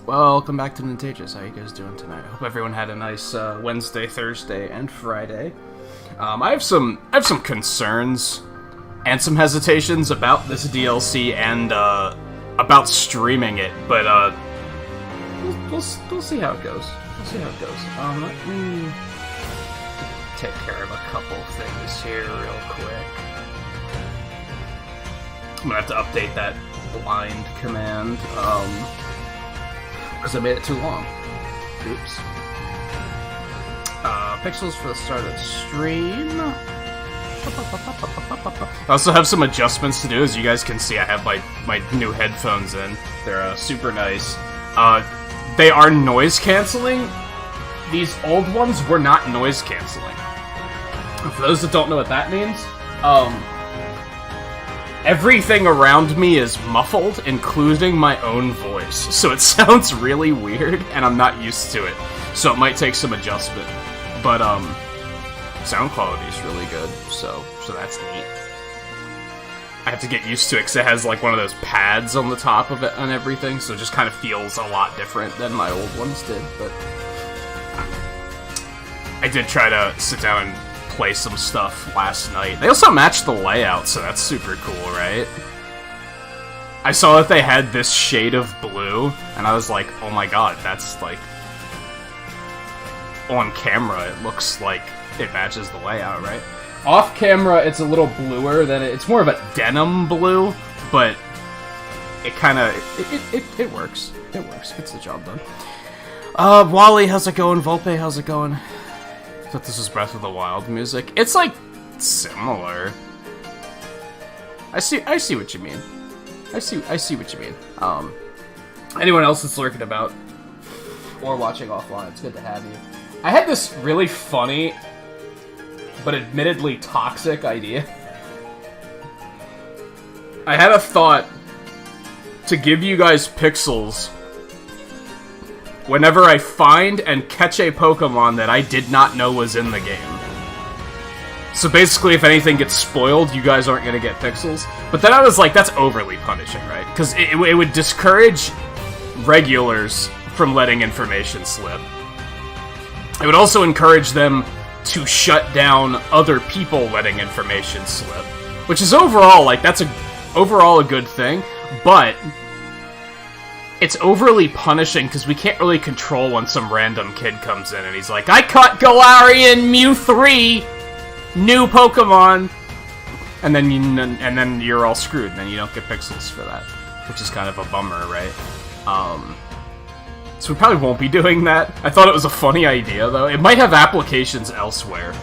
Welcome back to Nintagious. How you guys doing tonight? I hope everyone had a nice Wednesday, Thursday, and Friday. I have some concerns and some hesitations about this DLC and about streaming it, but we'll see how it goes. We'll see how it goes. Let me take care of a couple things here real quick. I'm gonna have to update that blind command. Because I made it too long. Oops. Pixels for the start of the stream. I also have some adjustments to do. As you guys can see, I have my new headphones in. They're super nice. They are noise canceling. These old ones were not noise canceling. For those that don't know what that means, everything around me is muffled, including my own voice. So it sounds really weird, and I'm not used to it. So it might take some adjustment. But, sound quality is really good, so that's neat. I have to get used to it, because it has, like, one of those pads on the top of it and everything, so it just kind of feels a lot different than my old ones did, but I did try to sit down and play some stuff last night. They also matched the layout, so that's super cool, right? I saw that they had this shade of blue, and I was like, oh my god, that's like... On camera, it looks like it matches the layout, right? Off camera, it's a little bluer than it's more of a denim blue, but it kind of... It works. It works. Gets the job done. Wally, how's it going? Volpe, how's it going? I thought this was Breath of the Wild music. It's, like, similar. I see what you mean. I see what you mean. Anyone else that's lurking about or watching offline, it's good to have you. I had this really funny, but admittedly toxic idea. I had a thought to give you guys pixels whenever I find and catch a Pokemon that I did not know was in the game. So basically, if anything gets spoiled, you guys aren't gonna get pixels. But then I was like, that's overly punishing, right? Because it would discourage regulars from letting information slip. It would also encourage them to shut down other people letting information slip. Which is overall, like, that's overall a good thing, but it's overly punishing because we can't really control when some random kid comes in and he's like, I caught Galarian Mew 3! New Pokemon! And then you're all screwed, and then you don't get pixels for that. Which is kind of a bummer, right? So we probably won't be doing that. I thought it was a funny idea, though. It might have applications elsewhere.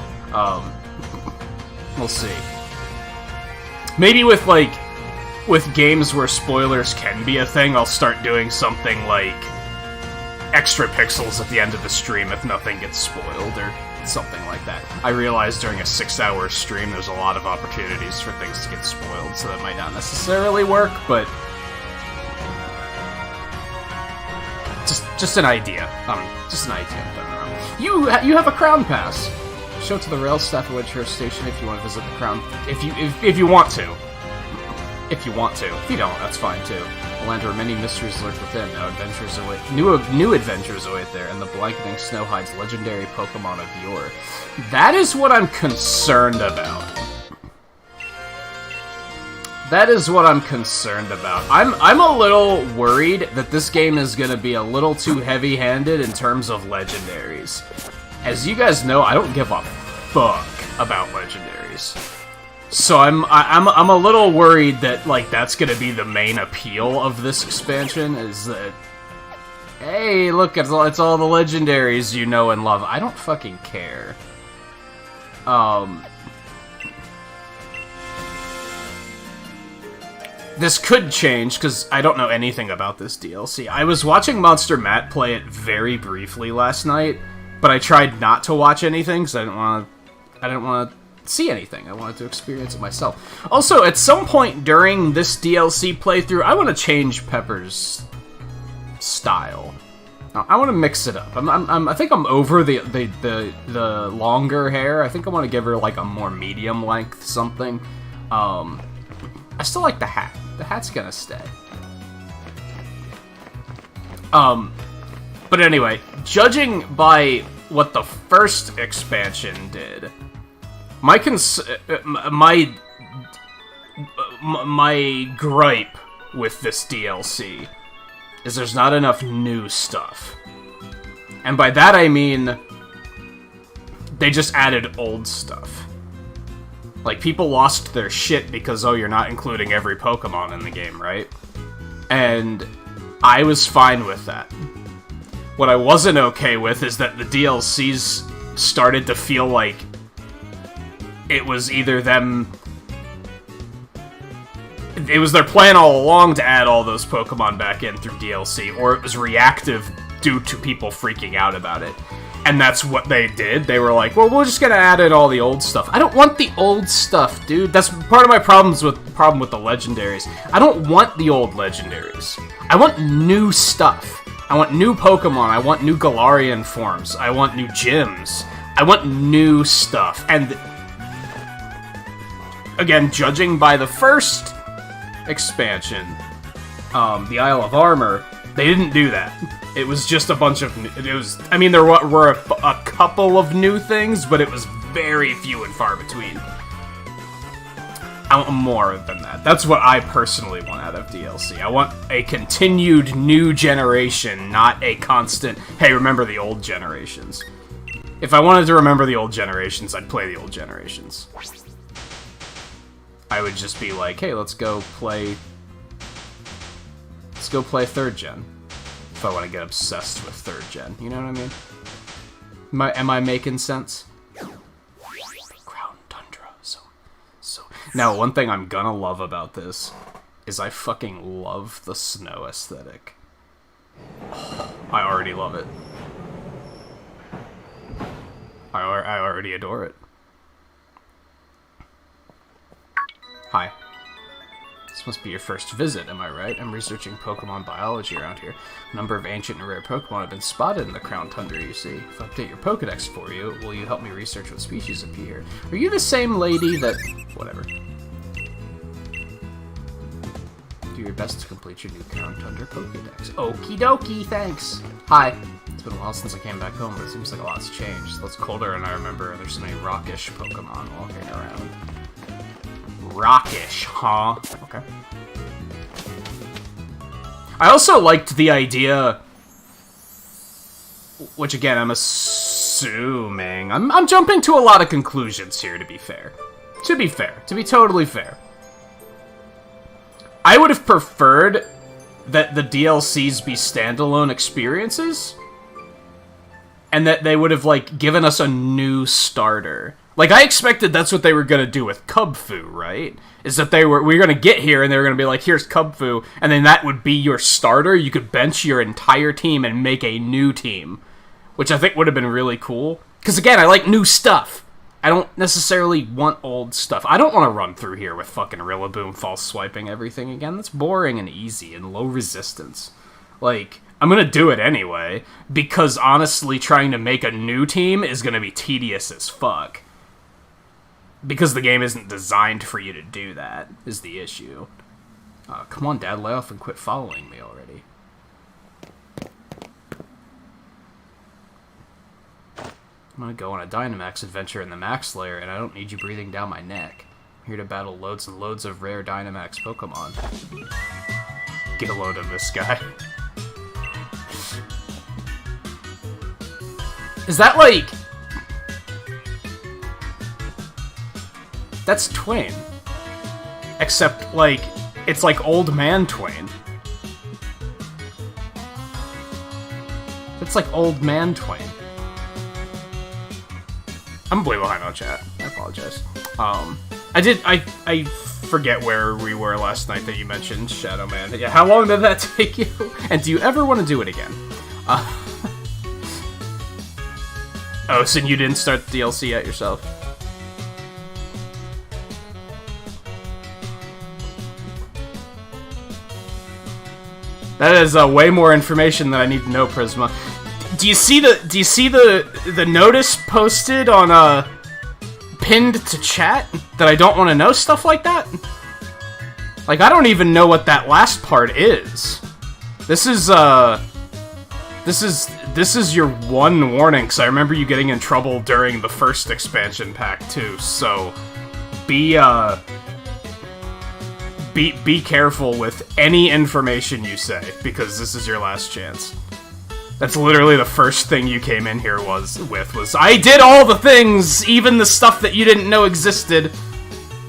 We'll see. Maybe with games where spoilers can be a thing, I'll start doing something like extra pixels at the end of the stream if nothing gets spoiled, or something like that. I realized during a 6-hour stream there's a lot of opportunities for things to get spoiled, so that might not necessarily work, but just an idea. Just an idea. You have a Crown Pass. Show it to the rail staff at Wedgehurst Station if you want to visit the Crown. If you want to. If you want to. If you don't, that's fine too. The land where many mysteries lurk within. Now adventures await. New adventures await there, and the blanketing snow hides legendary Pokemon of yore. That is what I'm concerned about. That is what I'm concerned about. I'm a little worried that this game is gonna be a little too heavy-handed in terms of legendaries. As you guys know, I don't give a fuck about legendaries. So I'm a little worried that, like, that's gonna be the main appeal of this expansion, is that, hey, look, it's all the legendaries you know and love. I don't fucking care. This could change, because I don't know anything about this DLC. I was watching Monster Matt play it very briefly last night, but I tried not to watch anything, because I didn't want to see anything. I wanted to experience it myself. Also, at some point during this DLC playthrough, I want to change Pepper's style. I want to mix it up. I think I'm over the longer hair. I think I want to give her like a more medium length something. I still like the hat. The hat's gonna stay. But anyway, judging by what the first expansion did, my gripe with this DLC is there's not enough new stuff. And by that I mean they just added old stuff. Like, people lost their shit because, oh, you're not including every Pokemon in the game, right? And I was fine with that. What I wasn't okay with is that the DLCs started to feel like it was either them... It was their plan all along to add all those Pokemon back in through DLC, or it was reactive due to people freaking out about it. And that's what they did. They were like, well, we're just gonna add in all the old stuff. I don't want the old stuff, dude. That's part of my problem with the legendaries. I don't want the old legendaries. I want new stuff. I want new Pokemon. I want new Galarian forms. I want new gyms. I want new stuff. And again, judging by the first expansion, the Isle of Armor, they didn't do that. It was just a bunch of... I mean, there were a couple of new things, but it was very few and far between. I want more than that. That's what I personally want out of DLC. I want a continued new generation, not a constant, hey, remember the old generations. If I wanted to remember the old generations, I'd play the old generations. I would just be like, hey, let's go play 3rd gen. If I want to get obsessed with 3rd gen, you know what I mean? Am I making sense? Crown Tundra, so... Now, one thing I'm gonna love about this is I fucking love the snow aesthetic. Oh, I already love it. I already adore it. Hi. This must be your first visit, am I right? I'm researching Pokemon biology around here. A number of ancient and rare Pokemon have been spotted in the Crown Tundra, you see. If I update your Pokedex for you, will you help me research what species appear? Are you the same lady that... Whatever. Do your best to complete your new Crown Tundra Pokedex. Okie dokie, thanks! Hi. It's been a while since I came back home, but it seems like a lot's changed. It's less colder, and I remember there's so many rockish Pokemon walking around. Rockish, huh? Okay. I also liked the idea, which again, I'm assuming... I'm jumping to a lot of conclusions here, to be fair. To be totally fair. I would have preferred that the DLCs be standalone experiences, and that they would have, like, given us a new starter. Like, I expected that's what they were gonna do with Kubfu, right? Is that we were gonna get here and they were gonna be like, here's Kubfu, and then that would be your starter. You could bench your entire team and make a new team, which I think would have been really cool. Because again, I like new stuff. I don't necessarily want old stuff. I don't want to run through here with fucking Rillaboom false swiping everything again. That's boring and easy and low resistance. Like, I'm gonna do it anyway, because honestly, trying to make a new team is gonna be tedious as fuck. Because the game isn't designed for you to do that, is the issue. Come on, Dad, lay off and quit following me already. I'm gonna go on a Dynamax adventure in the Max Lair, and I don't need you breathing down my neck. I'm here to battle loads and loads of rare Dynamax Pokemon. Get a load of this guy. Is that like... That's Twain. Except, like, it's like Old Man Twain. It's like Old Man Twain. I'm way behind on chat. I apologize. I forget where we were last night that you mentioned Shadow Man. Yeah, how long did that take you? And do you ever want to do it again? Oh, so you didn't start the DLC yet yourself? That is way more information than I need to know, Prisma. Do you see the notice posted on pinned to chat that I don't want to know stuff like that? Like, I don't even know what that last part is. This is This is your one warning, because I remember you getting in trouble during the first expansion pack, too, so be careful with any information you say, because this is your last chance. That's literally the first thing you came in here was I did all the things, even the stuff that you didn't know existed.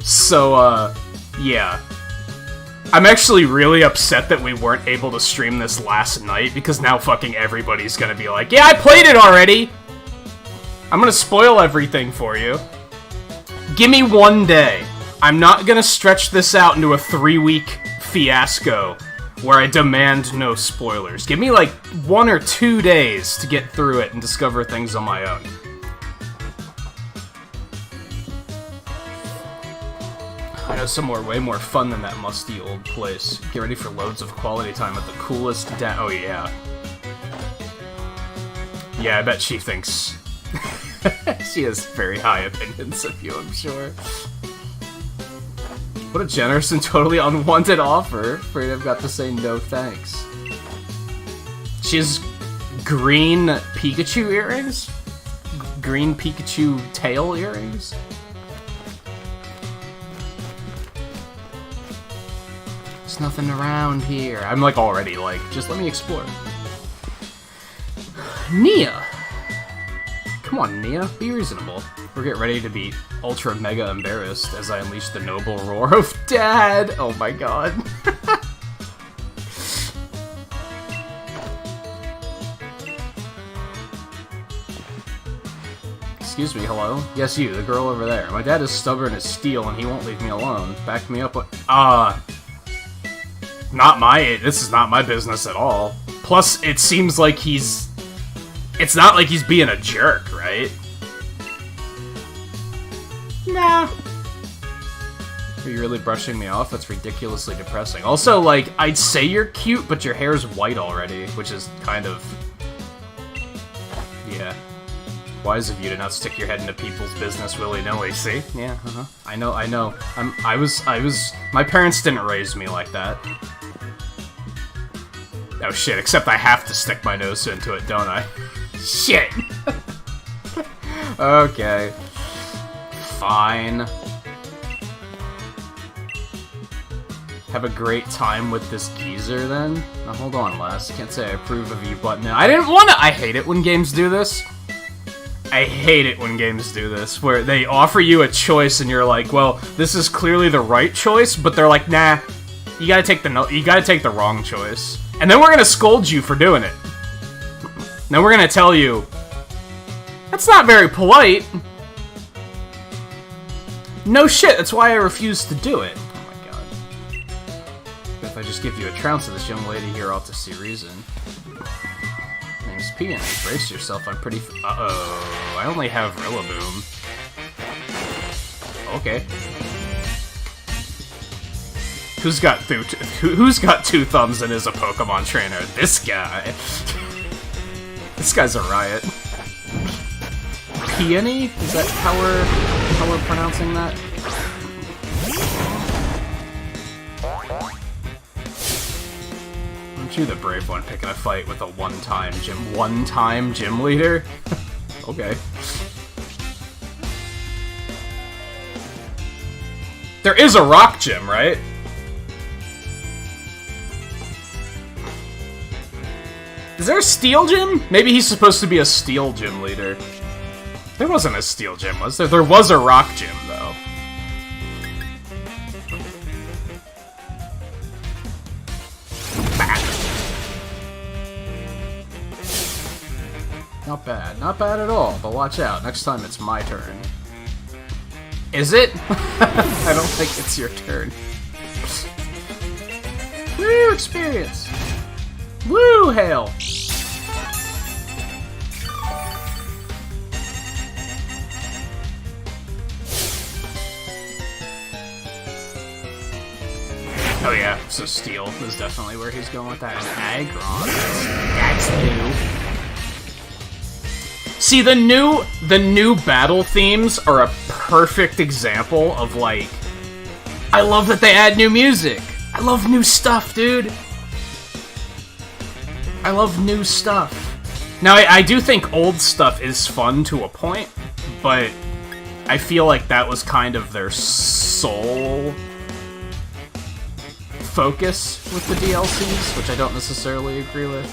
So, yeah. I'm actually really upset that we weren't able to stream this last night, because now fucking everybody's gonna be like, yeah, I played it already! I'm gonna spoil everything for you. Give me one day. I'm not gonna stretch this out into a 3-week fiasco where I demand no spoilers. Give me like 1 or 2 days to get through it and discover things on my own. I know somewhere way more fun than that musty old place. Get ready for loads of quality time at the coolest oh yeah. Yeah, I bet she thinks... she has very high opinions of you, I'm sure. What a generous and totally unwanted offer. Afraid I've got to say no thanks. She has green Pikachu earrings? Green Pikachu tail earrings? There's nothing around here. I'm like already like, just let me explore. Nia! Come on, Nia, be reasonable. Or get ready to be ultra mega embarrassed as I unleash the noble roar of Dad! Oh my god. Excuse me, hello? Yes, you, the girl over there. My dad is stubborn as steel and he won't leave me alone. Back me up with- this is not my business at all. Plus, it seems like it's not like he's being a jerk, right? Nah. Are you really brushing me off? That's ridiculously depressing. Also, like, I'd say you're cute, but your hair's white already, which is kind of... yeah. Wise of you to not stick your head into people's business willy-nilly, see? Yeah, I know. My parents didn't raise me like that. Oh shit, except I have to stick my nose into it, don't I? Shit! Okay. Fine. Have a great time with this geezer, then? Now hold on, Les. Can't say I approve of you, but no. I didn't wanna- I hate it when games do this. I hate it when games do this, where they offer you a choice and you're like, well, this is clearly the right choice, but they're like, nah, you gotta take the wrong choice. And then we're gonna scold you for doing it. Then we're gonna tell you, that's not very polite. No shit, that's why I refuse to do it. Oh my god. But if I just give you a trounce of this young lady here, ought to see reason. Name's Peony. Brace yourself, I'm pretty uh-oh. I only have Rillaboom. Okay. Who's got 2 thumbs and is a Pokemon trainer? This guy. This guy's a riot. Peony? Is that how we're pronouncing that? Aren't you the brave one picking a fight with a one-time gym leader? Okay. There is a rock gym, right? Is there a steel gym? Maybe he's supposed to be a steel gym leader. There wasn't a steel gym, was there? There was a rock gym, though. Not bad. Not bad at all, but watch out. Next time it's my turn. Is it? I don't think it's your turn. Woo, experience! Woo, hail! Oh yeah, so steel is definitely where he's going with that. And Aggron, that's new. See, the new battle themes are a perfect example of, like, I love that they add new music. I love new stuff, dude. I love new stuff. Now, I do think old stuff is fun to a point, but I feel like that was kind of their sole focus with the DLCs, which I don't necessarily agree with.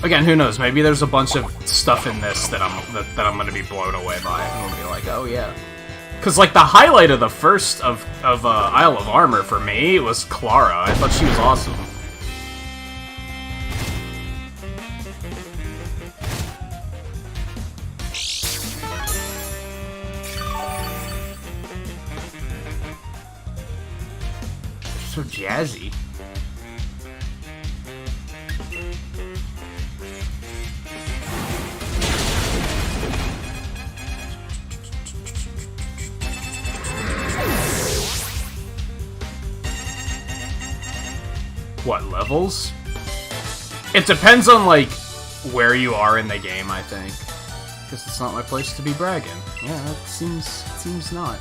Again, who knows? Maybe there's a bunch of stuff in this that I'm gonna be blown away by, and I'll be like, oh yeah. Because, like, the highlight of the first of Isle of Armor for me was Clara. I thought she was awesome. So jazzy. What, levels? It depends on, like, where you are in the game, I think. Because it's not my place to be bragging. Yeah, it seems not.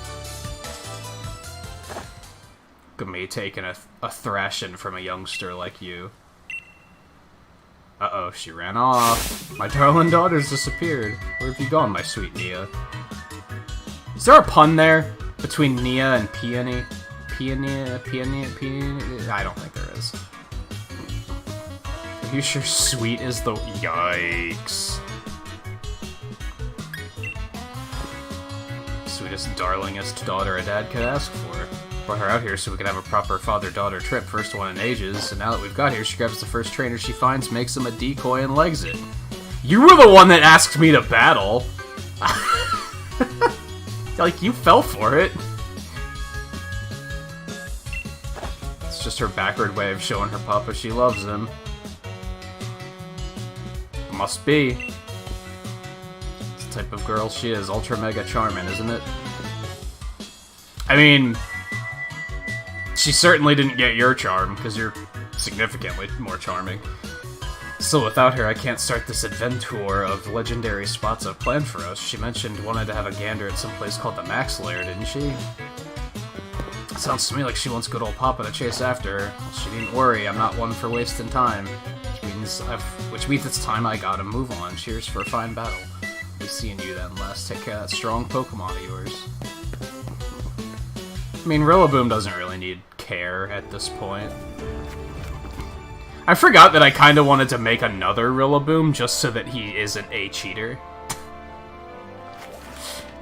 Look at me taking a thrashing from a youngster like you. Uh-oh, she ran off. My darling daughter's disappeared. Where have you gone, my sweet Nia? Is there a pun there between Nia and Peony? Peony? I don't think there is. Are you sure sweet is the... Yikes. Sweetest, darlingest daughter a dad could ask for. Brought her out here so we could have a proper father-daughter trip, first one in ages, and now that we've got here, she grabs the first trainer she finds, makes him a decoy, and legs it. You were the one that asked me to battle! Like, you fell for it. It's just her backward way of showing her papa she loves him. Must be. It's the type of girl she is, ultra mega charming, isn't it? I mean... She certainly didn't get your charm, because you're significantly more charming. Still, without her, I can't start this adventure of legendary spots I've planned for us. She mentioned wanting to have a gander at some place called the Max Lair, didn't she? Sounds to me like she wants good old Papa to chase after her. Well, she needn't worry, I'm not one for wasting time. Which means it's time I gotta move on. Cheers for a fine battle. Be seeing you then, Les. Take care of that strong Pokemon of yours. I mean, Rillaboom doesn't really need care at this point. I forgot that I kind of wanted to make another Rillaboom just so that he isn't a cheater.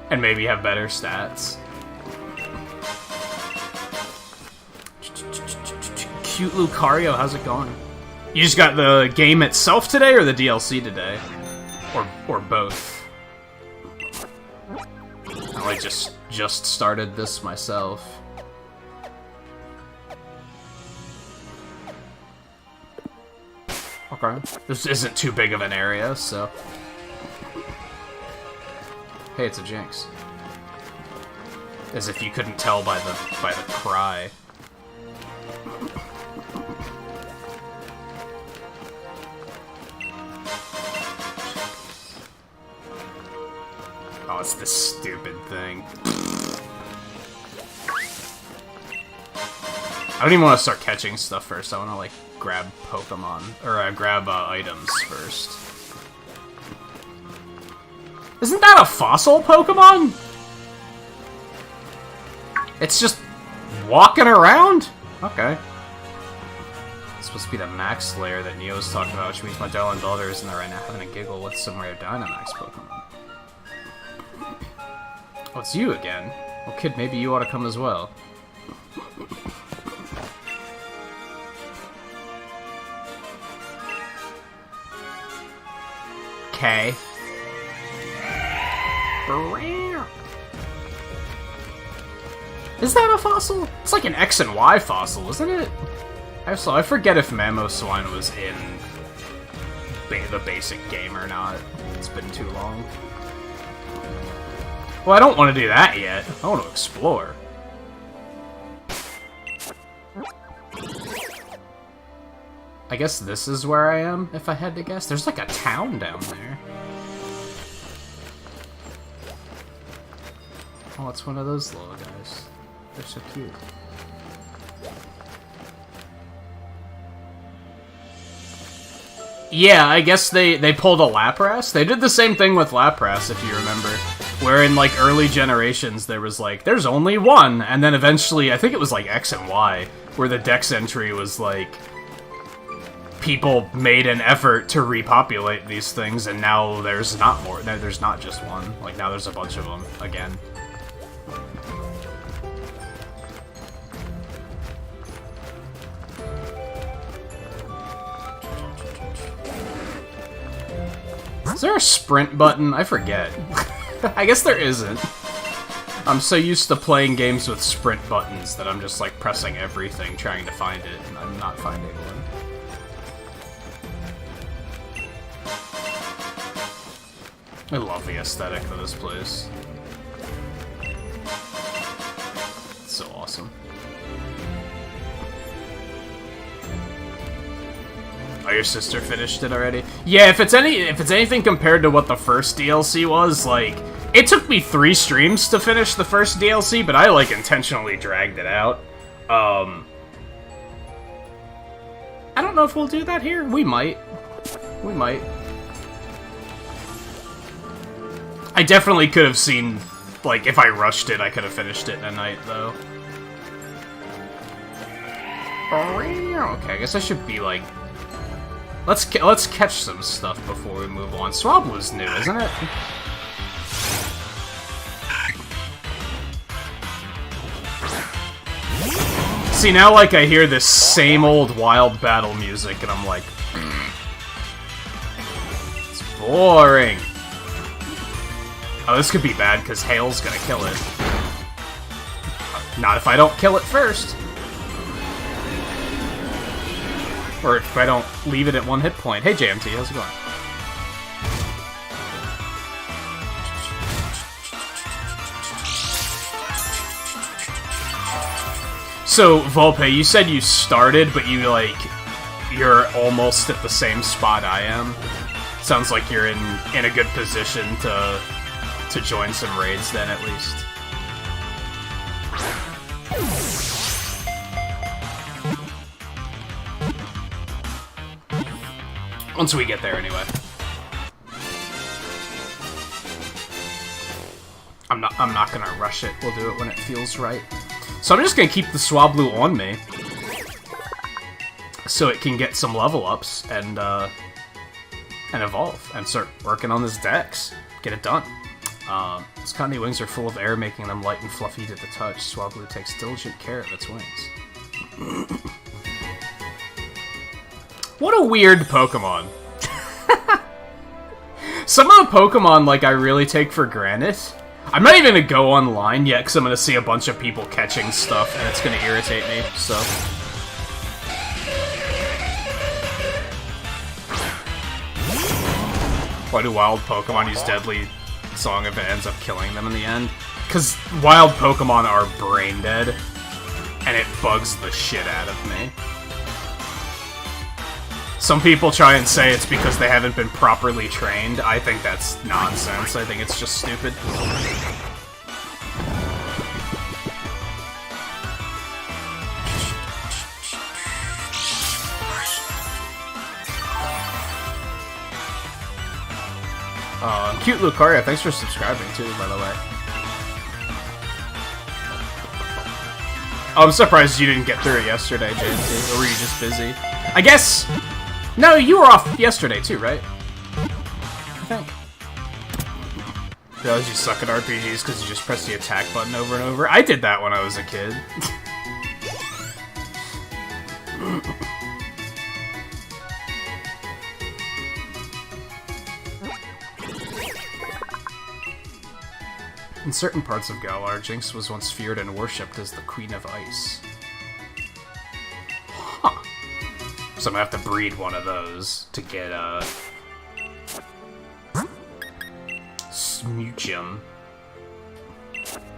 And maybe have better stats. Cute Lucario, how's it going? You just got the game itself today, or the DLC today? Or both? I just started this myself. Okay. This isn't too big of an area, so... Hey, it's a Jinx. As if you couldn't tell by the cry. Oh, it's this stupid thing. I don't even want to start catching stuff first. I want to, like, grab Pokemon. Or, grab, items first. Isn't that a fossil Pokemon? It's just walking around? Okay. It's supposed to be the Max Lair that Neo's talking about, which means my darling daughter is in there right now having a giggle with some rare Dynamax Pokemon. Oh, it's you again. Well, kid, maybe you ought to come as well. Okay. Is that a fossil? It's like an X and Y fossil, isn't it? I forget if Mamoswine was in the basic game or not. It's been too long. Well, I don't want to do that yet. I want to explore. I guess this is where I am, if I had to guess. There's like a town down there. Oh, it's one of those little guys. They're so cute. Yeah, I guess they pulled a Lapras. They did the same thing with Lapras, if you remember. Where in, like, early generations, there was, like, there's only one. And then eventually, I think it was, like, X and Y, where the Dex entry was, like, people made an effort to repopulate these things, and now there's not more. There's not just one. Like, now there's a bunch of them, again. Is there a sprint button? I forget. I guess there isn't. I'm so used to playing games with sprint buttons that I'm just, like, pressing everything, trying to find it, and I'm not finding one. I love the aesthetic of this place. It's so awesome. Oh, your sister finished it already? Yeah, if it's anything compared to what the first DLC was, like, it took me 3 streams to finish the first DLC, but I, like, intentionally dragged it out. I don't know if we'll do that here. We might. We might. I definitely could have seen, like, if I rushed it, I could have finished it in a night, though. Okay, I guess I should be, like... Let's catch some stuff before we move on. Swablu's new, isn't it? See, now, like, I hear this same old wild battle music, and I'm like... It's boring. Oh, this could be bad, because Hail's gonna kill it. Not if I don't kill it first. Or if I don't leave it at 1 hit point. Hey, JMT, how's it going? So, Volpe, you said you started, but you're almost at the same spot I am. Sounds like you're in a good position to join some raids then, at least. Once we get there, anyway. I'm not gonna rush it. We'll do it when it feels right. So I'm just gonna keep the Swablu on me, so it can get some level ups and evolve and start working on this Dex. Get it done. Its Condy wings are full of air, making them light and fluffy to the touch. Swablu takes diligent care of its wings. What a weird Pokemon. Some of the Pokemon, like, I really take for granted. I'm not even gonna go online yet, because I'm gonna see a bunch of people catching stuff, and it's gonna irritate me, so... Why do wild Pokemon use Deadly Song if it ends up killing them in the end? Because wild Pokemon are brain dead, and it bugs the shit out of me. Some people try and say it's because they haven't been properly trained. I think that's nonsense. I think it's just stupid. Cute Lucario, thanks for subscribing too, by the way. Oh, I'm surprised you didn't get through it yesterday, JT. Or were you just busy? I guess... No, you were off yesterday too, right? I think. Realize you suck at RPGs because you just press the attack button over and over. I did that when I was a kid. In certain parts of Galar, Jinx was once feared and worshipped as the Queen of Ice. Huh. So I'm gonna have to breed one of those to get, Smoochum.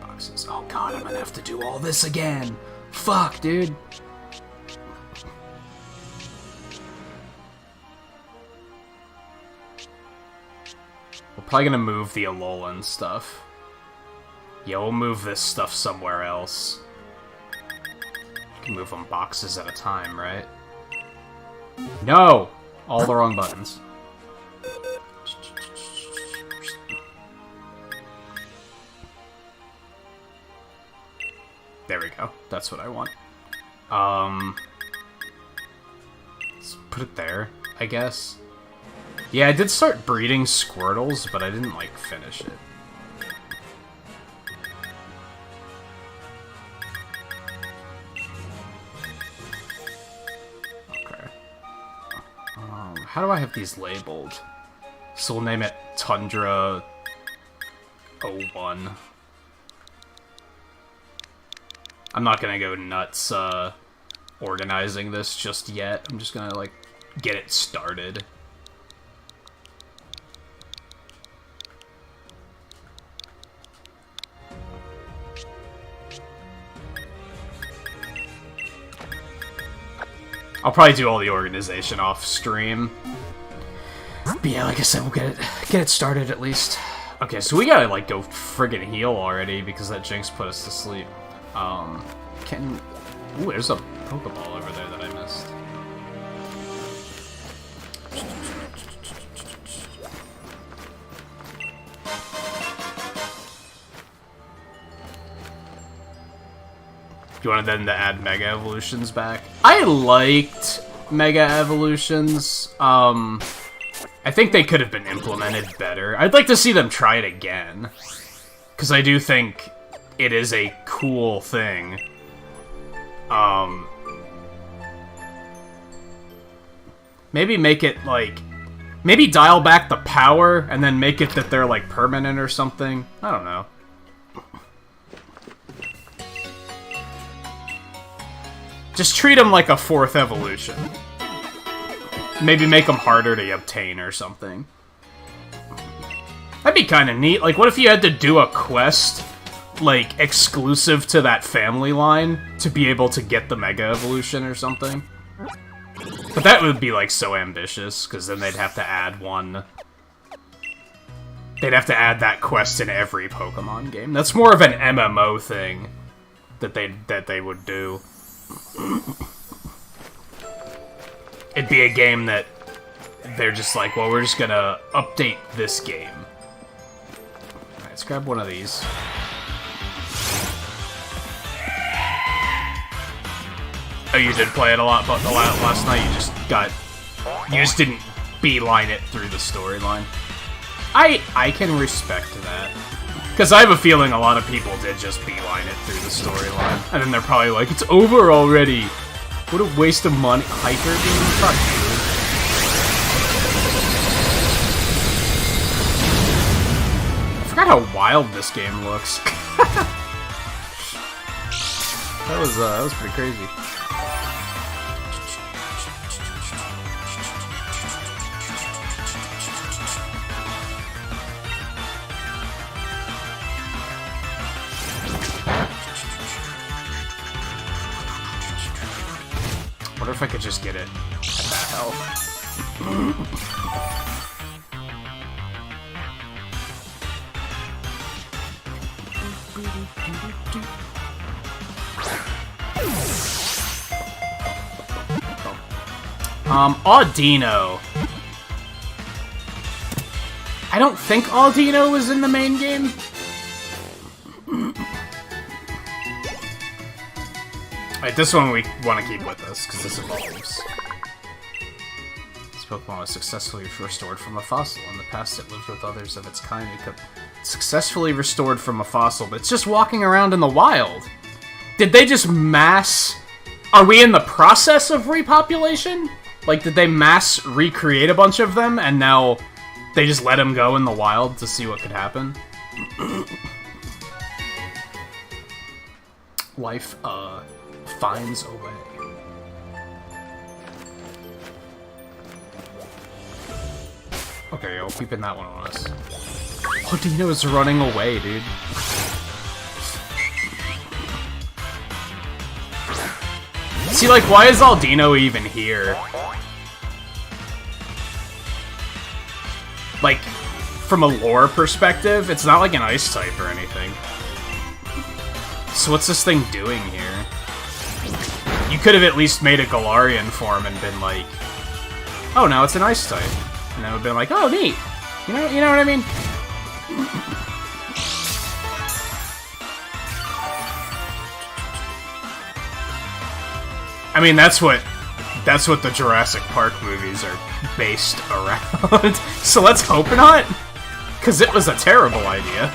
Boxes. Oh god, I'm gonna have to do all this again! Fuck, dude! We're probably gonna move the Alolan stuff. Yeah, we'll move this stuff somewhere else. You can move them boxes at a time, right? No! All the wrong buttons. There we go. That's what I want. Let's put it there, I guess. Yeah, I did start breeding Squirtles, but I didn't, like, finish it. Okay. How do I have these labeled? So we'll name it Tundra 01. I'm not gonna go nuts, organizing this just yet. I'm just gonna, like, get it started. I'll probably do all the organization off stream. But yeah, like I said, we'll get it started at least. Okay, so we gotta, like, go friggin' heal already because that Jinx put us to sleep. Ooh, there's a Pokeball over there that I missed. You wanted them to add Mega Evolutions back? I liked Mega Evolutions. I think they could have been implemented better. I'd like to see them try it again. Because I do think it is a cool thing. Maybe make it, like... Maybe dial back the power, and then make it that they're, like, permanent or something. I don't know. Just treat them like a 4th evolution. Maybe make them harder to obtain or something. That'd be kind of neat. Like, what if you had to do a quest, like, exclusive to that family line to be able to get the Mega Evolution or something? But that would be, like, so ambitious, because then they'd have to add one. They'd have to add that quest in every Pokemon game. That's more of an MMO thing that they would do. It'd be a game that they're just like, well, we're just gonna update this game. Alright, let's grab one of these. Oh, you did play it a lot, but last night you just didn't beeline it through the storyline. I can respect that. Because I have a feeling a lot of people did just beeline it through the storyline. And then they're probably like, it's over already! What a waste of money. Hiker game? Fuck you. I forgot how wild this game looks. That was pretty crazy. I wonder if I could just get it at that health. Audino. I don't think Audino was in the main game. Alright, this one we want to keep with us, because this evolves. This Pokemon was successfully restored from a fossil. In the past, it lived with others of its kind. It could successfully restored from a fossil, but it's just walking around in the wild. Did they just mass... Are we in the process of repopulation? Like, did they mass recreate a bunch of them, and now they just let them go in the wild to see what could happen? Life, finds a way. Okay, yo, keeping that one on us. Audino is running away, dude. See, like, why is Audino even here? Like, from a lore perspective, it's not like an ice type or anything. So what's this thing doing here? You could have at least made a Galarian form and been like, oh, now it's an ice type. And then it would have been like, oh, neat. You know what I mean? I mean, that's what the Jurassic Park movies are based around. So let's hope not, because it was a terrible idea.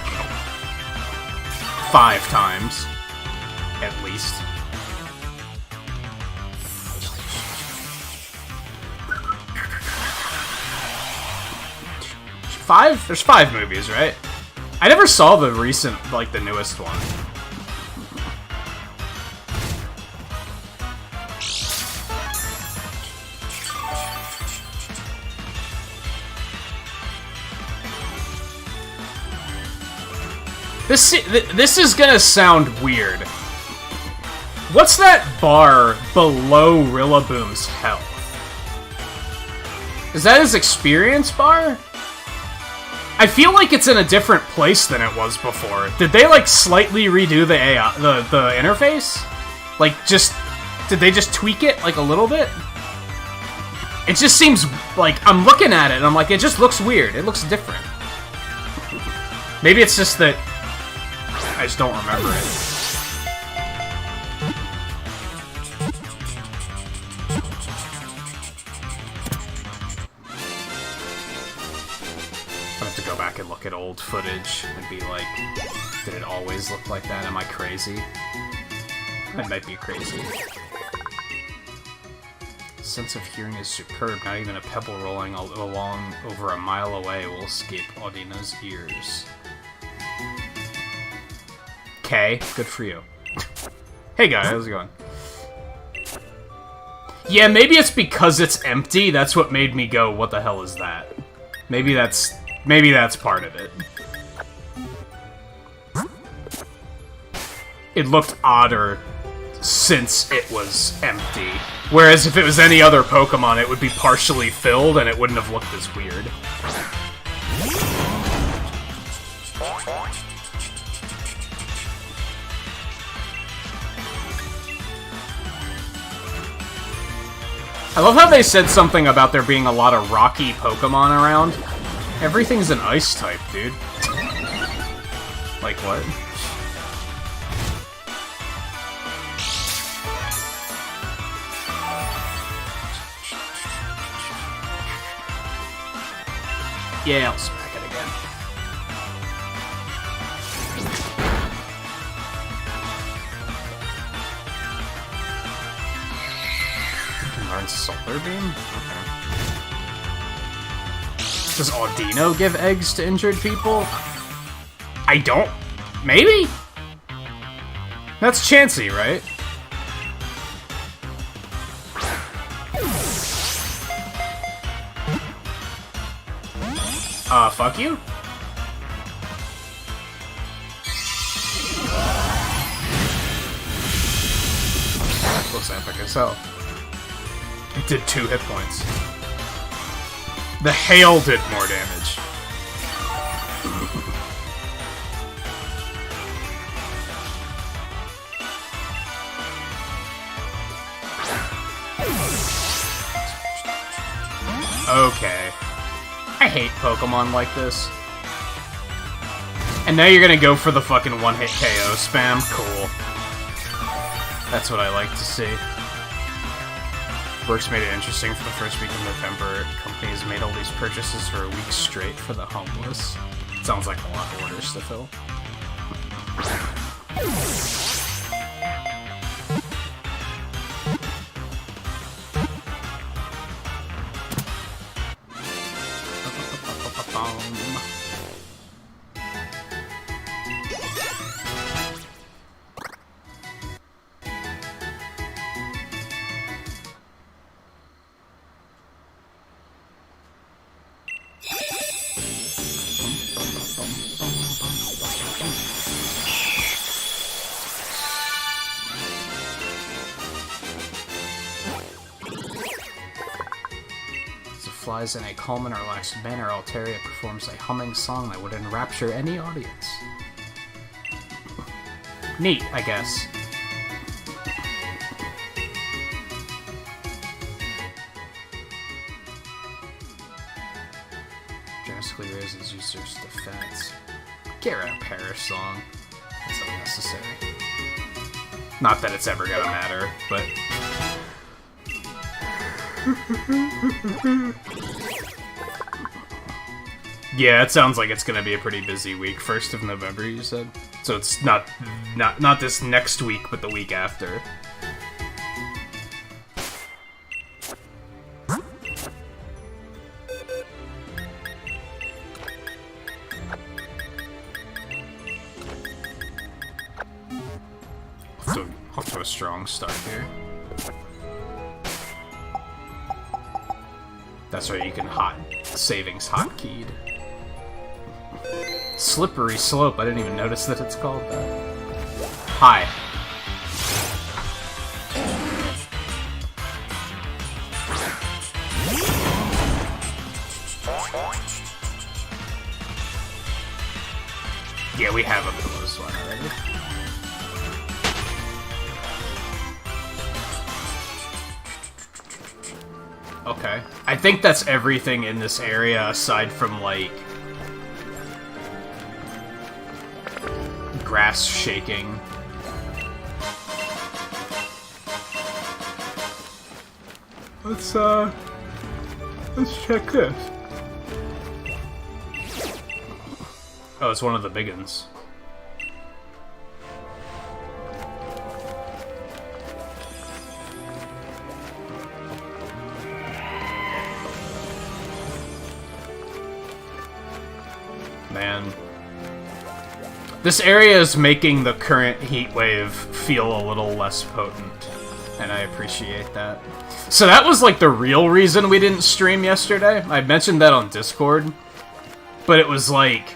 5 times, at least. 5? There's 5 movies, right? I never saw the recent, like, the newest one. This is gonna sound weird. What's that bar below Rillaboom's health? Is that his experience bar? I feel like it's in a different place than it was before. Did they, like, slightly redo the AI, the interface? Like, did they just tweak it, like, a little bit? It just seems, like, I'm looking at it and I'm like, it just looks weird. It looks different. Maybe it's just that I just don't remember it. I have to go back and look at old footage and be like, did it always look like that? Am I crazy? I might be crazy. Sense of hearing is superb. Not even a pebble rolling along over a mile away will escape Audina's ears. Okay, good for you. Hey guys, how's it going? Yeah, maybe it's because it's empty. That's what made me go, what the hell is that? Maybe that's part of it. It looked odder since it was empty. Whereas if it was any other Pokemon, it would be partially filled and it wouldn't have looked as weird. I love how they said something about there being a lot of rocky Pokemon around. Everything's an ice type, dude. Like what? Yeah, I'll smack it again. Learn Solar Beam? Okay. Does Audino give eggs to injured people? I don't... Maybe? That's Chansey, right? Fuck you? Looks epic as hell. It did 2 hit points. The hail did more damage. Okay. I hate Pokemon like this. And now you're gonna go for the fucking one-hit KO spam? Cool. That's what I like to see. Works made it interesting for the first week of November. Companies made all these purchases for a week straight for the homeless. Sounds like a lot of orders to fill. In a calm and relaxed manner, Altaria performs a humming song that would enrapture any audience. Neat, I guess. Drastically raises users' defense. Get rid of Perish song. That's unnecessary. Not that it's ever gonna matter, but... Yeah, it sounds like it's gonna be a pretty busy week. 1st of November, you said? So it's not this next week, but the week after. Off to a strong start here. That's right, you can savings hotkeyed. Slippery slope, I didn't even notice that it's called that. Hi. Yeah, we have a close one already. Okay. I think that's everything in this area aside from, like, grass shaking. Let's check this. Oh, it's one of the big ones. Man. This area is making the current heat wave feel a little less potent, and I appreciate that. So that was like the real reason we didn't stream yesterday. I mentioned that on Discord, but it was like...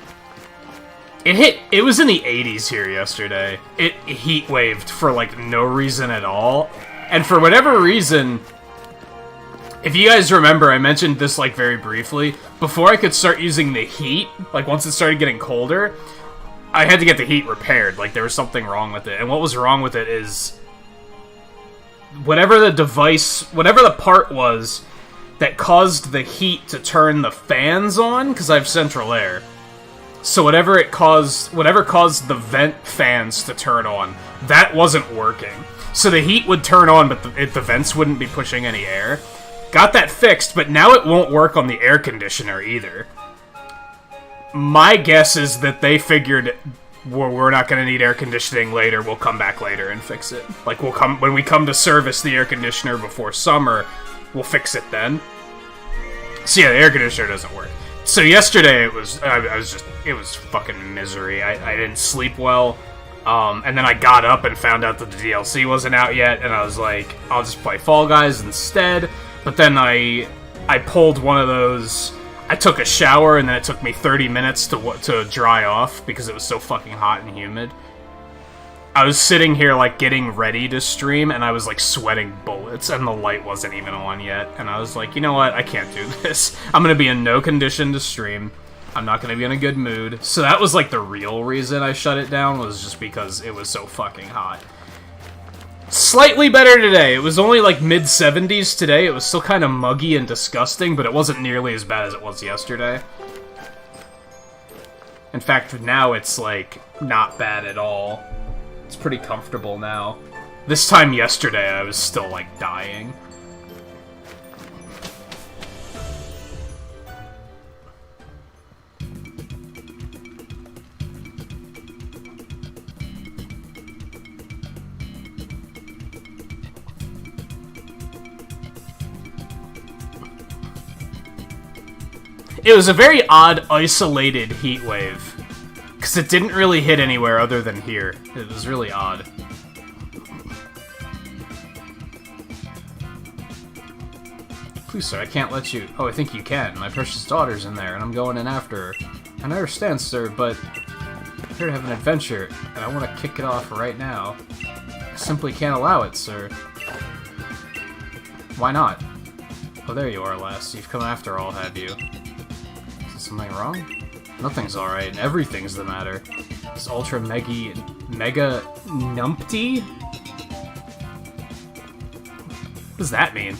It was in the 80s here yesterday. It heat waved for like no reason at all, and for whatever reason... If you guys remember, I mentioned this, like, very briefly. Before I could start using the heat, like, once it started getting colder, I had to get the heat repaired. Like, there was something wrong with it. And what was wrong with it is... whatever the part was that caused the heat to turn the fans on, because I have central air. So whatever caused the vent fans to turn on, that wasn't working. So the heat would turn on, but the vents wouldn't be pushing any air. Got that fixed, but now it won't work on the air conditioner either. My guess is that they figured, we're not going to need air conditioning later, we'll come back later and fix it. Like, when we come to service the air conditioner before summer, we'll fix it then. So yeah, the air conditioner doesn't work. So yesterday, it was fucking misery. I didn't sleep well. And then I got up and found out that the DLC wasn't out yet, and I was like, I'll just play Fall Guys instead. But then I pulled one of those... I took a shower, and then it took me 30 minutes to dry off, because it was so fucking hot and humid. I was sitting here, like, getting ready to stream, and I was, like, sweating bullets, and the light wasn't even on yet. And I was like, you know what? I can't do this. I'm gonna be in no condition to stream. I'm not gonna be in a good mood. So that was, like, the real reason I shut it down, was just because it was so fucking hot. Slightly better today. It was only like mid-70s today. It was still kind of muggy and disgusting, but it wasn't nearly as bad as it was yesterday. In fact, now it's like not bad at all. It's pretty comfortable now. This time yesterday, I was still like dying. It was a very odd, isolated heat wave. Because it didn't really hit anywhere other than here. It was really odd. Please, sir, I can't let you... Oh, I think you can. My precious daughter's in there, and I'm going in after her. And I understand, sir, but... I'm here to have an adventure, and I want to kick it off right now. I simply can't allow it, sir. Why not? Oh, there you are, lass. You've come after all, have you? Something wrong? Nothing's alright, and everything's the matter. This ultra mega numpty? What does that mean?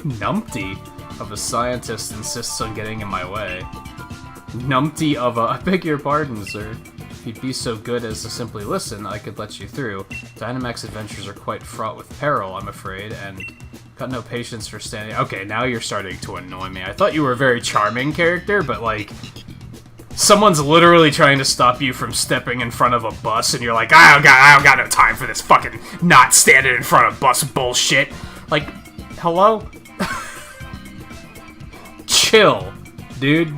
Numpty? of a scientist insists on getting in my way. Numpty of a... I beg your pardon, sir. If you'd be so good as to simply listen, I could let you through. Dynamax's adventures are quite fraught with peril, I'm afraid, and got no patience for standing... Okay, now you're starting to annoy me. I thought you were a very charming character, but, like... Someone's literally trying to stop you from stepping in front of a bus, and you're like, I don't got no time for this fucking not standing in front of bus bullshit. Like, hello? Chill, dude.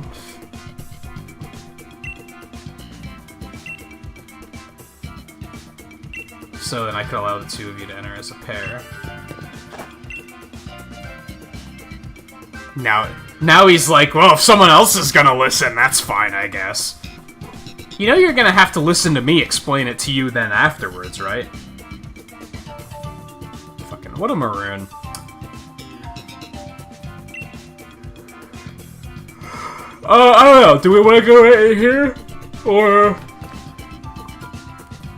So then I could allow the two of you to enter as a pair. Now he's like, well, if someone else is gonna listen, that's fine, I guess. You know you're gonna have to listen to me explain it to you then afterwards, right? Fucking, what a maroon. I don't know, do we want to go right here? Or...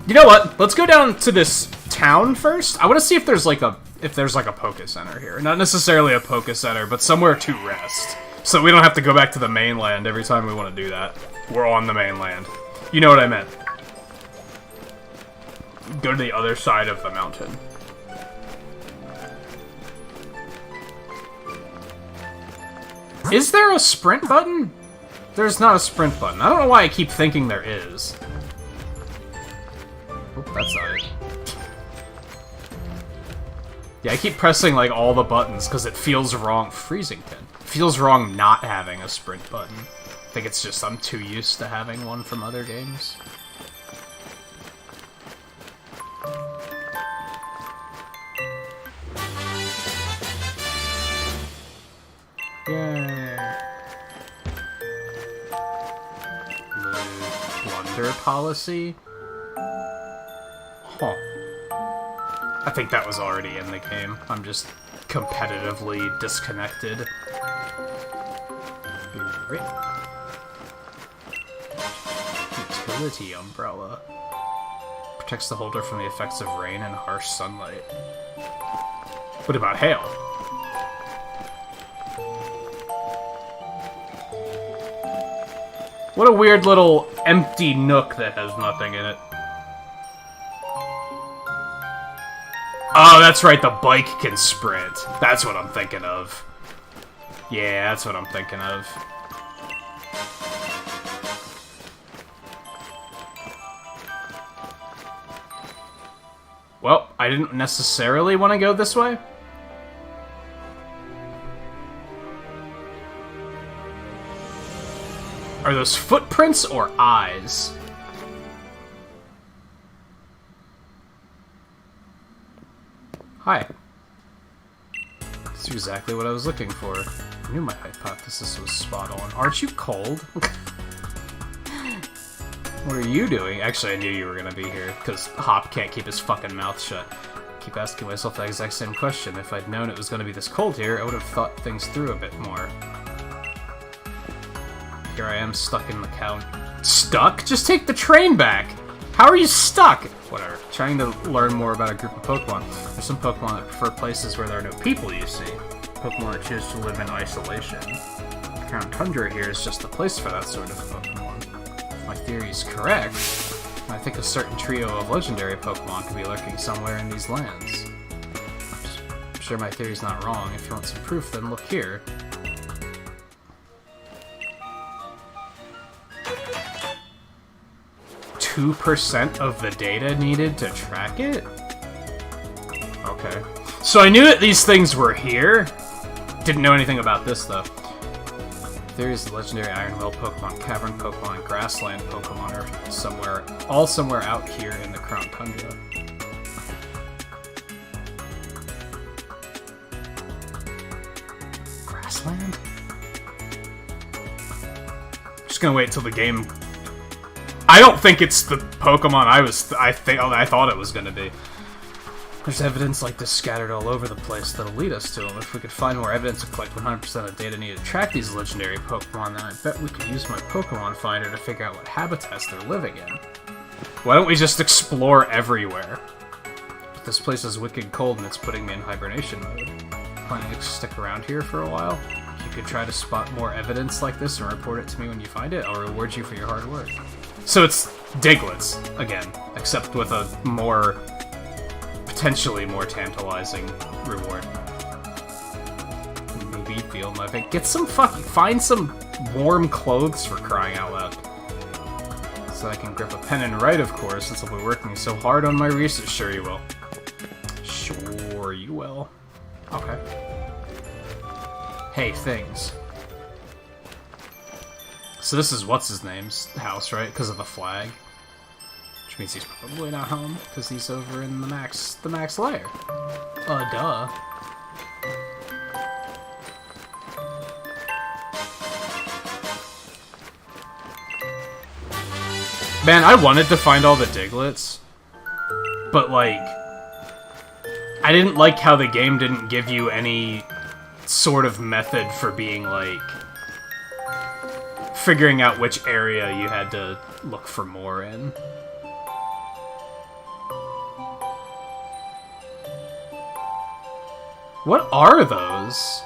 You know what? Let's go down to this town first. I want to see if there's like a Poké Center here. Not necessarily a Poké Center, but somewhere to rest. So we don't have to go back to the mainland every time we want to do that. We're on the mainland. You know what I meant. Go to the other side of the mountain. Is there a sprint button? There's not a sprint button. I don't know why I keep thinking there is. Oh, that's not it. Yeah, I keep pressing, like, all the buttons, because it feels wrong. Freezing pin. It feels wrong not having a sprint button. I think it's just I'm too used to having one from other games. Yay. Blunder policy? Huh. I think that was already in the game. I'm just competitively disconnected. Great. Utility umbrella. Protects the holder from the effects of rain and harsh sunlight. What about hail? What a weird little empty nook that has nothing in it. Oh, that's right, the bike can sprint. That's what I'm thinking of. Yeah, that's what I'm thinking of. Well, I didn't necessarily want to go this way. Are those footprints or eyes? Hi. That's exactly what I was looking for. I knew my hypothesis was spot on. Aren't you cold? What are you doing? Actually, I knew you were gonna be here, because Hop can't keep his fucking mouth shut. I keep asking myself the exact same question. If I'd known it was gonna be this cold here, I would have thought things through a bit more. Here I am, stuck in the count. Stuck? Just take the train back! How are you stuck? Whatever. Trying to learn more about a group of Pokemon. There's some Pokemon that prefer places where there are no people, you see. Pokemon that choose to live in isolation. Crown Tundra here is just the place for that sort of Pokemon. If my theory is correct, I think a certain trio of legendary Pokemon could be lurking somewhere in these lands. I'm sure my theory's not wrong. If you want some proof, then look here. .2% of the data needed to track it? Okay. So I knew that these things were here. Didn't know anything about this, though. There's the legendary Iron Well Pokemon, Cavern Pokemon, and Grassland Pokemon are somewhere out here in the Crown Tundra. Grassland? Just gonna wait till the game... I don't think it's the Pokemon I thought it was gonna be. There's evidence like this scattered all over the place that'll lead us to them. If we could find more evidence and collect 100% of the data needed to track these legendary Pokemon, then I bet we could use my Pokemon Finder to figure out what habitats they're living in. Why don't we just explore everywhere? But this place is wicked cold and it's putting me in hibernation mode. Planning to stick around here for a while? You could try to spot more evidence like this and report it to me when you find it. I'll reward you for your hard work. So it's Diglets, again, except with a more... potentially more tantalizing reward. Movie, feel my face. Get some find some warm clothes for crying out loud. So I can grip a pen and write, of course, since I'll be working so hard on my research. Sure you will. Sure you will. Okay. Hey, things. So this is what's-his-name's house, right? Because of the flag. Which means he's probably not home, because he's over in the max lair. Duh. Man, I wanted to find all the Diglets, but, like, I didn't like how the game didn't give you any sort of method for being, like, figuring out which area you had to look for more in. What are those?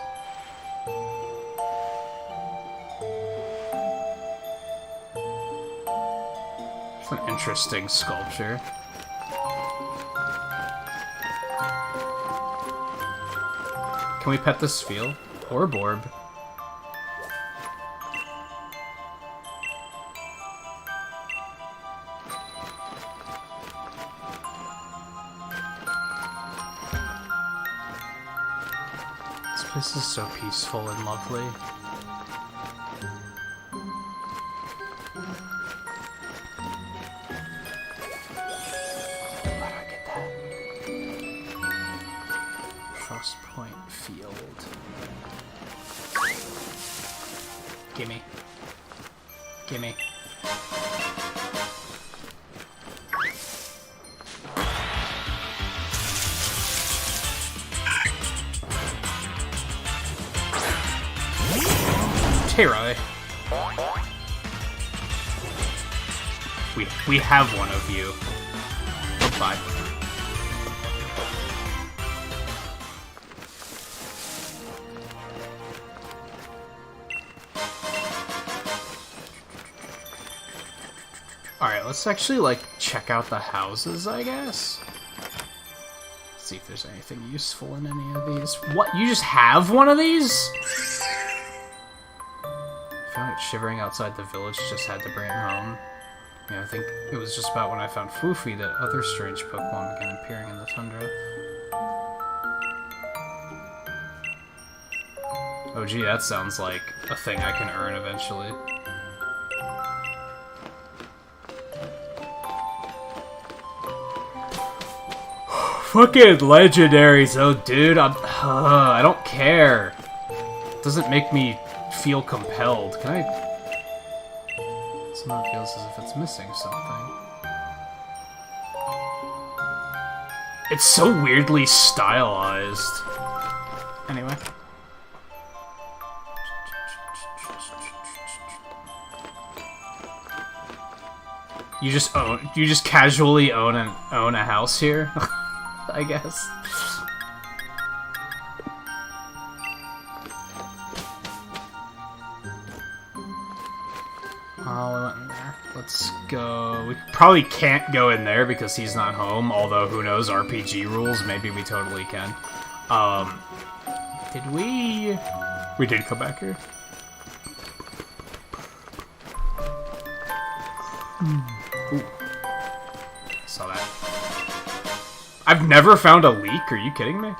It's an interesting sculpture. Can we pet this Spheal? Or Borb? This is so peaceful and lovely. How do I get that? Frost Point Field. Gimme. Gimme. Terai. We have one of you. Goodbye. Alright, let's actually, like, check out the houses, I guess. See if there's anything useful in any of these. What? You just have one of these? Found it shivering outside the village, just had to bring it home. Yeah, I think it was just about when I found Foofy that other strange Pokemon began appearing in the Tundra. Oh gee, that sounds like a thing I can earn eventually. Fucking legendaries, oh dude, I don't care. It doesn't make me feel compelled. Can I... Somehow it feels as if it's missing something. It's so weirdly stylized. Anyway. You just casually own a house here? I guess. Oh, we went in there. Let's go. We probably can't go in there because he's not home, although who knows, RPG rules, maybe we totally can. Did we... We did come back here. Ooh. Saw that. I've never found a leak, are you kidding me?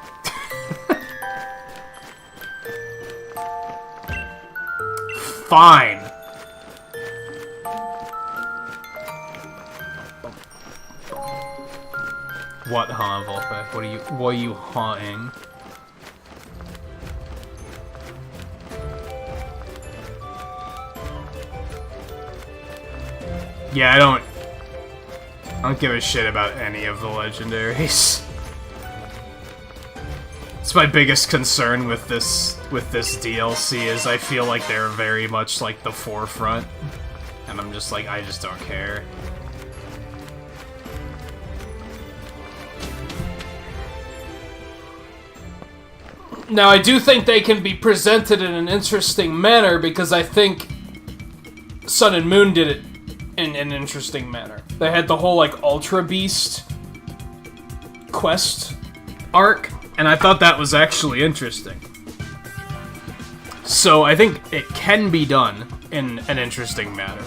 Fine. What, huh, Volpe? What are you haunting? Yeah, I don't give a shit about any of the legendaries. It's my biggest concern with this DLC is I feel like they're very much like the forefront, and I'm just like, I just don't care. Now, I do think they can be presented in an interesting manner, because I think Sun and Moon did it in an interesting manner. They had the whole, like, Ultra Beast quest arc, and I thought that was actually interesting. So, I think it can be done in an interesting manner.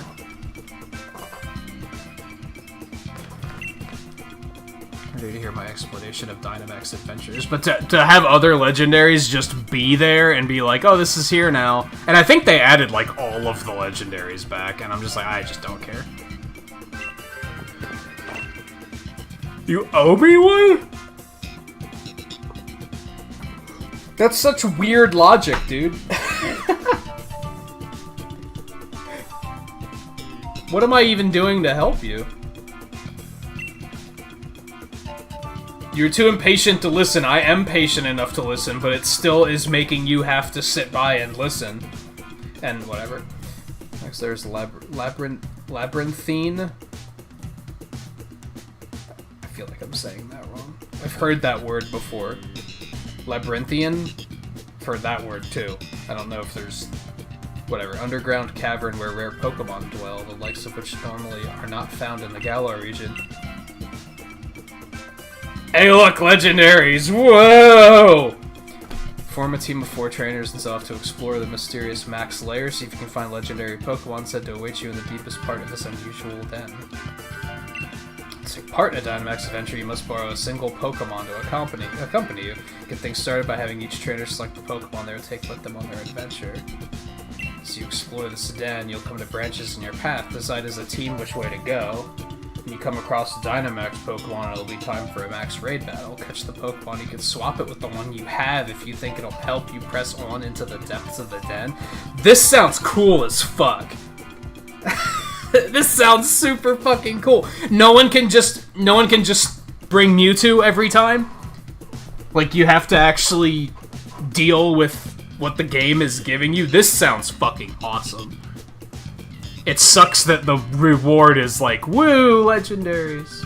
Ready to hear my explanation of Dynamax Adventures, but to have other legendaries just be there and be like, oh, this is here now. And I think they added, like, all of the legendaries back, and I'm just like, I just don't care. You owe me one? That's such weird logic, dude. What am I even doing to help you? You're too impatient to listen. I am patient enough to listen, but it still is making you have to sit by and listen. And whatever. Next, there's Labyrinthine. I feel like I'm saying that wrong. I've heard that word before. Labyrinthian? I've heard that word too. I don't know if there's... Whatever. Underground cavern where rare Pokemon dwell, the likes of which normally are not found in the Galar region. Hey, look, legendaries! Whoa! Form a team of 4 trainers and set off to explore the mysterious max lair. See if you can find legendary Pokemon said to await you in the deepest part of this unusual den. To take part in a Dynamax adventure, you must borrow a single Pokemon to accompany you. Get things started by having each trainer select the Pokemon they will take with them on their adventure. As you explore the Sedan, you'll come to branches in your path. Decide as a team which way to go. When you come across a Dynamax Pokemon, it'll be time for a max raid battle. Catch the Pokemon, you can swap it with the one you have if you think it'll help you press on into the depths of the den. This sounds cool as fuck. This sounds super fucking cool. No one can just bring Mewtwo every time. Like, you have to actually deal with what the game is giving you. This sounds fucking awesome. It sucks that the reward is like, woo, legendaries.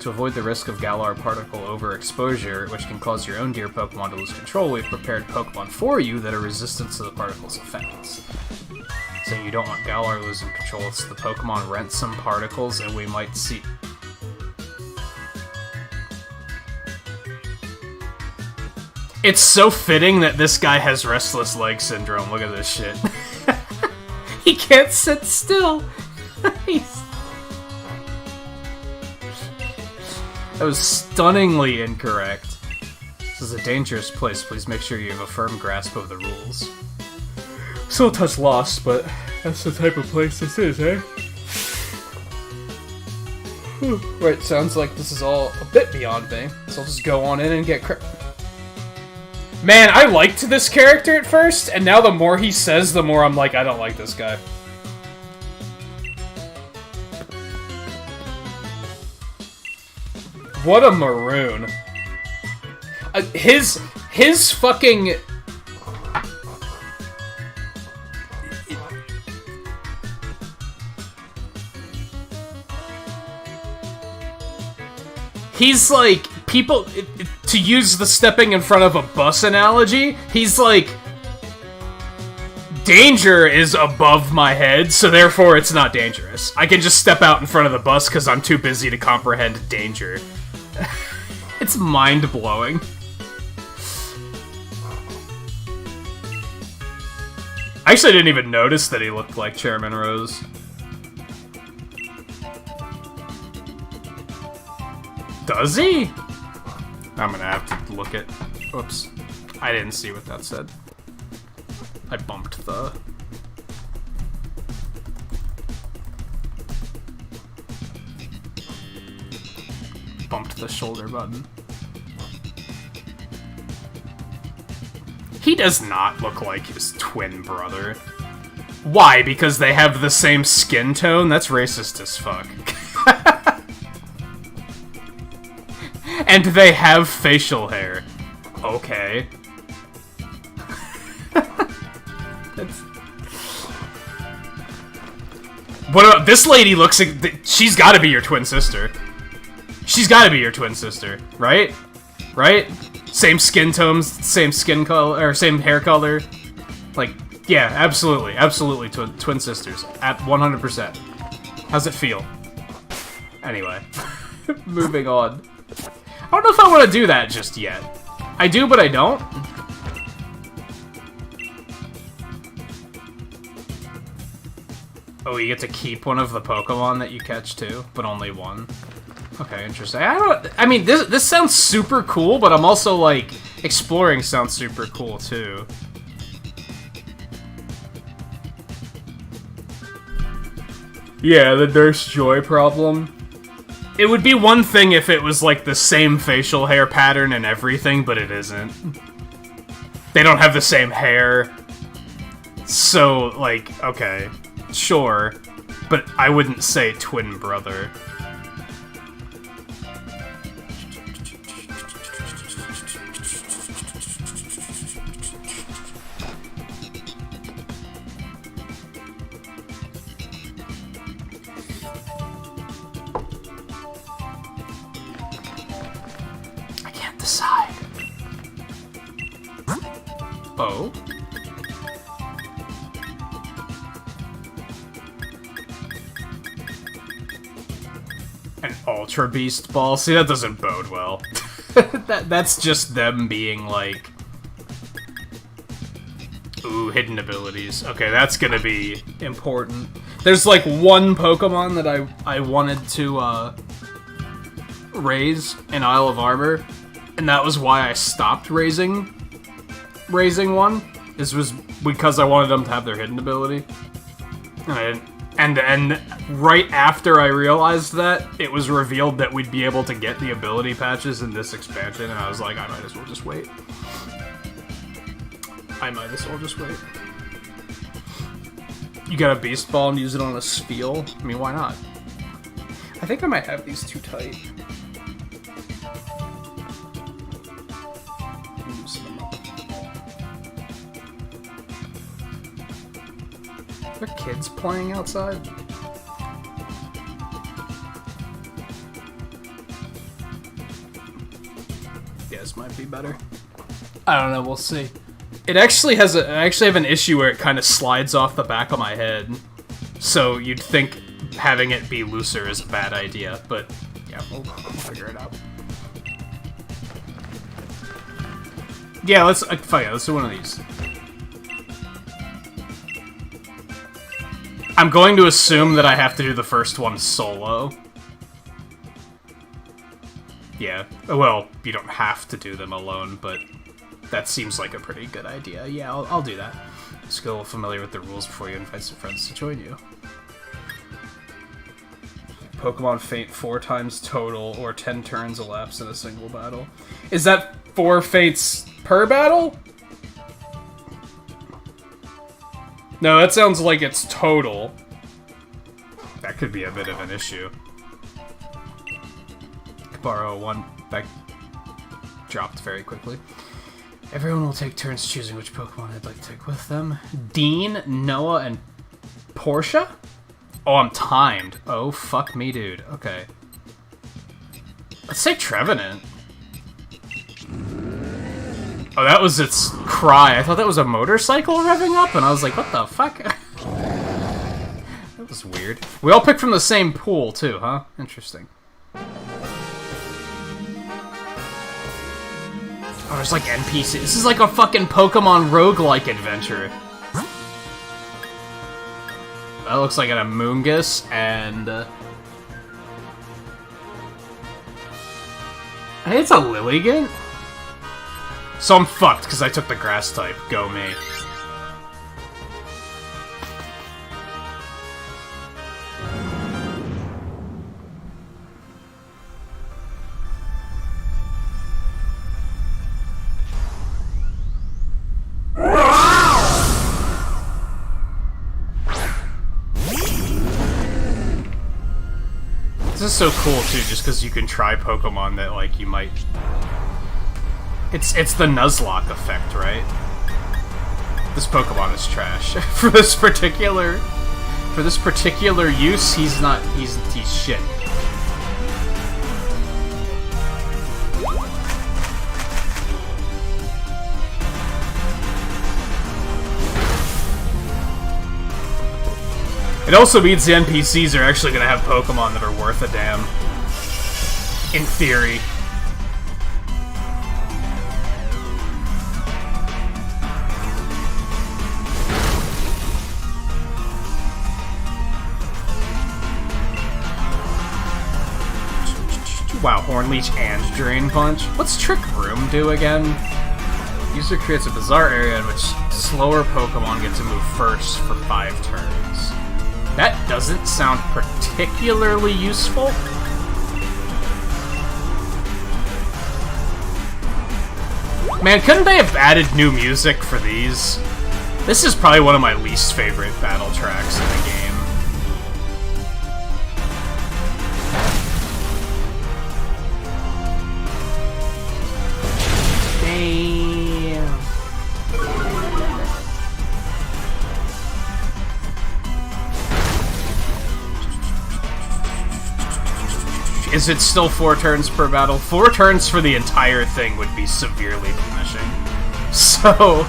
To avoid the risk of Galar particle overexposure, which can cause your own dear Pokemon to lose control, we've prepared Pokemon for you that are resistant to the particle's effects. So you don't want Galar losing control, so the Pokemon rent some particles, and we might see... It's so fitting that this guy has restless leg syndrome. Look at this shit. He can't sit still. That was stunningly incorrect. This is a dangerous place. Please make sure you have a firm grasp of the rules. Still a touch lost, but that's the type of place this is, eh? Right, sounds like this is all a bit beyond me. So I'll just go on in and get Man, I liked this character at first, and now the more he says, the more I'm like, I don't like this guy. What a maroon. His fucking... He's like, people, to use the stepping in front of a bus analogy, he's like, danger is above my head, so therefore it's not dangerous. I can just step out in front of the bus because I'm too busy to comprehend danger. It's mind-blowing. I actually didn't even notice that he looked like Chairman Rose. Does he? I'm gonna have to look at... Oops. I didn't see what that said. I bumped the... shoulder button. He does not look like his twin brother. Why? Because they have the same skin tone? That's racist as fuck. And they have facial hair. Okay. What about this lady? Looks like she's got to be your twin sister. She's got to be your twin sister, right? Right? Same skin tones, same skin color, or same hair color. Like, yeah, absolutely, absolutely twin sisters. At 100%. How's it feel? Anyway, moving on. I don't know if I want to do that just yet. I do, but I don't. Oh, you get to keep one of the Pokemon that you catch too, but only one. Okay, interesting. I mean, this sounds super cool, but I'm also like, exploring sounds super cool too. Yeah, the Nurse Joy problem. It would be one thing if it was like the same facial hair pattern and everything, but it isn't. They don't have the same hair. So, like, okay, sure, but I wouldn't say twin brother. Decide. Oh. An Ultra Beast Ball? See, that doesn't bode well. That's just them being like... Ooh, hidden abilities. Okay, that's gonna be important. There's like one Pokemon that I wanted to raise in Isle of Armor. And that was why I stopped raising one. This was because I wanted them to have their hidden ability. And right after I realized that, it was revealed that we'd be able to get the ability patches in this expansion, and I was like, I might as well just wait. You got a Beast Ball and use it on a Spheal? I mean, why not? I think I might have these too tight. Are there kids playing outside? Yeah, this might be better. I don't know, we'll see. It actually has I actually have an issue where it kind of slides off the back of my head. So you'd think having it be looser is a bad idea, but yeah, we'll figure it out. Yeah, let's do one of these. I'm going to assume that I have to do the first one solo. Yeah, well, you don't have to do them alone, but that seems like a pretty good idea. Yeah, I'll do that. Just get a little familiar with the rules before you invite some friends to join you. Pokemon faint 4 times total, or 10 turns elapsed in a single battle. Is that 4 faints per battle? No, that sounds like it's total. That could be a bit of an issue. Borrow one. That dropped very quickly. Everyone will take turns choosing which Pokemon they'd like to take with them. Dean, Noah, and Portia? Oh, I'm timed. Oh, fuck me, dude. Okay. Let's say Trevenant. Oh, that was its cry. I thought that was a motorcycle revving up, and I was like, what the fuck? That was weird. We all picked from the same pool, too, huh? Interesting. Oh, there's like NPCs. This is like a fucking Pokemon roguelike adventure. That looks like an Amoonguss, and... I think it's a Lilligant? So I'm fucked, because I took the grass type. Go me. This is so cool, too, just because you can try Pokemon that, like, you might... It's the Nuzlocke effect, right? This Pokemon is trash. For this particular use, he's shit. It also means the NPCs are actually going to have Pokemon that are worth a damn. In theory. Wow, Horn Leech and Drain Punch. What's Trick Room do again? User creates a bizarre area in which slower Pokemon get to move first for 5 turns. That doesn't sound particularly useful. Man, couldn't they have added new music for these? This is probably one of my least favorite battle tracks in the game. Damn. Is it still 4 turns per battle? 4 turns for the entire thing would be severely punishing. So...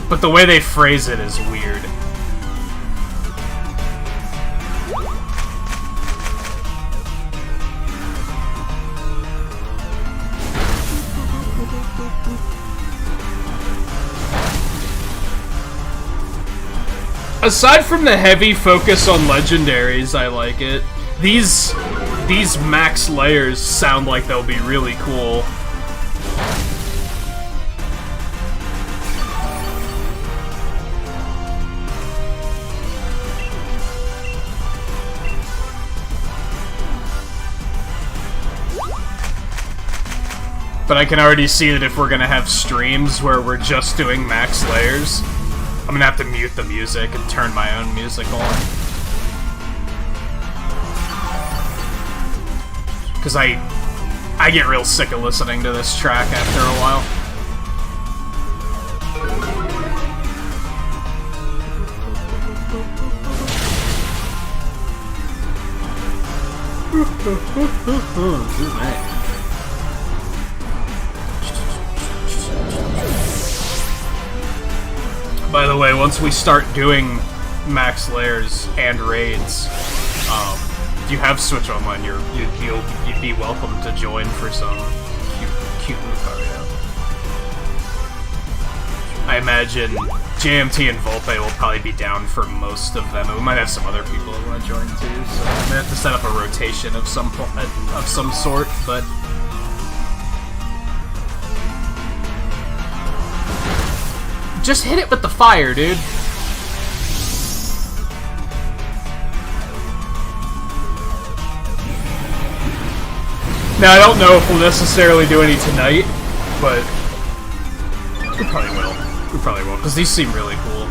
But the way they phrase it is weird. Aside from the heavy focus on legendaries, I like it. These max layers sound like they'll be really cool. But I can already see that if we're gonna have streams where we're just doing max layers, I'm gonna have to mute the music and turn my own music on. Because I get real sick of listening to this track after a while. Ooh, man. By the way, once we start doing max layers and raids, if you have Switch Online, you'd be welcome to join for some cute Lucario. I imagine JMT and Volpe will probably be down for most of them. We might have some other people that want to join too, so I'm gonna have to set up a rotation of some sort, but. Just hit it with the fire, dude. Now, I don't know if we'll necessarily do any tonight, but we probably will. We probably will, because these seem really cool.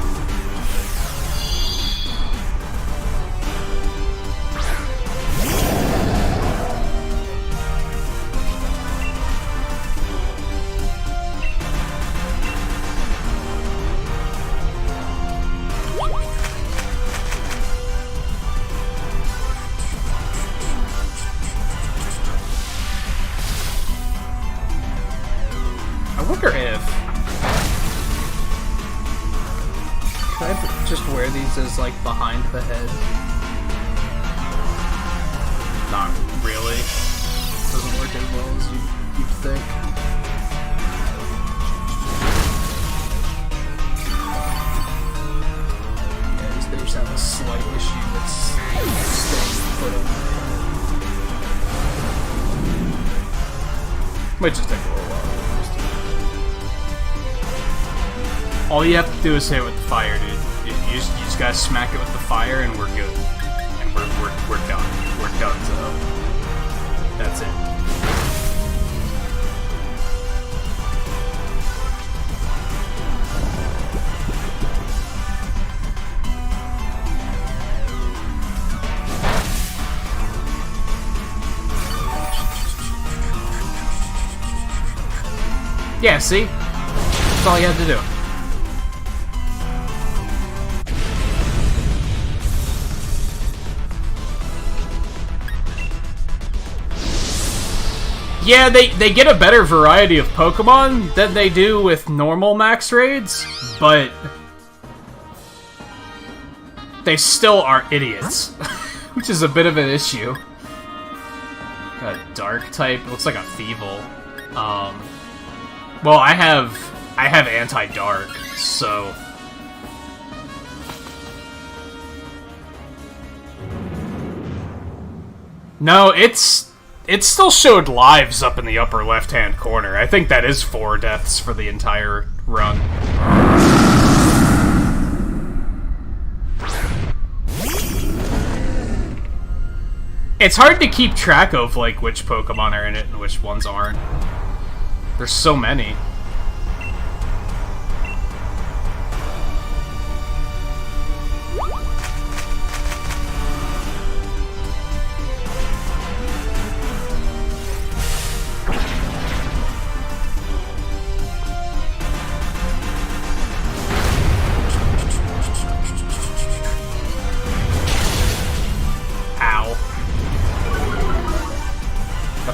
Is like behind the head. Not really. Doesn't work as well as you'd think. Yeah, they just have a slight issue with staying put on the head. Might just take a little while. All you have to do is hit it with the fire, dude. You just gotta smack it with the fire and we're good. And we're done. We're done, so that's it. Yeah, see? That's all you had to do. Yeah, they get a better variety of Pokemon than they do with normal max raids, but they still are idiots. Which is a bit of an issue. Got a dark type. It looks like a Feeble. Well, I have anti-dark, so... No, it still showed lives up in the upper left-hand corner. I think that is 4 deaths for the entire run. It's hard to keep track of, like, which Pokemon are in it and which ones aren't. There's so many.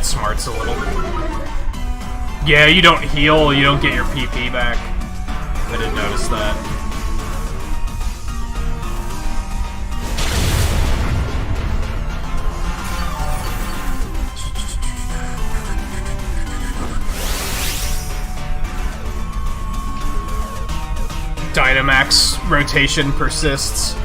Smarts a little. Yeah, you don't heal, you don't get your PP back. I didn't notice that. Dynamax rotation persists.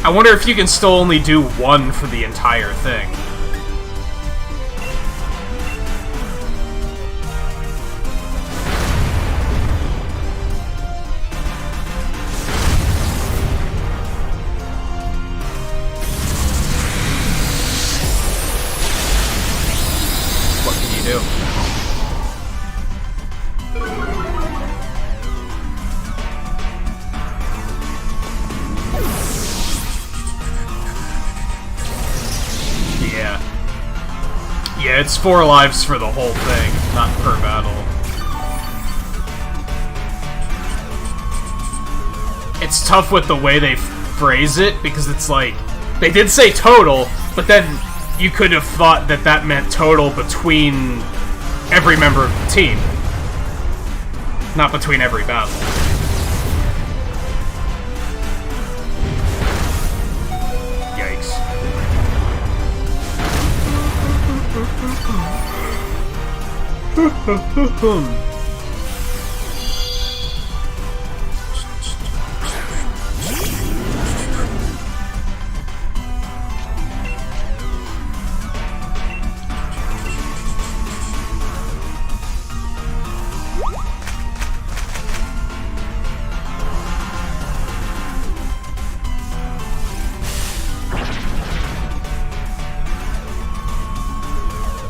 I wonder if you can still only do 1 for the entire thing. What can you do? Yeah, it's 4 lives for the whole thing, not per battle. It's tough with the way they phrase it, because it's like, they did say total, but then you could have thought that that meant total between every member of the team, not between every battle. Yikes.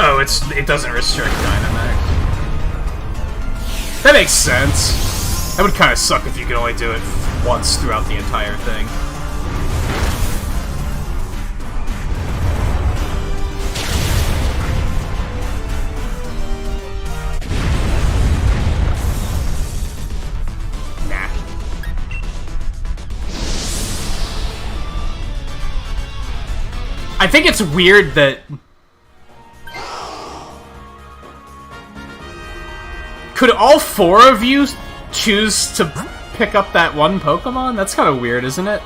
Oh, it doesn't restrict Dynamax. That makes sense. That would kind of suck if you could only do it once throughout the entire thing. Nah. I think it's weird that... Could all 4 of you choose to pick up that one Pokemon? That's kind of weird, isn't it?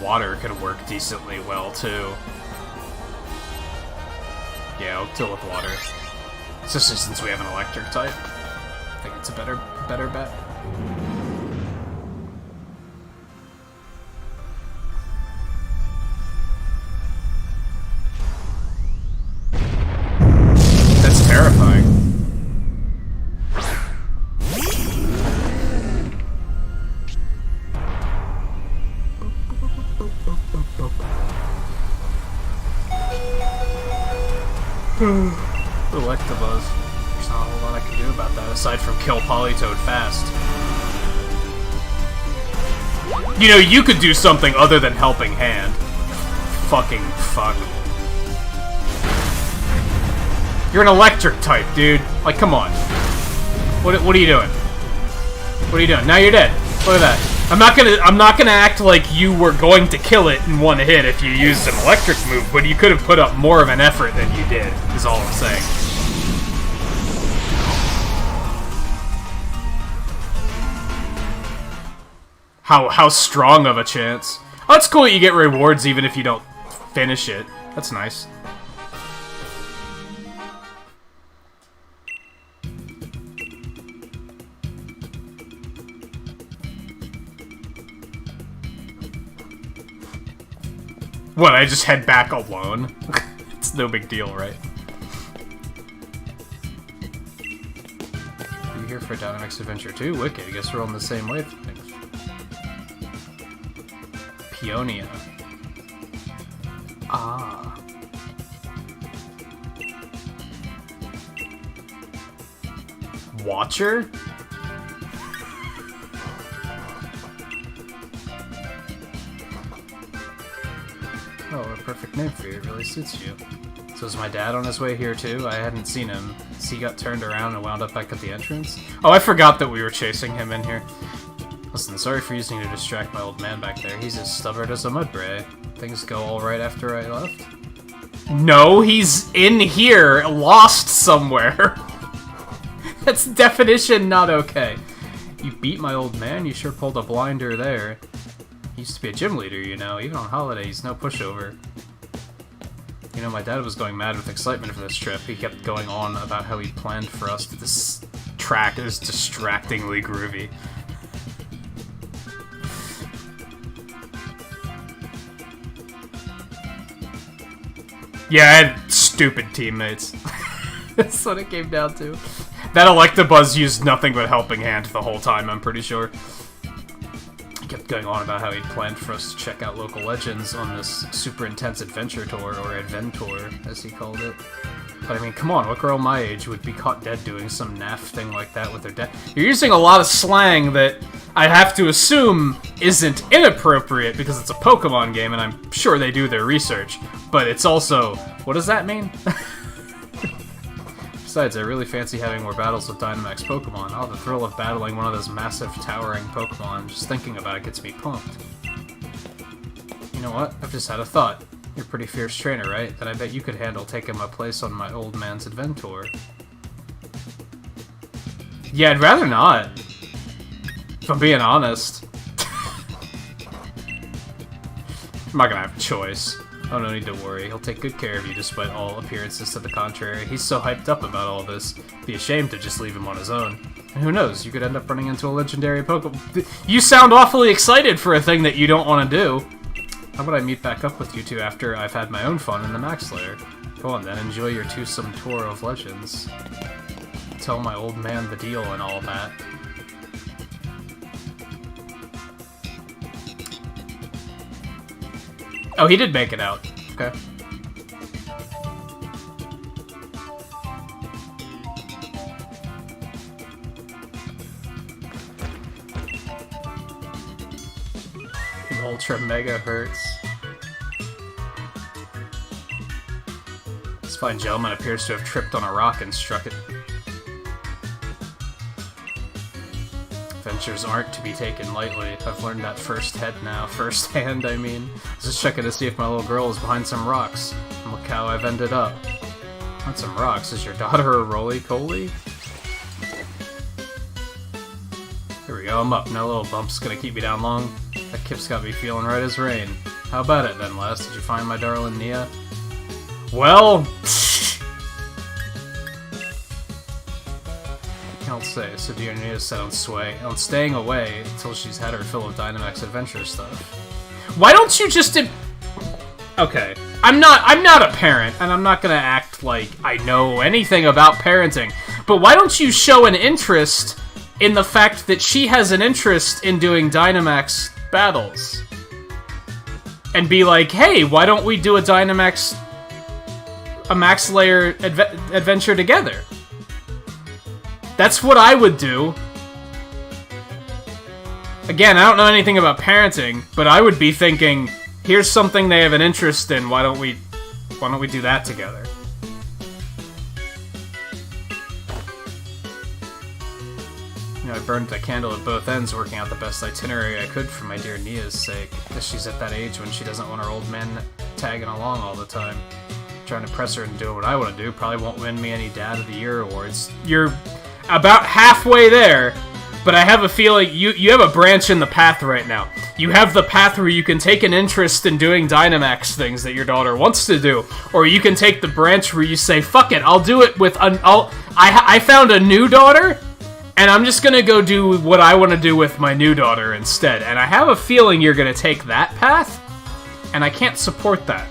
Water could work decently well, too. Yeah, I'll deal with water. Especially since we have an electric type. I think it's a better bet. That's terrifying. Electabuzz. There's not a whole lot I can do about that aside from kill Politoed fast. You know, you could do something other than Helping Hand. Fucking fuck. You're an electric type, dude. Like, come on. What are you doing? What are you doing? Now you're dead. Look at that. I'm not gonna act like you were going to kill it in one hit if you used an electric move, but you could have put up more of an effort than you did, is all I'm saying. How strong of a chance. Oh, it's cool that you get rewards even if you don't finish it. That's nice. What, I just head back alone? It's no big deal, right? You here for Dynamax Adventure 2? Wicked, I guess we're on the same wavelength. Peonia. Ah. Watcher? Oh, a perfect name for you. It really suits you. So is my dad on his way here too? I hadn't seen him. He got turned around and wound up back at the entrance? Oh, I forgot that we were chasing him in here. Listen, sorry for using you to distract my old man back there. He's as stubborn as a mudbray. Things go alright after I left? No, he's in here, lost somewhere. That's definition not okay. You beat my old man? You sure pulled a blinder there. He used to be a gym leader, you know. Even on holidays, no pushover. You know, my dad was going mad with excitement for this trip. He kept going on about how he planned for us. This track is distractingly groovy. Yeah, I had stupid teammates. That's what it came down to. That Electabuzz used nothing but Helping Hand the whole time, I'm pretty sure. He kept going on about how he'd planned for us to check out local legends on this super intense adventure tour, or adventour, as he called it. But I mean, come on, what girl my age would be caught dead doing some naff thing like that with their dad? You're using a lot of slang that I have to assume isn't inappropriate because it's a Pokemon game and I'm sure they do their research. But it's also, what does that mean? Besides, I really fancy having more battles with Dynamax Pokemon. Oh, the thrill of battling one of those massive, towering Pokemon. Just thinking about it gets me pumped. You know what? I've just had a thought. You're a pretty fierce trainer, right? Then I bet you could handle taking my place on my old man's adventure. Yeah, I'd rather not. If I'm being honest. I'm not gonna have a choice. Oh, no need to worry. He'll take good care of you despite all appearances to the contrary. He's so hyped up about all this. Be ashamed to just leave him on his own. And who knows, you could end up running into a legendary Pokemon. You sound awfully excited for a thing that you don't want to do. How about I meet back up with you two after I've had my own fun in the Max Lair? Go on then, enjoy your twosome tour of legends. Tell my old man the deal and all that. Oh, he did make it out. Okay. Ultra Mega hurts. This fine gentleman appears to have tripped on a rock and struck it. Adventures aren't to be taken lightly. I've learned that firsthand, I mean. I was just checking to see if my little girl is behind some rocks. And look how I've ended up. On some rocks? Is your daughter a roly-poly? Here we go, I'm up. No little bump's gonna keep me down long. That kip's got me feeling right as rain. How about it then, Les? Did you find my darling Nia? Well... Can't say. So dear Nia set on staying away until she's had her fill of Dynamax Adventure stuff. Why don't you just... Okay. I'm not a parent, and I'm not gonna act like I know anything about parenting, but why don't you show an interest in the fact that she has an interest in doing Dynamax battles? And be like, hey, why don't we do a Max Lair adventure together? That's what I would do. Again, I don't know anything about parenting, but I would be thinking, here's something they have an interest in, why don't we do that together? You know, I burned a candle at both ends, working out the best itinerary I could for my dear Nia's sake. Because she's at that age when she doesn't want her old man tagging along all the time. Trying to press her into doing what I want to do probably won't win me any Dad of the Year awards. You're about halfway there, but I have a feeling you have a branch in the path right now. You have the path where you can take an interest in doing Dynamax things that your daughter wants to do, or you can take the branch where you say, fuck it, I'll do it with... I found a new daughter, and I'm just gonna go do what I want to do with my new daughter instead. And I have a feeling you're gonna take that path, and I can't support that.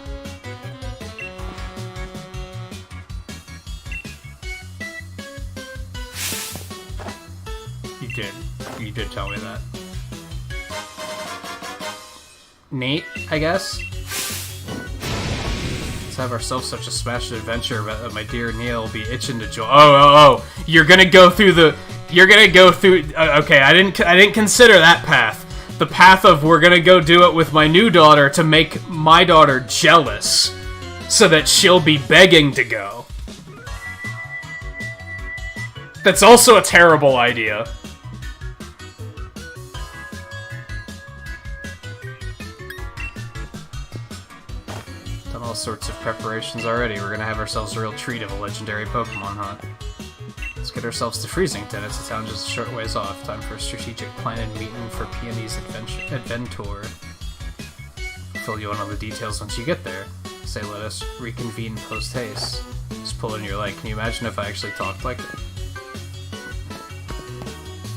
You did tell me that. Neat, I guess. Let's have ourselves such a smashed adventure that my dear Neil will be itching to join. Oh! You're gonna go through the. You're gonna go through. Okay, I didn't consider that path. The path of we're gonna go do it with my new daughter to make my daughter jealous, so that she'll be begging to go. That's also a terrible idea. All sorts of preparations already. We're gonna have ourselves a real treat of a legendary Pokemon hunt. Let's get ourselves to Freezington. It's a town just a short ways off. Time for a strategic plan and meeting for Peony's adventure. Fill you in on the details once you get there. Say let us reconvene post-haste. Just pull in your leg. Can you imagine if I actually talked like that?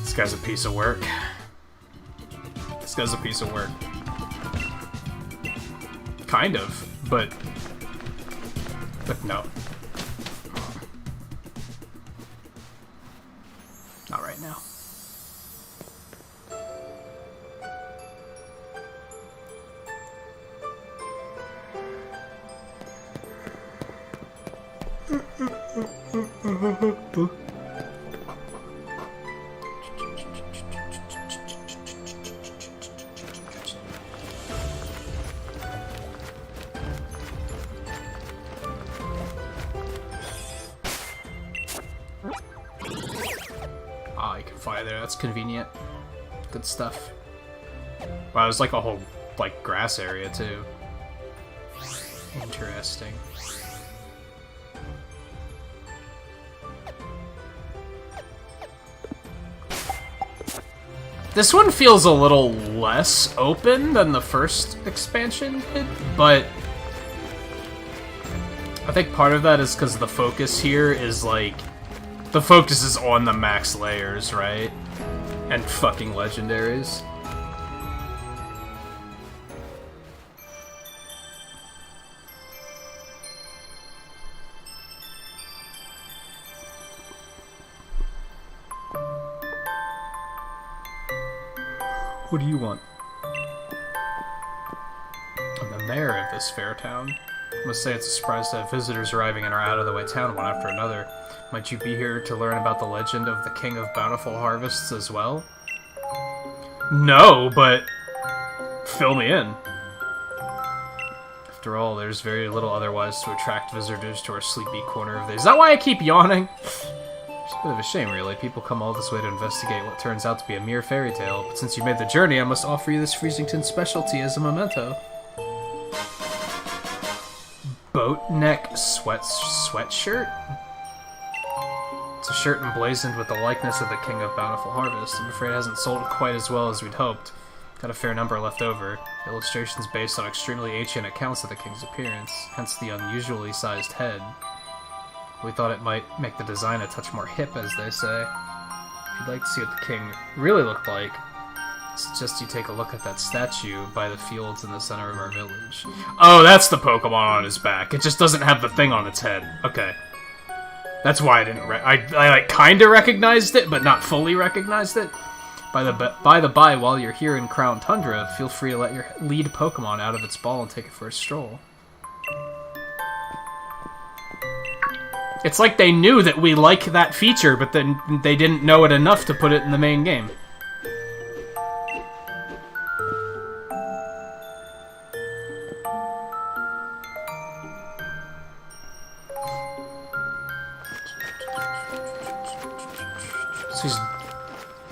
This guy's a piece of work. This guy's a piece of work. Kind of. But no. Not right now. That's convenient. Good stuff. Wow, there's like a whole, like, grass area, too. Interesting. This one feels a little less open than the first expansion did, but I think part of that is because the focus here is, like, the focus is on the max layers, right? And fucking legendaries. What do you want? I'm the mayor of this fair town. I must say it's a surprise to have visitors arriving in our out-of-the-way town one after another. Might you be here to learn about the legend of the King of Bountiful Harvests as well? No, but fill me in. After all, there's very little otherwise to attract visitors to our sleepy corner of the... Is that why I keep yawning? It's a bit of a shame, really. People come all this way to investigate what turns out to be a mere fairy tale. But since you made the journey, I must offer you this Freezington specialty as a memento. Boat neck sweatshirt? It's a shirt emblazoned with the likeness of the King of Bountiful Harvest. I'm afraid it hasn't sold quite as well as we'd hoped. Got a fair number left over. The illustration's based on extremely ancient accounts of the king's appearance, hence the unusually sized head. We thought it might make the design a touch more hip, as they say. If you'd like to see what the king really looked like, I suggest you take a look at that statue by the fields in the center of our village. Oh, that's the Pokemon on his back. It just doesn't have the thing on its head. Okay. That's why I didn't I like, kinda recognized it, but not fully recognized it. By the by, while you're here in Crown Tundra, feel free to let your lead Pokemon out of its ball and take it for a stroll. It's like they knew that we like that feature, but then they didn't know it enough to put it in the main game.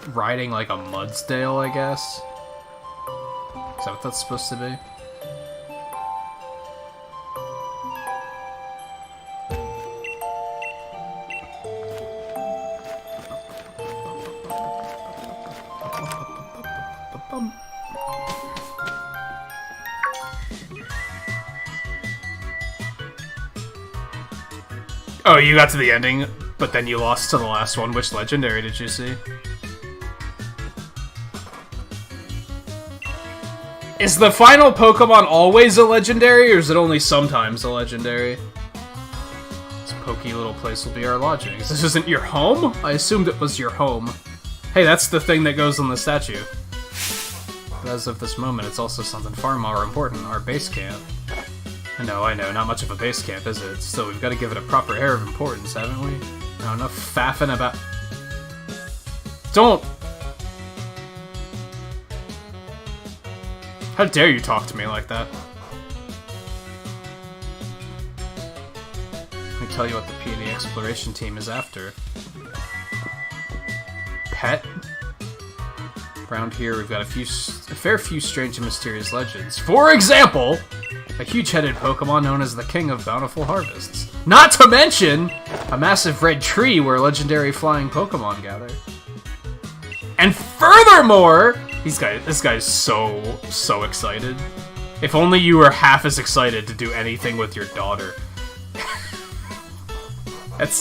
riding like a Mudsdale, I guess. Is that what that's supposed to be? Oh, you got to the ending, but then you lost to the last one. Which legendary did you see? Is the final Pokemon always a legendary, or is it only sometimes a legendary? This pokey little place will be our lodgings. This isn't your home? I assumed it was your home. Hey, that's the thing that goes on the statue. But as of this moment, it's also something far more important, our base camp. I know, not much of a base camp, is it? Still, we've got to give it a proper air of importance, haven't we? No, enough faffing about... Don't... How dare you talk to me like that? Let me tell you what the P&E exploration team is after. Pet? Around here, we've got a fair few strange and mysterious legends. For example... a huge-headed Pokemon known as the King of Bountiful Harvests. Not to mention, a massive red tree where legendary flying Pokemon gather. And furthermore, this guy's so excited. If only you were half as excited to do anything with your daughter. That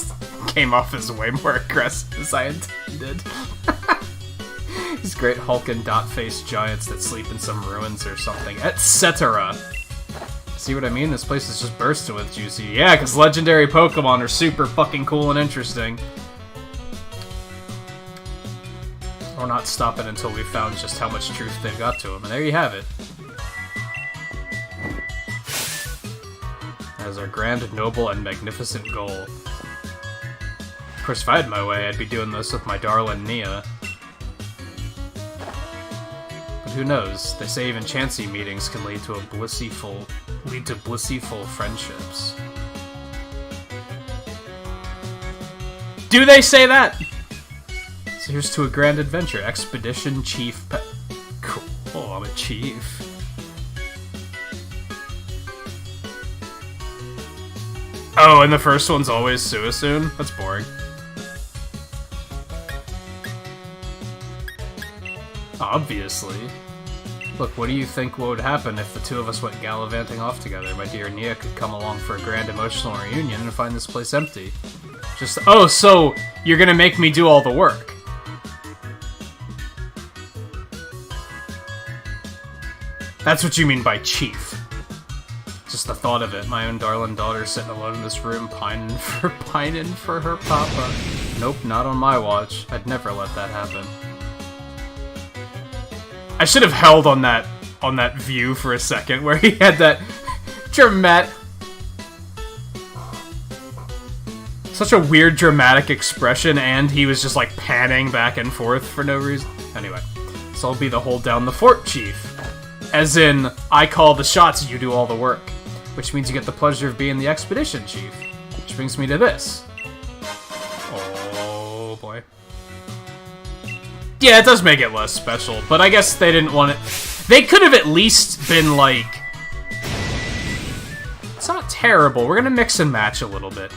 came off as way more aggressive as I intended. These great hulking dot-faced giants that sleep in some ruins or something, etc. See what I mean? This place is just bursting with juicy. Yeah, because legendary Pokemon are super fucking cool and interesting. We're not stopping until we've found just how much truth they've got to them. And there you have it. That is our grand, noble, and magnificent goal. Of course, if I had my way, I'd be doing this with my darling Nia. But who knows? They say even chancy meetings can lead to blissful friendships. Do they say that? So here's to a grand adventure. Expedition Chief Cool, I'm a chief. Oh, and the first one's always Suicune? That's boring. Obviously. Look, what do you think would happen if the two of us went gallivanting off together? My dear Nia could come along for a grand emotional reunion and find this place empty. Just, oh, so you're gonna make me do all the work. That's what you mean by chief. Just the thought of it. My own darling daughter sitting alone in this room pining for her papa. Nope, not on my watch. I'd never let that happen. I should have held on that view for a second where he had that dramatic... Such a weird dramatic expression, and he was just like panning back and forth for no reason. Anyway, so I'll be the hold down the fort chief. As in, I call the shots, you do all the work. Which means you get the pleasure of being the expedition chief. Which brings me to this. Oh boy. Yeah, it does make it less special, but I guess they didn't want it... They could have at least been, like... It's not terrible. We're gonna mix and match a little bit.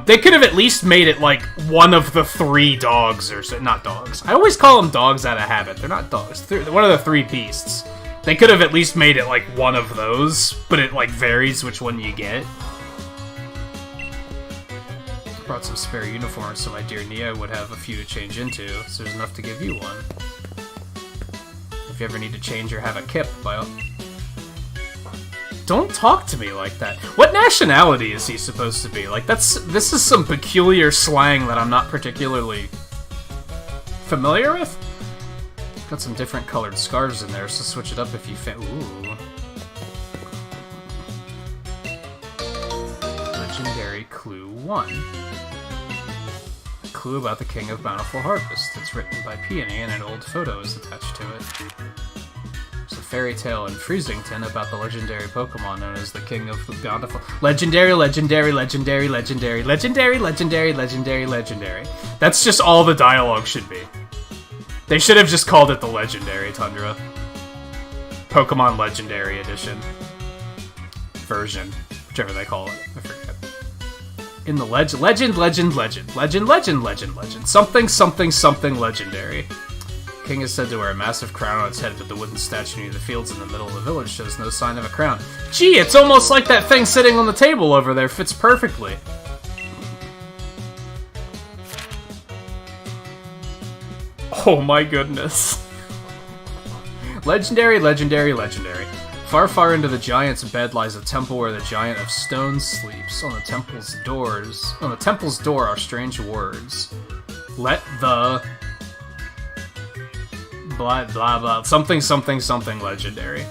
They could have at least made it, like, one of the 3 dogs, or so. Not dogs. I always call them dogs out of habit. They're not dogs. They're one of the 3 beasts. They could have at least made it, like, one of those, but it, like, varies which one you get. Brought some spare uniforms so my dear Nia would have a few to change into, so there's enough to give you one. If you ever need to change or have a kip, by all... Don't talk to me like that. What nationality is he supposed to be? Like, this is some peculiar slang that I'm not particularly familiar with. Got some different colored scarves in there, so switch it up if you ooh. Legendary Clue 1. A clue about the King of Bountiful Harvest. It's written by Peony and an old photo is attached to it. There's a fairy tale in Freezington about the legendary Pokemon known as the King of Bountiful... Legendary. That's just all the dialogue should be. They should have just called it the Legendary Tundra. Pokemon Legendary Edition. Version. Whichever they call it. I forget. In the legend. Something legendary. King is said to wear a massive crown on its head, but the wooden statue near the fields in the middle of the village shows no sign of a crown. Gee, it's almost like that thing sitting on the table over there fits perfectly. Oh my goodness. Legendary. Far into the giant's bed lies a temple where the giant of stone sleeps. On the temple's door are strange words. Let the... blah blah blah. Something legendary.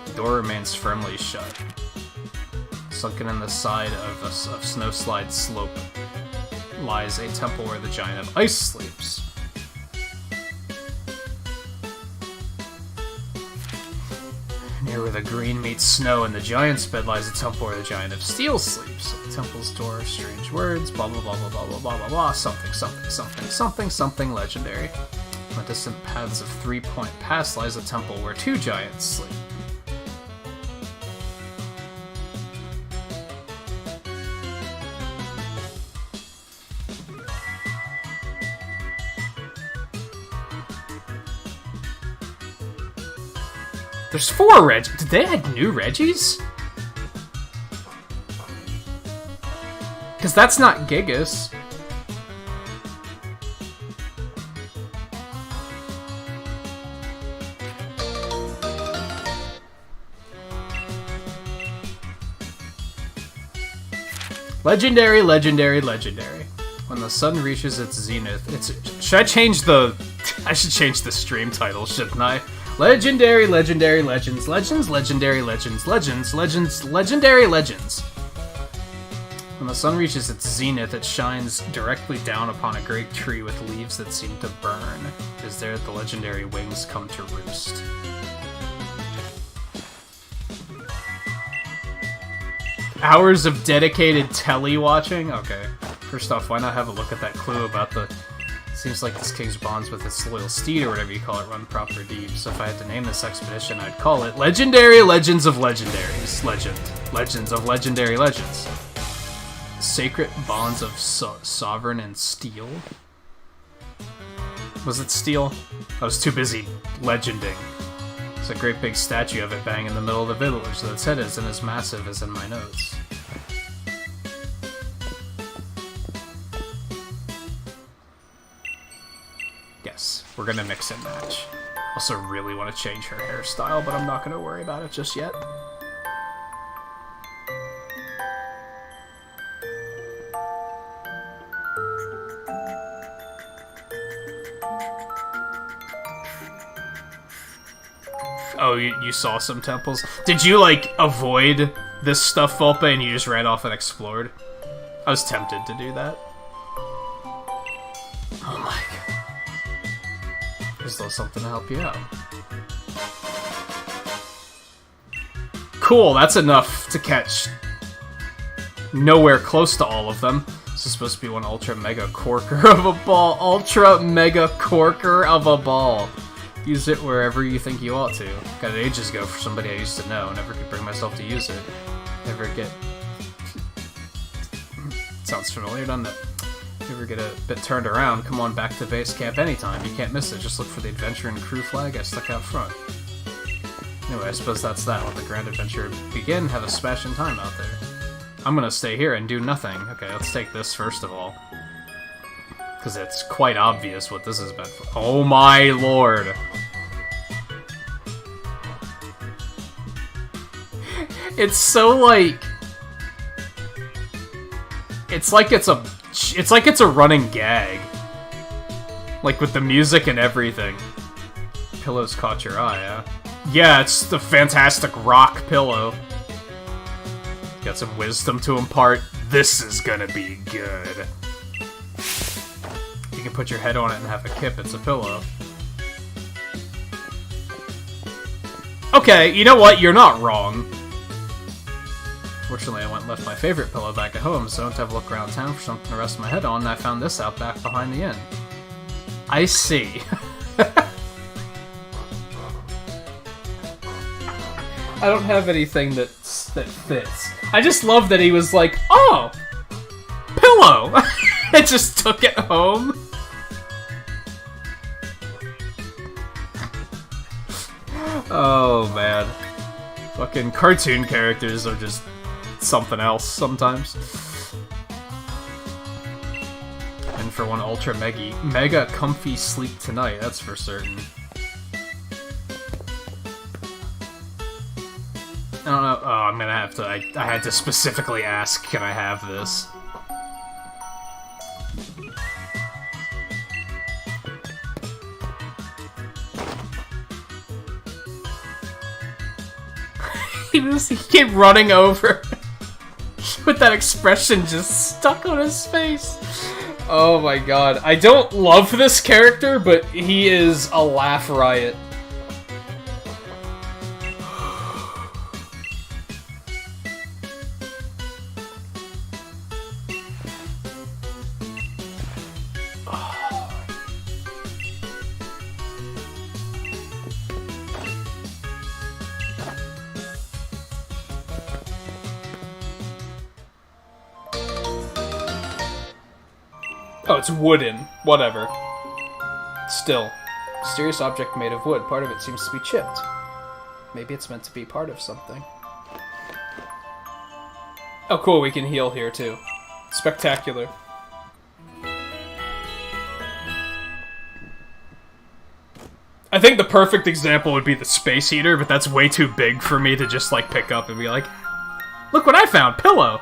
The door remains firmly shut. Sunken in the side of a snowslide slope lies a temple where the giant of ice sleeps. Near where the green meets snow in the giant's bed lies a temple where the giant of steel sleeps. At the temple's door are strange words, blah blah blah blah blah blah blah blah blah, something legendary. On the distant paths of 3 Point Pass lies a temple where 2 giants sleep. There's 4 Reg. Did they add new Reggies? Because that's not Gigas. Legendary. When the sun reaches its zenith, should I change the... I should change the stream title, shouldn't I? Legendary legends. Legendary legends. When the sun reaches its zenith, it shines directly down upon a great tree with leaves that seem to burn. It is there that the legendary wings come to roost. Hours of dedicated tele-watching? Okay. First off, why not have a look at that clue about the... Seems like this king's bonds with its loyal steed, or whatever you call it, run proper deep. So if I had to name this expedition, I'd call it Legendary Legends of Legendaries. Legends of Legendary Legends. Sacred Bonds of Sovereign and Steel. Was it steel? I was too busy legending. There's a great big statue of it bang in the middle of the village, though its head isn't as massive as in my notes. Yes, we're gonna mix and match. Also really want to change her hairstyle, but I'm not gonna worry about it just yet. Oh, you saw some temples? Did you, like, avoid this stuff, Volpe, and you just ran off and explored? I was tempted to do that. Oh my god. There's still something to help you out. Cool, that's enough to catch nowhere close to all of them. This is supposed to be one ultra mega corker of a ball. Ultra mega corker of a ball. Use it wherever you think you ought to. Got it ages ago for somebody I used to know. Never could bring myself to use it. Never get... Sounds familiar, doesn't it? If you ever get a bit turned around, come on back to base camp anytime. You can't miss it. Just look for the adventure and crew flag I stuck out front. Anyway, I suppose that's that. Let the grand adventure begin. Have a smashing time out there. I'm gonna stay here and do nothing. Okay, let's take this first of all. Because it's quite obvious what this is meant for. Oh my lord! It's so like... It's like it's a running gag. Like with the music and everything. Pillows caught your eye, huh? Yeah, it's the fantastic rock pillow. Got some wisdom to impart. This is gonna be good. You can put your head on it and have a kip. It's a pillow. Okay, you know what? You're not wrong. Fortunately, I went and left my favorite pillow back at home, so I don't have to look around town for something to rest my head on, and I found this out back behind the inn. I see. I don't have anything that fits. I just love that he was like, oh, pillow! And just took it home. Oh, man. Fucking cartoon characters are just something else sometimes. And for one, ultra mega comfy sleep tonight, that's for certain. I don't know. Oh, I'm gonna have to. I had to specifically ask, can I have this? He kept running over with that expression just stuck on his face. Oh my god. I don't love this character, but he is a laugh riot. Oh, it's wooden. Whatever. Still. Mysterious object made of wood. Part of it seems to be chipped. Maybe it's meant to be part of something. Oh, cool. We can heal here, too. Spectacular. I think the perfect example would be the space heater, but that's way too big for me to just, like, pick up and be like, look what I found! Pillow!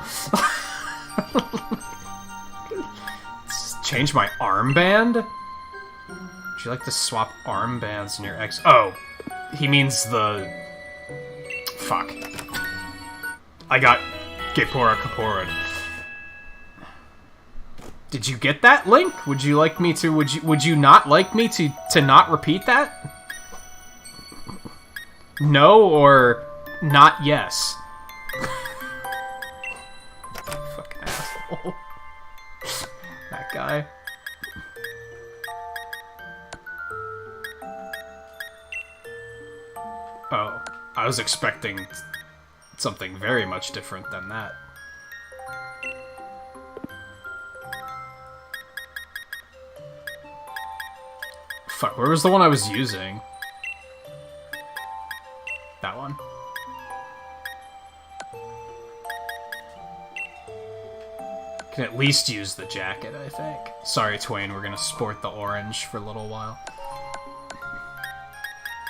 Change my armband? Would you like to swap armbands in your ex- Oh, he means the... Fuck. I got Gepora Kapora'd. Did you get that, Link? Would you like me to- would you not like me to not repeat that? No, or not yes? Fucking asshole. That guy. Oh, I was expecting something very much different than that. Fuck, where was the one I was using? That one? Can at least use the jacket, I think. Sorry, Twain, we're gonna sport the orange for a little while.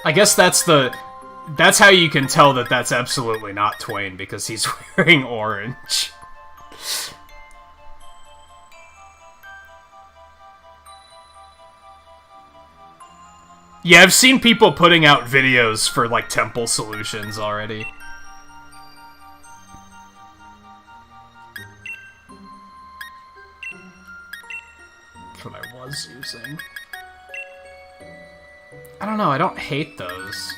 I guess that's how you can tell that that's absolutely not Twain, because he's wearing orange. Yeah, I've seen people putting out videos for, like, temple solutions already. That's what I was using. I don't know, I don't hate those.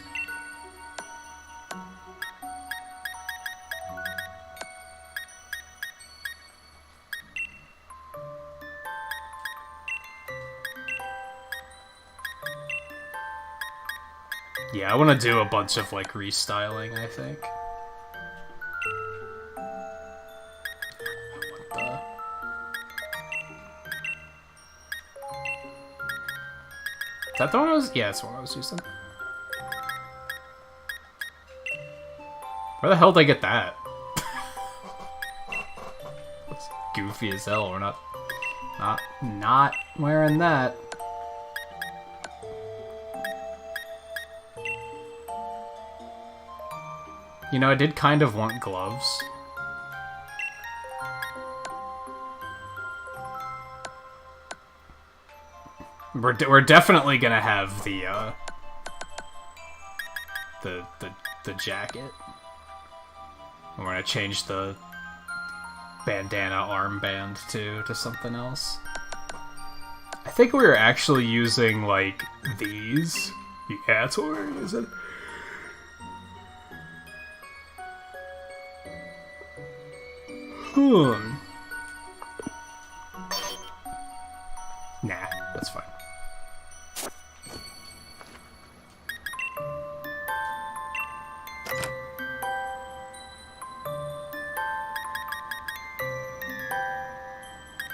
Yeah, I want to do a bunch of, like, restyling, I think. What the... Is that the one I was... Yeah, that's the one I was using. Where the hell did I get that? Looks goofy as hell. We're not wearing that. You know, I did kind of want gloves. We're definitely gonna have the jacket. And we're gonna change the bandana armband too to something else. I think we were actually using like these. Yeah, that's what we were using. Nah, that's fine.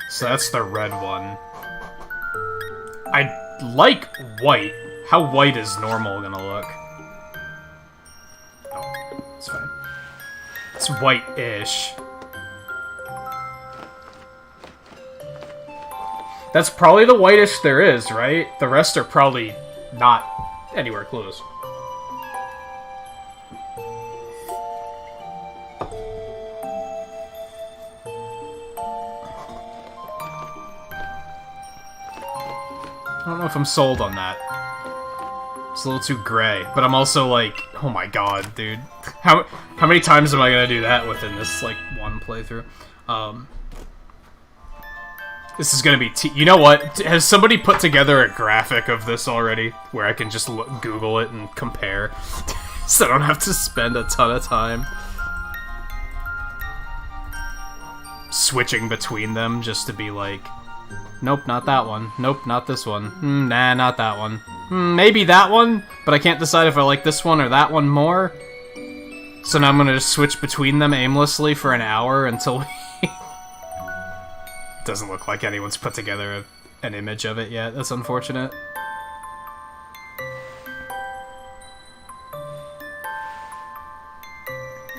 So that's the red one. I like white. How white is normal gonna look? Oh, it's fine. It's white-ish. That's probably the whitest there is, right? The rest are probably not anywhere close. I don't know if I'm sold on that. It's a little too gray, but I'm also like, oh my god, dude. How many times am I gonna do that within this, like, one playthrough? This is gonna be you know what? Has somebody put together a graphic of this already? Where I can just Google it and compare? So I don't have to spend a ton of time switching between them just to be like, nope, not that one. Nope, not this one. Nah, not that one. Maybe that one, but I can't decide if I like this one or that one more. So now I'm gonna just switch between them aimlessly for an hour until we... Doesn't look like anyone's put together an image of it yet. That's unfortunate.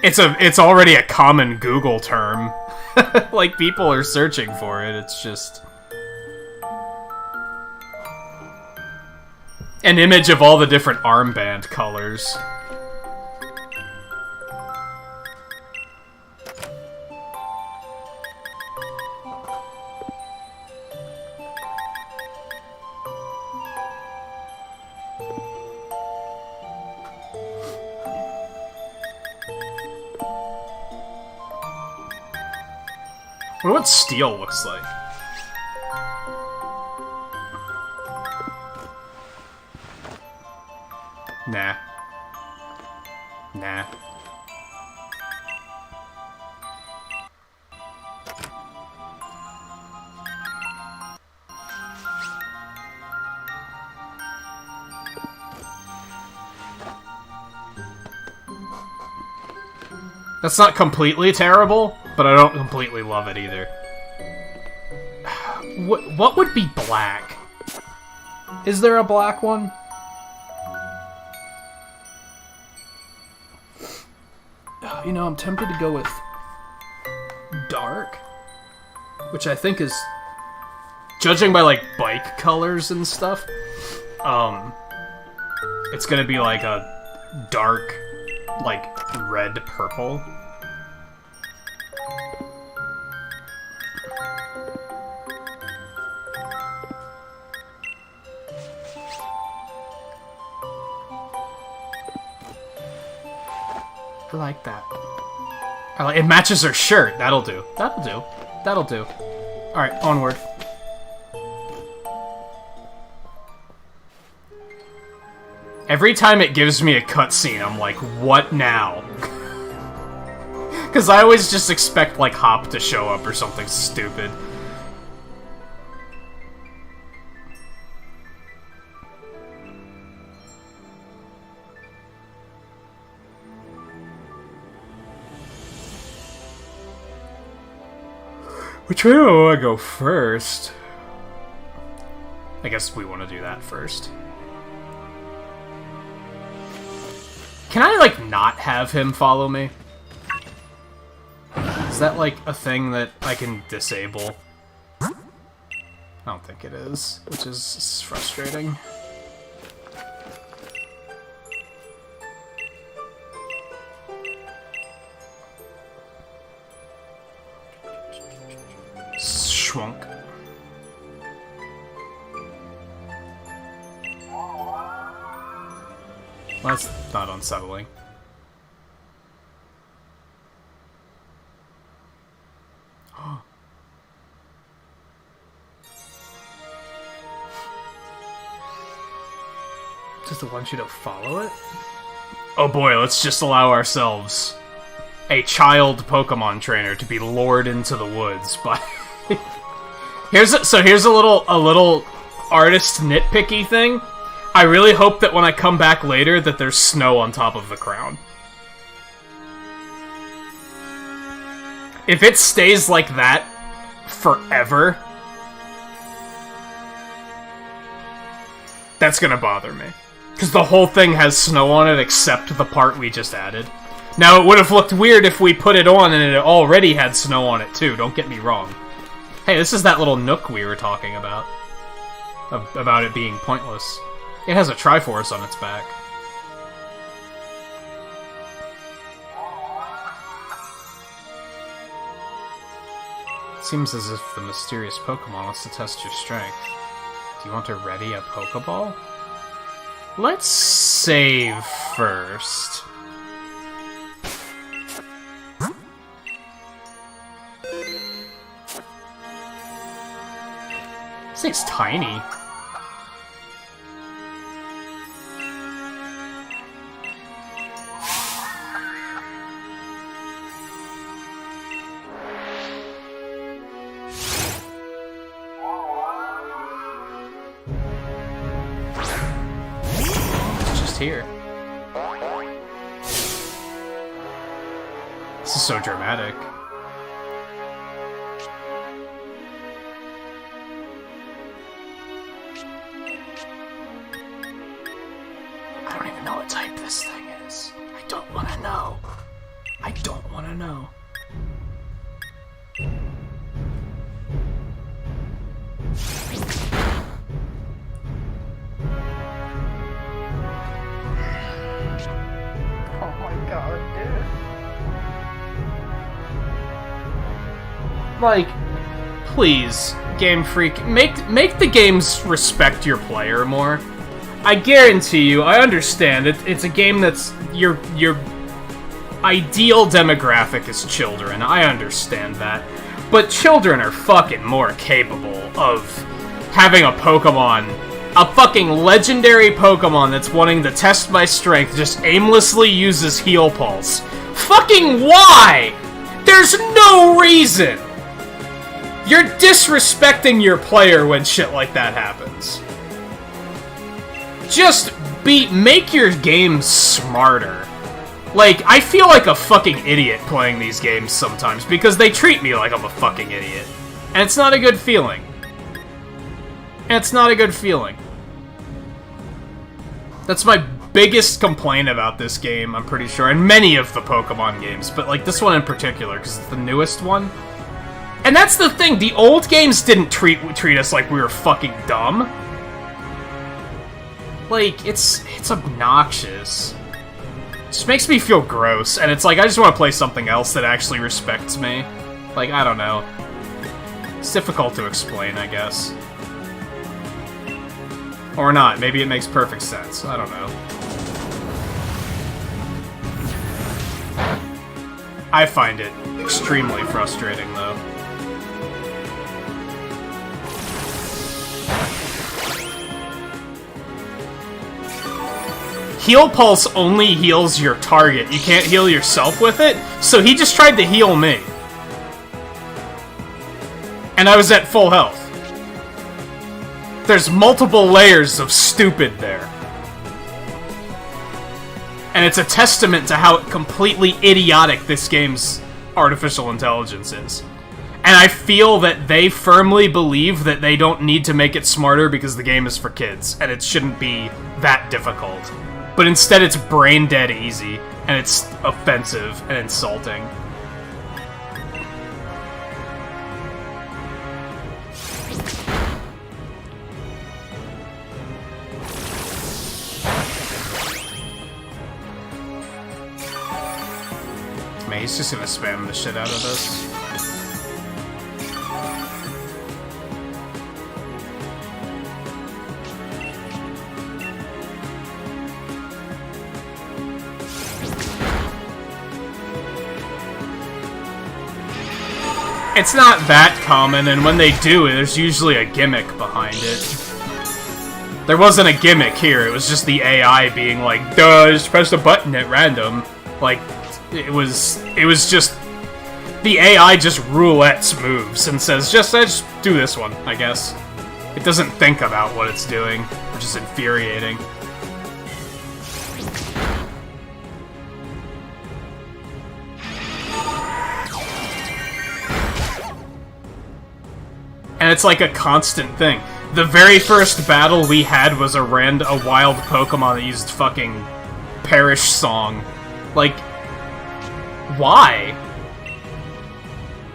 It's already a common Google term. Like, people are searching for it. It's just an image of all the different armband colors. I wonder what steel looks like. Nah. Nah. That's not completely terrible, but I don't completely love it either. What would be black? Is there a black one? You know, I'm tempted to go with dark, which I think is, judging by like bike colors and stuff, it's gonna be like a dark, like red purple. I like that. It matches her shirt. That'll do. That'll do. That'll do. Alright, onward. Every time it gives me a cutscene, I'm like, what now? Because I always just expect, like, Hop to show up or something stupid. Which way do I want to go first? I guess we want to do that first. Can I, like, not have him follow me? Is that, like, a thing that I can disable? I don't think it is, which is frustrating. Schwunk. Well, that's not unsettling. Does it want you to follow it? Oh boy, let's just allow ourselves a child Pokemon trainer to be lured into the woods by... Here's a little artist nitpicky thing. I really hope that when I come back later that there's snow on top of the crown. If it stays like that forever, that's gonna bother me. Because the whole thing has snow on it except the part we just added. Now, it would have looked weird if we put it on and it already had snow on it too, don't get me wrong. Hey, this is that little nook we were talking about. About it being pointless. It has a Triforce on its back. Seems as if the mysterious Pokemon wants to test your strength. Do you want to ready a Pokeball? Let's save first. This thing's tiny. Here. This is so dramatic. I don't even know what type this thing is. I don't want to know. I don't want to know. Like, please, Game Freak, make the games respect your player more. I guarantee you, I understand, it's a game that's, your ideal demographic is children, I understand that. But children are fucking more capable of having a Pokemon, a fucking legendary Pokemon that's wanting to test my strength, just aimlessly uses Heal Pulse. Fucking why? There's no reason! You're disrespecting your player when shit like that happens. Just make your game smarter. Like, I feel like a fucking idiot playing these games sometimes because they treat me like I'm a fucking idiot. And it's not a good feeling. And it's not a good feeling. That's my biggest complaint about this game, I'm pretty sure, and many of the Pokemon games, but like this one in particular, because it's the newest one. And that's the thing, the old games didn't treat us like we were fucking dumb. Like, it's obnoxious. It just makes me feel gross, and it's like, I just want to play something else that actually respects me. Like, I don't know. It's difficult to explain, I guess. Or not, maybe it makes perfect sense, I don't know. I find it extremely frustrating, though. Heal Pulse only heals your target. You can't heal yourself with it, so he just tried to heal me. And I was at full health. There's multiple layers of stupid there. And it's a testament to how completely idiotic this game's artificial intelligence is. And I feel that they firmly believe that they don't need to make it smarter because the game is for kids, and it shouldn't be that difficult. But instead it's brain dead easy, and it's offensive and insulting. Man, he's just gonna spam the shit out of this. It's not that common, and when they do, there's usually a gimmick behind it. There wasn't a gimmick here, it was just the AI being like, duh, just press the button at random. Like, it was just... The AI just roulettes moves and says, just do this one, I guess. It doesn't think about what it's doing, which is infuriating. and it's like a constant thing. The very first battle we had was a wild Pokemon that used fucking Perish Song. Like, why?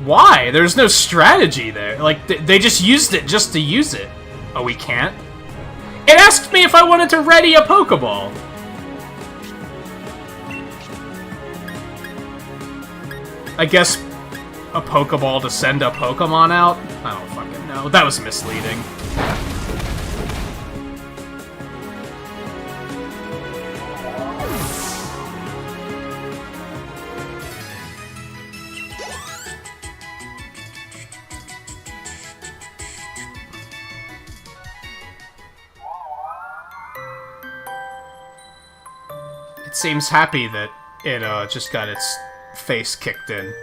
Why? There's no strategy there. Like, they just used it just to use it. Oh, we can't? It asked me if I wanted to ready a Pokeball. I guess a Pokeball to send a Pokemon out? I don't fucking know. That was misleading. It seems happy that it just got its face kicked in.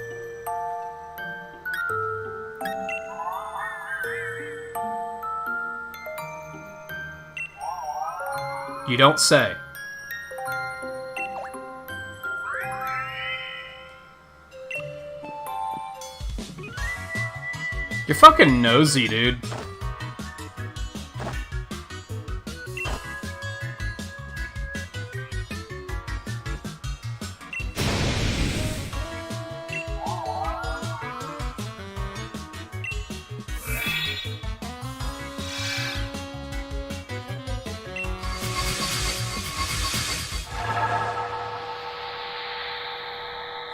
You don't say. You're fucking nosy, dude.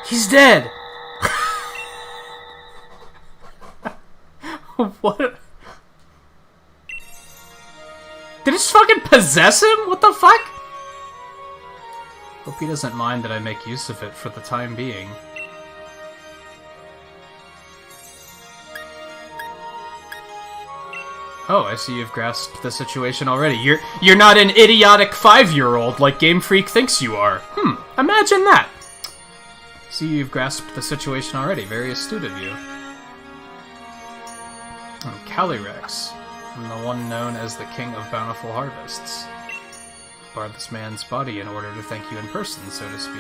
He's dead! What? Did it just fucking possess him? What the fuck? Hope he doesn't mind that I make use of it for the time being. Oh, I see you've grasped the situation already. You're not an idiotic 5-year-old like Game Freak thinks you are. Imagine that. See, you've grasped the situation already. Very astute of you. I'm Calyrex. I'm the one known as the King of Bountiful Harvests. Barred this man's body in order to thank you in person, so to speak.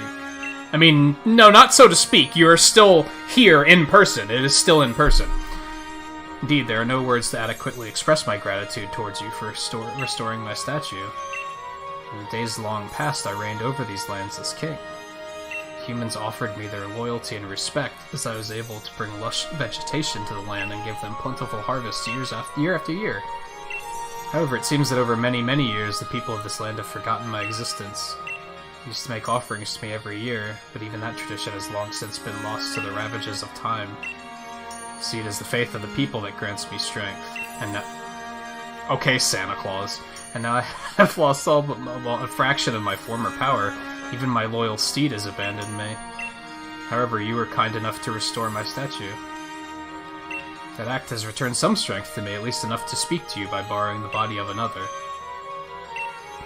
I mean, no, not so to speak. You are still here in person. It is still in person. Indeed, there are no words to adequately express my gratitude towards you for restoring my statue. In the days long past, I reigned over these lands as king. Humans offered me their loyalty and respect as I was able to bring lush vegetation to the land and give them plentiful harvests year after year. However, it seems that over many, many years, the people of this land have forgotten my existence. They used to make offerings to me every year, but even that tradition has long since been lost to the ravages of time. See, it is the faith of the people that grants me strength, and now... Okay, Santa Claus. And now I have lost all but a fraction of my former power. Even my loyal steed has abandoned me. However, you were kind enough to restore my statue. That act has returned some strength to me, at least enough to speak to you by borrowing the body of another.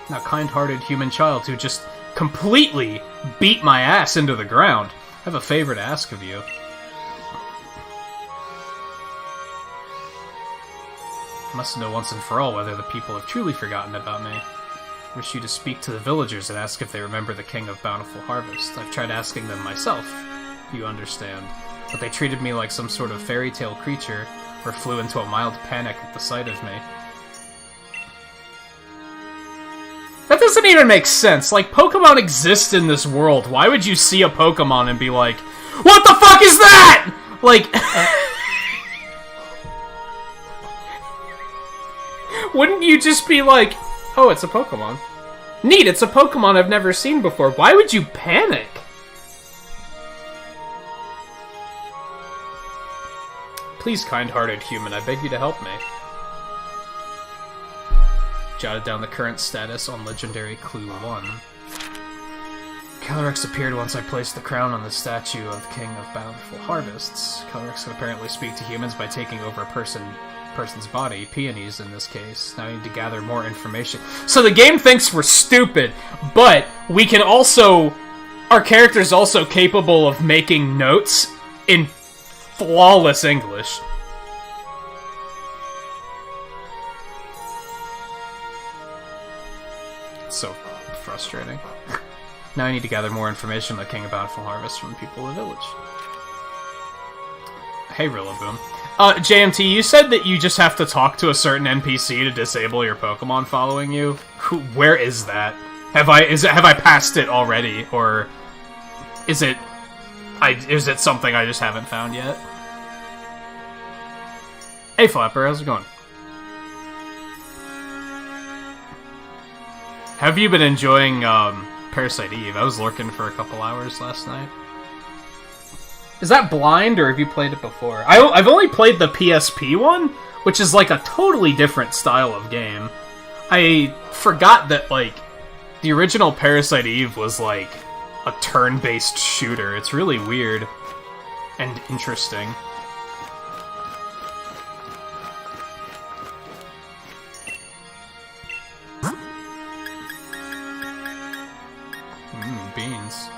That kind-hearted human child who just completely beat my ass into the ground. I have a favor to ask of you. I must know once and for all whether the people have truly forgotten about me. I wish you to speak to the villagers and ask if they remember the King of Bountiful Harvest. I've tried asking them myself, you understand, but they treated me like some sort of fairy tale creature, or flew into a mild panic at the sight of me. That doesn't even make sense. Like, Pokemon exist in this world. Why would you see a Pokemon and be like, what the fuck is that?! Like... Wouldn't you just be like, oh, it's a Pokemon. Neat, it's a Pokemon I've never seen before. Why would you panic? Please, kind-hearted human, I beg you to help me. Jotted down the current status on Legendary Clue 1. Calyrex appeared once I placed the crown on the statue of the King of Bountiful Harvests. Calyrex can apparently speak to humans by taking over a person's body, peonies in this case. Now I need to gather more information. So the game thinks we're stupid, but we can also... Our character's also capable of making notes in flawless English. It's so frustrating. Now I need to gather more information on the King of Bountiful Harvest from the people of the village. Hey, Rillaboom. JMT, you said that you just have to talk to a certain NPC to disable your Pokemon following you. Where is that? Have I passed it already, or is it something I just haven't found yet? Hey Flapper, how's it going? Have you been enjoying Parasite Eve? I was lurking for a couple hours last night. Is that blind, or have you played it before? I've only played the PSP one, which is like a totally different style of game. I forgot that, like, the original Parasite Eve was like a turn-based shooter. It's really weird and interesting. Beans.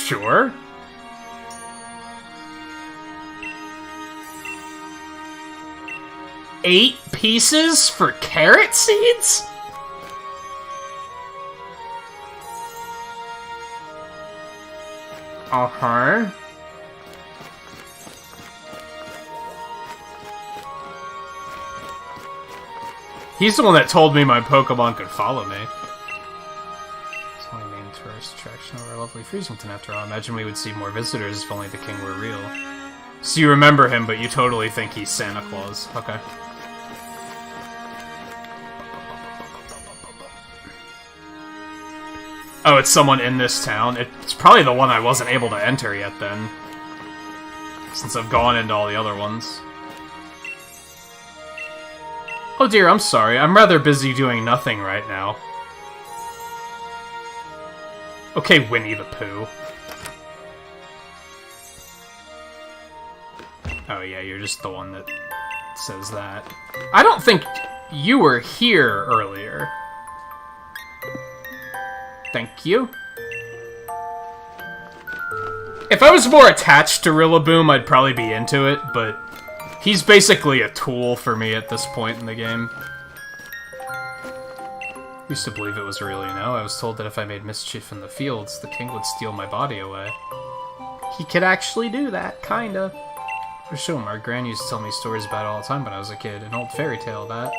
Sure. $8 pieces for carrot seeds? Uh-huh. He's the one that told me my Pokemon could follow me. It's only main tourist attraction over lovely Freezington after all. I imagine we would see more visitors if only the king were real. So you remember him, but you totally think he's Santa Claus. Okay. Oh, it's someone in this town. It's probably the one I wasn't able to enter yet then, since I've gone into all the other ones. Oh dear, I'm sorry. I'm rather busy doing nothing right now. Okay, Winnie the Pooh. Oh yeah, you're just the one that says that. I don't think you were here earlier. Thank you. If I was more attached to Rillaboom, I'd probably be into it, but he's basically a tool for me at this point in the game. I used to believe it was real, you know? I was told that if I made mischief in the fields, the king would steal my body away. He could actually do that, kinda. For sure, my gran used to tell me stories about it all the time when I was a kid. An old fairy tale, that.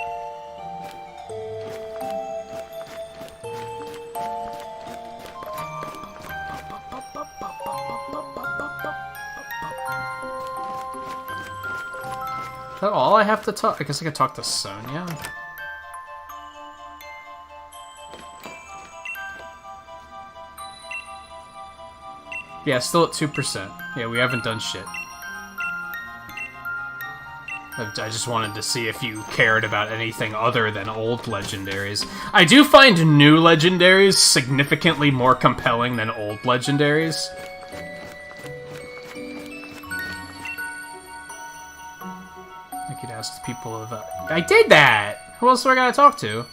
Is that all I have to talk? I guess I could talk to Sonia. Yeah, still at 2%. Yeah, we haven't done shit. I just wanted to see if you cared about anything other than old legendaries. I do find new legendaries significantly more compelling than old legendaries. I could ask the people of... I did that! Who else do I gotta talk to?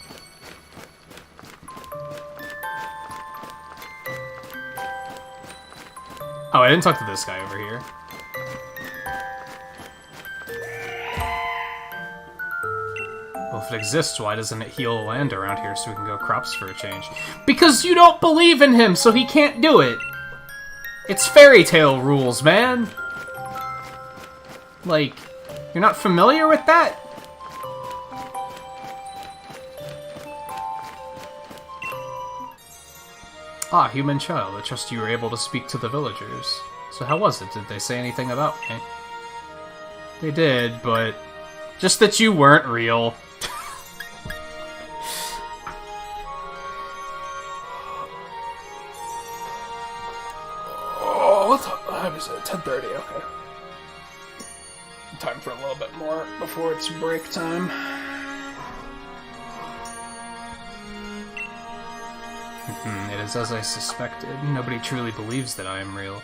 Oh, I didn't talk to this guy over here. Well, if it exists, why doesn't it heal the land around here so we can grow crops for a change? Because you don't believe in him, so he can't do it! It's fairy tale rules, man! Like, you're not familiar with that? Ah, human child. I trust you were able to speak to the villagers. So how was it? Did they say anything about me? They did, but... just that you weren't real. Oh, what time is it? 10:30, okay. Time for a little bit more before it's break time. It is as I suspected. Nobody truly believes that I am real.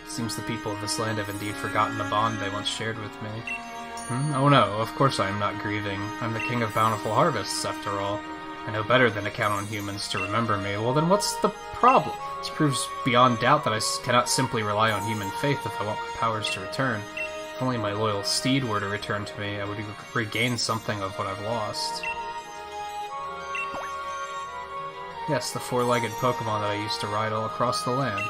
It seems the people of this land have indeed forgotten the bond they once shared with me. Oh no, of course I am not grieving. I'm the king of bountiful harvests, after all. I know better than to count on humans to remember me. Well then what's the problem? This proves beyond doubt that I cannot simply rely on human faith if I want my powers to return. If only my loyal steed were to return to me, I would regain something of what I've lost. Yes, the four-legged Pokémon that I used to ride all across the land.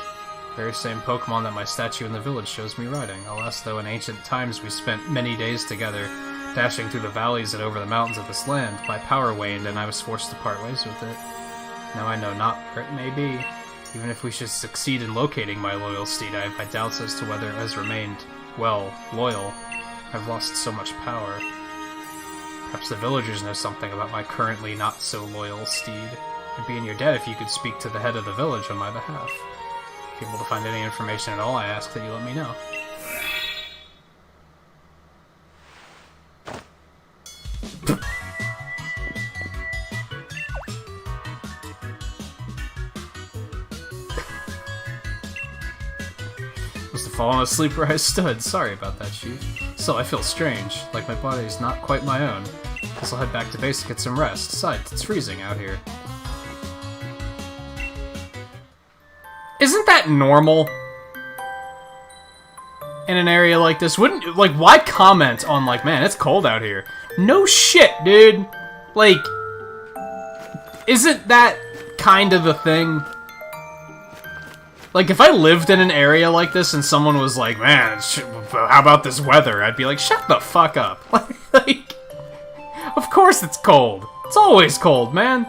Very same Pokémon that my statue in the village shows me riding. Alas, though, in ancient times we spent many days together, dashing through the valleys and over the mountains of this land. My power waned, and I was forced to part ways with it. Now I know not where it may be. Even if we should succeed in locating my loyal steed, I have my doubts as to whether it has remained, well, loyal. I've lost so much power. Perhaps the villagers know something about my currently not-so-loyal steed. I'd be in your debt if you could speak to the head of the village on my behalf. If you're able to find any information at all, I ask that you let me know. Must have fallen asleep where I stood. Sorry about that, Chief. Still, I feel strange, like my body is not quite my own. Guess I'll head back to base and get some rest. Besides, it's freezing out here. Isn't that normal? In an area like this? Wouldn't, like, why comment on, like, man, it's cold out here? No shit, dude! Like, isn't that kind of the thing? Like, if I lived in an area like this and someone was like, man, how about this weather? I'd be like, shut the fuck up. Like, of course it's cold. It's always cold, man.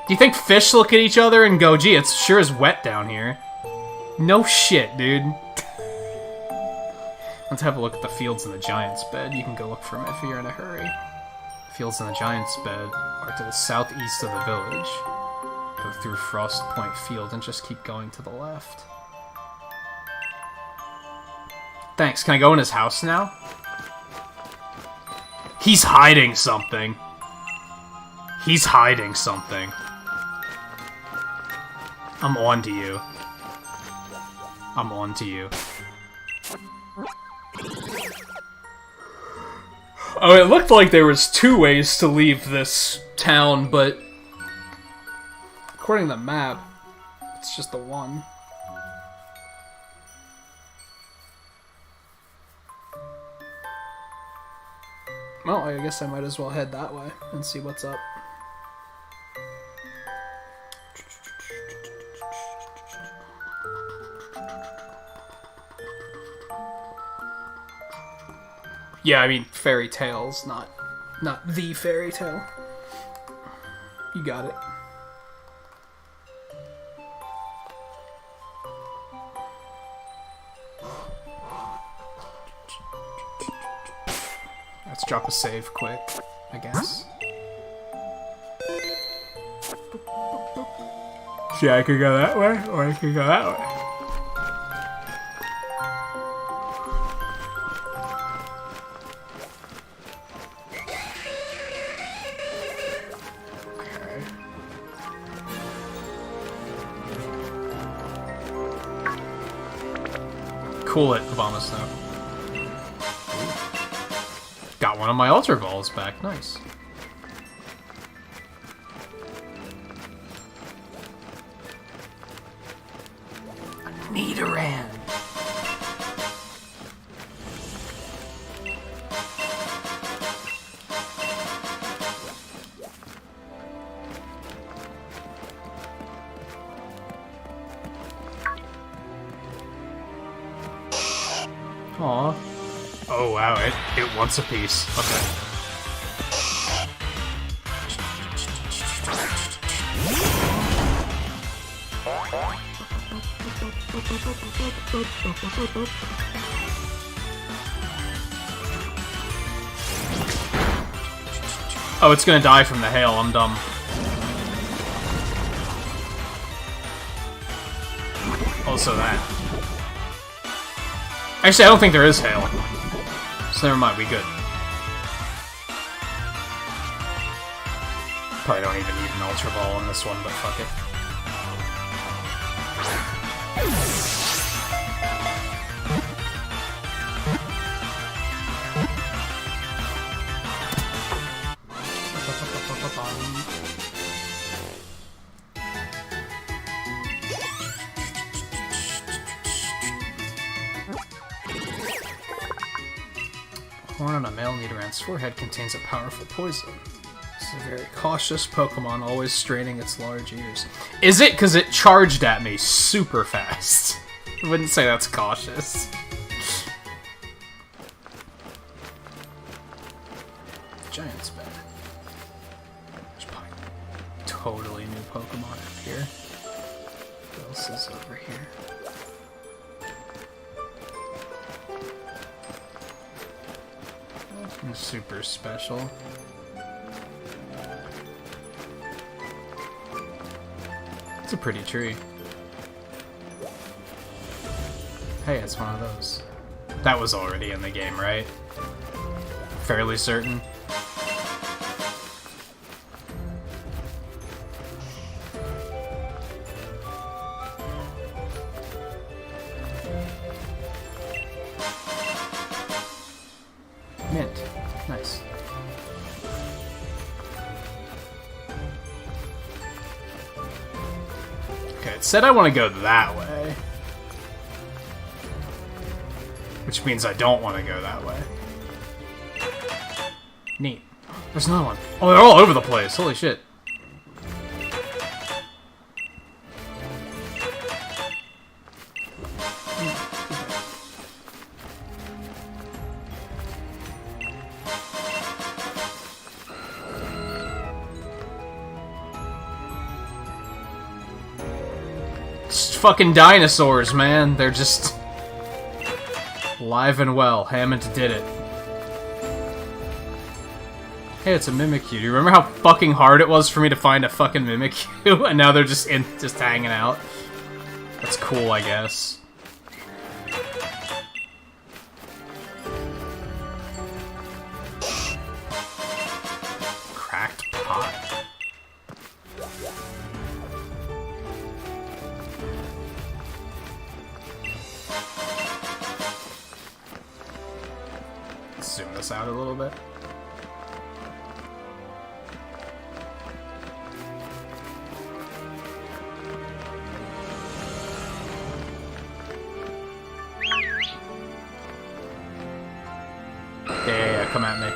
Do you think fish look at each other and go, gee, it's sure as wet down here? No shit, dude. Let's have a look at the fields in the Giant's Bed. You can go look for them if you're in a hurry. The fields in the Giant's Bed are to the southeast of the village. Go through Frost Point Field and just keep going to the left. Thanks. Can I go in his house now? He's hiding something. He's hiding something. I'm on to you. I'm on to you. Oh, it looked like there was 2 ways to leave this town, but according to the map, it's just the one. Well, I guess I might as well head that way and see what's up. Yeah, I mean, fairy tales, not the fairy tale. You got it. Let's drop a save quick, I guess. See, I could go that way, or I could go that way. Cool it, Abomasnow. Got one of my Ultra Balls back, nice. A Nidoran! Aw. Oh wow, it wants a piece. Okay. Oh, it's gonna die from the hail, I'm dumb. Also that. Actually, I don't think there is hail. So never mind, we good. Probably don't even need an Ultra Ball in this one, but fuck it. Horn on a male Nidoran's forehead contains a powerful poison. It's a very cautious Pokemon, always straining its large ears. Is it? Because it charged at me super fast. I wouldn't say that's cautious. Giant's bad. There's probably totally new Pokemon up here. What else is over here? Nothing super special. It's a pretty tree. Hey, it's one of those. That was already in the game, right? Fairly certain. Mint. Nice. Okay, it said I want to go that way. Which means I don't want to go that way. Neat. There's another one. Oh, they're all over the place. Holy shit. It's fucking dinosaurs, man. They're just alive and well. Hammond did it. Hey, it's a Mimikyu. Do you remember how fucking hard it was for me to find a fucking Mimikyu? And now they're just hanging out. That's cool, I guess. Cracked pot. Let's zoom this out a little bit. Yeah, come at me.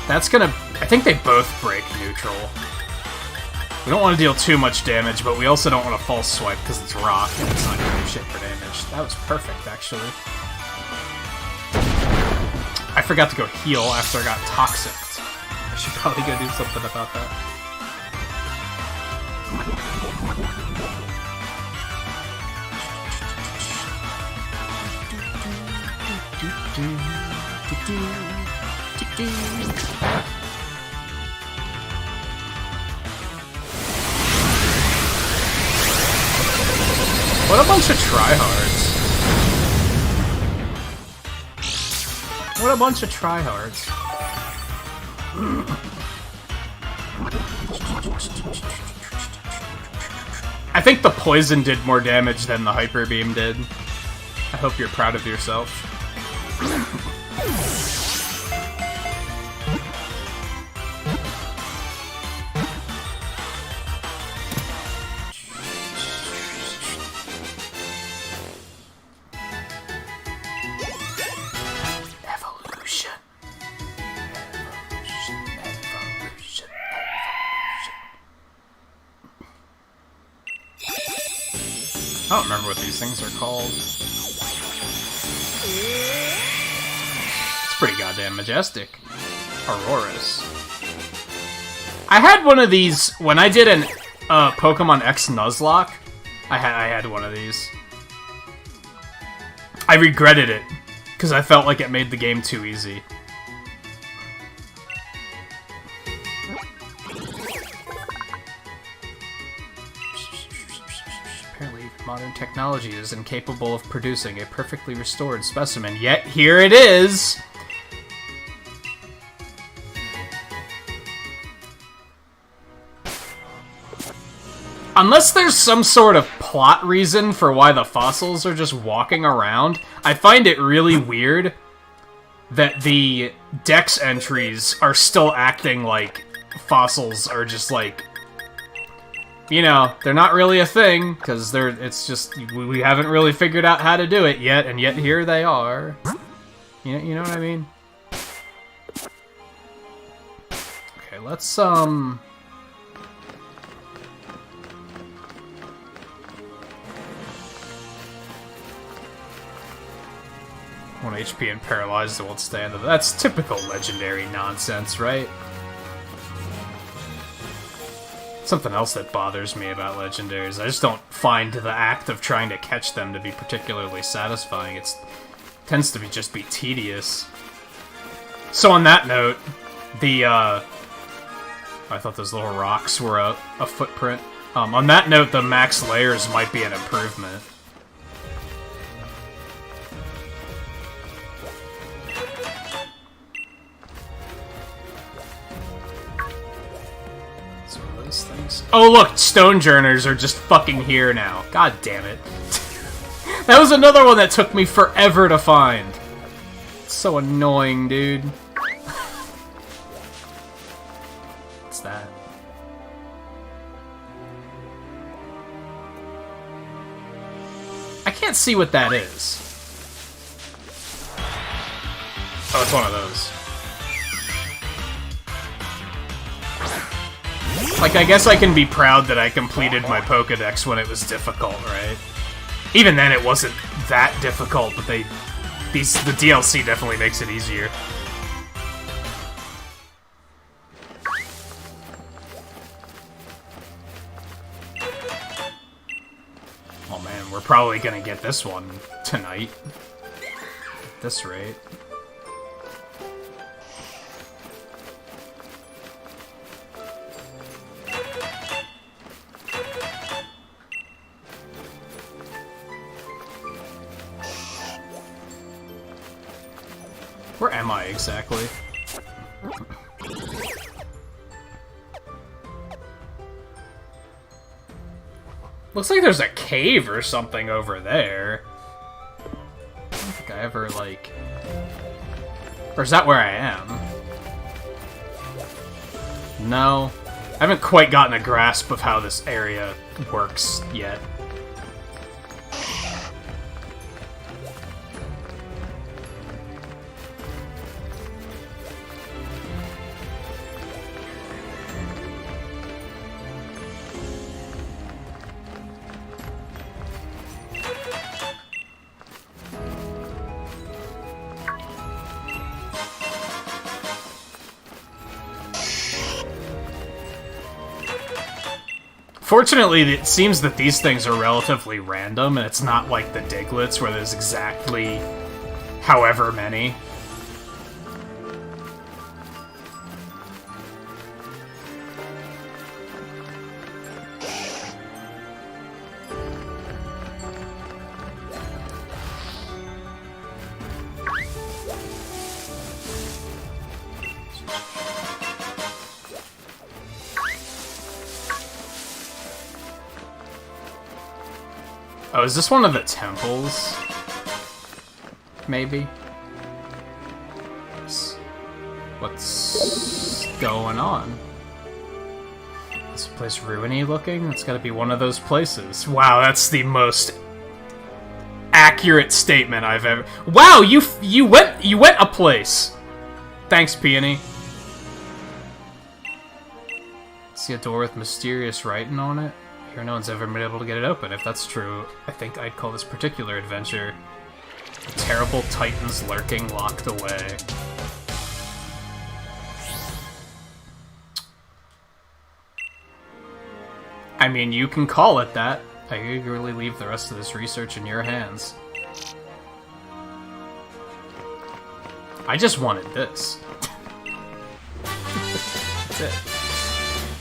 That's gonna... I think they both break neutral. We don't want to deal too much damage, but we also don't want to false swipe because it's rock and it's not gonna do shit for damage. That was perfect, actually. I forgot to go heal after I got toxic. I should probably go do something about that. What a bunch of tryhards. What a bunch of tryhards. I think the poison did more damage than the hyper beam did. I hope you're proud of yourself. I don't remember what these things are called. It's pretty goddamn majestic. Auroras. I had one of these when I did an Pokemon X Nuzlocke. I had one of these. I regretted it because I felt like it made the game too easy. Modern technology is incapable of producing a perfectly restored specimen, yet here it is! Unless there's some sort of plot reason for why the fossils are just walking around, I find it really weird that the Dex entries are still acting like fossils are just like, you know, they're not really a thing, because it's just, we haven't really figured out how to do it yet, and yet here they are. You know what I mean? Okay, let's, 1 HP and paralyzed, it won't stand up. That's typical legendary nonsense, right? Something else that bothers me about legendaries, I just don't find the act of trying to catch them to be particularly satisfying. It tends to just be tedious. So on that note, I thought those little rocks were a footprint. On that note, the max layers might be an improvement. Things. Oh look, Stonejourners are just fucking here now. God damn it. That was another one that took me forever to find. It's so annoying, dude. What's that? I can't see what that is. Oh, it's one of those. Like, I guess I can be proud that I completed my Pokédex when it was difficult, right? Even then, it wasn't that difficult, but the DLC definitely makes it easier. Oh man, we're probably gonna get this one tonight. At this rate. Where am I exactly? Looks like there's a cave or something over there. I don't think I ever, like... Or is that where I am? No. I haven't quite gotten a grasp of how this area works yet. Fortunately, it seems that these things are relatively random, and it's not like the Diglets, where there's exactly however many. Oh, is this one of the temples? Maybe? What's going on? This place ruiny looking? That's gotta be one of those places. Wow, that's the most accurate statement I've ever... Wow, you went a place! Thanks, Peony. See a door with mysterious writing on it? Here no one's ever been able to get it open. If that's true, I think I'd call this particular adventure the terrible titans lurking locked away. I mean, you can call it that. I eagerly leave the rest of this research in your hands. I just wanted this. That's it.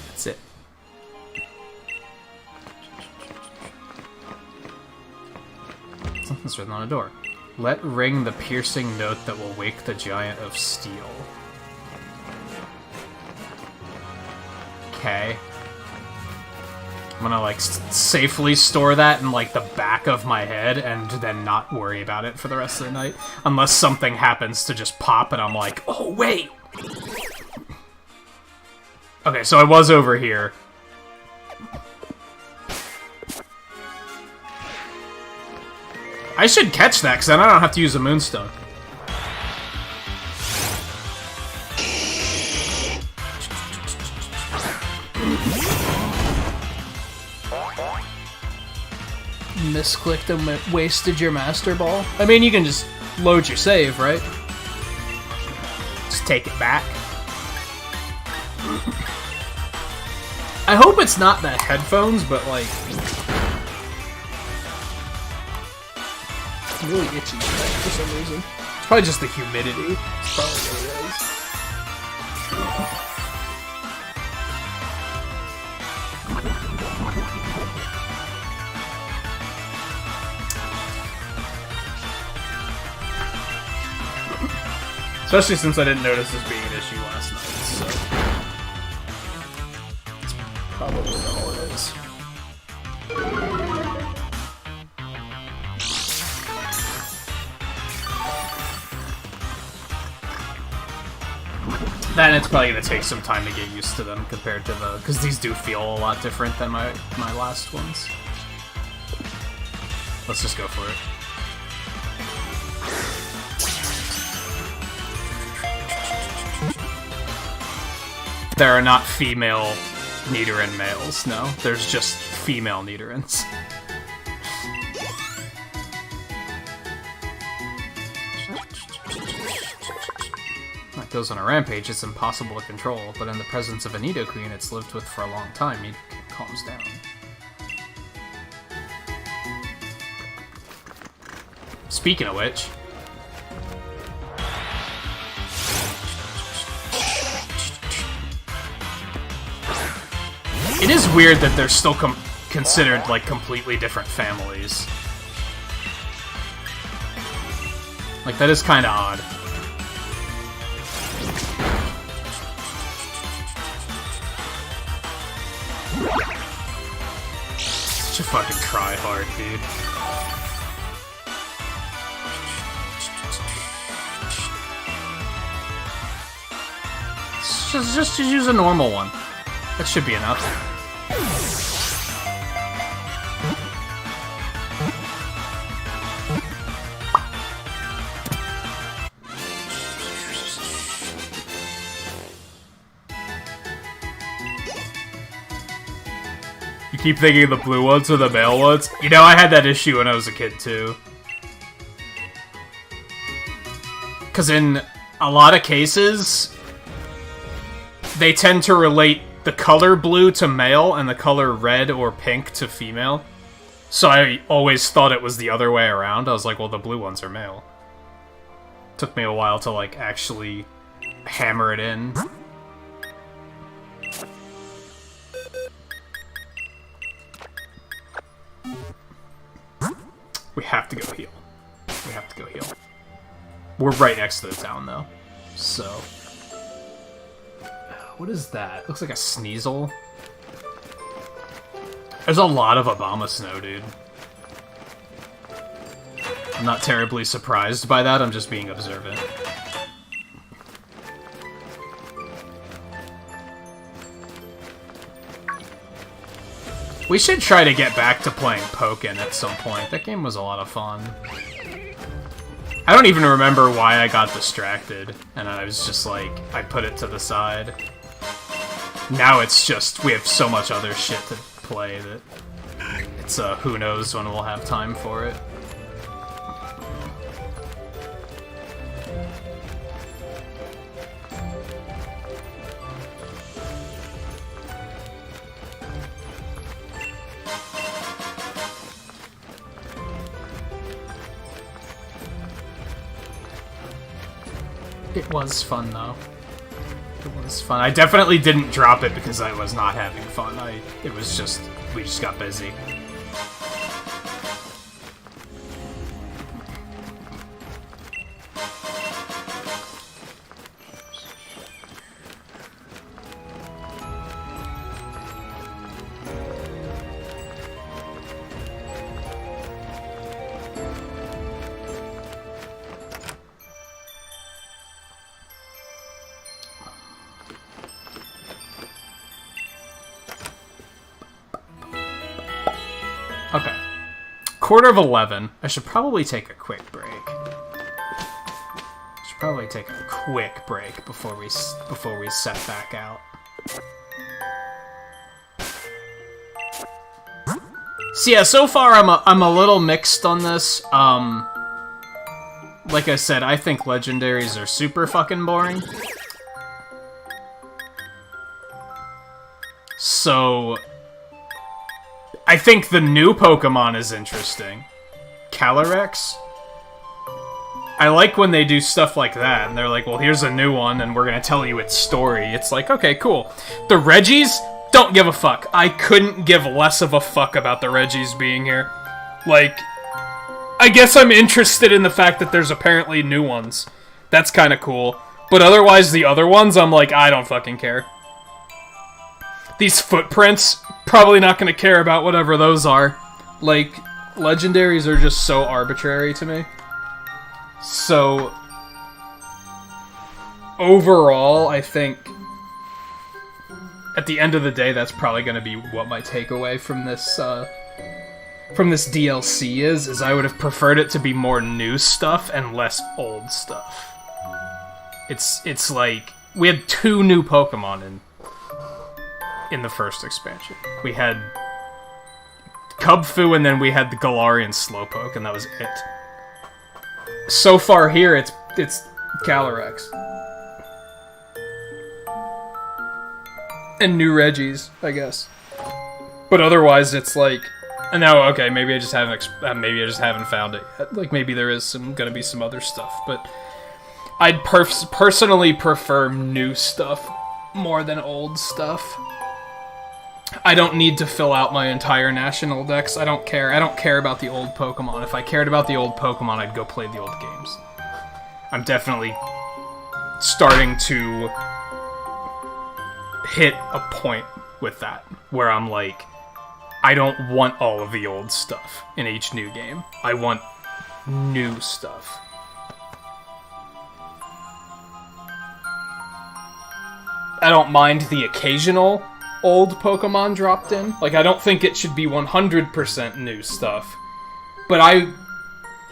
That's it. Something's written on a door. Let ring the piercing note that will wake the giant of steel. Okay. I'm gonna, like, safely store that in, like, the back of my head and then not worry about it for the rest of the night. Unless something happens to just pop and I'm like, oh, wait! Okay, so I was over here. I should catch that, because then I don't have to use a Moonstone. Misclicked and wasted your Master Ball. I mean, you can just load your save, right? Just take it back. I hope it's not the headphones, but like... I'm really itchy tonight for some reason. It's probably just the humidity. It's probably what it is. Especially since I didn't notice this being an issue last night, so... That's probably all it is. Then it's probably gonna take some time to get used to them compared to the... Because these do feel a lot different than my last ones. Let's just go for it. There are not female Nidoran males, no. There's just female Nidorans. That goes on a rampage, it's impossible to control, but in the presence of a Nidoqueen it's lived with for a long time, it calms down. Speaking of which... It is weird that they're still considered, like, completely different families. Like, that is kinda odd. Such a fucking try-hard, dude. Just use a normal one. That should be enough. You keep thinking the blue ones are the male ones? You know, I had that issue when I was a kid, too. Because in a lot of cases, they tend to relate the color blue to male and the color red or pink to female. So I always thought it was the other way around. I was like, well, the blue ones are male. Took me a while to, like, actually hammer it in. We have to go heal. We have to go heal. We're right next to the town, though. So... What is that? Looks like a Sneasel. There's a lot of Abomasnow, dude. I'm not terribly surprised by that, I'm just being observant. We should try to get back to playing Pokken at some point. That game was a lot of fun. I don't even remember why I got distracted, and I was just like, I put it to the side. Now it's just, we have so much other shit to play that it's, who knows when we'll have time for it. It was fun, though. It was fun. I definitely didn't drop it because I was not having fun. It was just, we just got busy. Okay. 11:15. I should probably take a quick break. Before we set back out. So yeah, so far I'm a little mixed on this. Like I said, I think legendaries are super fucking boring. So I think the new Pokemon is interesting. Calyrex? I like when they do stuff like that, and they're like, well, here's a new one, and we're gonna tell you its story. It's like, okay, cool. The Reggies? Don't give a fuck. I couldn't give less of a fuck about the Reggies being here. Like, I guess I'm interested in the fact that there's apparently new ones. That's kinda cool. But otherwise, the other ones, I'm like, I don't fucking care. These footprints, probably not gonna care about whatever those are. Like, legendaries are just so arbitrary to me. So, overall, I think, at the end of the day, that's probably going to be what my takeaway from this DLC is I would have preferred it to be more new stuff and less old stuff. It's like, we had 2 new Pokemon in the first expansion. We had Cubfu, and then we had the Galarian Slowpoke, and that was it. So far here, it's Calyrex. And new Reggies, I guess. But otherwise, it's like, no, okay, maybe I just haven't found it yet. Like, maybe there is gonna be some other stuff, but I'd personally prefer new stuff more than old stuff. I don't need to fill out my entire national dex. I don't care. I don't care about the old Pokemon. If I cared about the old Pokemon, I'd go play the old games. I'm definitely starting to hit a point with that, where I'm like, I don't want all of the old stuff in each new game. I want new stuff. I don't mind the occasional old Pokemon dropped in. Like, I don't think it should be 100% new stuff. But I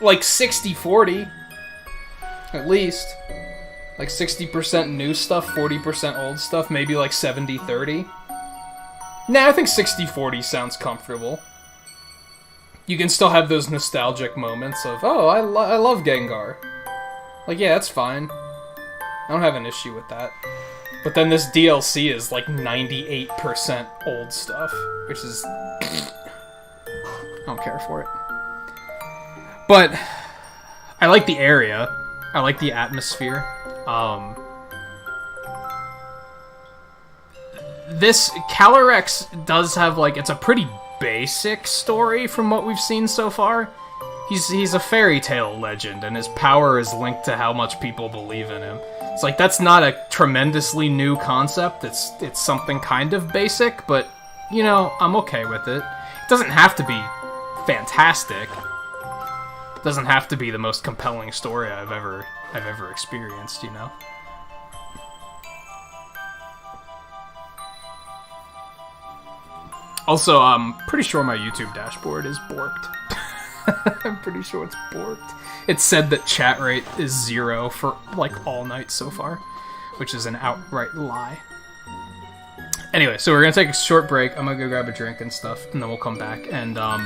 like 60-40. At least. Like 60% new stuff, 40% old stuff, maybe like 70-30. Nah, I think 60-40 sounds comfortable. You can still have those nostalgic moments of, oh, I love Gengar. Like, yeah, that's fine. I don't have an issue with that. But then this DLC is like 98% old stuff, which is... I don't care for it. But I like the area. I like the atmosphere. This Calyrex does have, like, it's a pretty basic story from what we've seen so far. He's a fairy tale legend, and his power is linked to how much people believe in him. It's like, that's not a tremendously new concept. It's something kind of basic, but, you know, I'm okay with it. It doesn't have to be fantastic. It doesn't have to be the most compelling story I've ever experienced, you know? Also, I'm pretty sure my YouTube dashboard is borked. I'm pretty sure it's borked. It said that chat rate is 0 for, like, all night so far, which is an outright lie. Anyway, so we're gonna take a short break. I'm gonna go grab a drink and stuff, and then we'll come back, and, I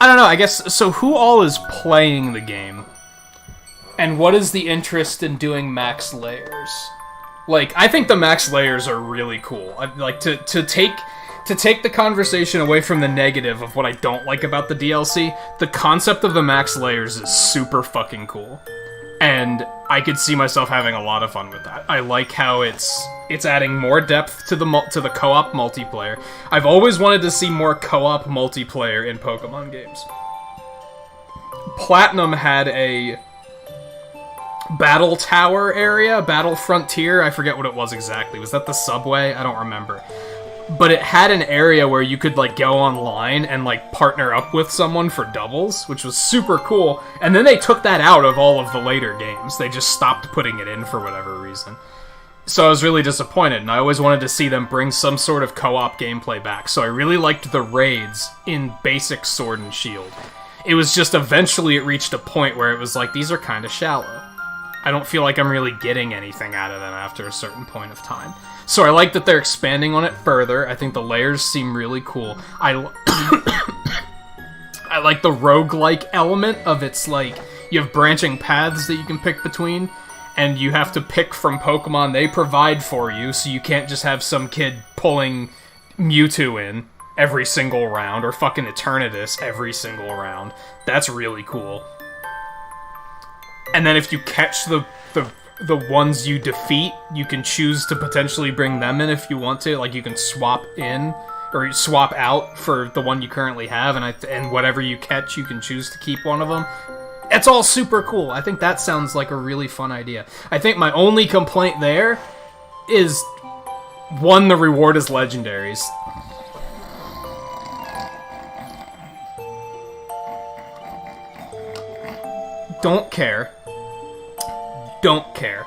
don't know, I guess, so who all is playing the game? And what is the interest in doing max layers? Like, I think the max layers are really cool. I'd like to take the conversation away from the negative of what I don't like about the DLC, the concept of the max layers is super fucking cool. And I could see myself having a lot of fun with that. I like how it's adding more depth to the co-op multiplayer. I've always wanted to see more co-op multiplayer in Pokemon games. Platinum had a battle tower area, battle frontier, I forget what it was exactly. Was that the subway? I don't remember. But it had an area where you could, like, go online and, like, partner up with someone for doubles, which was super cool. And then they took that out of all of the later games. They just stopped putting it in for whatever reason. So I was really disappointed, and I always wanted to see them bring some sort of co-op gameplay back. So I really liked the raids in basic Sword and Shield. It was just eventually it reached a point where it was like, these are kind of shallow. I don't feel like I'm really getting anything out of them after a certain point of time. So I like that they're expanding on it further. I think the layers seem really cool. I like the roguelike element of it's like, you have branching paths that you can pick between, and you have to pick from Pokemon they provide for you, so you can't just have some kid pulling Mewtwo in every single round, or fucking Eternatus every single round. That's really cool. And then if you catch the ones you defeat, you can choose to potentially bring them in if you want to. Like, you can swap in, or swap out for the one you currently have, and whatever you catch, you can choose to keep one of them. It's all super cool. I think that sounds like a really fun idea. I think my only complaint there is, one, the reward is legendaries. Don't care. Don't care.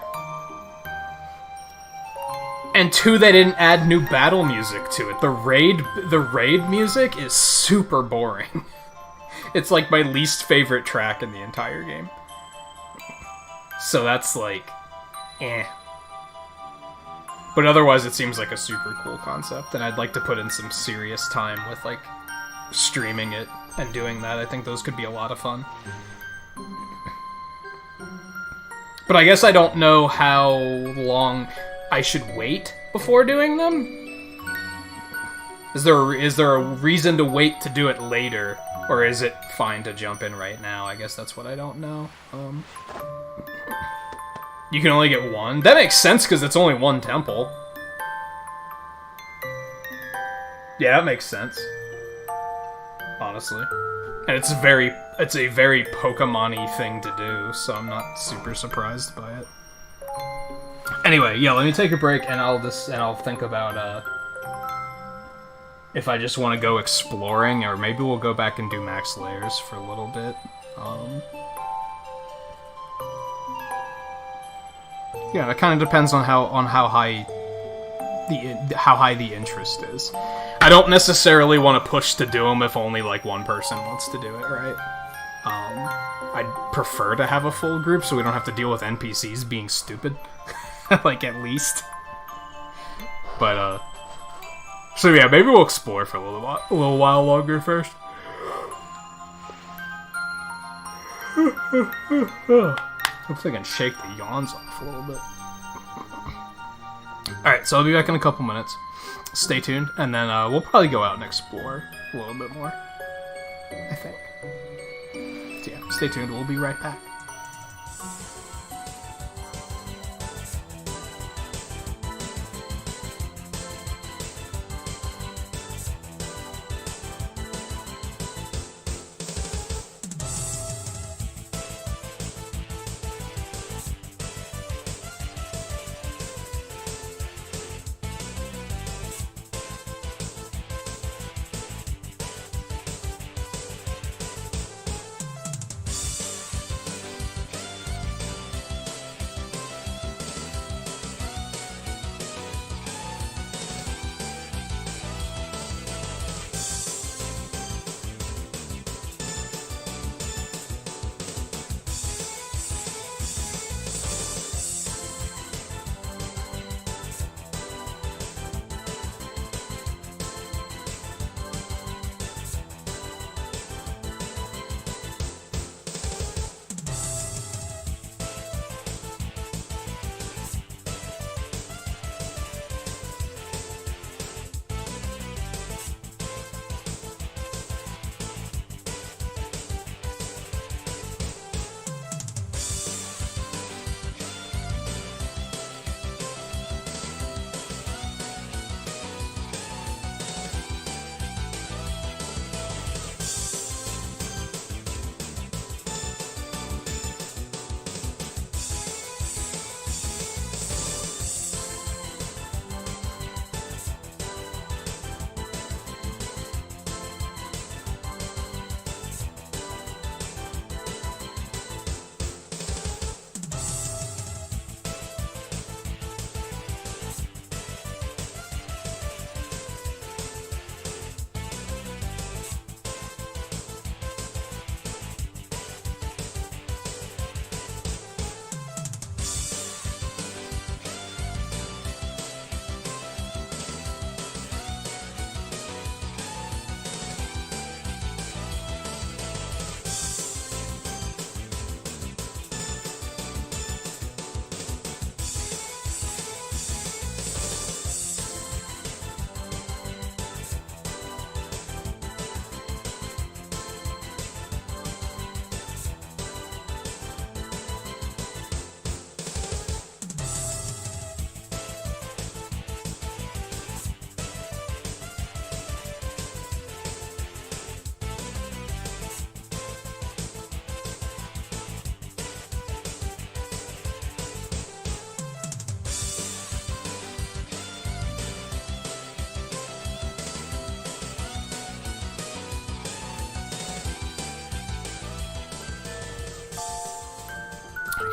And two, they didn't add new battle music to it. The raid music is super boring. It's like my least favorite track in the entire game. So that's like, eh. But otherwise it seems like a super cool concept, and I'd like to put in some serious time with like streaming it and doing that. I think those could be a lot of fun. But I guess I don't know how long I should wait before doing them? Is there a reason to wait to do it later? Or is it fine to jump in right now? I guess that's what I don't know. You can only get one? That makes sense because it's only one temple. Yeah, that makes sense. Honestly. And it's a very Pokemon-y thing to do, so I'm not super surprised by it. Anyway, yeah, let me take a break and I'll think about if I just want to go exploring, or maybe we'll go back and do max layers for a little bit. Yeah, that kind of depends on how high the interest is. I don't necessarily want to push to do them if only like one person wants to do it, right? I'd prefer to have a full group so we don't have to deal with NPCs being stupid, like at least. But so yeah, maybe we'll explore for a little while longer first. Hopefully I can shake the yawns off a little bit. Alright, so I'll be back in a couple minutes. Stay tuned, and then we'll probably go out and explore a little bit more, I think. So yeah, stay tuned, we'll be right back.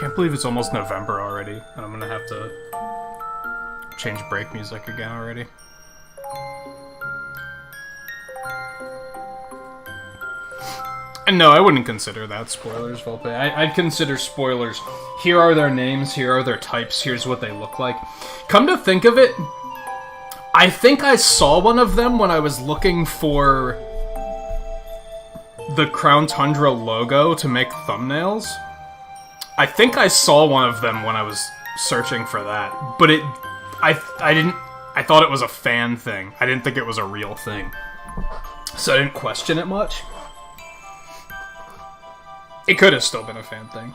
Can't believe it's almost November already, and I'm gonna have to change break music again already. And no, I wouldn't consider that spoilers, Volpe. I'd consider spoilers. Here are their names, here are their types, here's what they look like. Come to think of it, I think I saw one of them when I was looking for the Crown Tundra logo to make thumbnails. I think I saw one of them when I was searching for that, but I thought it was a fan thing. I didn't think it was a real thing. So I didn't question it much. It could have still been a fan thing.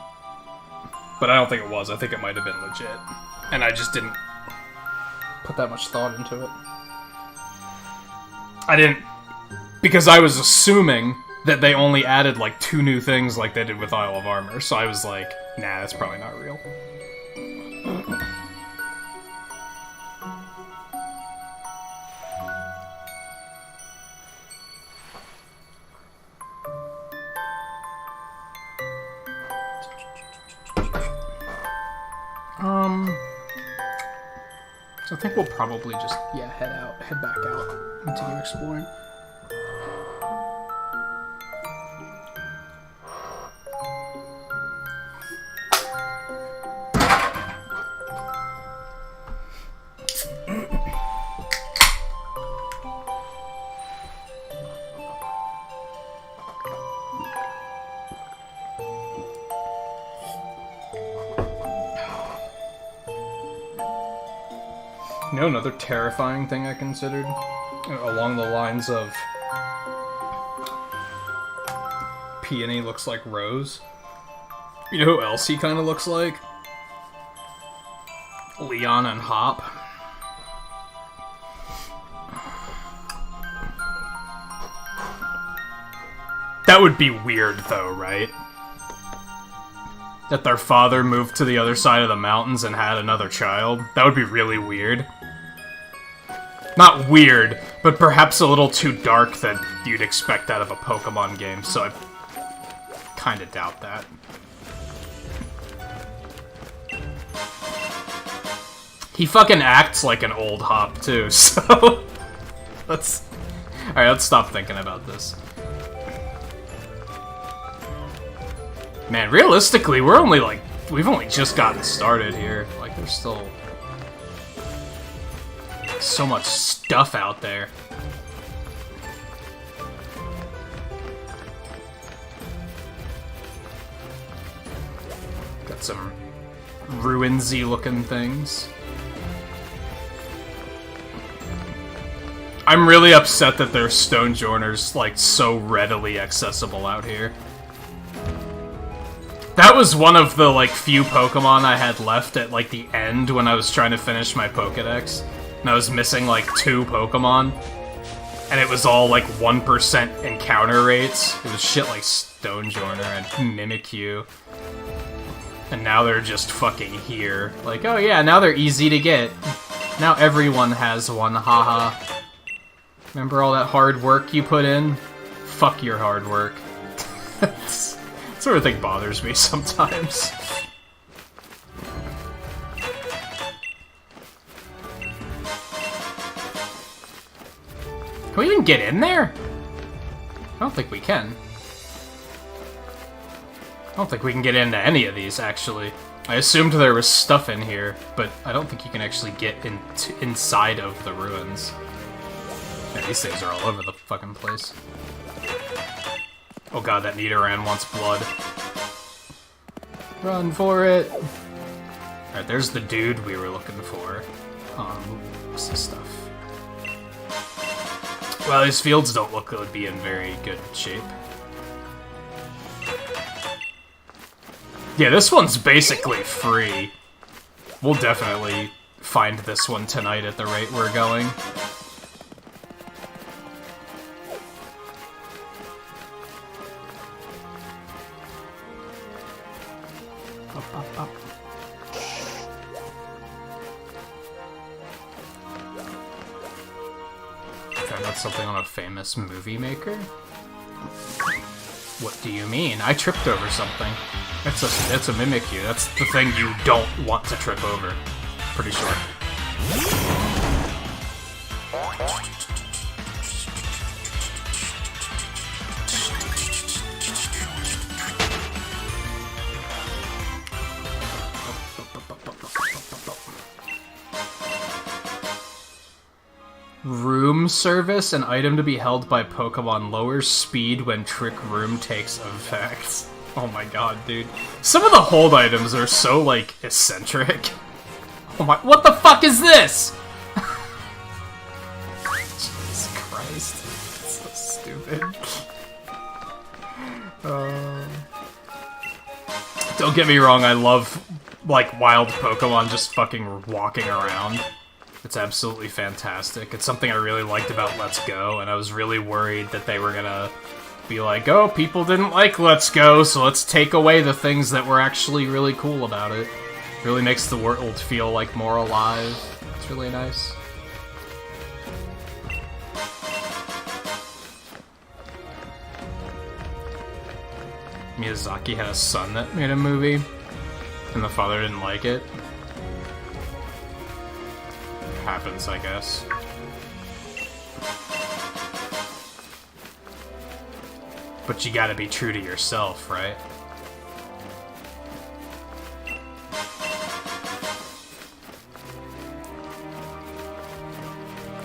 But I don't think it was. I think it might have been legit. And I just didn't put that much thought into it. I didn't... Because I was assuming that they only added, like, 2 new things like they did with Isle of Armor. So I was like, nah, that's probably not real. So I think we'll probably just, head back out, and continue exploring. You know, another terrifying thing I considered, along the lines of Peony looks like Rose. You know who else he kind of looks like? Leon and Hop. That would be weird, though, right? That their father moved to the other side of the mountains and had another child. That would be really weird. Not weird, but perhaps a little too dark than you'd expect out of a Pokemon game, so I kinda doubt that. He fucking acts like an old Hop, too, so... Alright, let's stop thinking about this. Man, realistically, we've only just gotten started here. Like, there's still so much stuff out there. Got some ruinsy looking things. I'm really upset that there's Stonejourners, like, so readily accessible out here. That was one of the, like, few Pokemon I had left at, like, the end when I was trying to finish my Pokedex. And I was missing, like, 2 Pokemon. And it was all, like, 1% encounter rates. It was shit like Stonejourner and Mimikyu. And now they're just fucking here. Like, oh yeah, now they're easy to get. Now everyone has one, haha. Remember all that hard work you put in? Fuck your hard work. That sort of thing bothers me sometimes. Can we even get in there? I don't think we can. I don't think we can get into any of these, actually. I assumed there was stuff in here, but I don't think you can actually get inside of the ruins. Yeah, these things are all over the fucking place. Oh god, that Nidoran wants blood. Run for it! Alright, there's the dude we were looking for. What's this stuff? Well, these fields don't look to be in very good shape. Yeah, this one's basically free. We'll definitely find this one tonight at the rate we're going. Up. Found out something on a famous movie maker? What do you mean? I tripped over something. It's a Mimikyu. That's the thing you don't want to trip over. Pretty sure. Room service, an item to be held by Pokemon, lowers speed when Trick Room takes effect. Oh my god, dude. Some of the hold items are so, like, eccentric. Oh my- what the fuck is this?! Jesus Christ. It's so stupid. Don't get me wrong, I love, like, wild Pokemon just fucking walking around. It's absolutely fantastic. It's something I really liked about Let's Go, and I was really worried that they were gonna be like, oh, people didn't like Let's Go, so let's take away the things that were actually really cool about it. It really makes the world feel, like, more alive. It's really nice. Miyazaki had a son that made a movie, and the father didn't like it. Happens, I guess. But you gotta be true to yourself, right?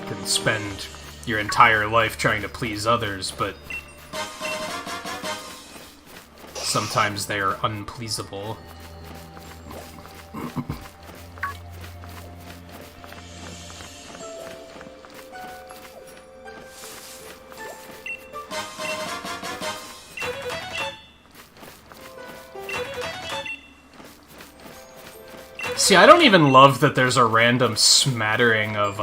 You can spend your entire life trying to please others, but sometimes they are unpleasable. See, I don't even love that there's a random smattering of,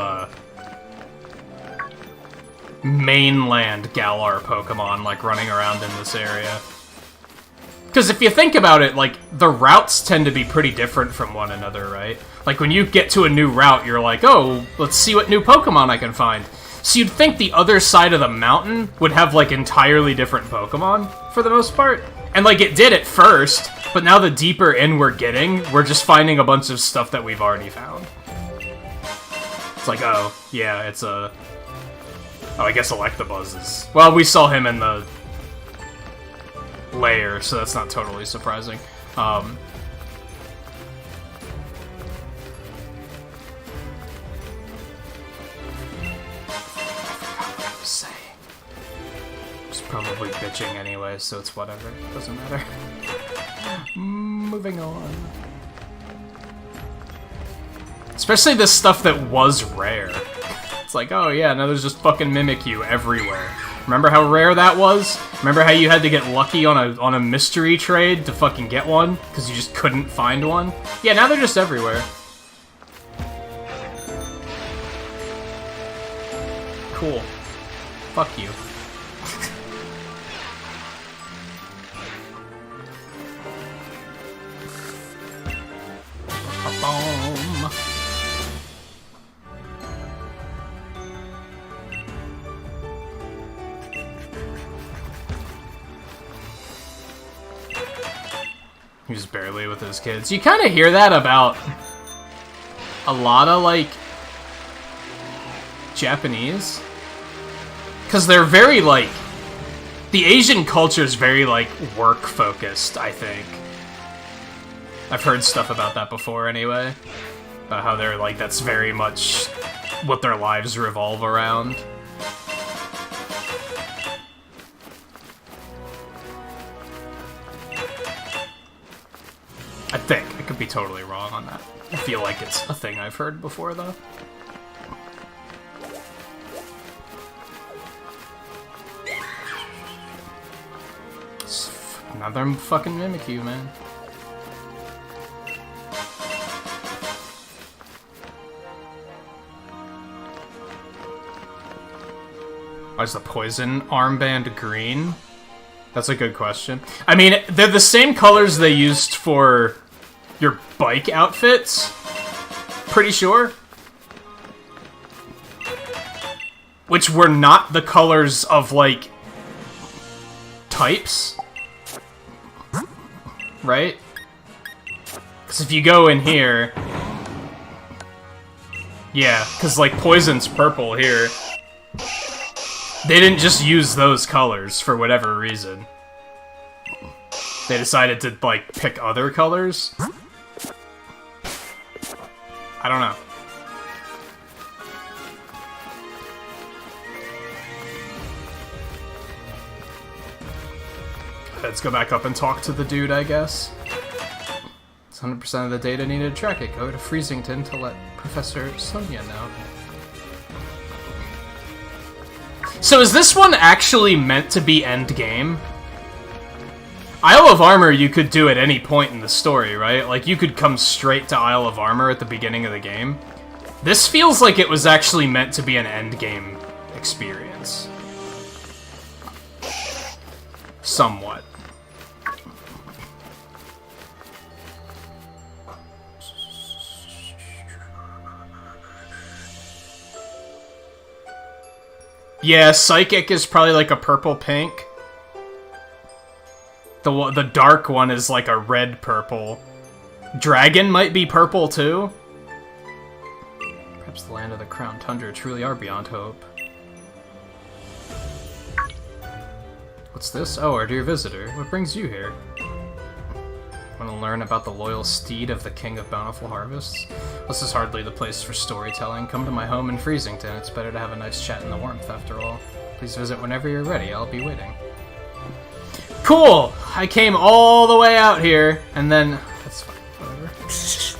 mainland Galar Pokemon, like, running around in this area. Because if you think about it, like, the routes tend to be pretty different from one another, right? Like, when you get to a new route, you're like, oh, let's see what new Pokemon I can find. So you'd think the other side of the mountain would have, like, entirely different Pokemon, for the most part. And, like, it did at first, but now the deeper in we're getting, we're just finding a bunch of stuff that we've already found. It's like, oh, yeah, it's a... Oh, I guess Electabuzz is... Well, we saw him in the lair, so that's not totally surprising. I forgot what I was saying. It's probably bitching anyway, so it's whatever. Doesn't matter. Moving on. Especially this stuff that was rare. It's like, oh yeah, now there's just fucking Mimikyu everywhere. Remember how rare that was? Remember how you had to get lucky on a mystery trade to fucking get one? Because you just couldn't find one? Yeah, now they're just everywhere. Cool. Fuck you. Boom. He's barely with his kids. You kind of hear that about a lot of, like, Japanese. Because they're very, like... The Asian culture is very, like, work-focused, I think. I've heard stuff about that before, anyway. About how they're, like, that's very much what their lives revolve around. I think. I could be totally wrong on that. I feel like it's a thing I've heard before, though. Another fucking Mimikyu, man. Why is the poison armband green? That's a good question. I mean, they're the same colors they used for your bike outfits. Pretty sure. Which were not the colors of, like, types. right? Because if you go in here... Yeah, because, like, poison's purple here. They didn't just use those colors for whatever reason. They decided to, like, pick other colors? I don't know. Let's go back up and talk to the dude, I guess. It's 100% of the data needed to track it. Go to Freezington to let Professor Sonia know. So is this one actually meant to be endgame? Isle of Armor you could do at any point in the story, right? Like, you could come straight to Isle of Armor at the beginning of the game. This feels like it was actually meant to be an endgame experience. Somewhat. Yeah, Psychic is probably like a purple-pink. The dark one is like a red-purple. Dragon might be purple, too. Perhaps the land of the crowned tundra truly are beyond hope. What's this? Oh, our dear visitor. What brings you here? Want to learn about the loyal steed of the King of Bountiful Harvests? This is hardly the place for storytelling. Come to my home in Freezington. It's better to have a nice chat in the warmth, after all. Please visit whenever you're ready. I'll be waiting. Cool! I came all the way out here, and then... That's fine. Whatever.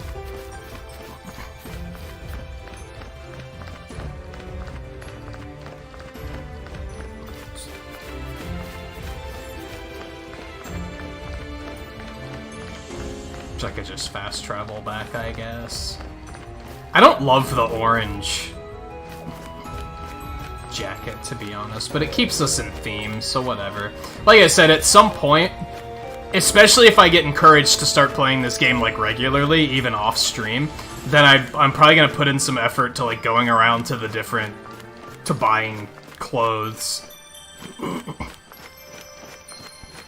I could just fast travel back, I guess. I don't love the orange jacket, to be honest, but it keeps us in theme, so whatever. Like I said, at some point, especially if I get encouraged to start playing this game, like, regularly, even off-stream, then I'm probably gonna put in some effort to, like, going around to the different... to buying clothes.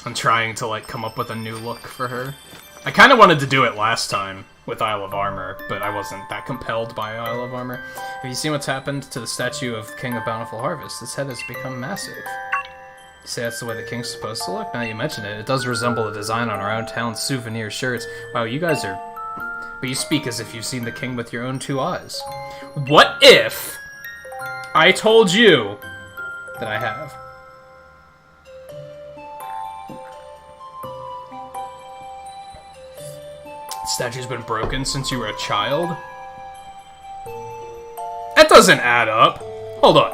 I'm trying to, like, come up with a new look for her. I kind of wanted to do it last time with Isle of Armor, but I wasn't that compelled by Isle of Armor. Have you seen what's happened to the statue of King of Bountiful Harvest? Its head has become massive. You say that's the way the king's supposed to look? Now you mention it, it does resemble the design on our own town's souvenir shirts. Wow, you guys are... But you speak as if you've seen the king with your own two eyes. What if I told you that I have? Statue's been broken since you were a child? That doesn't add up. Hold on.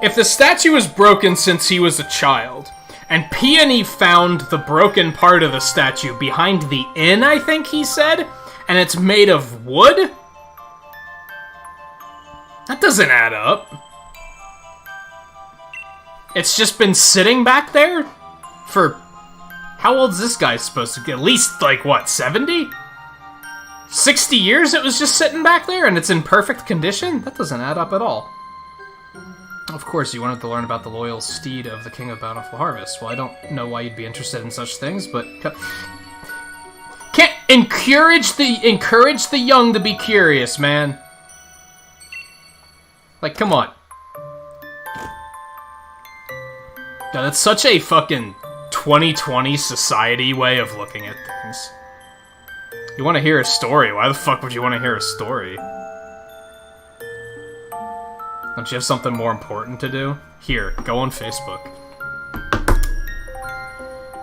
If the statue was broken since he was a child, and Peony found the broken part of the statue behind the inn, I think he said, and it's made of wood? That doesn't add up. It's just been sitting back there for... How old's this guy supposed to get? At least, like, what, 70? 60 years it was just sitting back there and it's in perfect condition? That doesn't add up at all. Of course, you wanted to learn about the loyal steed of the King of Bountiful Harvest. Well, I don't know why you'd be interested in such things, but... Can't encourage the young to be curious, man. Like, come on. God, that's such a fucking... 2020 society way of looking at things. You want to hear a story? Why the fuck would you want to hear a story? Don't you have something more important to do? Here, go on Facebook.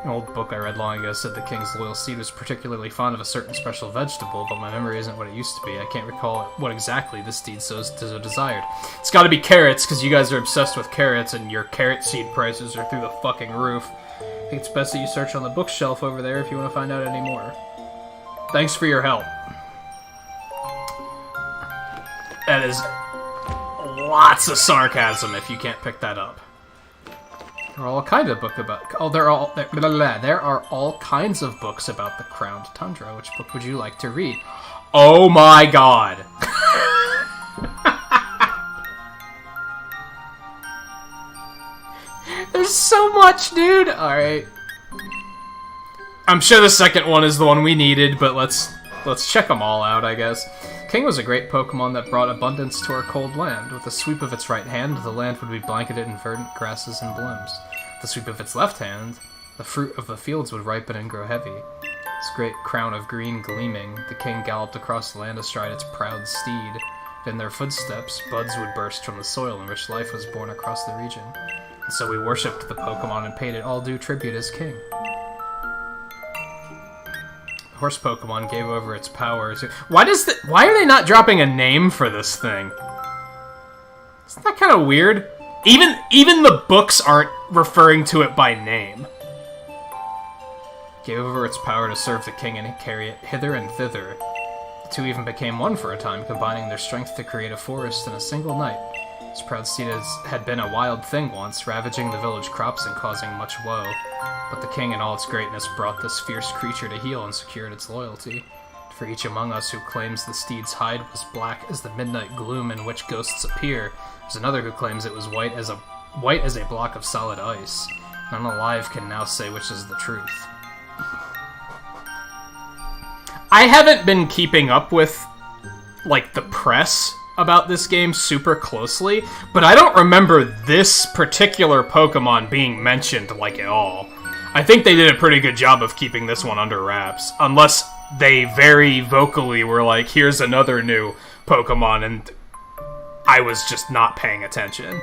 An old book I read long ago said the king's loyal steed was particularly fond of a certain special vegetable, but my memory isn't what it used to be. I can't recall what exactly the steed so desired. It's gotta be carrots, because you guys are obsessed with carrots, and your carrot seed prices are through the fucking roof. I think it's best that you search on the bookshelf over there if you want to find out any more. Thanks for your help. That is lots of sarcasm if you can't pick that up. There are all kinds of books about... Oh, there are all kinds of books about the Crowned Tundra. Which book would you like to read? Oh my god! There's so much, dude! Alright. I'm sure the second one is the one we needed, but let's check them all out, I guess. King was a great Pokemon that brought abundance to our cold land. With a sweep of its right hand, the land would be blanketed in verdant grasses and blooms. With the sweep of its left hand, the fruit of the fields would ripen and grow heavy. Its great crown of green gleaming, the king galloped across the land astride its proud steed. In their footsteps, buds would burst from the soil in which life was born across the region. And so we worshipped the Pokemon and paid it all due tribute as king. The horse Pokemon gave over its power to... Why are they not dropping a name for this thing? Isn't that kind of weird? Even the books aren't referring to it by name. Gave over its power to serve the king and carry it hither and thither. The two even became one for a time, combining their strength to create a forest in a single night. This proud steed had been a wild thing once, ravaging the village crops and causing much woe. But the king in all its greatness brought this fierce creature to heel and secured its loyalty. For each among us who claims the steed's hide was black as the midnight gloom in which ghosts appear, there's another who claims it was white as a block of solid ice. None alive can now say which is the truth. I haven't been keeping up with, like, the press about this game super closely, but I don't remember this particular Pokemon being mentioned, like, at all. I think they did a pretty good job of keeping this one under wraps, unless they very vocally were like, here's another new Pokemon, and I was just not paying attention.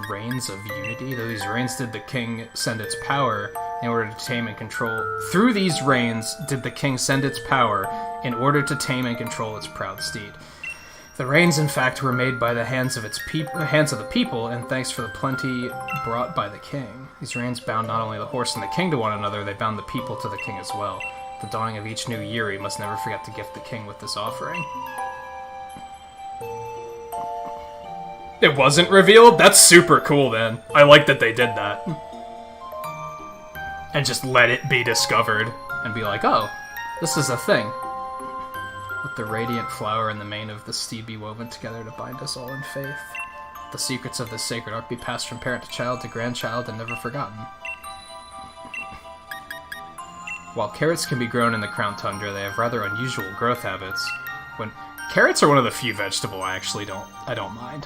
Reigns of Unity. Though these reigns did the king send its power in order to tame and control... Through these reigns did the king send its power in order to tame and control its proud steed. The reigns, in fact, were made by the hands of the people, and thanks for the plenty brought by the king. These reigns bound not only the horse and the king to one another, they bound the people to the king as well. At the dawning of each new year, we must never forget to gift the king with this offering. It wasn't revealed? That's super cool, then. I like that they did that. And just let it be discovered. And be like, oh, this is a thing. Let the radiant flower and the mane of the steed be woven together to bind us all in faith. The secrets of this sacred art be passed from parent to child to grandchild and never forgotten. While carrots can be grown in the Crown Tundra, they have rather unusual growth habits. Carrots are one of the few vegetables I don't mind.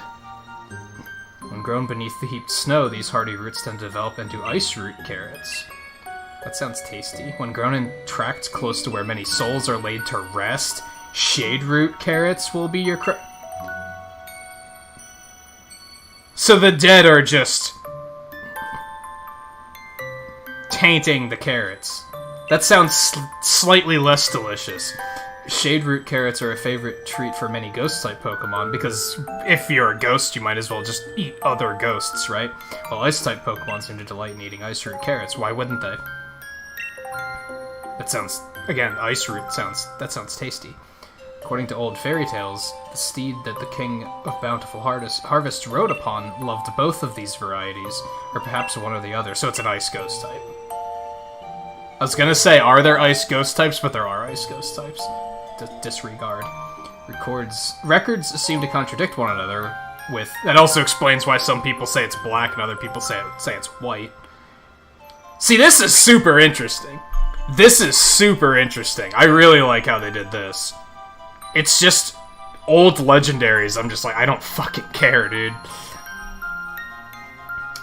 When grown beneath the heaped snow, these hardy roots tend to develop into ice root carrots. That sounds tasty. When grown in tracts close to where many souls are laid to rest, shade root carrots will be your So the dead are just tainting the carrots. That sounds slightly less delicious. Shade root carrots are a favorite treat for many ghost-type Pokemon, because if you're a ghost, you might as well just eat other ghosts, right? Well, ice-type Pokemon seem to delight in eating ice root carrots. Why wouldn't they? That sounds... Again, ice root that sounds tasty. According to old fairy tales, the steed that the king of bountiful harvest rode upon loved both of these varieties, or perhaps one or the other, so it's an ice ghost type. I was gonna say, are there ice ghost types? But there are ice ghost types. Disregard. Records seem to contradict one another with... That also explains why some people say it's black and other people say it's white. See, this is super interesting. This is super interesting. I really like how they did this. It's just old legendaries. I'm just like, I don't fucking care, dude.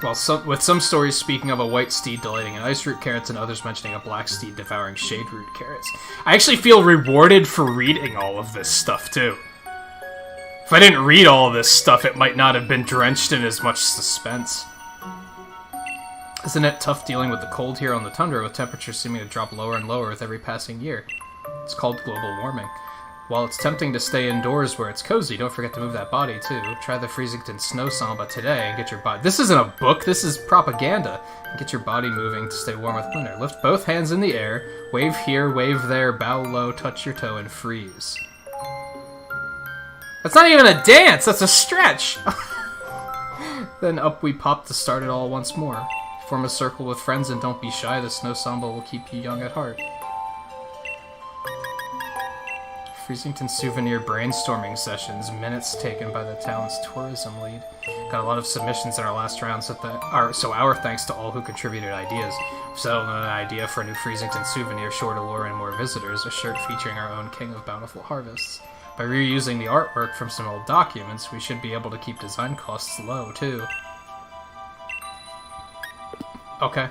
Well, with some stories speaking of a white steed delighting in ice root carrots and others mentioning a black steed devouring shade root carrots. I actually feel rewarded for reading all of this stuff, too. If I didn't read all of this stuff, it might not have been drenched in as much suspense. Isn't it tough dealing with the cold here on the tundra, with temperatures seeming to drop lower and lower with every passing year? It's called global warming. While it's tempting to stay indoors where it's cozy, don't forget to move that body, too. Try the Freezington Snow Samba today and get your body... This isn't a book, this is propaganda. And get your body moving to stay warm with winter. Lift both hands in the air, wave here, wave there, bow low, touch your toe, and freeze. That's not even a dance, that's a stretch! Then up we pop to start it all once more. Form a circle with friends and don't be shy, the Snow Samba will keep you young at heart. Freezington souvenir brainstorming sessions, minutes taken by the town's tourism lead. Got a lot of submissions in our last round, so our thanks to all who contributed ideas. We've settled on an idea for a new Freezington souvenir, sure to lure in more visitors, a shirt featuring our own King of Bountiful Harvests. By reusing the artwork from some old documents, we should be able to keep design costs low, too. Okay.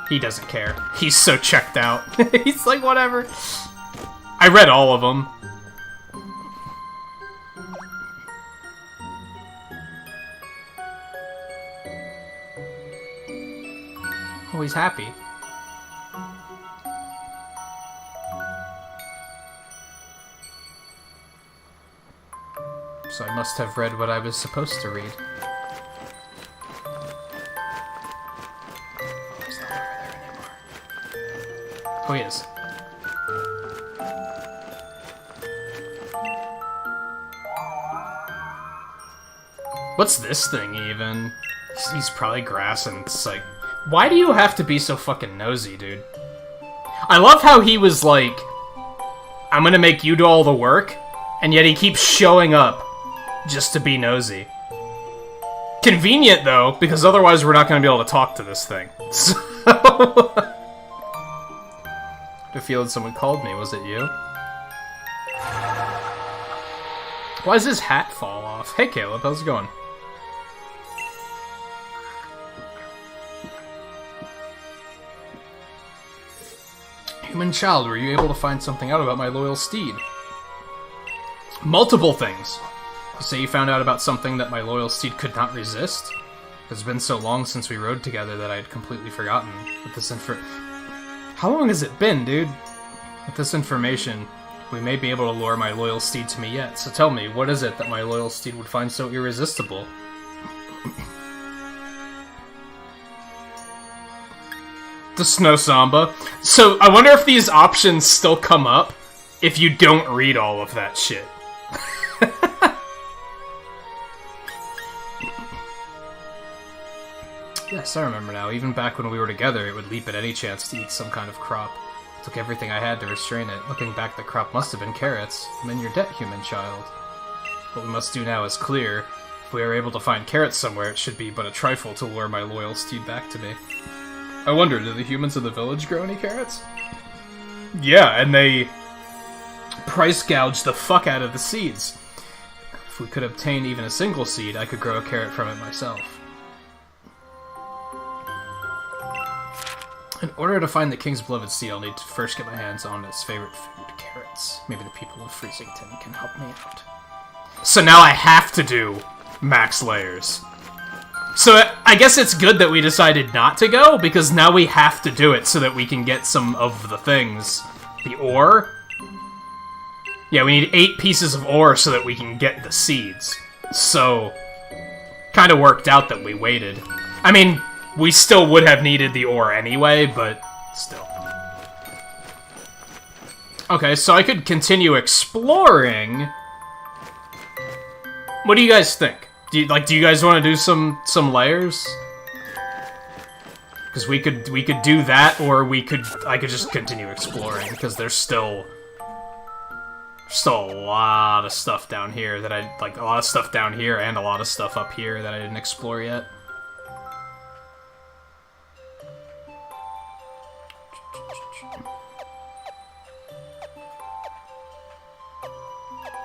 He doesn't care. He's so checked out. He's like, whatever. I read all of them. Oh, he's happy. So I must have read what I was supposed to read. Oh, he is. What's this thing, even? He's probably grass, and it's like... Why do you have to be so fucking nosy, dude? I love how he was like... I'm gonna make you do all the work, and yet he keeps showing up just to be nosy. Convenient, though, because otherwise we're not gonna be able to talk to this thing. So... I feel that someone called me. Was it you? Why does his hat fall off? Hey, Caleb. How's it going? Human child, were you able to find something out about my loyal steed? Multiple things. You say you found out about something that my loyal steed could not resist? It's been so long since we rode together that I had completely forgotten. With this How long has it been, dude? With this information, we may be able to lure my loyal steed to me yet. So tell me, what is it that my loyal steed would find so irresistible? The Snow Samba. So, I wonder if these options still come up if you don't read all of that shit. Yes, I remember now. Even back when we were together, it would leap at any chance to eat some kind of crop. It took everything I had to restrain it. Looking back, the crop must have been carrots. I'm in your debt, human child. What we must do now is clear. If we are able to find carrots somewhere, it should be but a trifle to lure my loyal steed back to me. I wonder, do the humans of the village grow any carrots? Yeah, and they price gouge the fuck out of the seeds. If we could obtain even a single seed, I could grow a carrot from it myself. In order to find the king's beloved steed, I'll need to first get my hands on its favorite food, carrots. Maybe the people of Freezington can help me out. So now I have to do max layers. So I guess it's good that we decided not to go, because now we have to do it so that we can get some of the things. The ore? Yeah, we need 8 pieces of ore so that we can get the seeds. So, kind of worked out that we waited. I mean... We still would have needed the ore anyway, but still. Okay, so I could continue exploring. What do you guys think? Do you guys want to do some layers? Because we could do that, or I could just continue exploring, because there's still a lot of stuff down here that a lot of stuff down here and a lot of stuff up here that I didn't explore yet.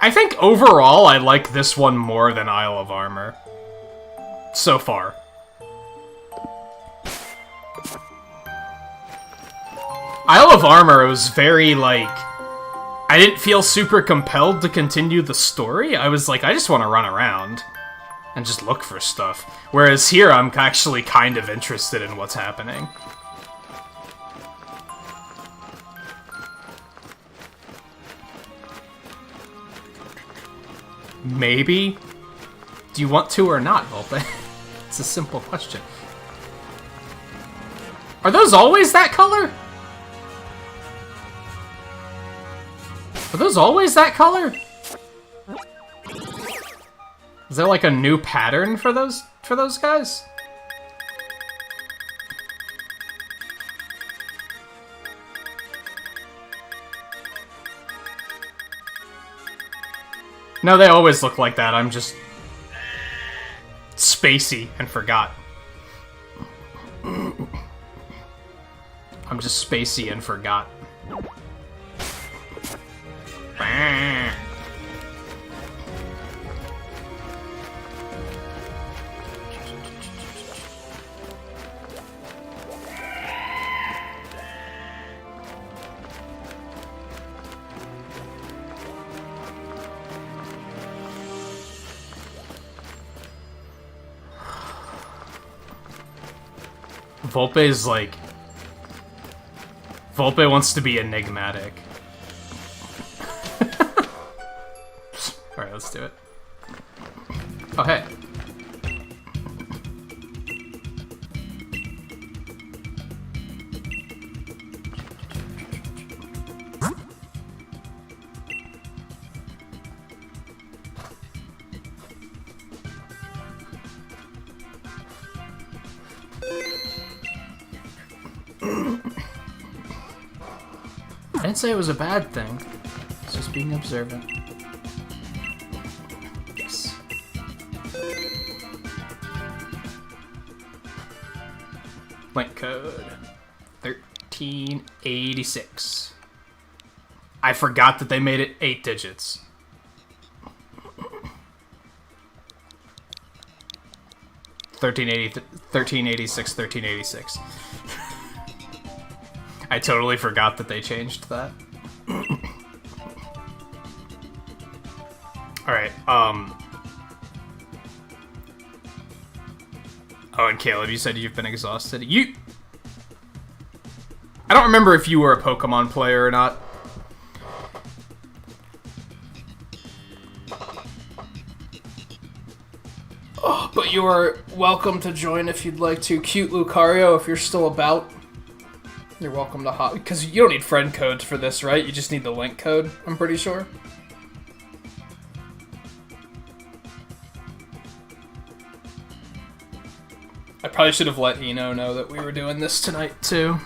I think overall I like this one more than Isle of Armor. So far. Isle of Armor was very, like... I didn't feel super compelled to continue the story. I was like, I just want to run around and just look for stuff. Whereas here, I'm actually kind of interested in what's happening. Maybe? Do you want to or not, Volpe? It's a simple question. Are those always that color? Are those always that color? Is there like a new pattern for those guys? No, they always look like that. I'm just spacey and forgot. I'm just spacey and forgot. Volpe's like... Volpe wants to be enigmatic. Alright, let's do it. Oh, hey. I didn't say it was a bad thing. It's just being observant. Yes. Link code 1386. I forgot that they made it 8 digits. $13.86. I totally forgot that they changed that. Alright, Oh, and Caleb, you said you've been exhausted. I don't remember if you were a Pokemon player or not. Oh, but you are welcome to join if you'd like to. Cute Lucario, if you're still about. You're welcome to hop, because you don't need friend codes for this, right? You just need the link code, I'm pretty sure. I probably should have let Eno know that we were doing this tonight, too.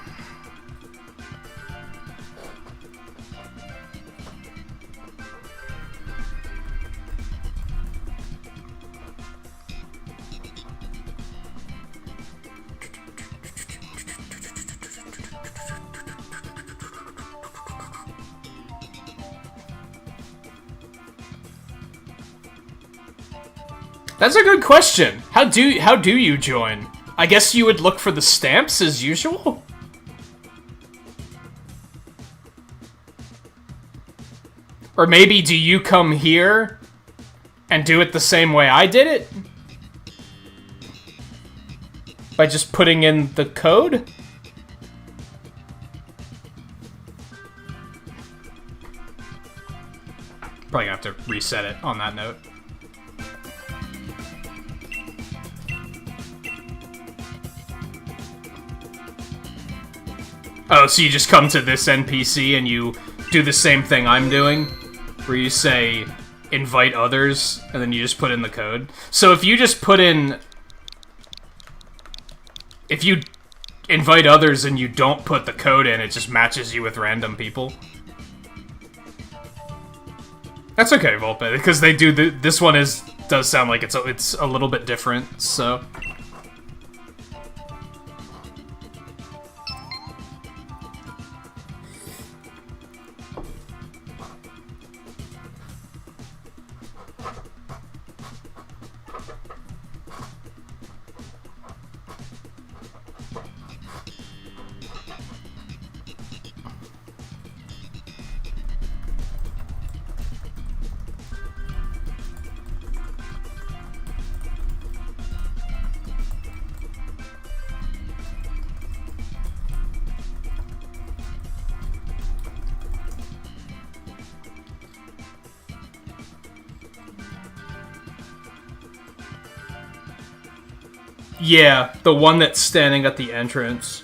That's a good question. How do you join? I guess you would look for the stamps as usual? Or maybe do you come here and do it the same way I did it? By just putting in the code? Probably gonna have to reset it on that note. Oh, so you just come to this NPC and you do the same thing I'm doing? Where you say, invite others, and then you just put in the code? So if you just put in... If you invite others and you don't put the code in, it just matches you with random people? That's okay, Volpe, because they do... This one does sound like it's a little bit different, so... Yeah, the one that's standing at the entrance.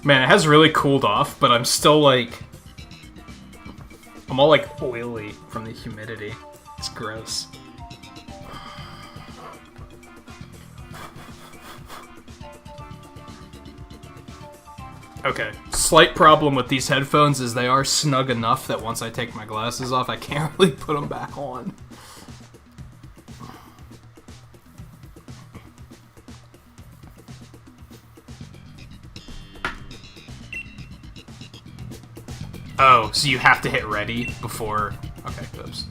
Man, it has really cooled off, but I'm still like... I'm all like oily from the humidity. It's gross. Okay. Slight problem with these headphones is they are snug enough that once I take my glasses off, I can't really put them back on. Oh, so you have to hit ready before... Okay, oops.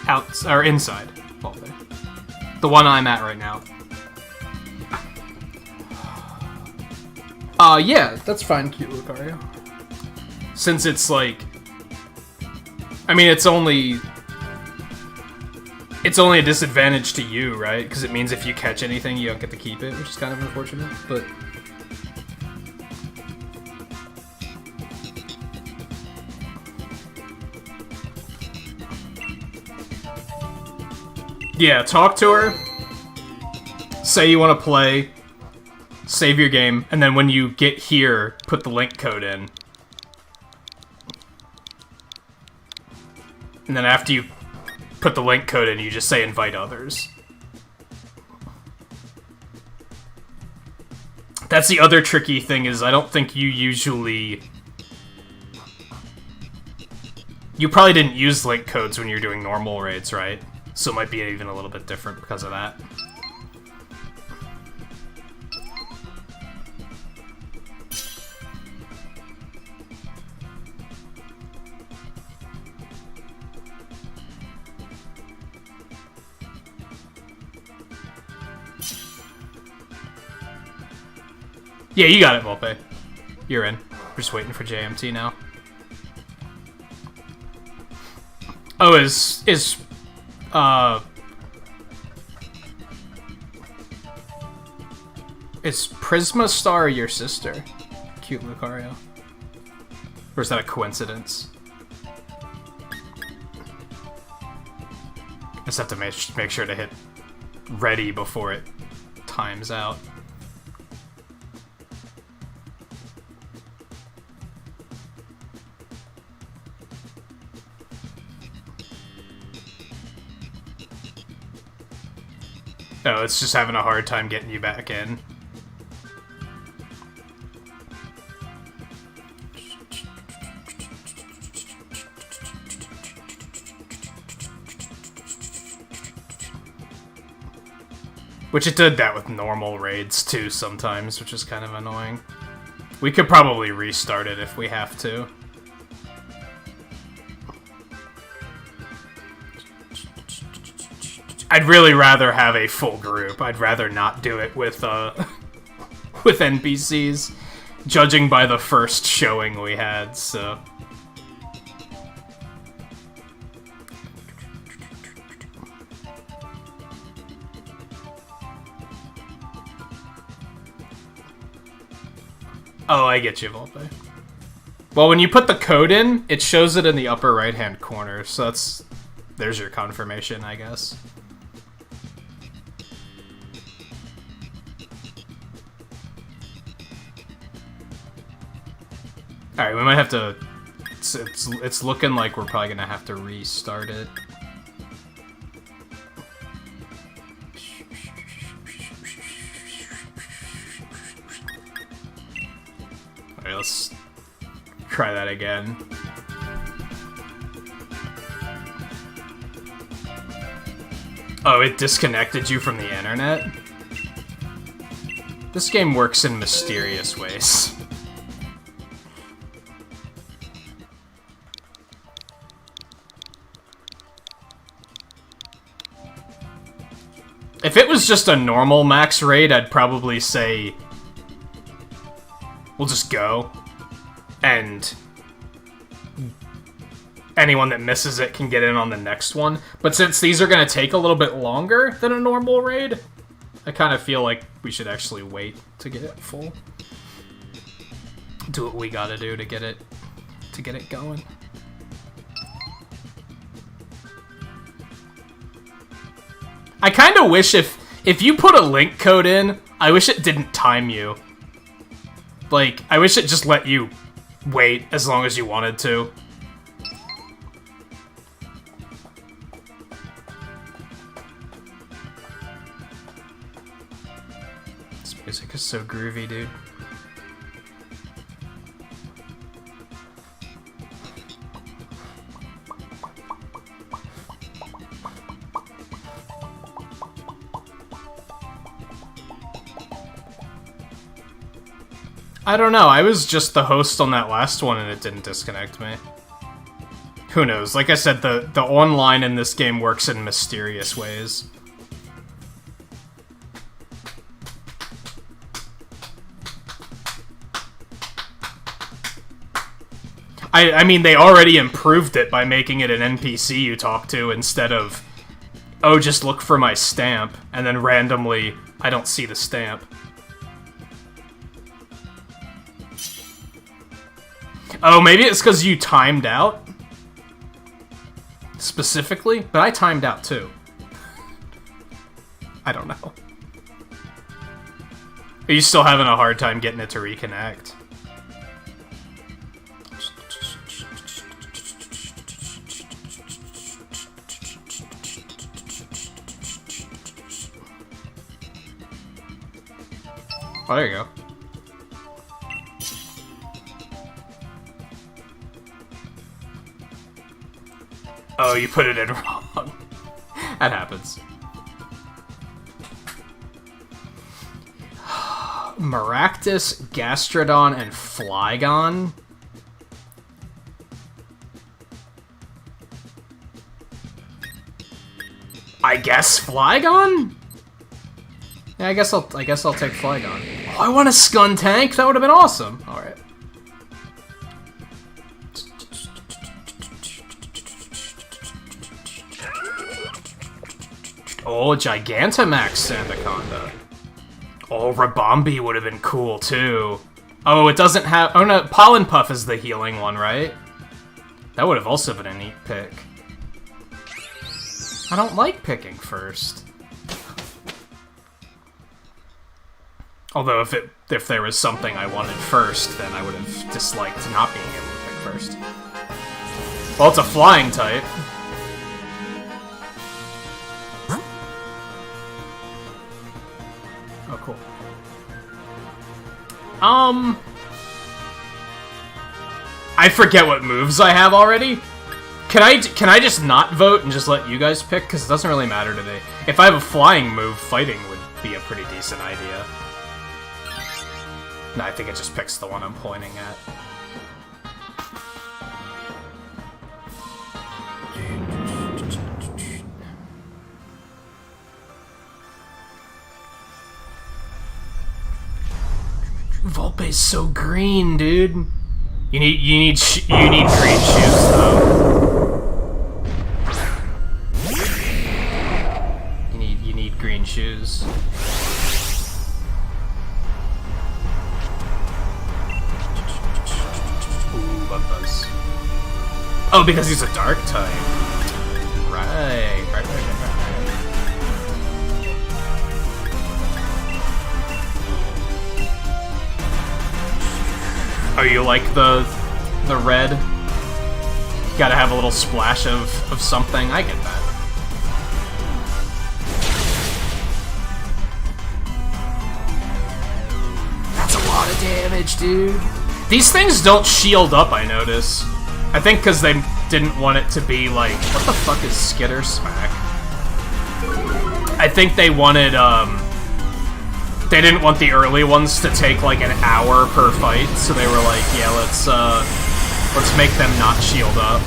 Out, or inside. Well, there. The one I'm at right now. Yeah, that's fine, cute Lucario. Since it's like... I mean, it's only a disadvantage to you, right? Because it means if you catch anything, you don't get to keep it, which is kind of unfortunate, but... Yeah, talk to her. Say you want to play. Save your game. And then when you get here, put the link code in. And then after you put the link code in, you just say invite others. That's the other tricky thing is I don't think you usually... You probably didn't use link codes when you're doing normal raids, right? So it might be even a little bit different because of that. Yeah, you got it, Volpe. You're in. We're just waiting for JMT now. Oh, is Prisma Star your sister? Cute Lucario. Or is that a coincidence? Just have to make sure to hit ready before it times out. Oh, it's just having a hard time getting you back in. Which it did that with normal raids too sometimes, which is kind of annoying. We could probably restart it if we have to. I'd really rather have a full group. I'd rather not do it with with NPCs, judging by the first showing we had, so... Oh, I get you, Volpe. Well, when you put the code in, it shows it in the upper right-hand corner, so that's... There's your confirmation, I guess. Alright, we might have to... It's looking like we're probably gonna have to restart it. Alright, let's try that again. Oh, it disconnected you from the internet? This game works in mysterious ways. If it was just a normal max raid, I'd probably say... We'll just go. And... anyone that misses it can get in on the next one. But since these are going to take a little bit longer than a normal raid, I kind of feel like we should actually wait to get it full. Do what we gotta do to get it going. I kind of wish if you put a link code in, I wish it didn't time you. Like, I wish it just let you wait as long as you wanted to. This music is so groovy, dude. I don't know, I was just the host on that last one and it didn't disconnect me. Who knows? Like I said, the online in this game works in mysterious ways. I mean, they already improved it by making it an NPC you talk to instead of, oh, just look for my stamp, and then randomly, I don't see the stamp. Oh, maybe it's because you timed out? Specifically? But I timed out too. I don't know. Are you still having a hard time getting it to reconnect? Oh, there you go. Oh, you put it in wrong. That happens. Maractus, Gastrodon, and Flygon? I guess Flygon? Yeah, I guess I'll take Flygon. Oh, I want a Skuntank? That would have been awesome. Alright. Oh, Gigantamax Sandaconda. Oh, Rabombi would have been cool, too. Oh, it doesn't have... Oh, no, Pollen Puff is the healing one, right? That would have also been a neat pick. I don't like picking first. Although, if there was something I wanted first, then I would have disliked not being able to pick first. Well, it's a flying type. Oh, cool. I forget what moves I have already. Can I just not vote and just let you guys pick? Because it doesn't really matter to me. If I have a flying move, fighting would be a pretty decent idea. No, I think it just picks the one I'm pointing at. Volpe's so green, dude. You need green shoes though. You need green shoes. Ooh, bug buzz. Oh, because he's a dark type. Right. Oh, you like the red? You gotta have a little splash of something. I get that. That's a lot of damage, dude. These things don't shield up, I notice. I think because they didn't want it to be like... What the fuck is Skitter Smack? I think they wanted, they didn't want the early ones to take like an hour per fight, so they were like, yeah, let's make them not shield up.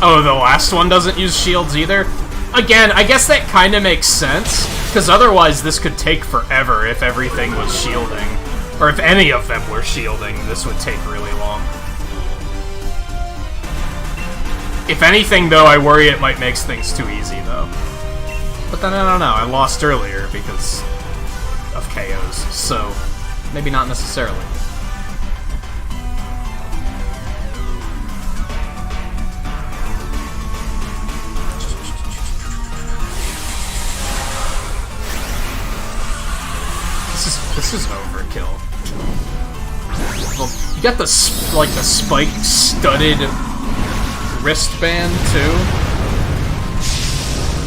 Oh, the last one doesn't use shields either? Again, I guess that kind of makes sense, because otherwise this could take forever if everything was shielding. Or if any of them were shielding, this would take really long. If anything, though, I worry it might make things too easy, though. But then, I don't know, I lost earlier because of KOs, so maybe not necessarily. This is overkill. Well, you got the spike studded wristband too.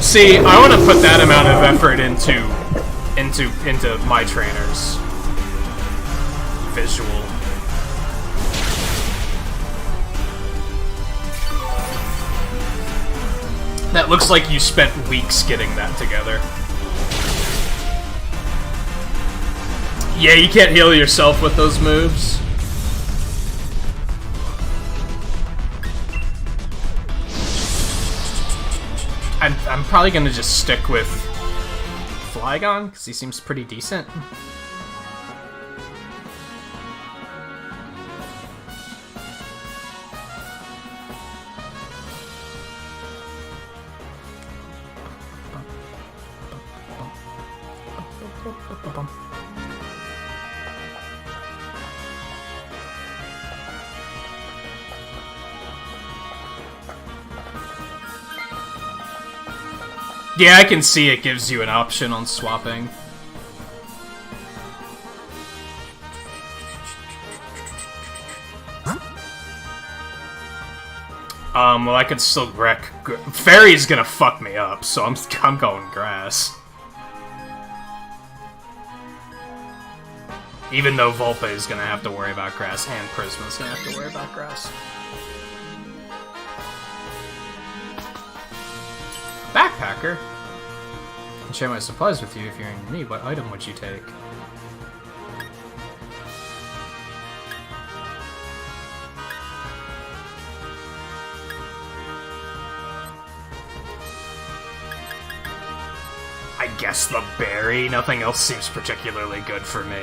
See, I want to put that amount of effort into my trainer's visual. That looks like you spent weeks getting that together. Yeah, you can't heal yourself with those moves. I'm probably gonna just stick with Flygon, because he seems pretty decent. Yeah, I can see it gives you an option on swapping. Well, I could still wreck. Fairy's gonna fuck me up, so I'm going grass. Even though Volpe is gonna have to worry about grass, and Prisma's gonna have to worry about grass. Backpacker? I can share my supplies with you if you're in need. What item would you take? I guess the berry. Nothing else seems particularly good for me.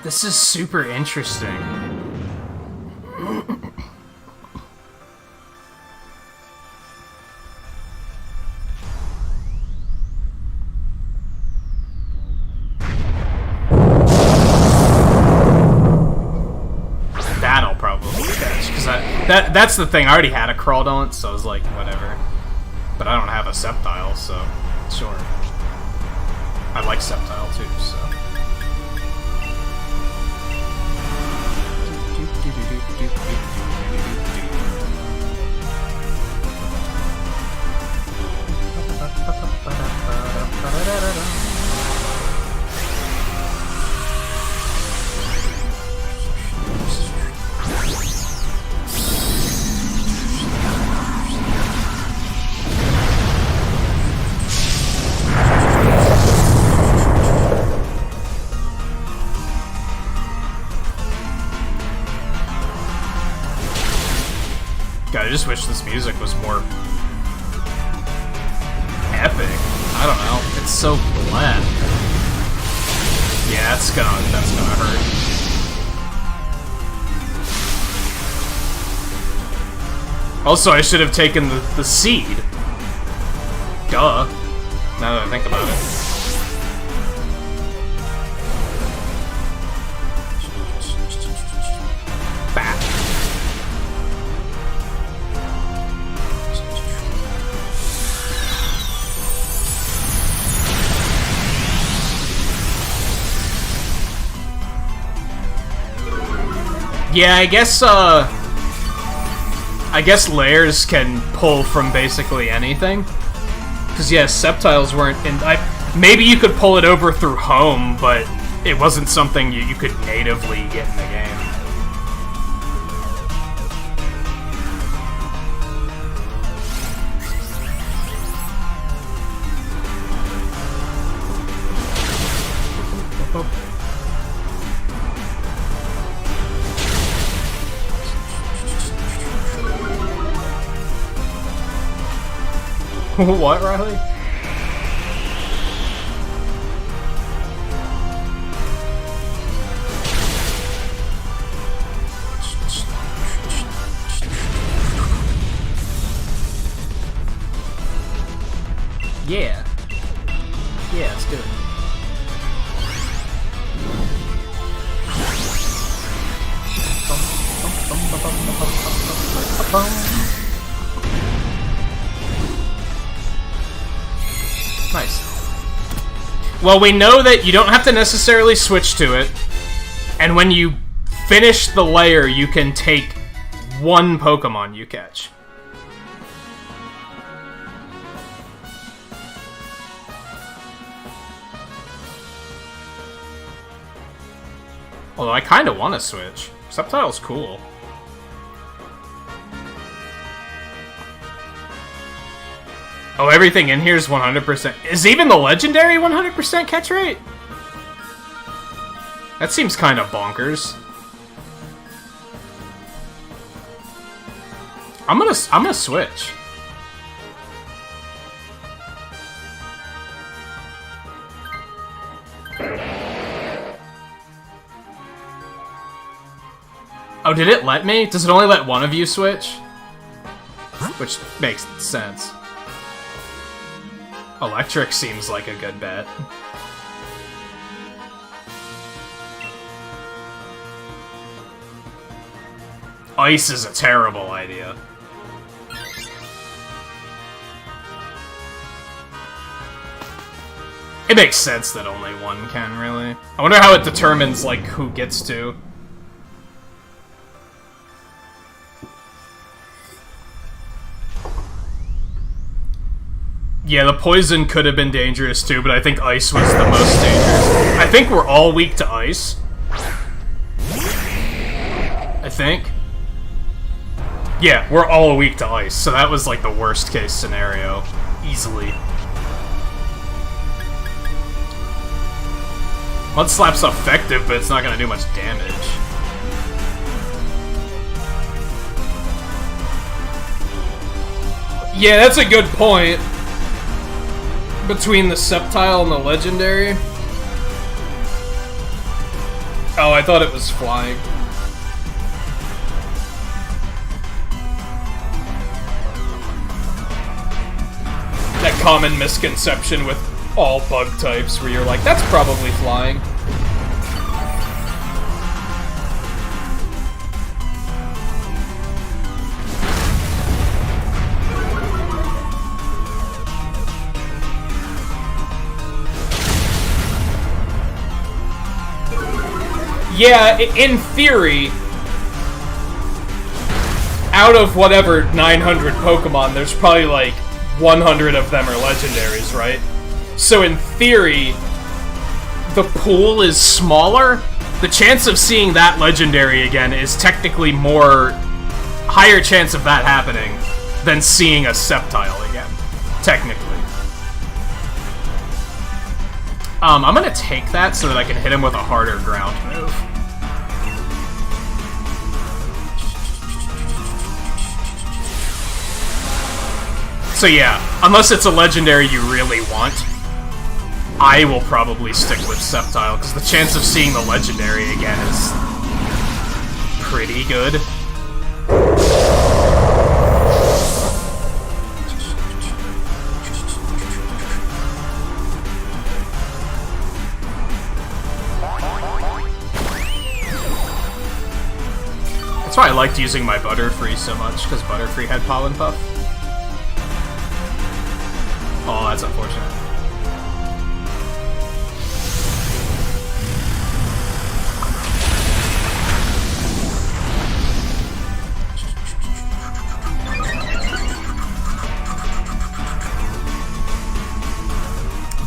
This is super interesting. That'll probably catch, because that's the thing. I already had a Crawdaunt, so I was like, whatever. But I don't have a Sceptile, so sure. I like Sceptile too, so. God, I just wish this music was more epic. I don't know. It's so bland. Yeah, that's gonna hurt. Also, I should have taken the seed. Duh. Now that I think about it. Bat. Yeah, I guess layers can pull from basically anything. Because, yeah, Sceptiles weren't in... maybe you could pull it over through home, but it wasn't something you could natively get in the game. What, Riley? Yeah. Yeah, let's do it. Nice. Well, we know that you don't have to necessarily switch to it, and when you finish the layer, you can take one Pokemon you catch. Although I kind of want to switch. Sceptile's cool. Oh, everything in here is 100%. Is even the legendary 100% catch rate? That seems kind of bonkers. I'm gonna switch. Oh, did it let me? Does it only let one of you switch? Which makes sense. Electric seems like a good bet. Ice is a terrible idea. It makes sense that only one can, really. I wonder how it determines, like, who gets to. Yeah, the poison could have been dangerous too, but I think ice was the most dangerous. I think we're all weak to ice. I think. Yeah, we're all weak to ice, so that was like the worst case scenario. Easily. Mud Slap's effective, but it's not gonna do much damage. Yeah, that's a good point. Between the Sceptile and the Legendary. Oh, I thought it was flying. That common misconception with all bug types where you're like, that's probably flying. Yeah, in theory, out of whatever 900 Pokemon, there's probably like 100 of them are legendaries, right? So in theory, the pool is smaller. The chance of seeing that legendary again is technically higher chance of that happening than seeing a Sceptile again, technically. I'm gonna take that so that I can hit him with a harder ground move. So yeah, unless it's a legendary you really want, I will probably stick with Sceptile, because the chance of seeing the legendary again is pretty good. That's why I liked using my Butterfree so much, because Butterfree had Pollen Puff. Oh, that's unfortunate.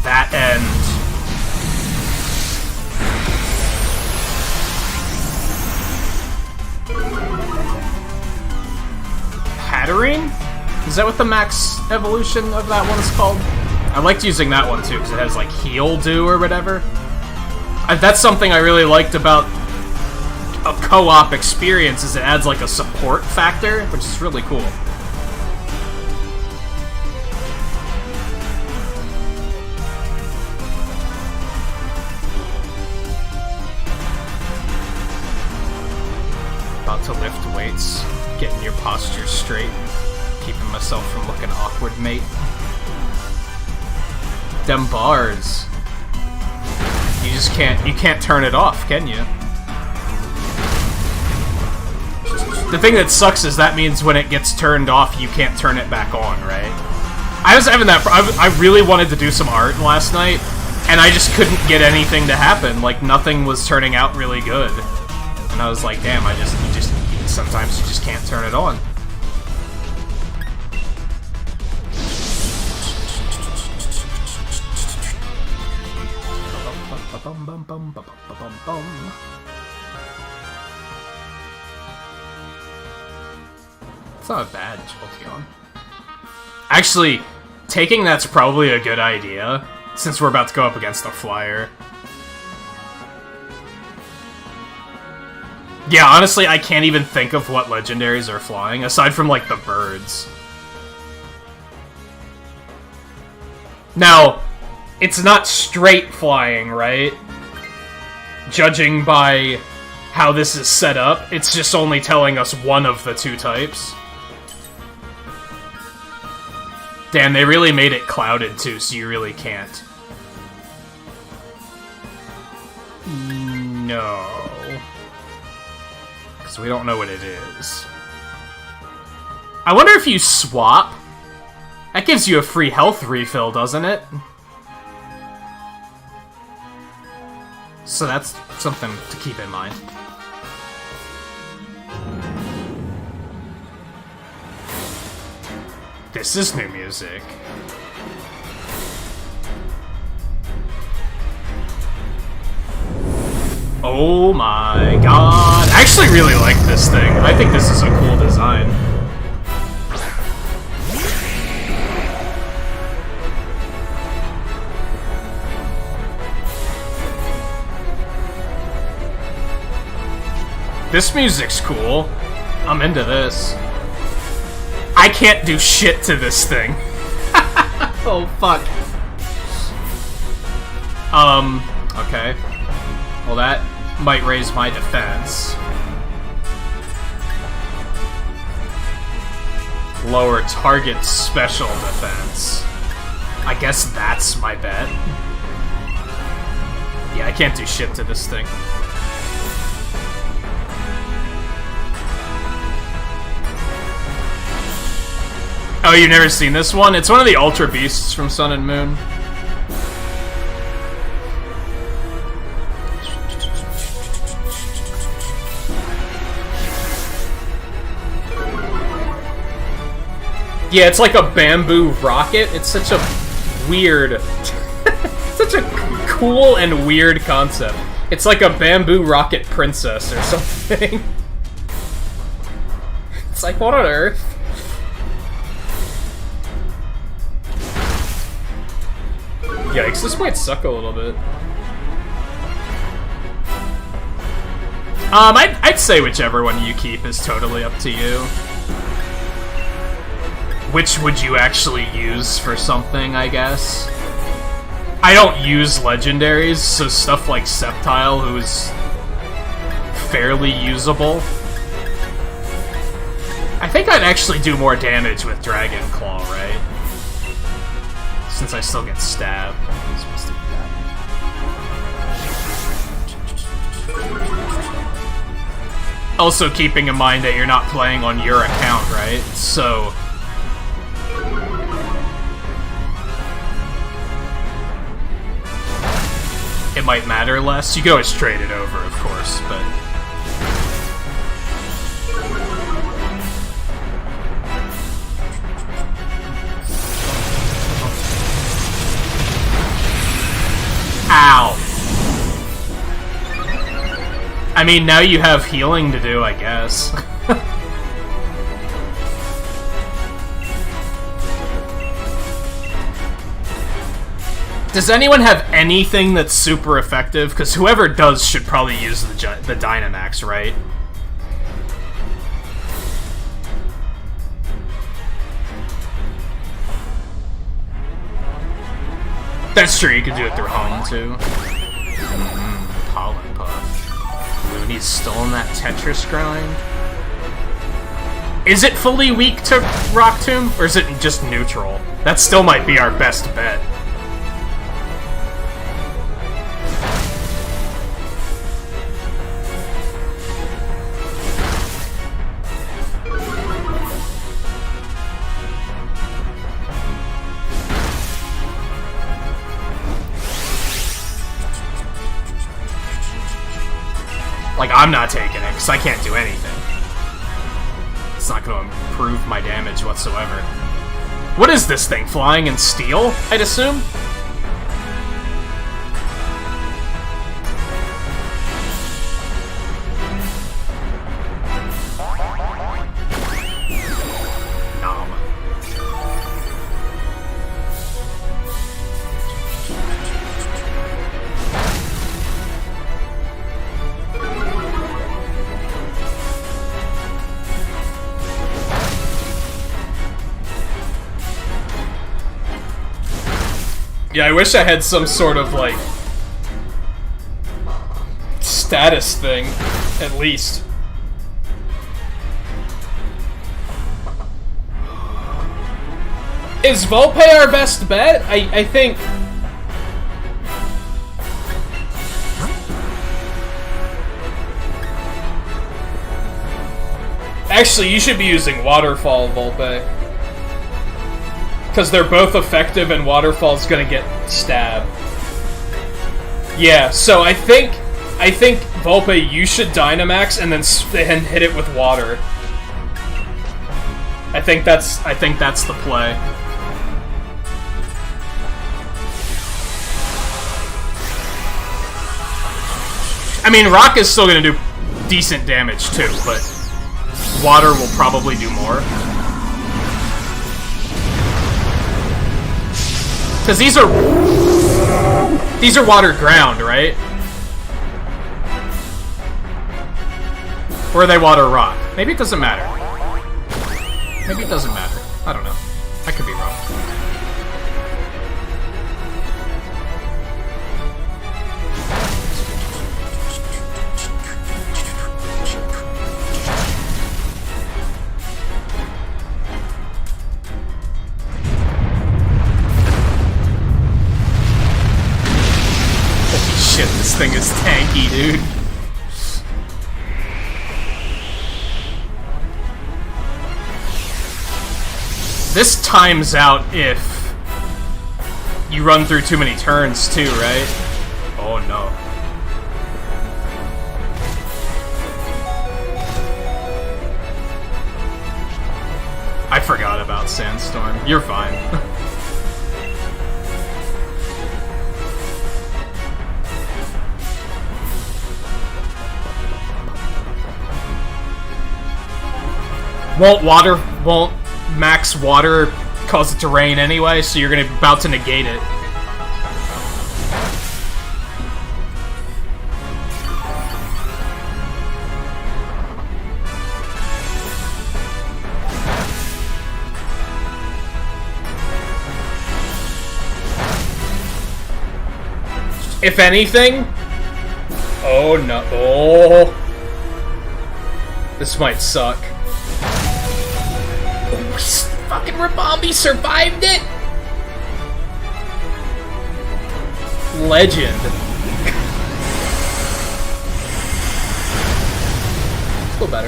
That end. Pattering? Is that what the max evolution of that one is called? I liked using that one too, because it has like heal do or whatever. That's something I really liked about a co-op experience, is it adds like a support factor, which is really cool. About to lift weights, getting your posture straight. Keeping myself from looking awkward, mate. Them bars. You can't turn it off, can you? The thing that sucks is that means when it gets turned off, you can't turn it back on, right? I was having that, I really wanted to do some art last night, and I just couldn't get anything to happen. Like, nothing was turning out really good. And I was like, damn, sometimes you just can't turn it on. It's not a bad Jolteon. Actually, taking that's probably a good idea, since we're about to go up against a flyer. Yeah, honestly, I can't even think of what legendaries are flying, aside from, like, the birds. Now, it's not straight flying, right? Judging by how this is set up, it's just only telling us one of the two types. Damn, they really made it clouded, too, so you really can't. No. Because we don't know what it is. I wonder if you swap. That gives you a free health refill, doesn't it? So that's something to keep in mind. This is new music. Oh my god. I actually really like this thing. I think this is a cool design. This music's cool. I'm into this. I can't do shit to this thing. Oh, fuck. Okay. Well, that might raise my defense. Lower target special defense. I guess that's my bet. Yeah, I can't do shit to this thing. Oh, you've never seen this one? It's one of the Ultra Beasts from Sun and Moon. Yeah, it's like a bamboo rocket. It's such a weird... such a cool and weird concept. It's like a bamboo rocket princess or something. It's like, what on earth? Yikes, this might suck a little bit. I'd say whichever one you keep is totally up to you. Which would you actually use for something, I guess? I don't use legendaries, so stuff like Sceptile, who's fairly usable. I think I'd actually do more damage with Dragon Claw, right? Since I still get stabbed. I'm supposed to do that. Also keeping in mind that you're not playing on your account, right? So... it might matter less. You can always trade it over, of course, but... Ow! I mean, now you have healing to do, I guess. Does anyone have anything that's super effective? Because whoever does should probably use the Dynamax, right? That's true, you can do it through home, too. Pollen Puff. Ooh, and he's still in that Tetris grind. Is it fully weak to Rock Tomb, or is it just neutral? That still might be our best bet. Like, I'm not taking it, because I can't do anything. It's not going to improve my damage whatsoever. What is this thing? Flying in steel, I'd assume? Nom. Yeah, I wish I had some sort of, like, status thing, at least. Is Volpe our best bet? I think... Actually, you should be using Waterfall, Volpe. Because they're both effective and Waterfall's gonna get stabbed. Yeah, so I think Volpe, you should Dynamax and then hit it with water. I think that's the play. I mean, Rock is still gonna do decent damage too, but water will probably do more. Because these are water ground, right? Or are they water rock? Maybe it doesn't matter. Maybe it doesn't matter. I don't know. I could be wrong. Holy shit, this thing is tanky, dude. This times out if you run through too many turns, too, right? Oh, no. I forgot about Sandstorm. You're fine. Won't max water cause it to rain anyway, so you're about to negate it. If anything... Oh no. Oh. This might suck. Fucking Rabambi survived it! Legend. Feel better.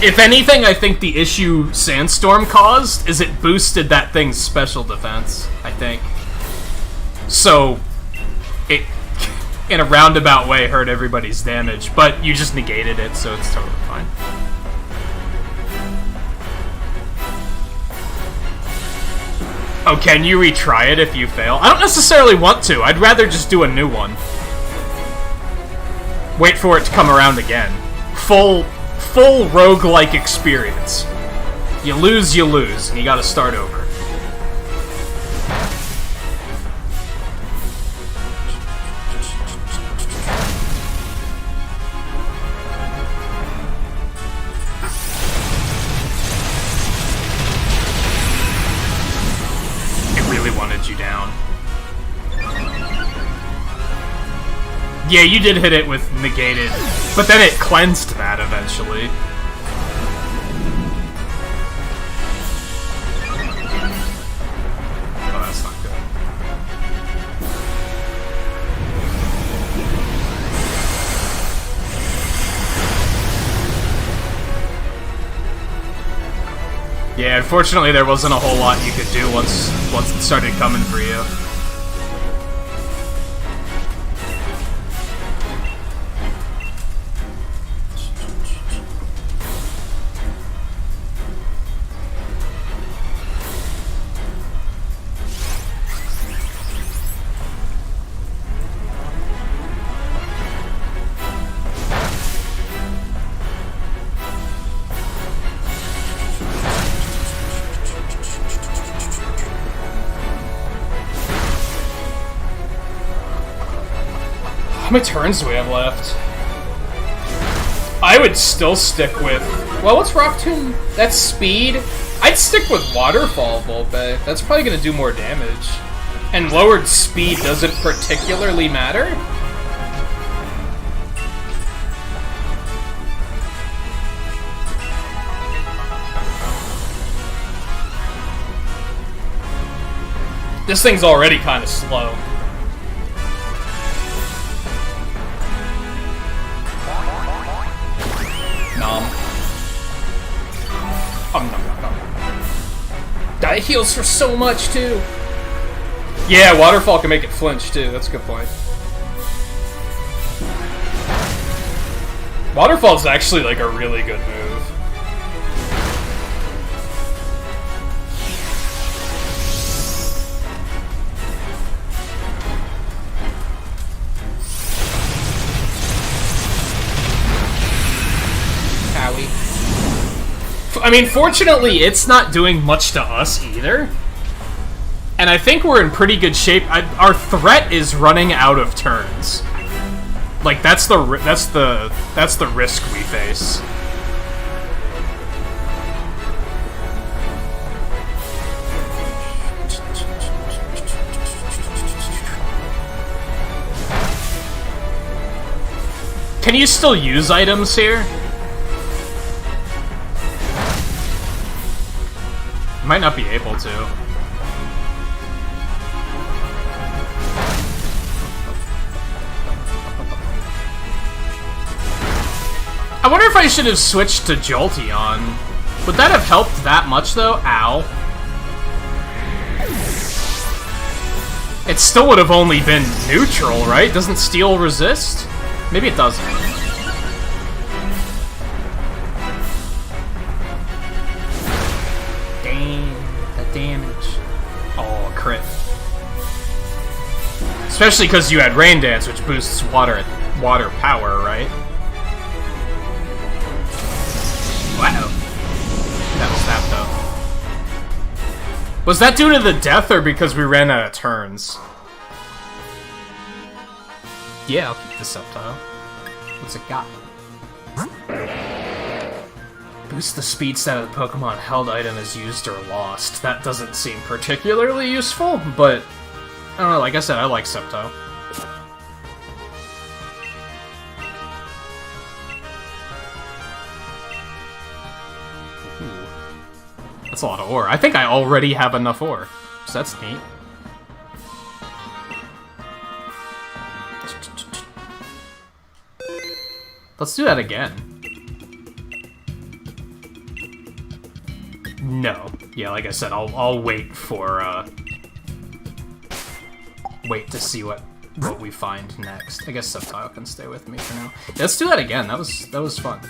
If anything, I think the issue Sandstorm caused is it boosted that thing's special defense, I think. So, it, in a roundabout way, hurt everybody's damage, but you just negated it, so it's totally fine. Oh, can you retry it if you fail? I don't necessarily want to. I'd rather just do a new one. Wait for it to come around again. Full roguelike experience. You lose, and you gotta start over. Yeah, you did hit it with negated, but then it cleansed that eventually. Oh, that's not good. Yeah, unfortunately there wasn't a whole lot you could do once it started coming for you. How many turns do we have left? I would still stick with... Well, what's Rock Tomb? That's speed? I'd stick with Waterfall, Volpe. That's probably gonna do more damage. And lowered speed doesn't particularly matter? This thing's already kind of slow. Nom. Nom, nom, nom. That heals for so much, too. Yeah, Waterfall can make it flinch, too. That's a good point. Waterfall's actually, like, a really good move. I mean, fortunately, it's not doing much to us either. And I think we're in pretty good shape. Our threat is running out of turns. Like, that's the risk we face. Can you still use items here? Might not be able to. I wonder if I should have switched to Jolteon. Would that have helped that much, though? Ow. It still would have only been neutral, right? Doesn't Steel resist? Maybe it doesn't. Especially because you had Rain Dance, which boosts water power, right? Wow. That was that, though. Was that due to the death, or because we ran out of turns? Yeah, I'll keep the subtile. What's it got? Boost the speed stat of the Pokemon held item is used or lost. That doesn't seem particularly useful, but I don't know, like I said, I like Sceptile. Ooh. That's a lot of ore. I think I already have enough ore, so that's neat. Let's do that again. No. Yeah, like I said, I'll wait for, wait to see what we find next. I guess Subtile can stay with me for now. Yeah, let's do that again. That was fun.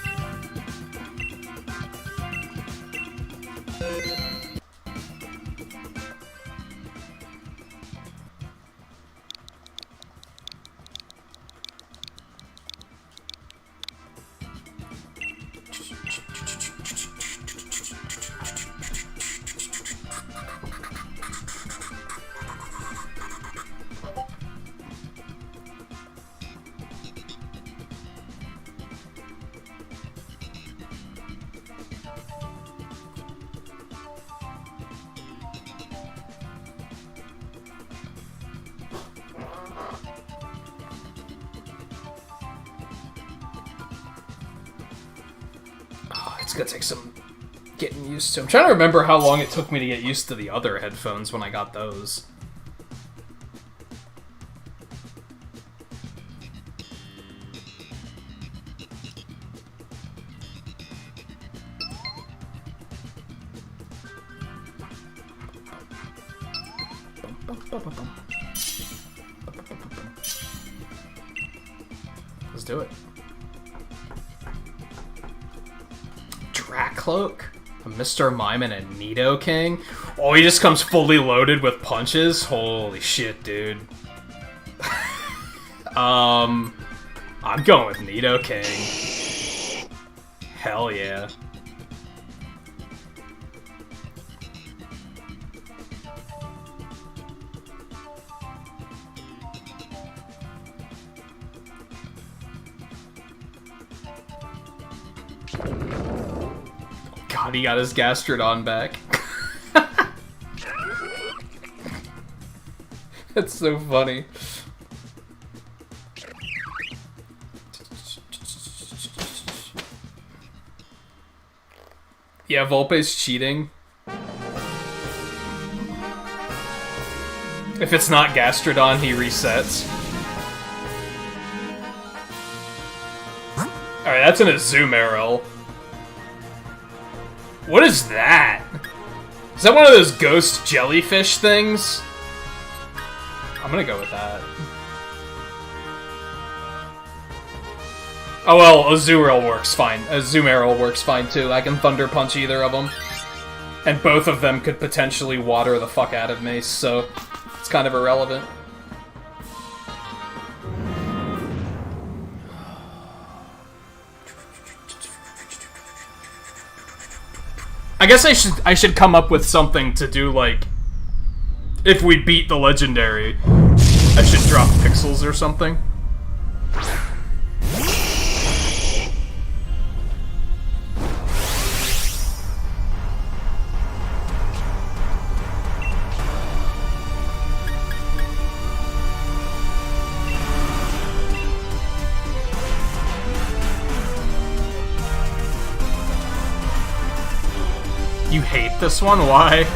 It's gonna take some getting used to. I'm trying to remember how long it took me to get used to the other headphones when I got those. Let's do it. Cloak, a Mr. Mime, and a Nidoking. Oh, he just comes fully loaded with punches? Holy shit, dude. I'm going with Nidoking. Hell yeah. God, he got his Gastrodon back. That's so funny. Yeah, Volpe's cheating. If it's not Gastrodon, he resets. Alright, that's an Azumarill. What is that? Is that one of those ghost jellyfish things? I'm gonna go with that. Oh well, Azumarill works fine. Azumarill works fine too. I can Thunder Punch either of them. And both of them could potentially water the fuck out of me, so it's kind of irrelevant. I guess I should come up with something to do, like, if we beat the legendary, I should drop pixels or something. You hate this one? Why?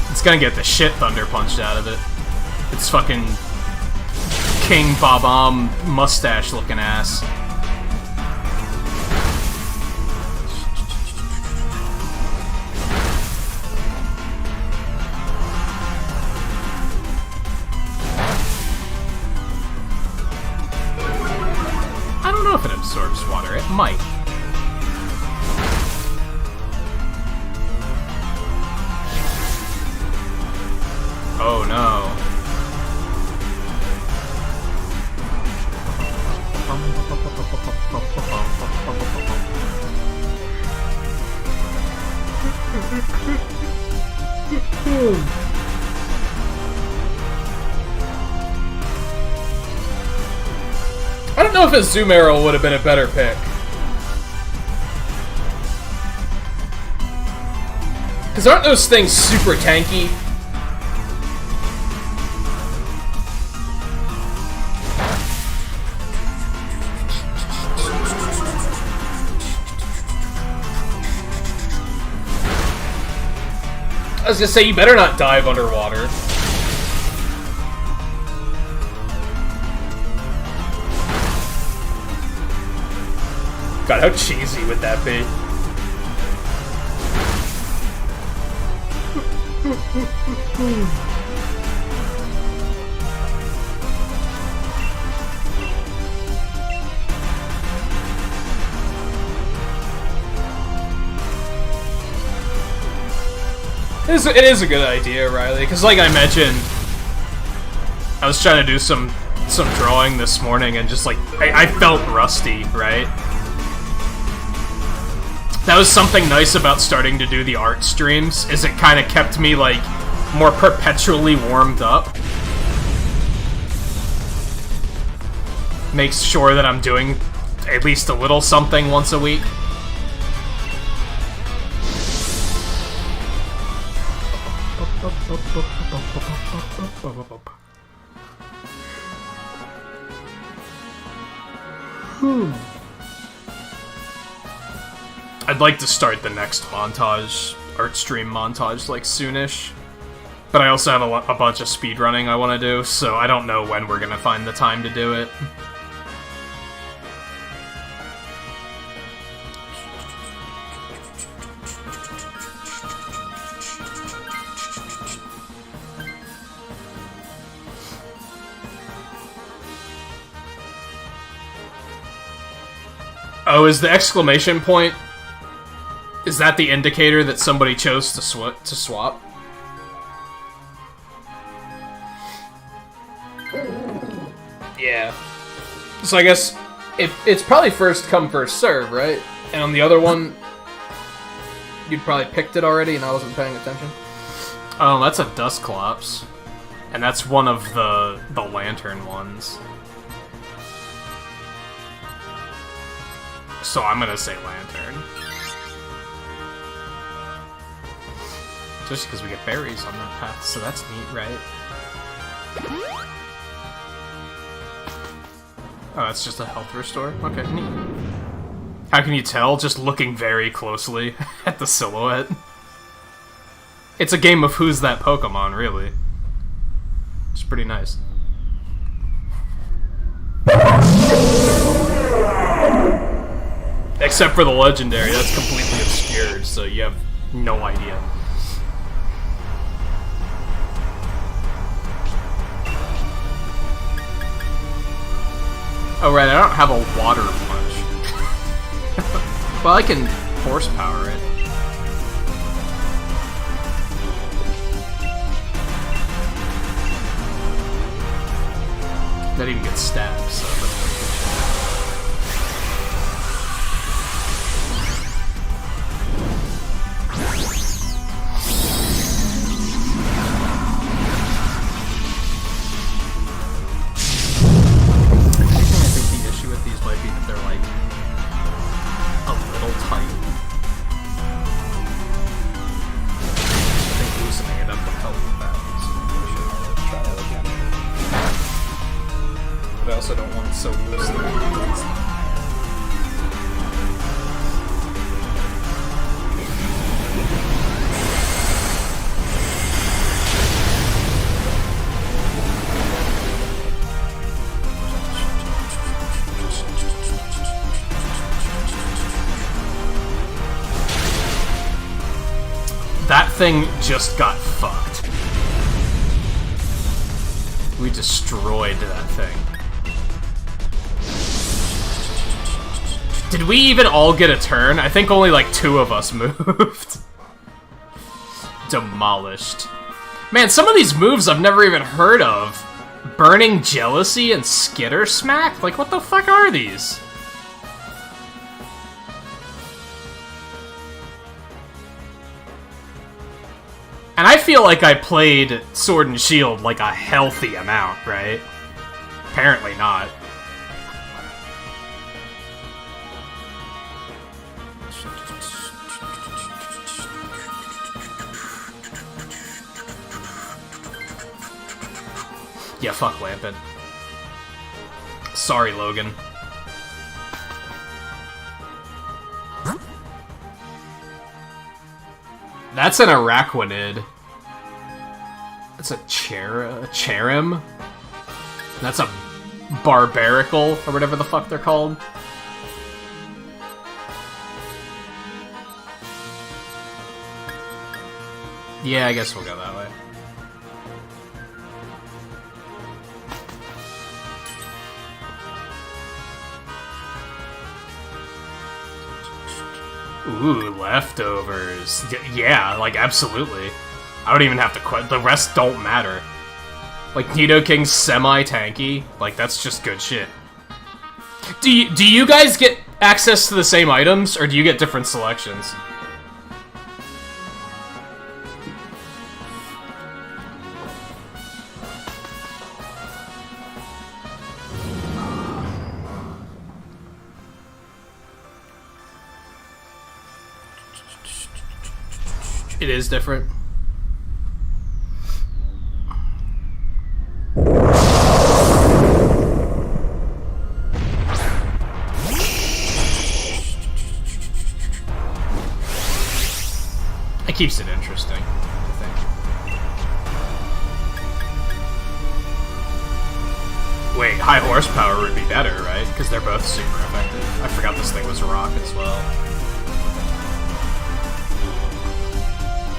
It's gonna get the shit Thunder Punched out of it. It's fucking King Bob-omb mustache looking ass. I don't know if it absorbs water. It might. Oh no. I don't know if a Azumarill would have been a better pick. Because aren't those things super tanky? I was gonna say, you better not dive underwater. God, how cheesy would that be? It is a good idea, Riley, because like I mentioned, I was trying to do some drawing this morning and just like, I felt rusty, right? That was something nice about starting to do the art streams, is it kind of kept me, like, more perpetually warmed up. Makes sure that I'm doing at least a little something once a week. I'd like to start the next montage, art stream montage, like, soonish. But I also have a bunch of speedrunning I want to do, so I don't know when we're gonna find the time to do it. Oh, is the exclamation point... Is that the indicator that somebody chose to swap? Yeah. So I guess it's probably first come, first serve, right? And on the other one, you'd probably picked it already and I wasn't paying attention. Oh, that's a Dusclops. And that's one of the lantern ones. So I'm gonna say lantern. Especially because we get berries on that path, so that's neat, right? Oh, that's just a health restore? Okay, neat. How can you tell? Just looking very closely at the silhouette. It's a game of who's that Pokemon, really. It's pretty nice. Except for the legendary, that's completely obscured, so you have no idea. Oh right, I don't have a water punch. Well, I can horsepower it. That even gets stabbed, so that's pretty good. That thing just got fucked. We destroyed that thing. Did we even all get a turn? I think only like 2 of us moved. Demolished. Man, some of these moves I've never even heard of. Burning Jealousy and Skitter Smack? Like, what the fuck are these? And I feel like I played Sword and Shield like a healthy amount, right? Apparently not. Yeah, fuck Lampent. Sorry, Logan. That's an Araquanid. That's a Cherim. That's a Barbarical, or whatever the fuck they're called. Yeah, I guess we'll go that way. Ooh, leftovers. Yeah, like, absolutely. I don't even have to quit. The rest don't matter. Like, Nidoking's semi-tanky. Like, that's just good shit. Do you guys get access to the same items, or do you get different selections? It is different. It keeps it interesting, I think. Wait, high horsepower would be better, right? Because they're both super effective. I forgot this thing was rock as well.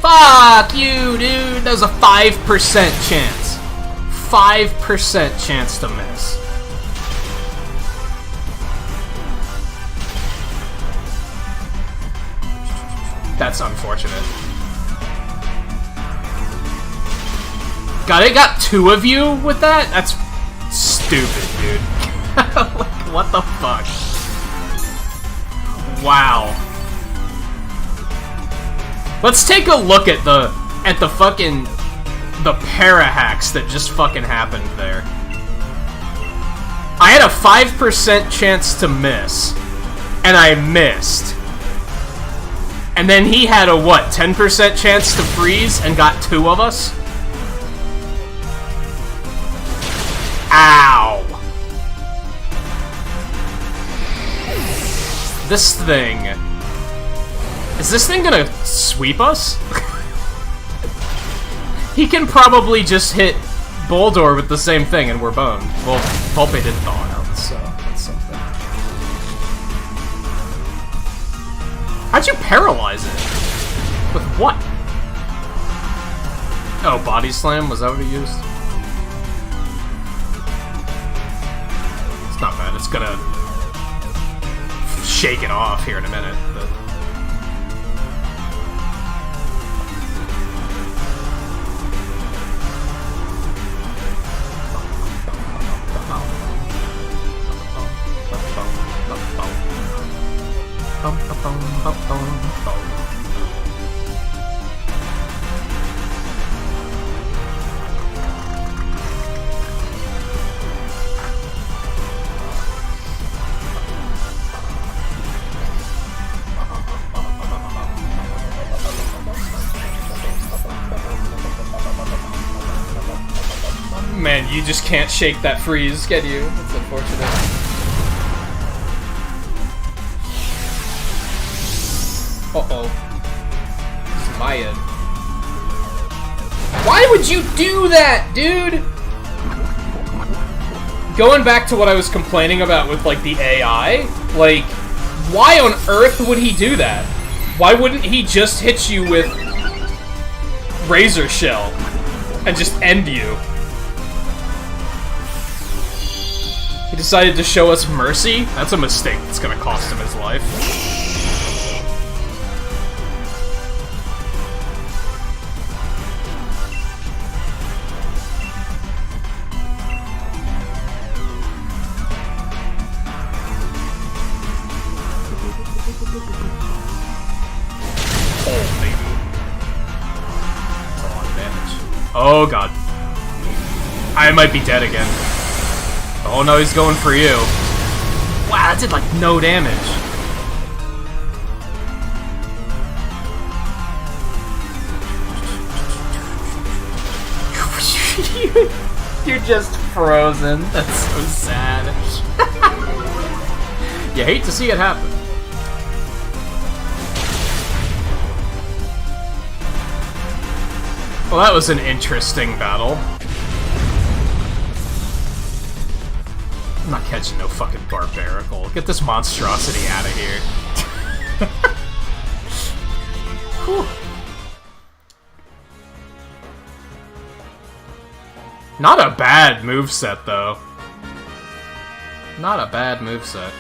Fuck you, dude! That was a 5% chance. 5% chance to miss. That's unfortunate. God, it got 2 of you with that? That's stupid, dude. Like, what the fuck? Wow. Let's take a look at the fucking para-hacks that just fucking happened there. I had a 5% chance to miss, and I missed. And then he had a, what, 10% chance to freeze and got 2 of us? Ow! This thing... Is this thing gonna sweep us? He can probably just hit Boldor with the same thing and we're boned. Well, Volpe did thaw out, so that's something. How'd you paralyze it? With what? Oh, body slam? Was that what he used? It's not bad. It's gonna shake it off here in a minute, but... Man, you just can't shake that freeze, can you? That's unfortunate. Uh-oh. This is my end. Why would you do that, dude? Going back to what I was complaining about with, like, the AI, like, why on earth would he do that? Why wouldn't he just hit you with Razor Shell and just end you? He decided to show us mercy? That's a mistake that's gonna cost him his life. Oh god. I might be dead again. Oh no, he's going for you. Wow, that did like no damage. You're just frozen. That's so sad. You hate to see it happen. Well, that was an interesting battle. I'm not catching no fucking barbarical. Get this monstrosity out of here. Whew. Not a bad moveset, though. Not a bad moveset.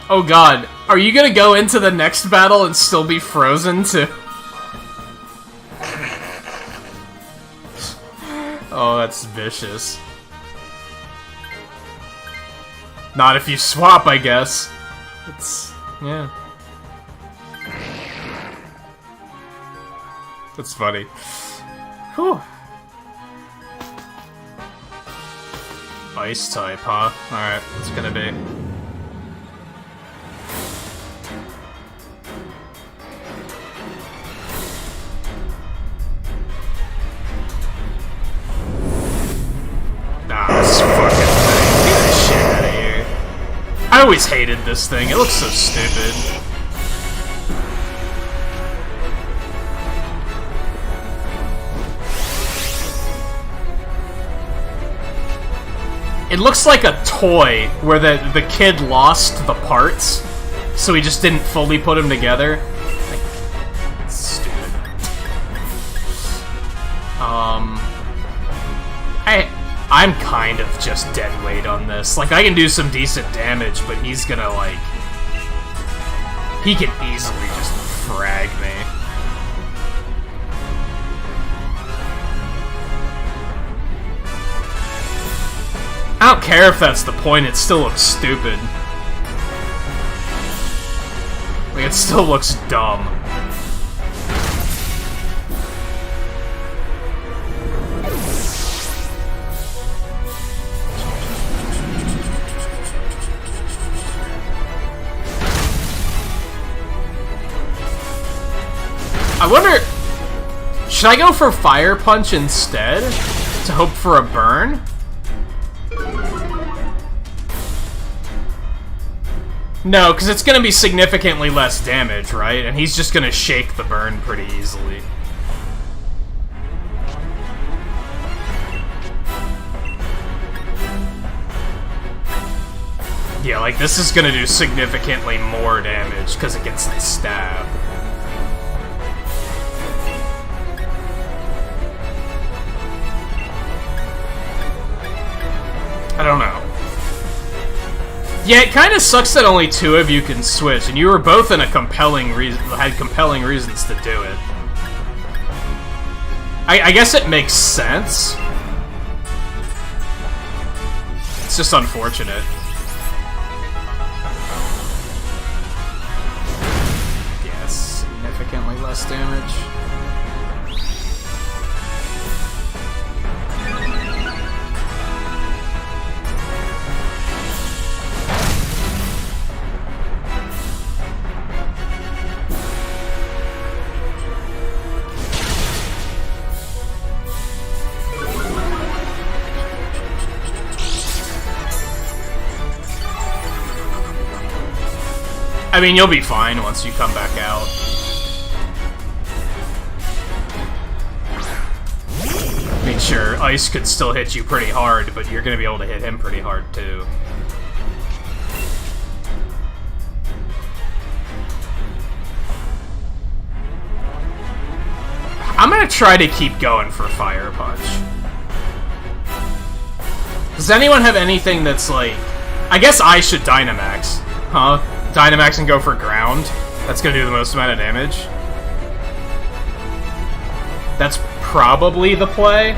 Oh god, are you gonna go into the next battle and still be frozen too? Oh, that's vicious. Not if you swap, I guess. It's... yeah. That's funny. Whew. Ice type, huh? Alright, what's it gonna be? I always hated this thing. It looks so stupid. It looks like a toy where the kid lost the parts, so he just didn't fully put them together. Like, it's stupid. I'm kind of just dead weight on this. Like, I can do some decent damage, but he's gonna, like... he can easily just frag me. I don't care if that's the point, it still looks stupid. Like, it still looks dumb. I wonder... Should I go for Fire Punch instead? To hope for a burn? No, because it's going to be significantly less damage, right? And he's just going to shake the burn pretty easily. Yeah, like, this is going to do significantly more damage because it gets the stab. I don't know. Yeah, it kind of sucks that only 2 of you can switch, and you were both in a compelling reason, had compelling reasons to do it. I guess it makes sense. It's just unfortunate. Yes, significantly less damage. I mean, you'll be fine once you come back out. I mean, sure, Ice could still hit you pretty hard, but you're gonna be able to hit him pretty hard, too. I'm gonna try to keep going for Fire Punch. Does anyone have anything that's like... I guess I should Dynamax. Huh? Dynamax and go for ground. That's gonna do the most amount of damage. That's probably the play.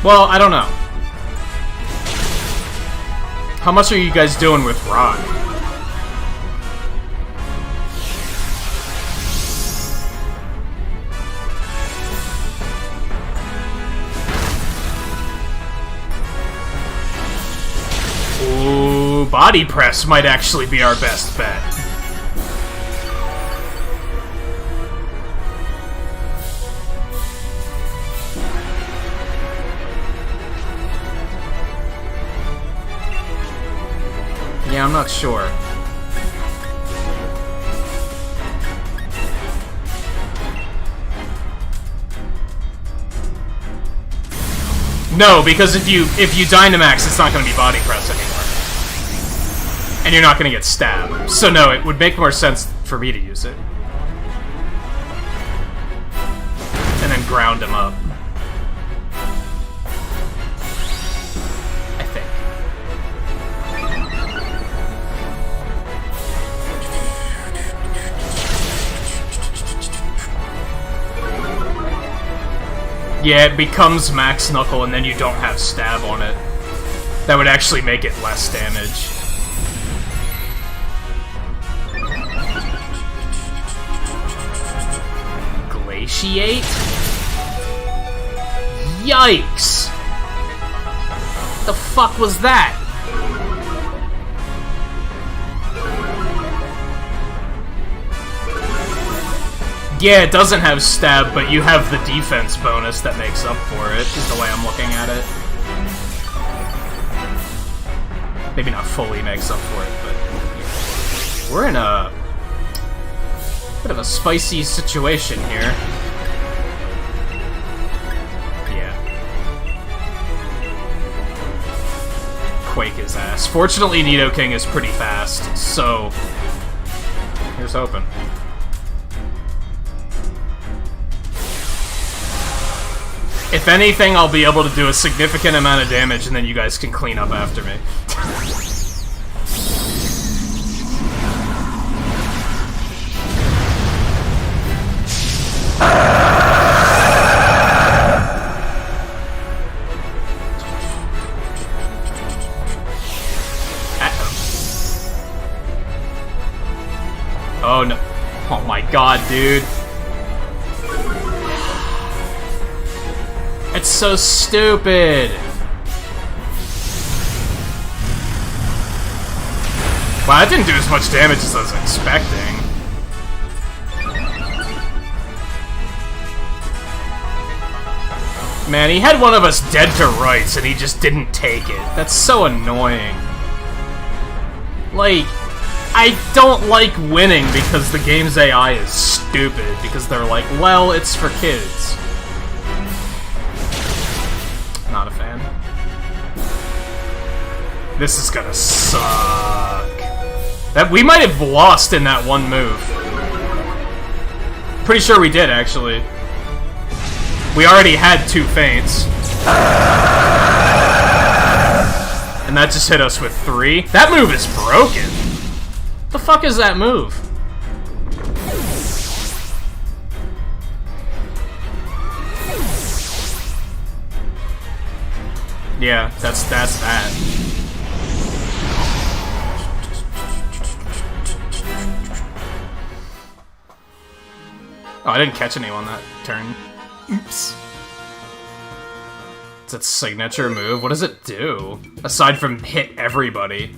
Well, I don't know. How much are you guys doing with Rock? Ooh, Body Press might actually be our best bet. Yeah, I'm not sure. No, because if you Dynamax, it's not going to be Body Press anymore. And you're not going to get stabbed. So no, it would make more sense for me to use it. And then ground him up. I think. Yeah, it becomes Max Knuckle and then you don't have stab on it. That would actually make it less damage. Glaciate? Yikes! The fuck was that? Yeah, it doesn't have stab, but you have the defense bonus that makes up for it, is the way I'm looking at it. Maybe not fully makes up for it, but... We're in a... bit of a spicy situation here. Yeah. Quake his ass. Fortunately, Nidoking is pretty fast, so... here's hoping. If anything, I'll be able to do a significant amount of damage, and then you guys can clean up after me. Oh no. Oh my god, dude. It's so stupid! Wow, that didn't do as much damage as I was expecting. Man, he had one of us dead to rights and he just didn't take it. That's so annoying. Like, I don't like winning because the game's AI is stupid, because they're like, well, it's for kids. Not a fan. This is gonna suck. That we might have lost in that one move. Pretty sure we did, actually. We already had 2 feints. And that just hit us with 3. That move is broken. What the fuck is that move? Yeah, that's that. Oh, I didn't catch anyone that turn. Oops. It's its signature move. What does it do? Aside from hit everybody.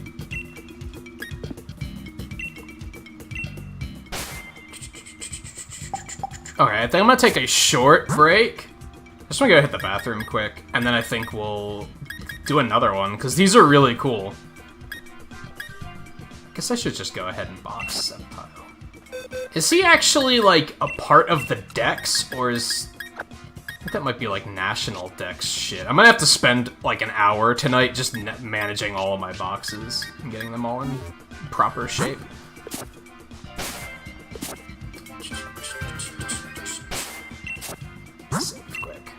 Okay, I think I'm gonna take a short break. I just wanna go hit the bathroom quick, and then I think we'll do another one, because these are really cool. I guess I should just go ahead and box Senpai. Is he actually, like, a part of the Dex, or is... I think that might be, like, national Dex shit. I'm gonna have to spend, like, an hour tonight just managing all of my boxes and getting them all in proper shape. Save quick.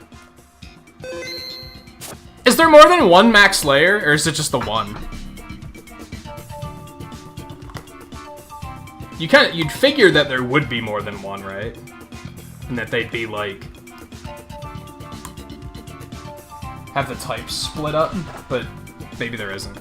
Is there more than one max layer, or is it just the one? You'd figure that there would be more than one, right? And that they'd be, like... have the types split up, but maybe there isn't.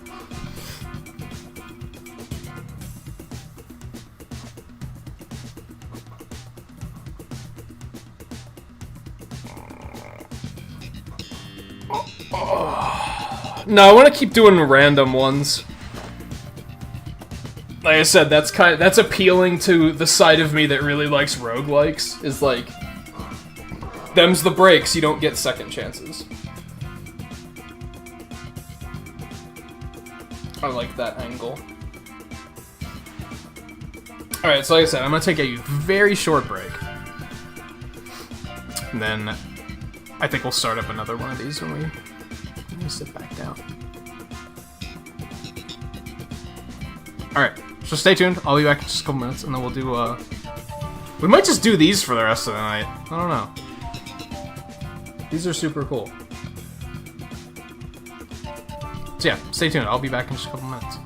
No, I want to keep doing random ones. Like I said, that's appealing to the side of me that really likes roguelikes, is like, them's the breaks, you don't get second chances. I like that angle. Alright, so like I said, I'm gonna take a very short break. And then I think we'll start up another one of these when we sit back down. Alright, so stay tuned. I'll be back in just a couple minutes, and then we'll do, we might just do these for the rest of the night. I don't know. These are super cool. So yeah, stay tuned. I'll be back in just a couple minutes.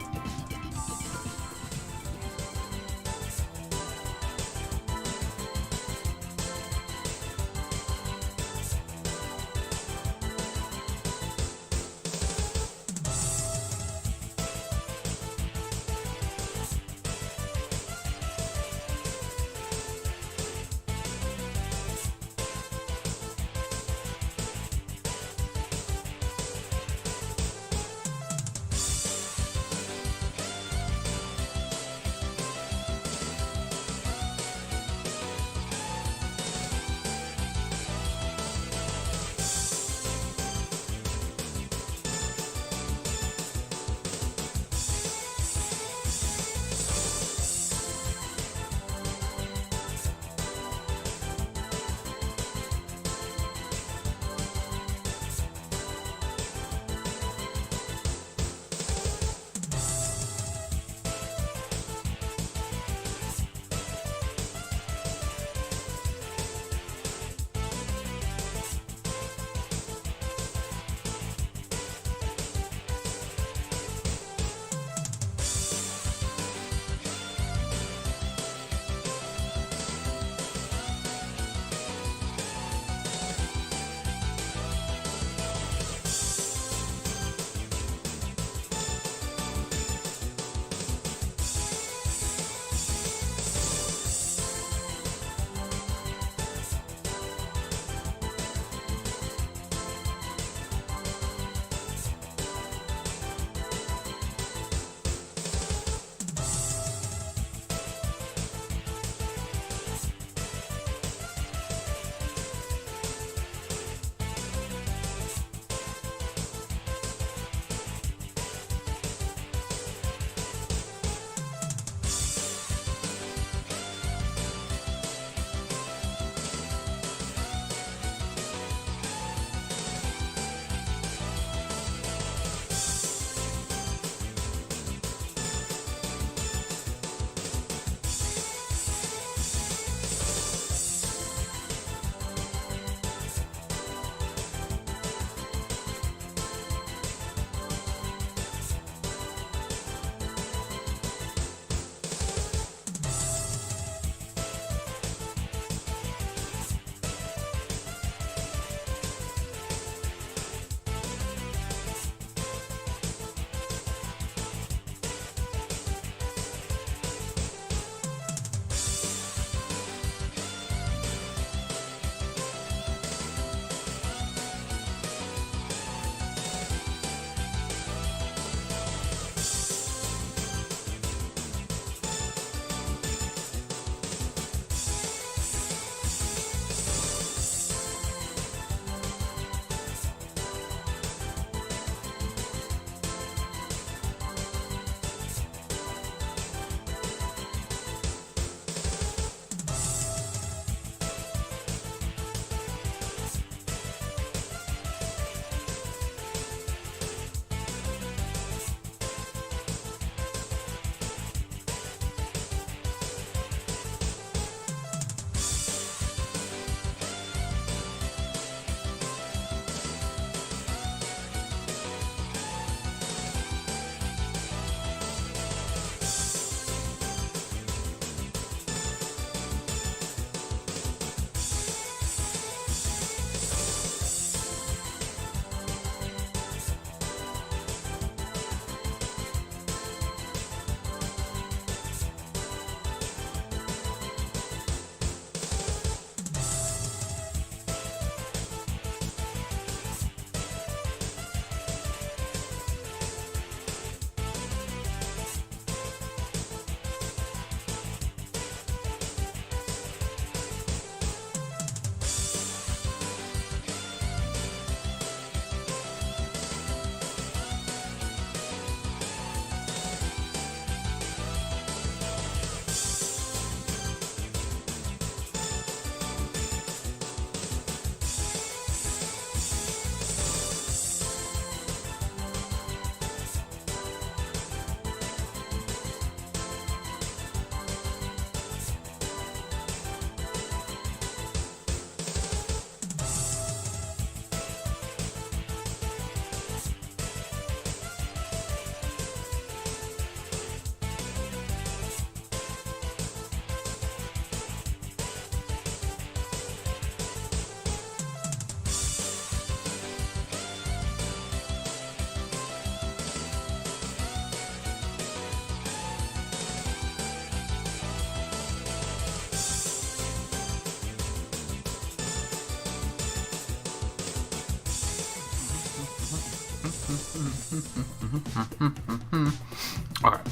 Alright.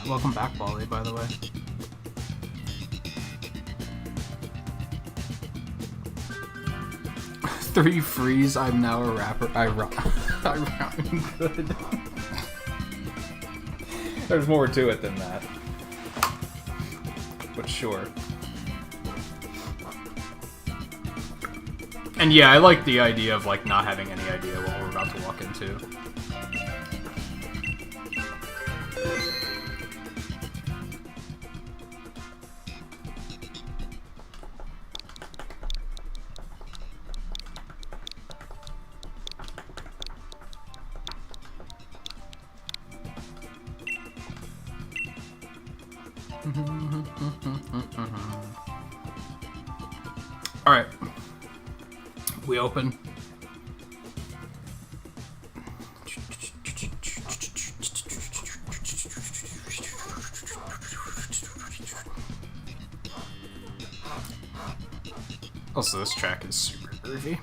Welcome back, Wally, by the way. Three freeze, I'm now a rapper. I rhyme good. There's more to it than that. But sure. And yeah, I like the idea of, like, not having any idea what we're about to walk into. Alright. We open. Also, this track is super groovy.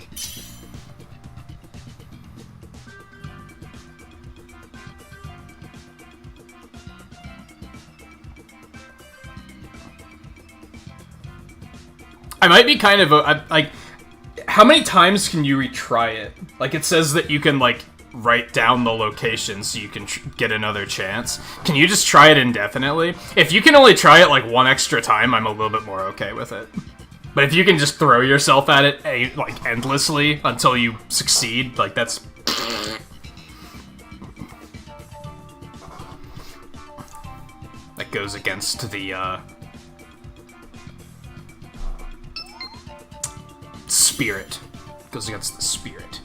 I might be kind of like, how many times can you retry it? Like, it says that you can, like, write down the location so you can get another chance. Can you just try it indefinitely? If you can only try it, like, one extra time, I'm a little bit more okay with it. But if you can just throw yourself at it, like, endlessly until you succeed, like, that's... That goes against the, spirit. Goes against the spirit.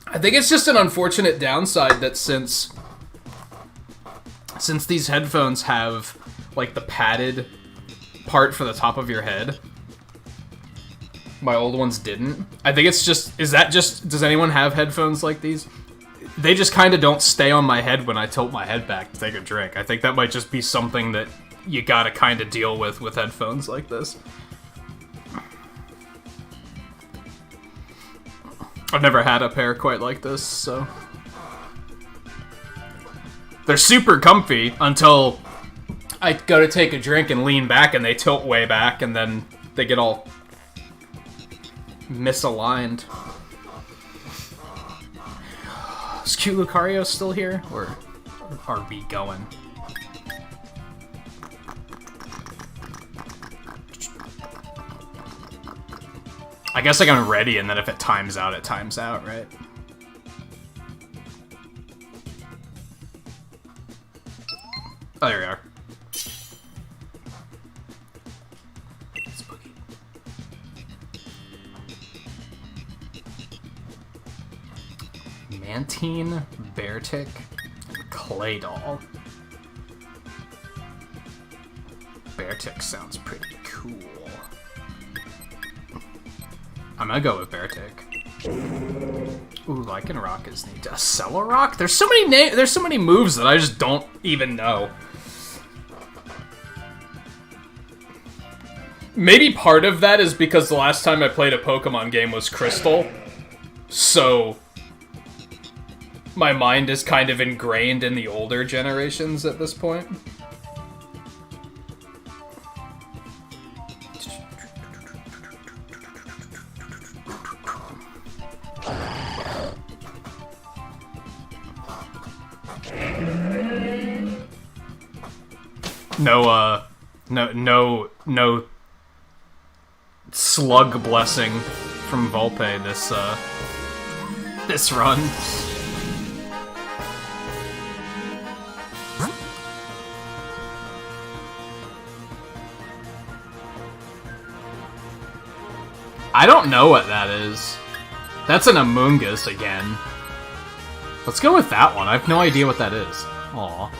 I think it's just an unfortunate downside that since these headphones have, like, the padded part for the top of your head, my old ones didn't. I think it's just, does anyone have headphones like these? They just kind of don't stay on my head when I tilt my head back to take a drink. I think that might just be something that you gotta kind of deal with headphones like this. I've never had a pair quite like this, so... They're super comfy until I go to take a drink and lean back and they tilt way back and then they get all misaligned. Is Q Lucario still here? Or are we going? I guess like I'm ready, and then if it times out, it times out, right? Oh, there we are. Spooky. Mantine, Beartick, and Claydol. Beartick sounds pretty cool. I'm gonna go with Beartick. Ooh, Lycanroc is neat. Accelerock? There's so many moves that I just don't even know. Maybe part of that is because the last time I played a Pokemon game was Crystal, so my mind is kind of ingrained in the older generations at this point. No slug blessing from Volpe this run. I don't know what that is. That's an Amoonguss again. Let's go with that one. I have no idea what that is. Aw.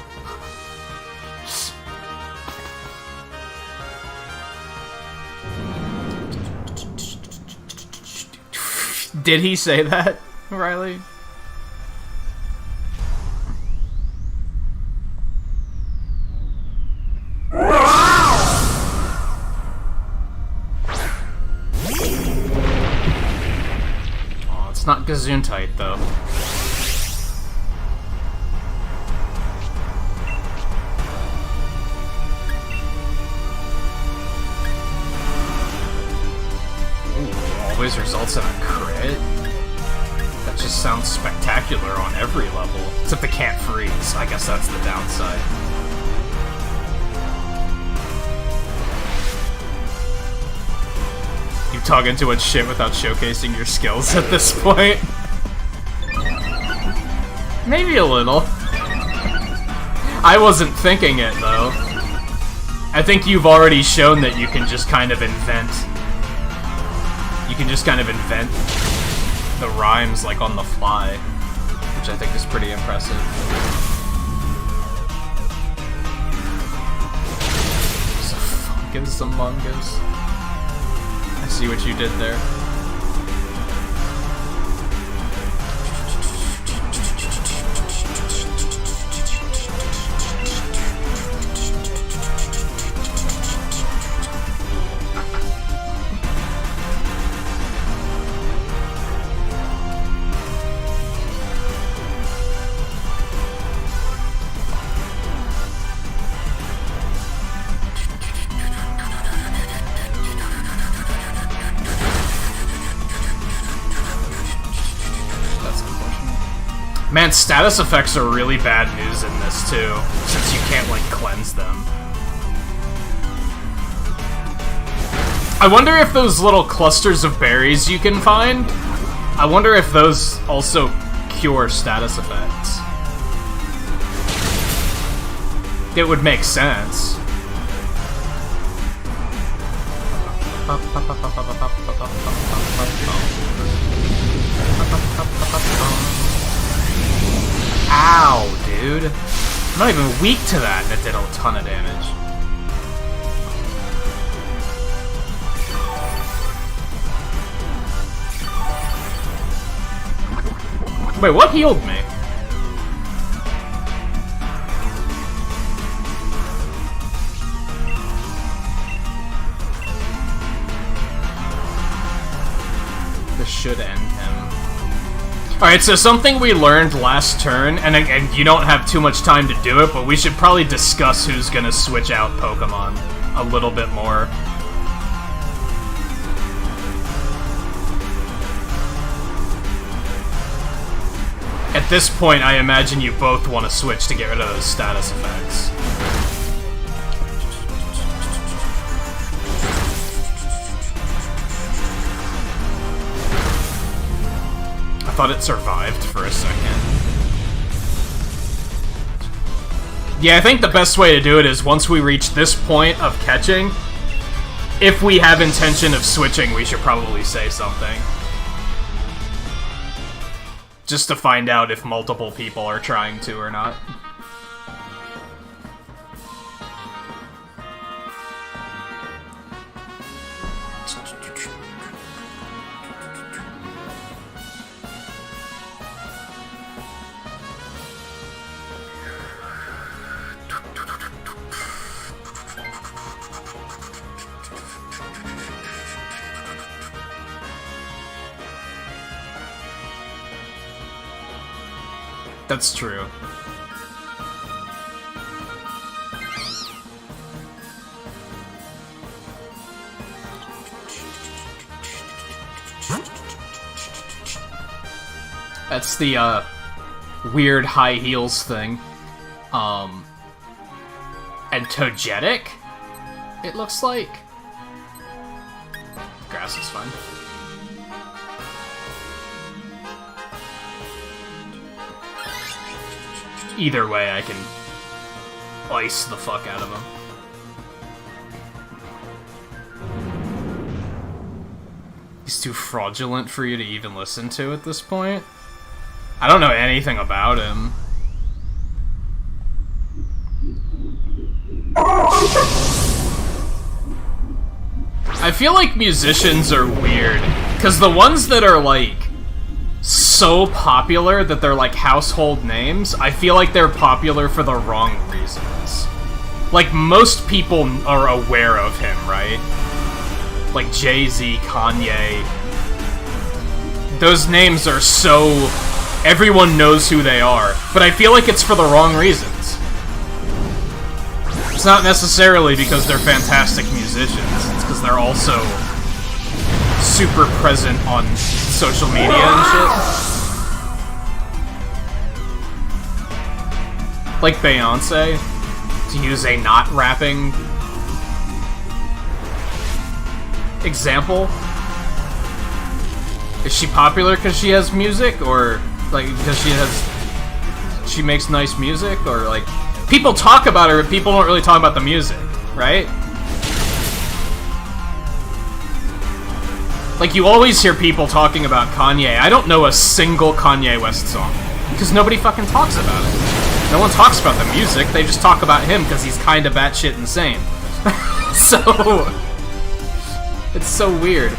Did he say that, Riley? It's not Gesundheit, though. Ooh, always results in a crit? That just sounds spectacular on every level. Except they can't freeze. I guess that's the downside. You talking too much shit without showcasing your skills at this point. Maybe a little. I wasn't thinking it, though. I think you've already shown that you can just kind of invent... You can just kind of invent the rhymes, like, on the fly. Which I think is pretty impressive. Fungus Among Us. I see what you did there. Man, status effects are really bad news in this, too, since you can't, like, cleanse them. I wonder if those little clusters of berries you can find, I wonder if those also cure status effects. It would make sense. Ow, dude. I'm not even weak to that, and it did a ton of damage. Wait, what healed me? This should end him. Alright, so something we learned last turn, and you don't have too much time to do it, but we should probably discuss who's gonna switch out Pokémon a little bit more. At this point, I imagine you both want to switch to get rid of those status effects. I thought it survived for a second. Yeah, I think the best way to do it is once we reach this point of catching, if we have intention of switching, we should probably say something. Just to find out if multiple people are trying to or not. That's true. That's the, weird high heels thing. And Togetic? It looks like. Grass is fine. Either way, I can ice the fuck out of him. He's too fraudulent for you to even listen to at this point. I don't know anything about him. I feel like musicians are weird, because the ones that are, like, so popular that they're like household names, I feel like they're popular for the wrong reasons. Like, most people are aware of him, right? Like Jay-Z, Kanye. those names are so... everyone knows who they are. But I feel like it's for the wrong reasons. It's not necessarily because they're fantastic musicians. It's because they're also super present on social media and shit. Like Beyonce, to use a not rapping example. Is she popular because she has music, or like because she makes nice music, or like people talk about her, but people don't really talk about the music, right? Like you always hear people talking about Kanye. I don't know a single Kanye West song because nobody fucking talks about it. No one talks about the music, they just talk about him because he's kinda batshit insane. So... it's so weird.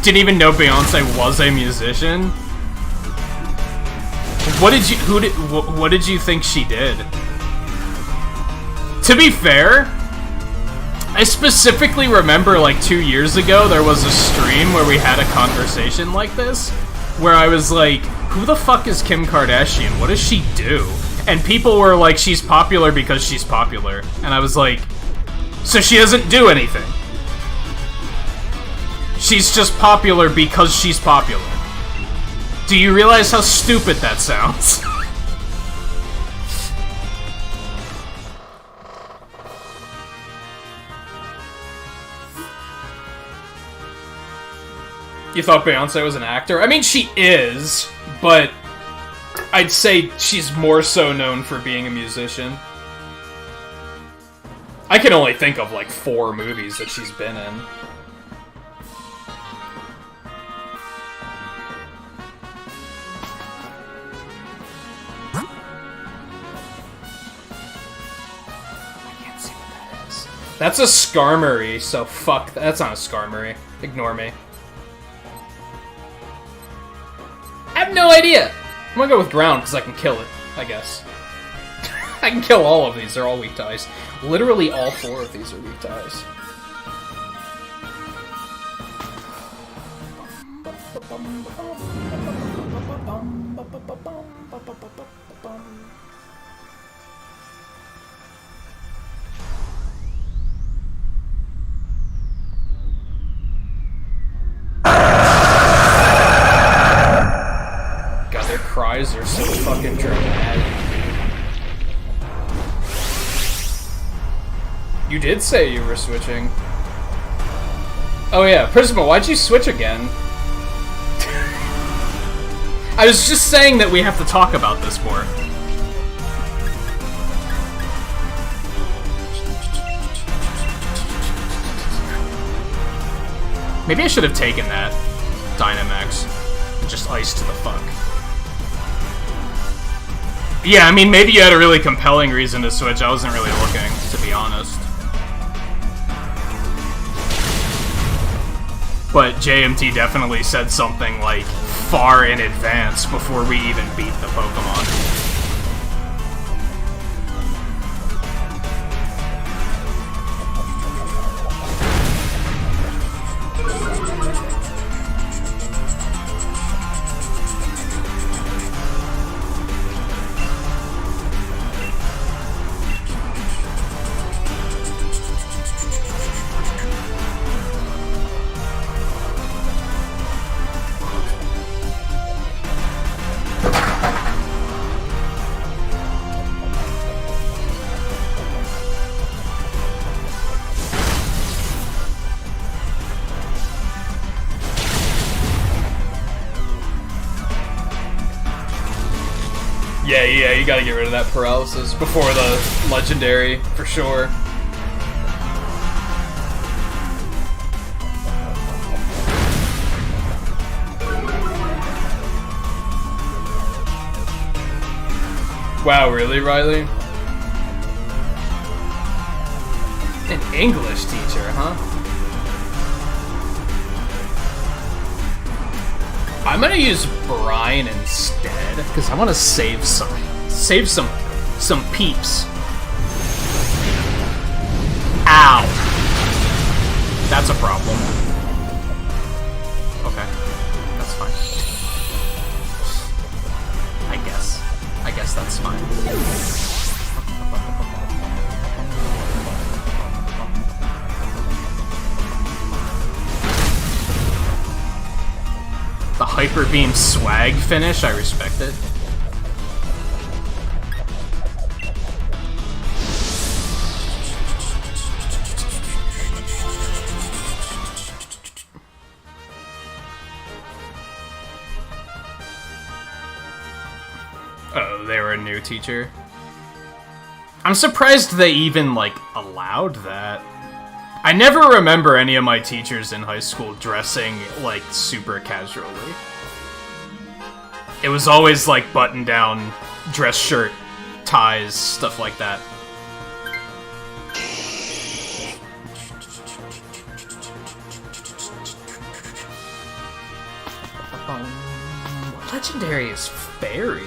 Didn't even know Beyonce was a musician. What did you think she did? To be fair, I specifically remember like 2 years ago there was a stream where we had a conversation like this, where I was like, who the fuck is Kim Kardashian? What does she do? And people were like, she's popular because she's popular. And I was like, so she doesn't do anything. She's just popular because she's popular. Do you realize how stupid that sounds? You thought Beyonce was an actor? I mean, she is, but I'd say she's more so known for being a musician. I can only think of like 4 movies that she's been in. That's a Skarmory, so fuck. That's not a Skarmory. Ignore me. I have no idea! I'm gonna go with ground, because I can kill it, I guess. I can kill all of these, they're all weak to ice. Literally all 4 of these are weak to ice. Cries are so fucking dramatic. You did say you were switching. Oh yeah, Prisma, why'd you switch again? I was just saying that we have to talk about this more. Maybe I should have taken that Dynamax and just iced to the fuck. Yeah, I mean, maybe you had a really compelling reason to switch. I wasn't really looking, to be honest. But JMT definitely said something, like, far in advance before we even beat the Pokemon. Yeah, you gotta get rid of that paralysis before the legendary, for sure. Wow, really, Riley? An English teacher, huh? I'm gonna use Brine instead, because I want to save some peeps. Ow! That's a problem. Okay, that's fine. I guess that's fine. The Hyper Beam swag finish, I respect it. Oh, they were a new teacher. I'm surprised they even, like, allowed that. I never remember any of my teachers in high school dressing, like, super casually. It was always, like, button-down, dress shirt, ties, stuff like that. What legendary is Fairy?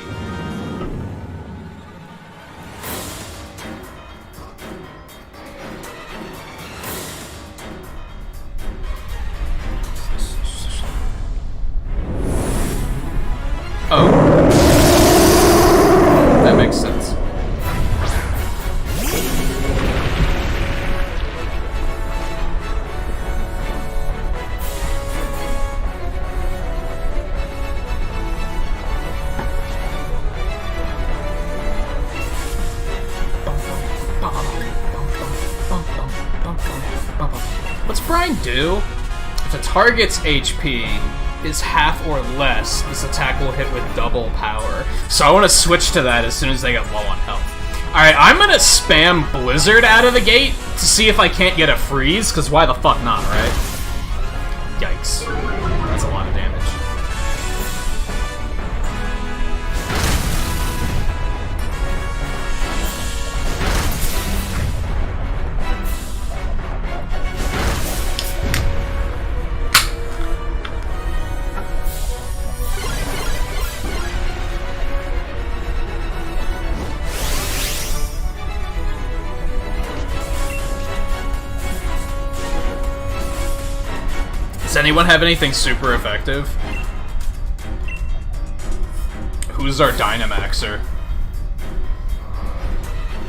Oh. That makes sense. What's Brine do? If a target's HP is half or less, this attack will hit with double power. So I want to switch to that as soon as they get low on health. Alright, I'm gonna spam Blizzard out of the gate to see if I can't get a freeze, because why the fuck not, right? Yikes. That's a lot of damage. Does anyone have anything super effective? Who's our Dynamaxer?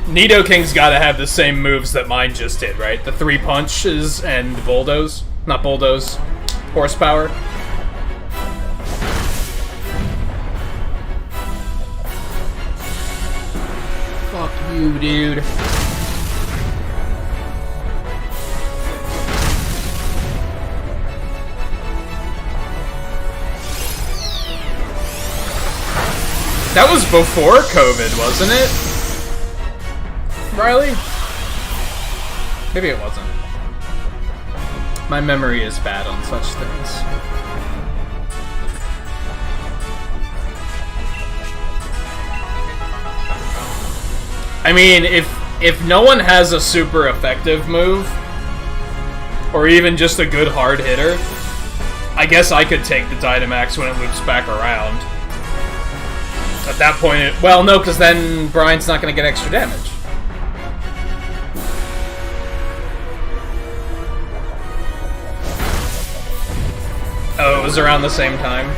Nidoking's gotta have the same moves that mine just did, right? The 3 punches and bulldoze? Not bulldoze. Horsepower. Fuck you, dude. That was before COVID, wasn't it? Riley? Maybe it wasn't. My memory is bad on such things. I mean, if no one has a super effective move, or even just a good hard hitter, I guess I could take the Dynamax when it loops back around. At that point, well, no, because then Brian's not going to get extra damage. Oh, it was around the same time.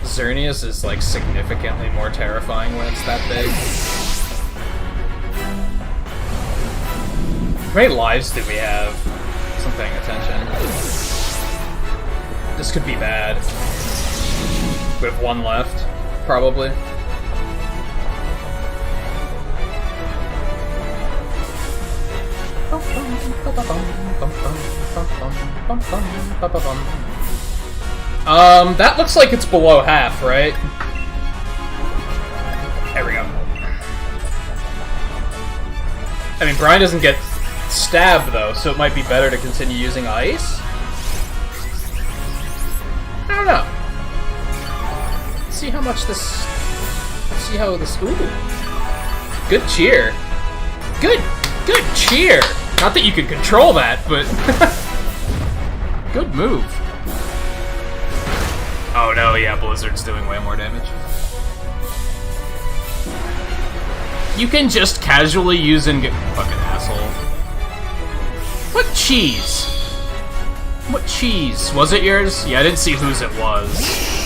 Xerneas is, like, significantly more terrifying when it's that big. How many lives do we have? I'm paying attention. This could be bad. We have 1 left, probably. That looks like it's below half, right? I mean, Brian doesn't get stabbed, though, so it might be better to continue using ice? I don't know. See how much this... See how this... Ooh. Good cheer. Good cheer! Not that you can control that, but... Good move. Oh no, yeah, Blizzard's doing way more damage. You can just casually use and get... Fucking asshole. What cheese? What cheese? Was it yours? Yeah, I didn't see whose it was.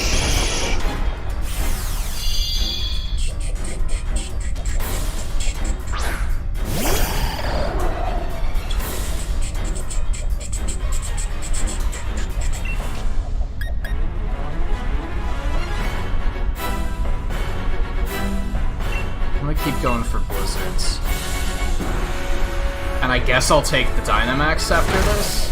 Keep going for Blizzards. And I guess I'll take the Dynamax after this.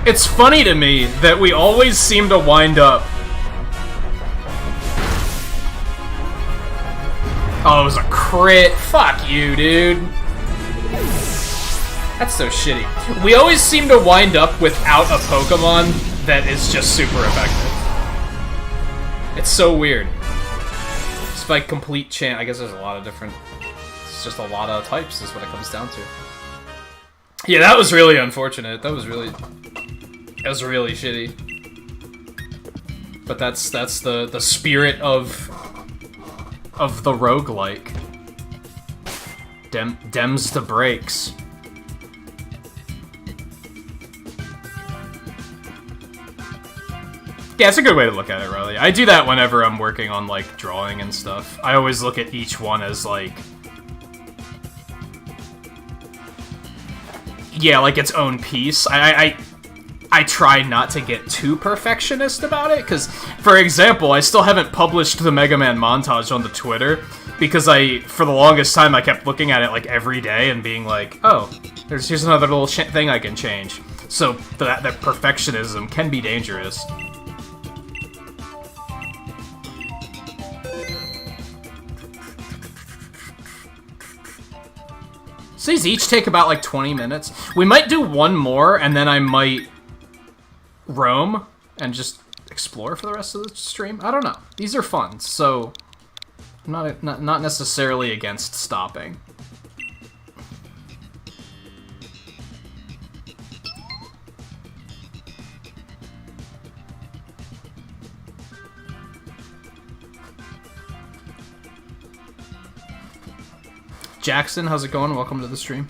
It's funny to me that we always seem to wind up... Oh, it was a crit. Fuck you, dude. That's so shitty. We always seem to wind up without a Pokemon that is just super effective. It's so weird. Despite complete chance, I guess there's a lot of different... It's just a lot of types is what it comes down to. Yeah, that was really unfortunate. That was really shitty. But that's the spirit of the roguelike. Dems the brakes. Yeah, it's a good way to look at it, really. I do that whenever I'm working on, like, drawing and stuff. I always look at each one as, like... Yeah, like its own piece. I try not to get too perfectionist about it, because, for example, I still haven't published the Mega Man montage on the Twitter, because for the longest time, I kept looking at it, like, every day and being like, oh, here's another little thing I can change. So, that perfectionism can be dangerous. So these each take about, like, 20 minutes. We might do one more, and then I might roam and just explore for the rest of the stream. I don't know. These are fun, so I'm not necessarily against stopping. Jackson, how's it going? Welcome to the stream.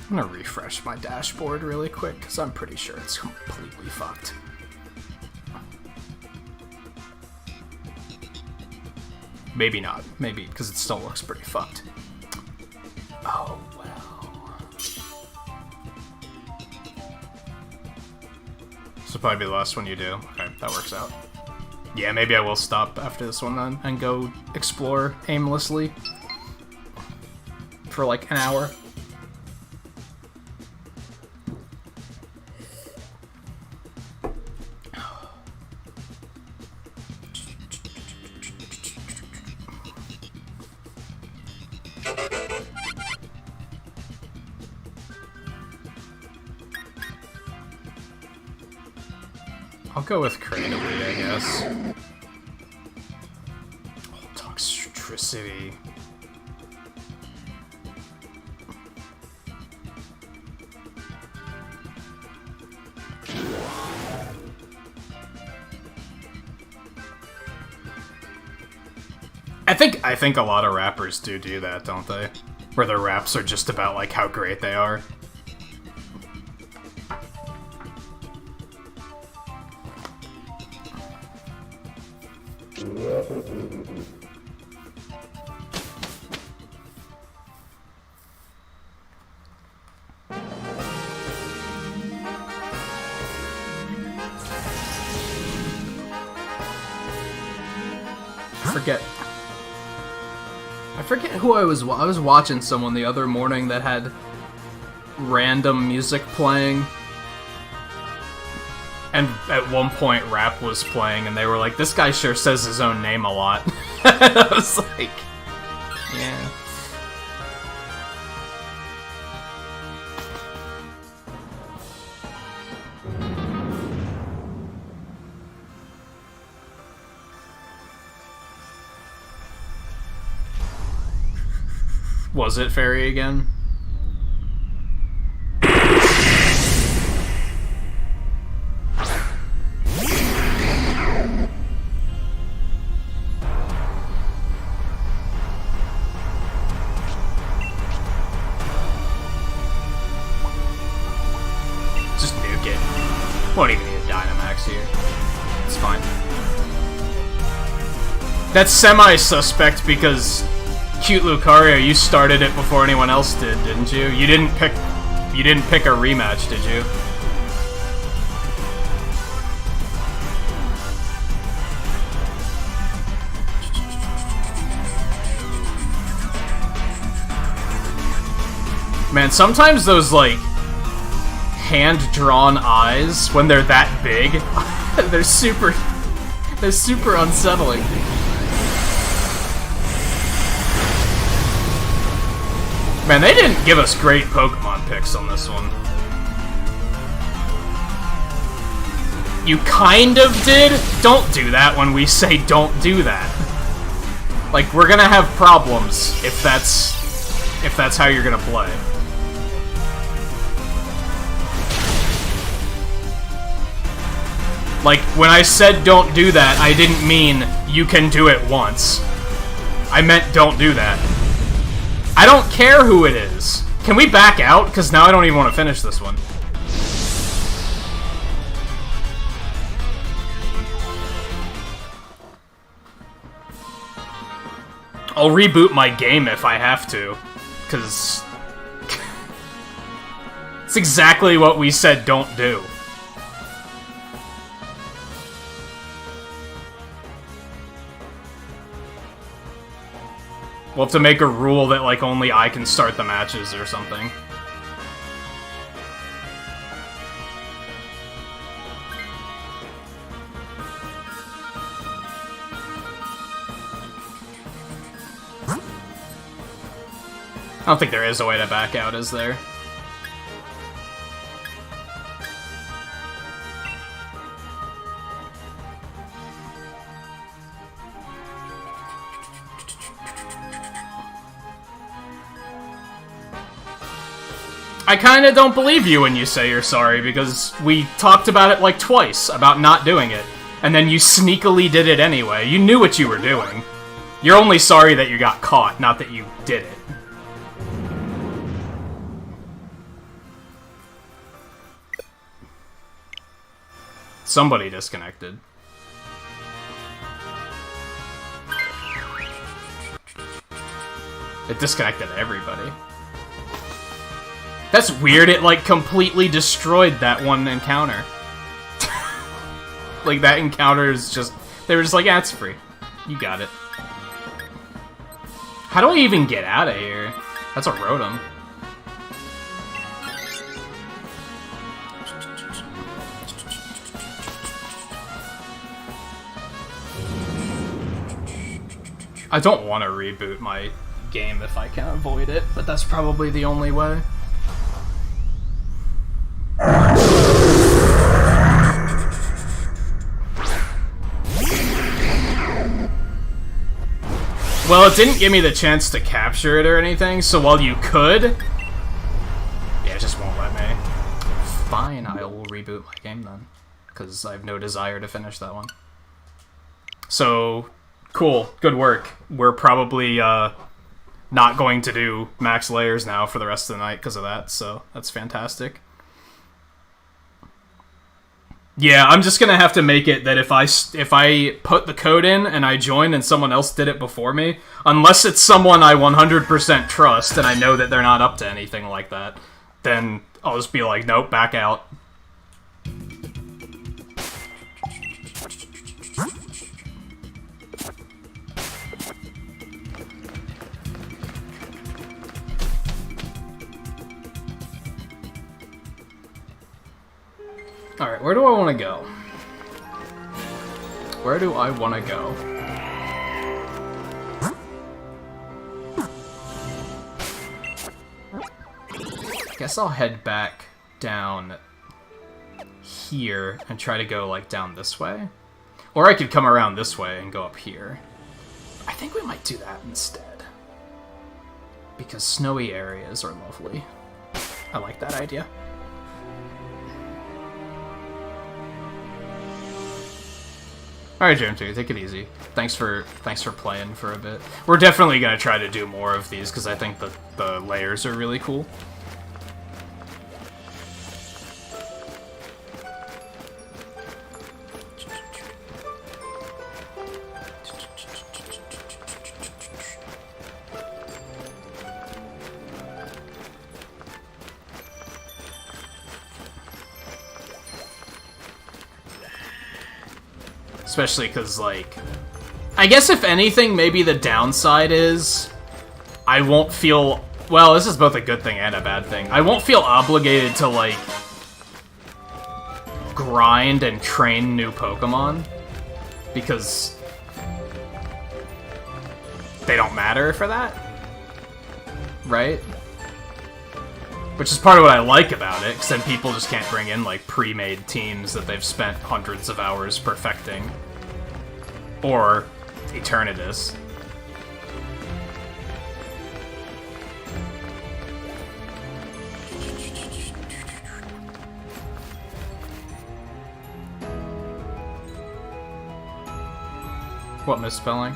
I'm gonna refresh my dashboard really quick, because I'm pretty sure it's completely fucked. Maybe not. Maybe, because it still looks pretty fucked. Oh, well. This will probably be the last one you do. Okay, that works out. Yeah, maybe I will stop after this one then, and go explore aimlessly for like an hour. I'll go with creatively, I guess. Oh, toxicity. I think a lot of rappers do that, don't they? Where their raps are just about like how great they are. I forget who I was watching someone the other morning that had random music playing. And at one point, rap was playing, and they were like, this guy sure says his own name a lot. I was like, yeah. Was it Fairy again? Just nuke it. Won't even need a Dynamax here. It's fine. That's semi-suspect because Cute Lucario, you started it before anyone else did, didn't you? You didn't pick a rematch, did you? Man, sometimes those, like, hand-drawn eyes, when they're that big, they're super unsettling. Man, they didn't give us great Pokemon picks on this one. You kind of did? Don't do that when we say don't do that. Like, we're gonna have problems if that's how you're gonna play. Like, when I said don't do that, I didn't mean you can do it once. I meant don't do that. I don't care who it is. Can we back out? Because now I don't even want to finish this one. I'll reboot my game if I have to. Because it's exactly what we said don't do. We'll have to make a rule that, like, only I can start the matches or something. I don't think there is a way to back out, is there? I kinda don't believe you when you say you're sorry, because we talked about it like twice, about not doing it. And then you sneakily did it anyway. You knew what you were doing. You're only sorry that you got caught, not that you did it. Somebody disconnected. It disconnected everybody. That's weird, it, like, completely destroyed that one encounter. Like, that encounter is just... They were just like, ah, it's free. You got it. How do I even get out of here? That's a Rotom. I don't want to reboot my game if I can avoid it, but that's probably the only way. Well, it didn't give me the chance to capture it or anything, so while you could... Yeah, it just won't let me. Fine, I will reboot my game then. Because I have no desire to finish that one. So, cool. Good work. We're probably not going to do max layers now for the rest of the night because of that, so that's fantastic. Yeah, I'm just gonna have to make it that if I put the code in and I join and someone else did it before me, unless it's someone I 100% trust and I know that they're not up to anything like that, then I'll just be like, nope, back out. Alright, where do I want to go? Where do I want to go? I guess I'll head back down here and try to go, like, down this way. Or I could come around this way and go up here. I think we might do that instead. Because snowy areas are lovely. I like that idea. Alright, Jeremy, take it easy. Thanks for playing for a bit. We're definitely gonna try to do more of these because I think the layers are really cool. Especially because, like, I guess if anything, maybe the downside is I won't feel... Well, this is both a good thing and a bad thing. I won't feel obligated to, like, grind and train new Pokemon. Because they don't matter for that. Right? Which is part of what I like about it, because then people just can't bring in, like, pre-made teams that they've spent hundreds of hours perfecting. Or Eternatus. What misspelling?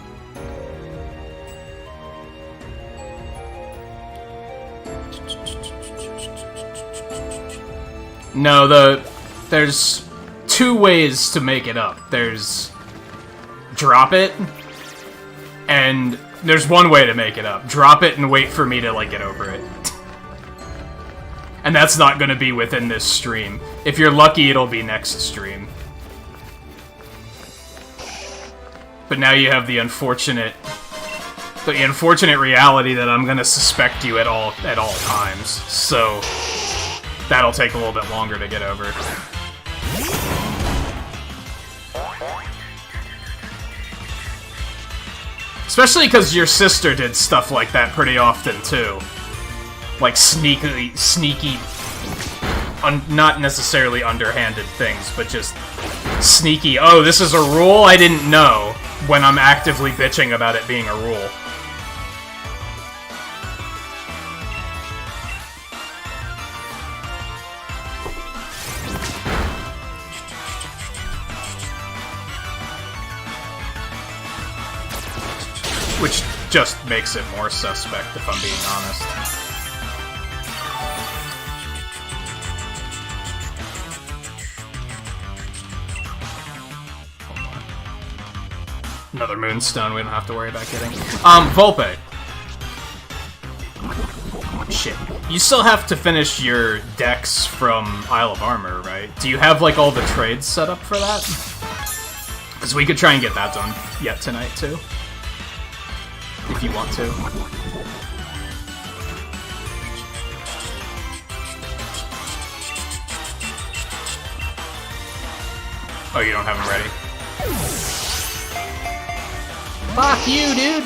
No, there's two ways to make it up. There's drop it, and there's one way to make it up. Drop it and wait for me to, like, get over it. And that's not gonna be within this stream. If you're lucky, it'll be next stream. But now you have the unfortunate reality that I'm gonna suspect you at all times. So that'll take a little bit longer to get over. Especially because your sister did stuff like that pretty often, too. Like, sneaky, not necessarily underhanded things, but just sneaky, oh, this is a rule I didn't know, when I'm actively bitching about it being a rule. Which just makes it more suspect, if I'm being honest. Another Moonstone we don't have to worry about getting. Volpe. Shit. You still have to finish your decks from Isle of Armor, right? Do you have, like, all the trades set up for that? Because we could try and get that done yet tonight, too. If you want to. Oh, you don't have them ready? Fuck you, dude!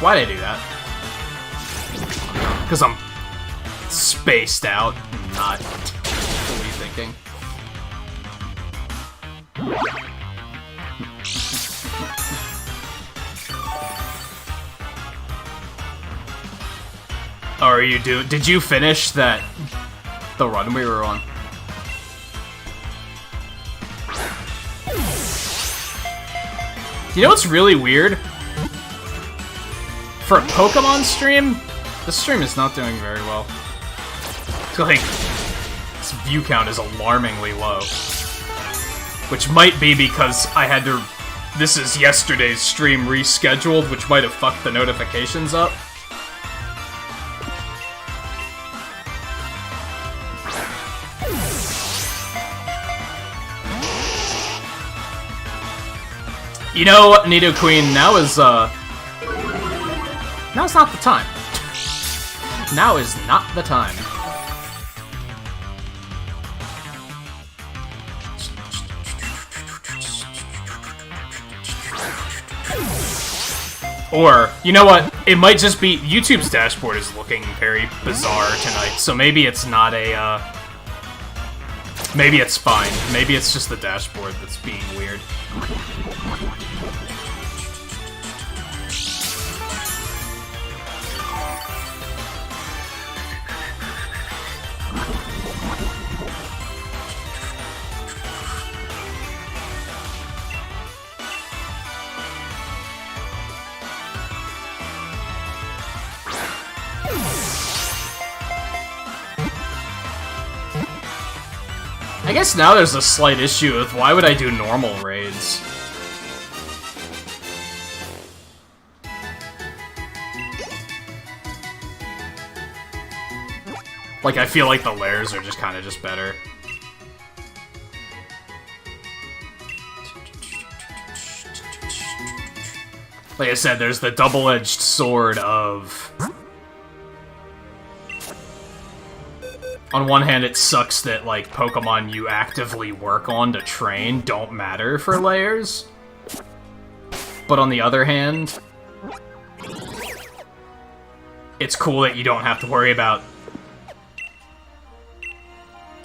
Why'd I do that? Because I'm spaced out and not fully thinking. Oh, are you did you finish the run we were on? You know what's really weird? For a Pokemon stream, this stream is not doing very well. Like, this view count is alarmingly low. Which might be because I had to... This is yesterday's stream rescheduled, which might have fucked the notifications up. You know, Nidoqueen, now's not the time. Now is not the time. Or, you know what? It might just be YouTube's dashboard is looking very bizarre tonight, so maybe it's not a, maybe it's fine. Maybe it's just the dashboard that's being weird. I guess now there's a slight issue with why would I do normal raids? Like, I feel like the layers are just kind of just better. Like I said, there's the double-edged sword of... On one hand, it sucks that, like, Pokemon you actively work on to train don't matter for layers. But on the other hand, it's cool that you don't have to worry about...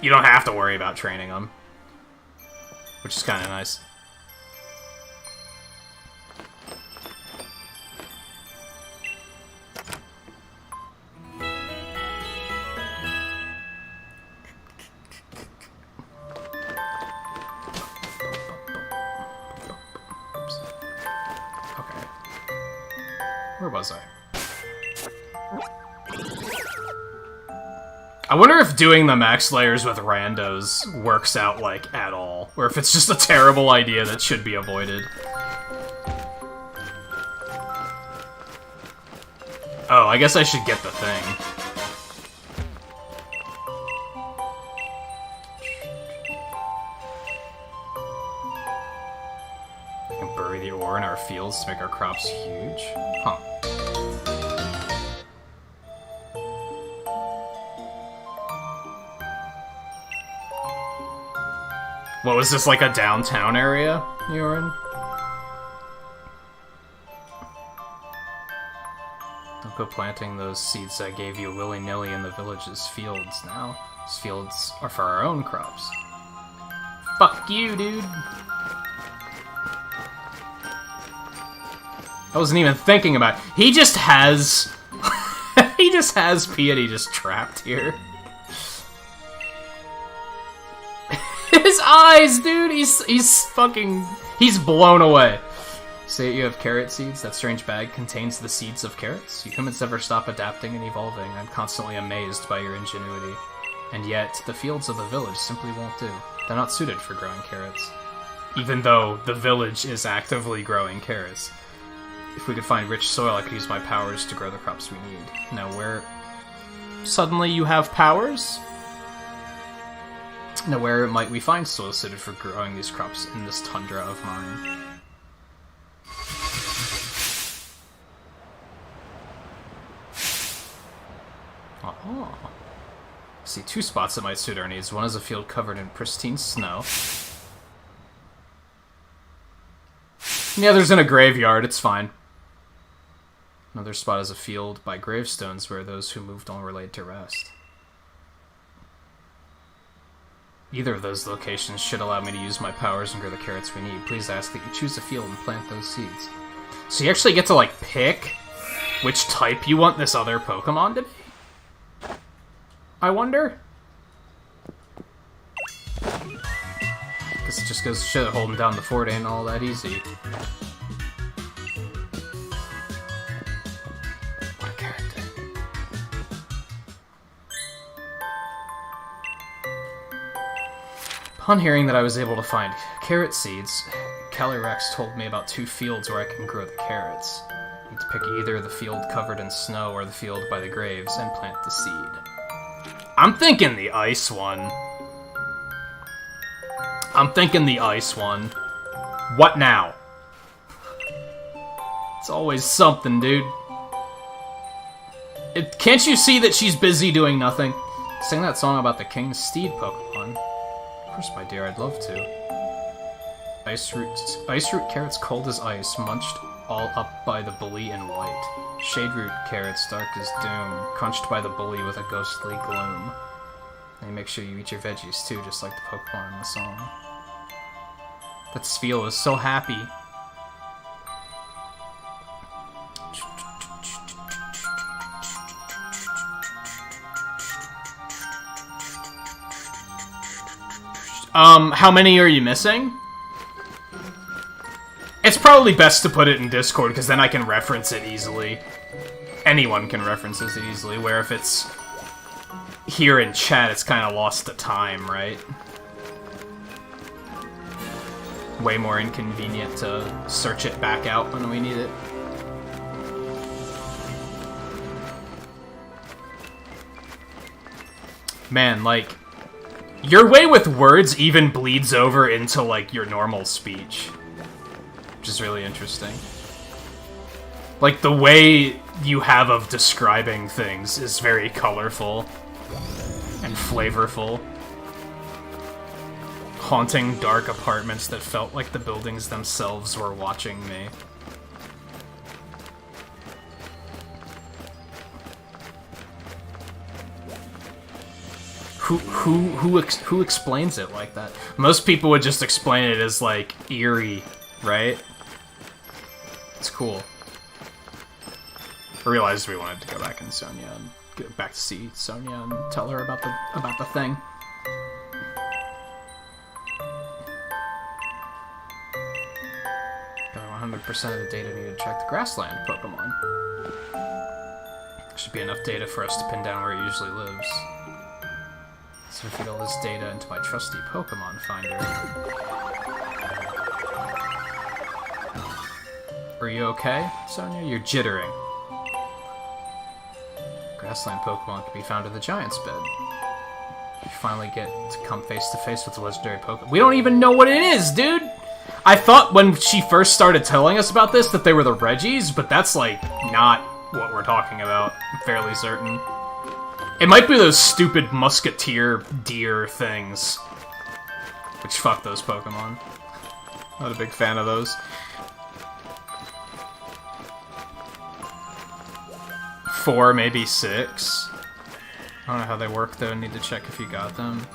You don't have to worry about training them. Which is kind of nice. Where was I? I wonder if doing the max layers with randos works out, like, at all. Or if it's just a terrible idea that should be avoided. Oh, I guess I should get the thing. I can bury the ore in our fields to make our crops huge? Huh. What, was this like a downtown area you were in? Don't go planting those seeds I gave you willy-nilly in the village's fields now. These fields are for our own crops. Fuck you, dude! I wasn't even thinking about it. He just has... he just has Piety just trapped here. His eyes, dude! He's fucking... He's blown away. Say you have carrot seeds? That strange bag contains the seeds of carrots? You humans never stop adapting and evolving. I'm constantly amazed by your ingenuity. And yet, the fields of the village simply won't do. They're not suited for growing carrots. Even though the village is actively growing carrots. If we could find rich soil, I could use my powers to grow the crops we need. Now, where... Suddenly you have powers? Now, where might we find soil suited for growing these crops in this tundra of mine? Oh. I see two spots that might suit our needs. One is a field covered in pristine snow. The other's in a graveyard, it's fine. Another spot is a field by gravestones where those who moved on were laid to rest. Either of those locations should allow me to use my powers and grow the carrots we need. Please ask that you choose a field and plant those seeds. So you actually get to, like, pick which type you want this other Pokemon to be? I wonder? Guess it just goes to show that holding down the fort ain't all that easy. What a character. Upon hearing that I was able to find carrot seeds, Calyrex told me about two fields where I can grow the carrots. I need to pick either the field covered in snow or the field by the graves and plant the seed. I'm thinking the ice one. I'm thinking the ice one. What now? It's always something, dude. Can't you see that she's busy doing nothing? Sing that song about the King's Steed Pokemon. Of course, my dear, I'd love to. Ice root carrots cold as ice, munched all up by the bully in white. Shade root carrots dark as doom, crunched by the bully with a ghostly gloom. And make sure you eat your veggies too, just like the Pokemon in the song. That Spheal is so happy. How many are you missing? It's probably best to put it in Discord, because then I can reference it easily. Anyone can reference it easily, where if it's here in chat, it's kind of lost to time, right? Way more inconvenient to search it back out when we need it. Man, like, your way with words even bleeds over into, like, your normal speech. Which is really interesting. Like, the way you have of describing things is very colorful and flavorful. Haunting dark apartments that felt like the buildings themselves were watching me. Who explains it like that? Most people would just explain it as, like, eerie, right? It's cool. I realized we wanted to go back in Sonia and get back to see Sonia and tell her about the thing. Got 100% of the data needed to track the grassland Pokemon. Should be enough data for us to pin down where it usually lives. So I feed all this data into my trusty Pokemon finder. Are you okay, Sonia? You're jittering. Grassland Pokemon can be found in the Giant's Bed. You finally get to come face to face with the legendary Pokemon. We don't even know what it is, dude! I thought when she first started telling us about this that they were the Reggies, but that's, like, not what we're talking about. I'm fairly certain. It might be those stupid musketeer deer things. Which, fuck those Pokemon. Not a big fan of those. 4, maybe 6. I don't know how they work though. Need to check if you got them.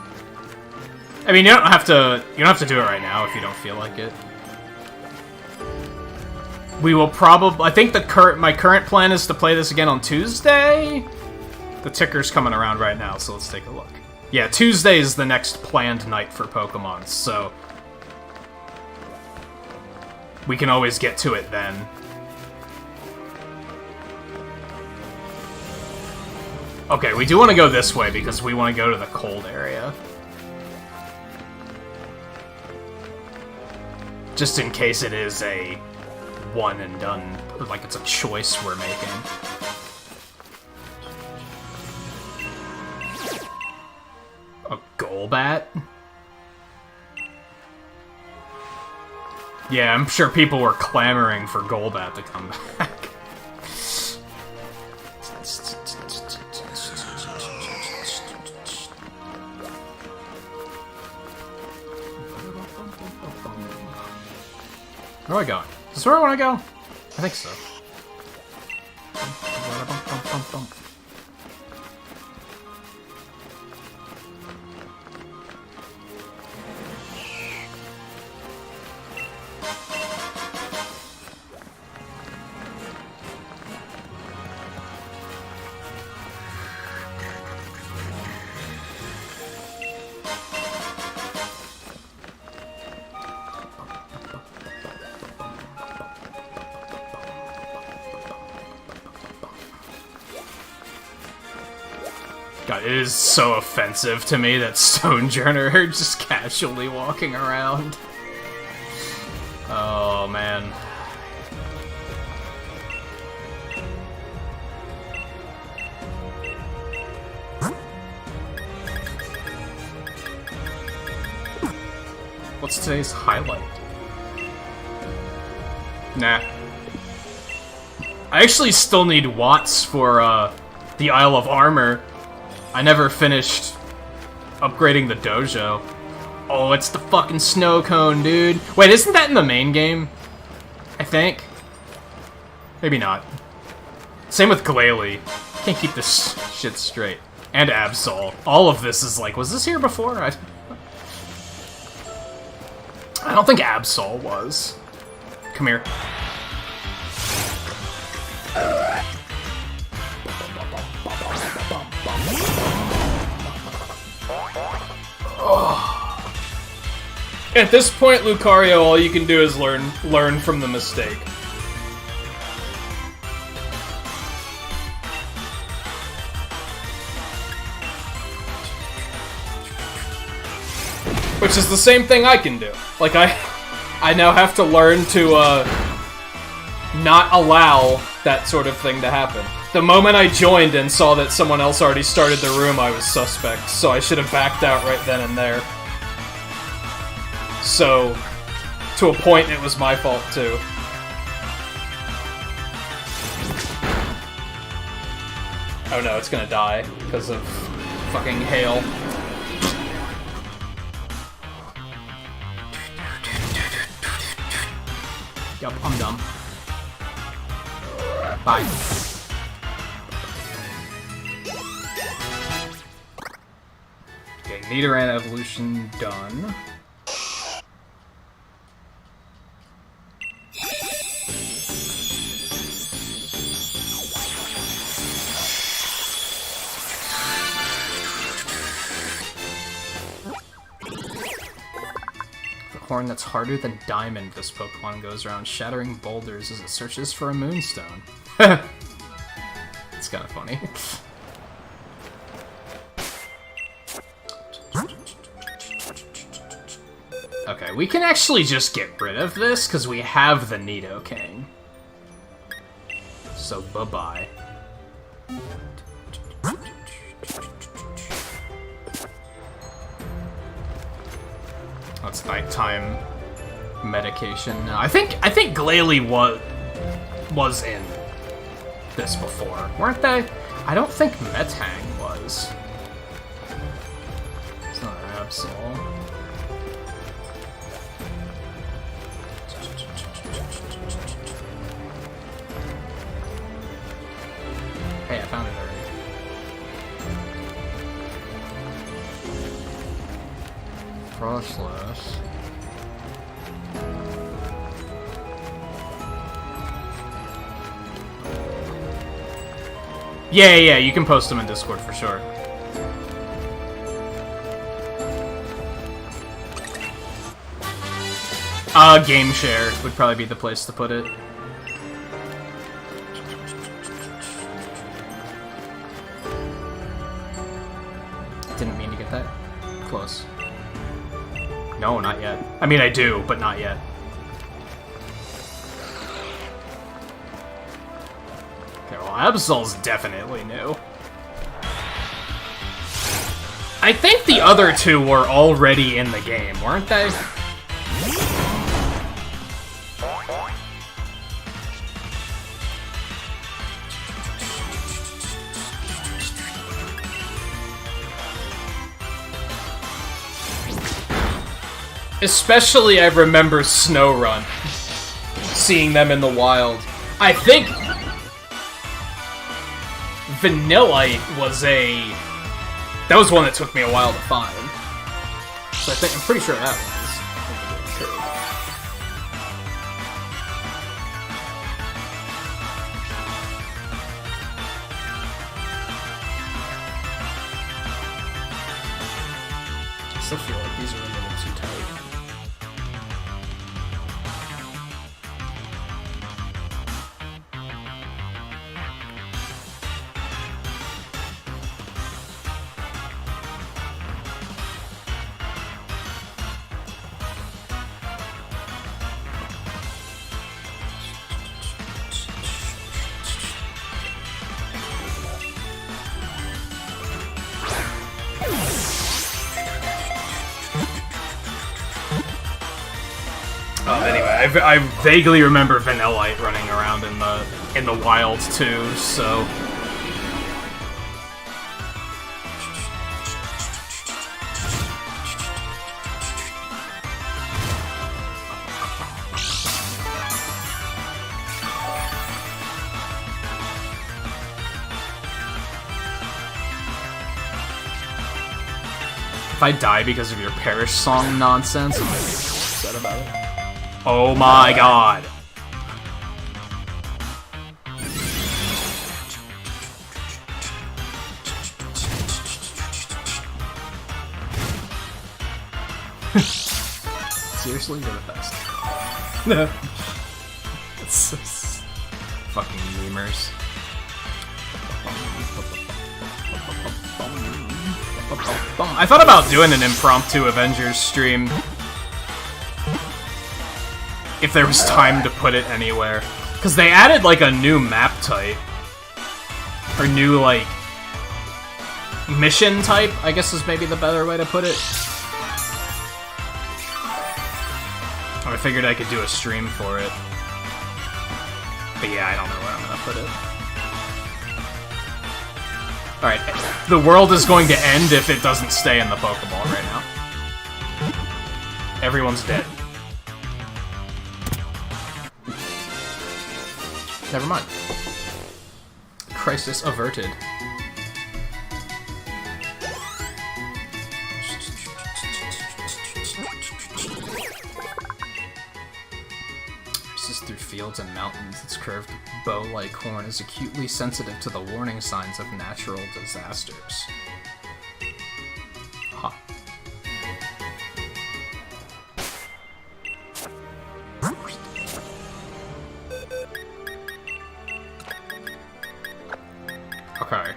I mean, you don't have to do it right now if you don't feel like it. We will probably. I think my current plan is to play this again on Tuesday. The ticker's coming around right now, so let's take a look. Yeah, Tuesday is the next planned night for Pokemon, so we can always get to it then. Okay, we do want to go this way because we want to go to the cold area. Just in case it is a one and done, or like it's a choice we're making. A Golbat? Yeah, I'm sure people were clamoring for Golbat to come back. Where am I going? Is this where I want to go? I think so. God, it is so offensive to me that Stonejourner are just casually walking around. Oh, man. What's today's highlight? Nah. I actually still need Watts for, the Isle of Armor. I never finished upgrading the dojo. Oh, it's the fucking snow cone, dude. Wait, isn't that in the main game? I think. Maybe not. Same with Glalie. Can't keep this shit straight. And Absol. All of this is like, was this here before? I don't think Absol was. Come here. At this point, Lucario, all you can do is learn from the mistake. Which is the same thing I can do. Like, I now have to learn to, not allow that sort of thing to happen. The moment I joined and saw that someone else already started the room, I was suspect, so I should have backed out right then and there. So, to a point, it was my fault, too. Oh no, it's gonna die because of fucking hail. Yup, I'm dumb. Bye. Okay, Nidoran evolution done. Horn that's harder than diamond, this Pokemon goes around shattering boulders as it searches for a moonstone. It's kind of funny. Okay, we can actually just get rid of this because we have the Nidoking. So bye-bye. That's nighttime medication now. I think Glalie was in this before, weren't they? I don't think Metang was. It's not an Absol. Hey, I found it already. Frostless. Yeah, you can post them in Discord for sure. Game share would probably be the place to put it. Didn't mean to get that close. No, not yet. I mean, I do, but not yet. Okay, well, Absol's definitely new. I think the other two were already in the game, weren't they? Especially, I remember Snowrun. Seeing them in the wild. I think Vanillite was a... That was one that took me a while to find. So I'm pretty sure that was. I still feel like these are a little too tight. Anyway, I vaguely remember Vanillite running around in the wild too, so... If I die because of your Perish song nonsense, I'm gonna be upset about it. Oh my god! Seriously, you're the best. It's fucking memers. I thought about doing an impromptu Avengers stream if there was time to put it anywhere. Because they added, like, a new map type. Or new, like, mission type, I guess is maybe the better way to put it. I figured I could do a stream for it. But yeah, I don't know where I'm gonna put it. Alright, the world is going to end if it doesn't stay in the Pokeball right now. Everyone's dead. Never mind. Crisis averted. Races through fields and mountains. Its curved bow-like horn is acutely sensitive to the warning signs of natural disasters. Huh. Okay.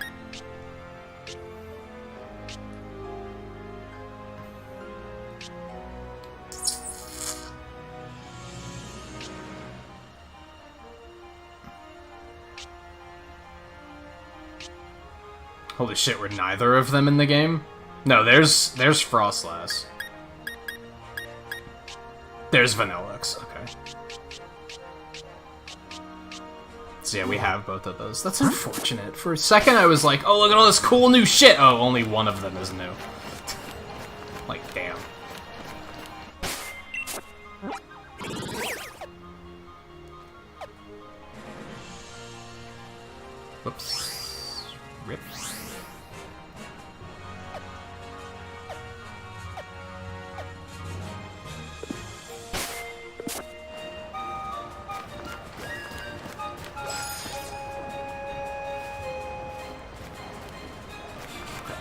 Holy shit, were neither of them in the game? No, there's Frostlass. There's Vanillix, okay. So yeah, we have both of those. That's unfortunate. For a second I was like, oh, look at all this cool new shit! Oh, only one of them is new. Like, damn. Whoops. Rip.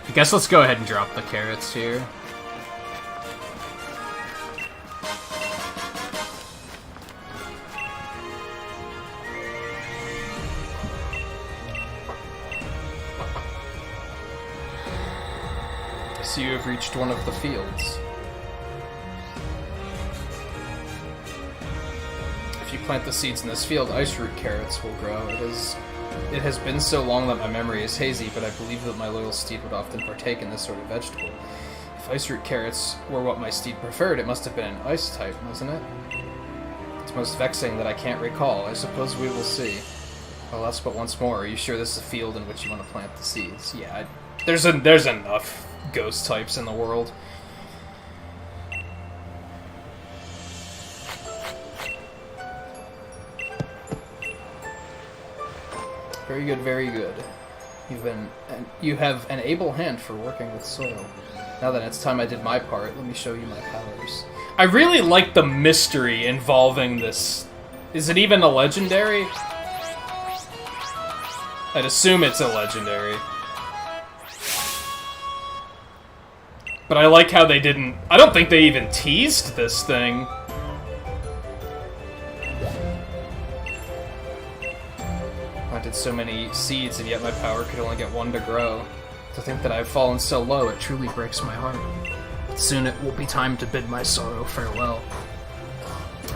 I guess let's go ahead and drop the carrots here. So you have reached one of the fields. If you plant the seeds in this field, ice root carrots will grow. It has been so long that my memory is hazy, but I believe that my loyal steed would often partake in this sort of vegetable. If ice root carrots were what my steed preferred, it must have been an ice type, wasn't it? It's most vexing that I can't recall. I suppose we will see. Alas, but once more, are you sure this is a field in which you want to plant the seeds? Yeah, there's enough ghost types in the world. Very good, very good. You have an able hand for working with soil. Now that it's time I did my part, let me show you my powers. I really like the mystery involving this. Is it even a legendary? I'd assume it's a legendary. But I like how they didn't... I don't think they even teased this thing. Planted so many seeds, and yet my power could only get one to grow. To think that I've fallen so low, it truly breaks my heart. Soon it will be time to bid my sorrow farewell.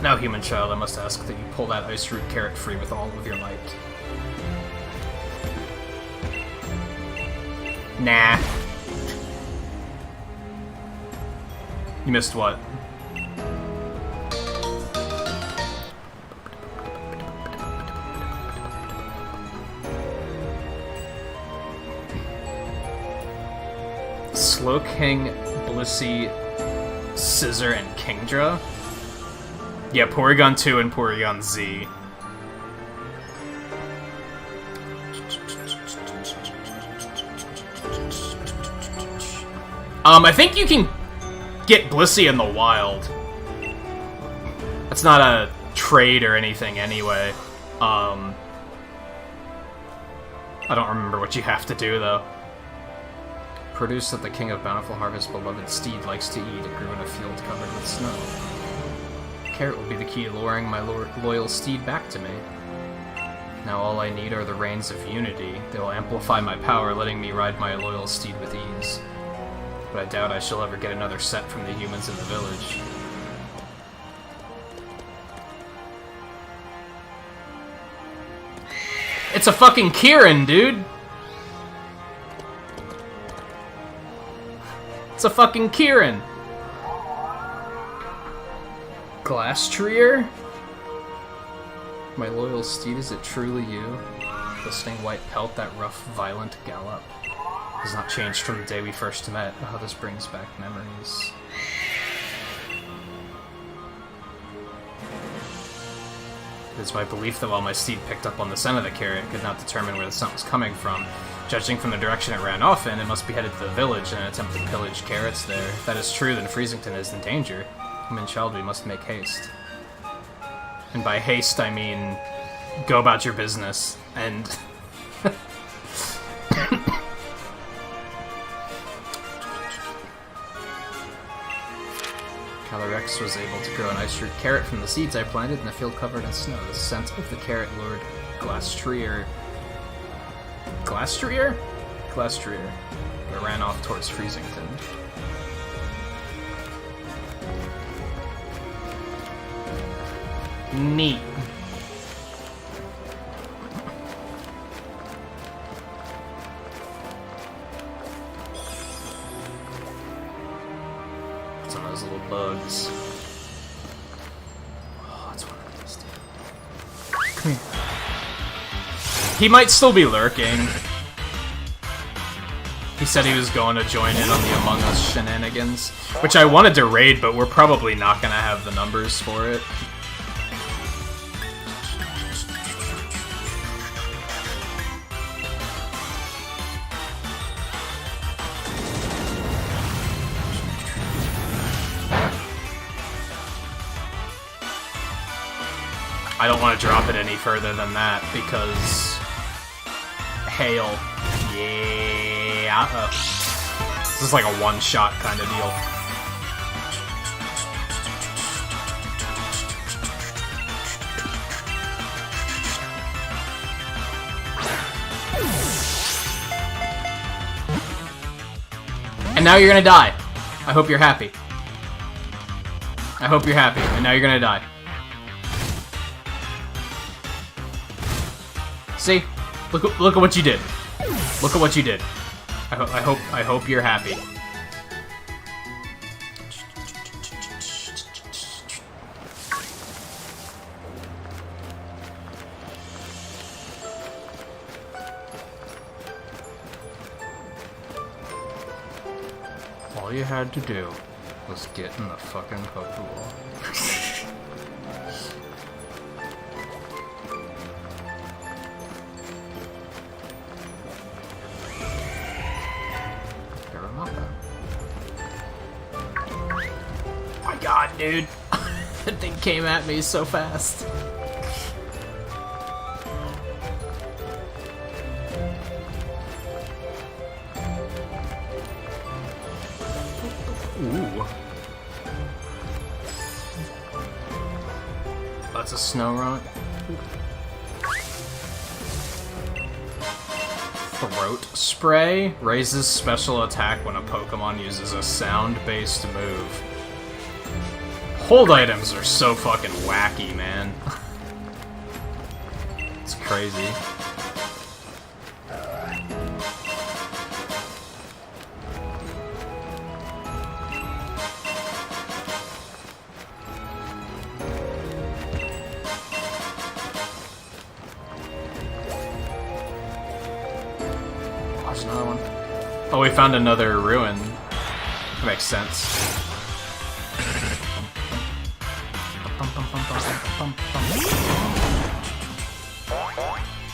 Now, human child, I must ask that you pull that ice root carrot free with all of your might. Nah. You missed what? Slowking, Blissey, Scissor, and Kingdra. Yeah, Porygon 2 and Porygon Z. I think you can get Blissey in the wild. That's not a trade or anything anyway. I don't remember what you have to do, though. Produce that the King of Bountiful Harvest beloved steed likes to eat. It grew in a field covered with snow. Carrot will be the key to luring my loyal steed back to me. Now all I need are the reins of unity. They will amplify my power, letting me ride my loyal steed with ease. But I doubt I shall ever get another set from the humans in the village. It's a fucking Kieran, dude! It's a fucking Kieran! Glastrier? My loyal steed, is it truly you? Glistening white pelt, that rough, violent gallop. Has not changed from the day we first met. Oh, this brings back memories. It is my belief that while my steed picked up on the scent of the carrot, it could not determine where the scent was coming from. Judging from the direction it ran off in, it must be headed to the village in an attempt to pillage carrots there. If that is true, then Freezington is in danger. Human child, we must make haste. And by haste, I mean go about your business, and... Calyrex was able to grow an ice-root carrot from the seeds I planted in a field covered in snow. The scent of the carrot lured Glastrier... Glastrier? Glastrier. It ran off towards Freezington. Neat. Some of those little bugs. Oh, it's one of these, dude. Come here. He might still be lurking. He said he was going to join in on the Among Us shenanigans, which I wanted to raid, but we're probably not going to have the numbers for it. I don't want to drop it any further than that, because... Hail. Yeah. This is like a one-shot kind of deal. And now you're gonna die. I hope you're happy. I hope you're happy, and now you're gonna die. See? Look at what you did. Look at what you did. I hope you're happy. All you had to do was get in the fucking Pokeball. God, dude. That thing came at me so fast. Ooh. That's a snow rock. Throat Spray raises special attack when a Pokemon uses a sound-based move. Hold items are so fucking wacky, man. It's crazy. Watch another one. Oh, we found another ruin. That makes sense.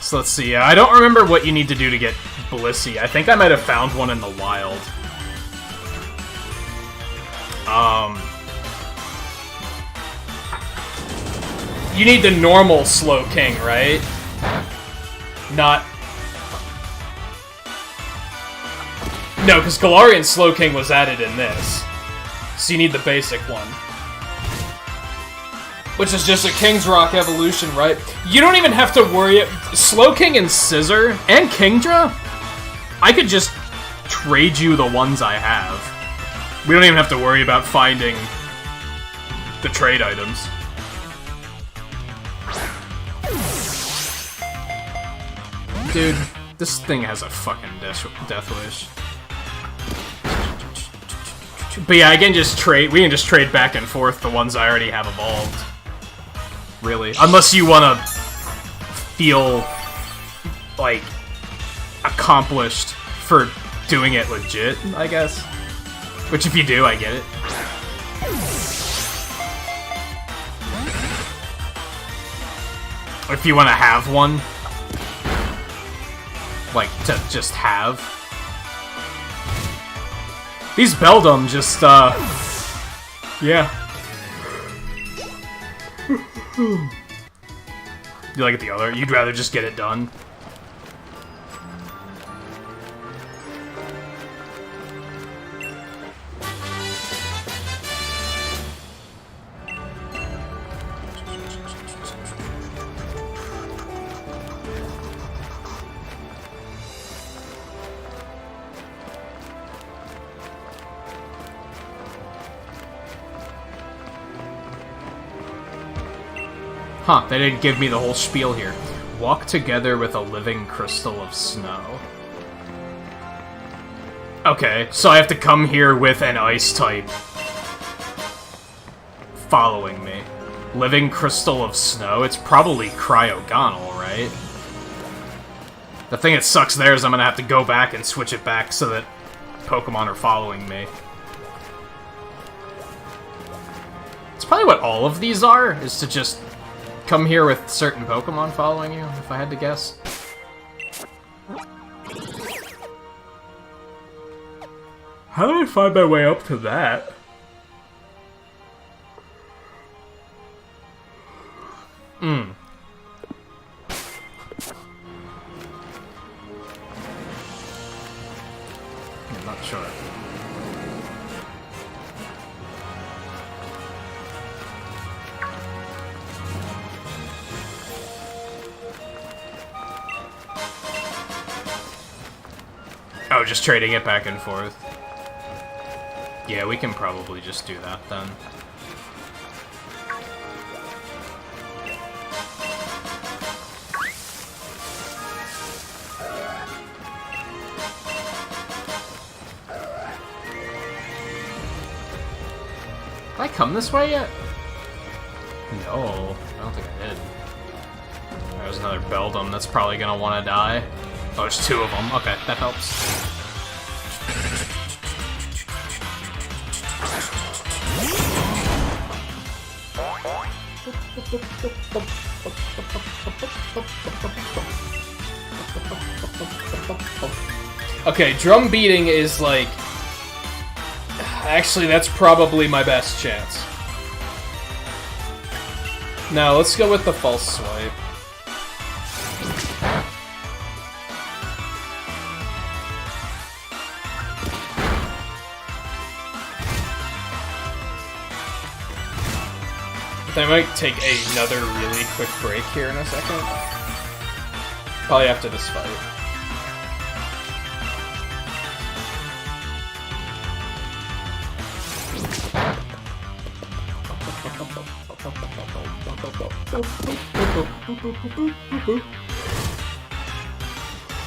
So let's see. I don't remember what you need to do to get Blissey. I think I might have found one in the wild. You need the normal Slow King, right? Not... No, because Galarian Slow King was added in this. So you need the basic one. Which is just a King's Rock evolution, right? You don't even have to worry... Slow King and Scissor, and Kingdra? I could just trade you the ones I have. We don't even have to worry about finding the trade items. Dude, this thing has a fucking death wish. But yeah, we can just trade back and forth the ones I already have evolved. Really. Unless you want to feel, like, accomplished for doing it legit, I guess. Which if you do, I get it. If you want to have one. Like, to just have. These Beldum just, yeah. You like the other? You'd rather just get it done? Huh, they didn't give me the whole spiel here. Walk together with a living crystal of snow. Okay, so I have to come here with an ice type following me. Living crystal of snow? It's probably Cryogonal, right? The thing that sucks there is I'm gonna have to go back and switch it back so that Pokemon are following me. It's probably what all of these are, is to just come here with certain Pokemon following you, if I had to guess. How do I find my way up to that? I'm not sure. Oh, just trading it back and forth. Yeah, we can probably just do that then. Did I come this way yet? No, I don't think I did. There's another Beldum that's probably gonna want to die. Oh, there's two of them. Okay, that helps. Okay, drum beating is like... Actually, that's probably my best chance. Now, let's go with the false swipe. I might take another really quick break here in a second. Probably after this fight.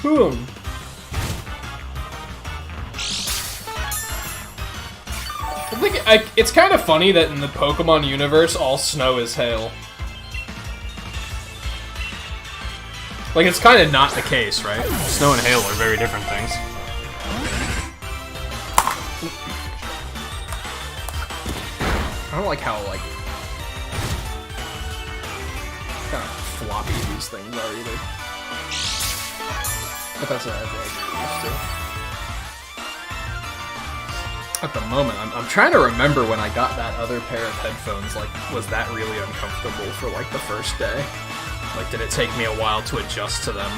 Boom. I think it's kind of funny that in the Pokemon universe, all snow is hail. Like, it's kind of not the case, right? Snow and hail are very different things. I don't like how, like, kind of floppy these things are either. But that's what I've used to. At the moment, I'm trying to remember when I got that other pair of headphones, like, was that really uncomfortable for, like, the first day? Like, did it take me a while to adjust to them?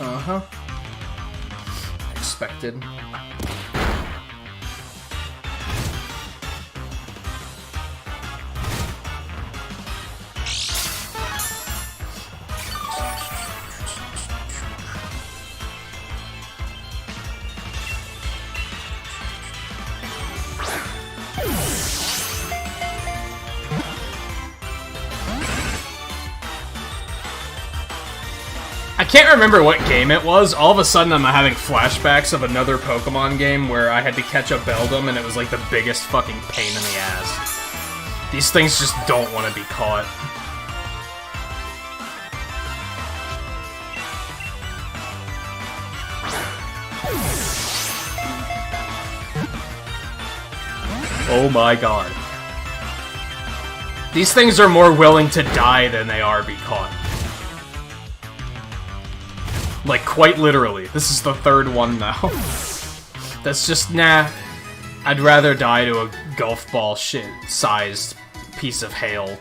Uh-huh. Expected. I can't remember what game it was. All of a sudden, I'm having flashbacks of another Pokemon game where I had to catch a Beldum, and it was like the biggest fucking pain in the ass. These things just don't want to be caught. Oh my god. These things are more willing to die than they are be caught. Like, quite literally. This is the third one now. That's just, nah. I'd rather die to a golf ball shit-sized piece of hail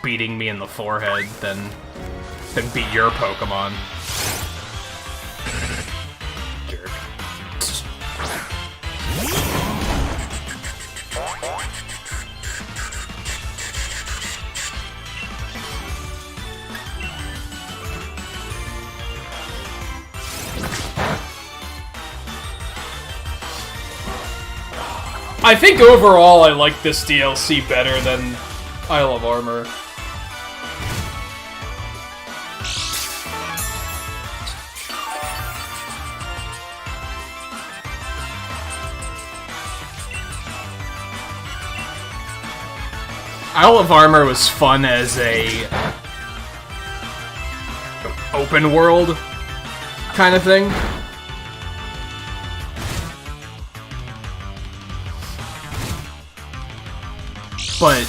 beating me in the forehead than beat your Pokemon. Jerk. I think overall I like this DLC better than Isle of Armor. Isle of Armor was fun as a open world kind of thing. But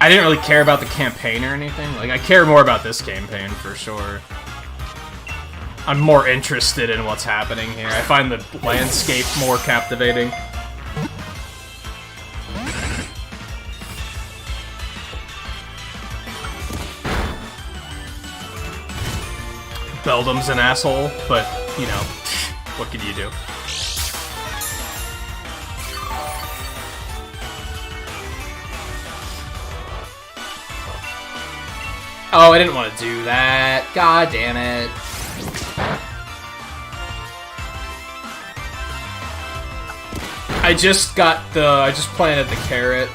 I didn't really care about the campaign or anything. Like, I care more about this campaign for sure. I'm more interested in what's happening here. I find the landscape more captivating. Beldum's an asshole, but, you know, what can you do? Oh, I didn't want to do that. God damn it. I just planted the carrot.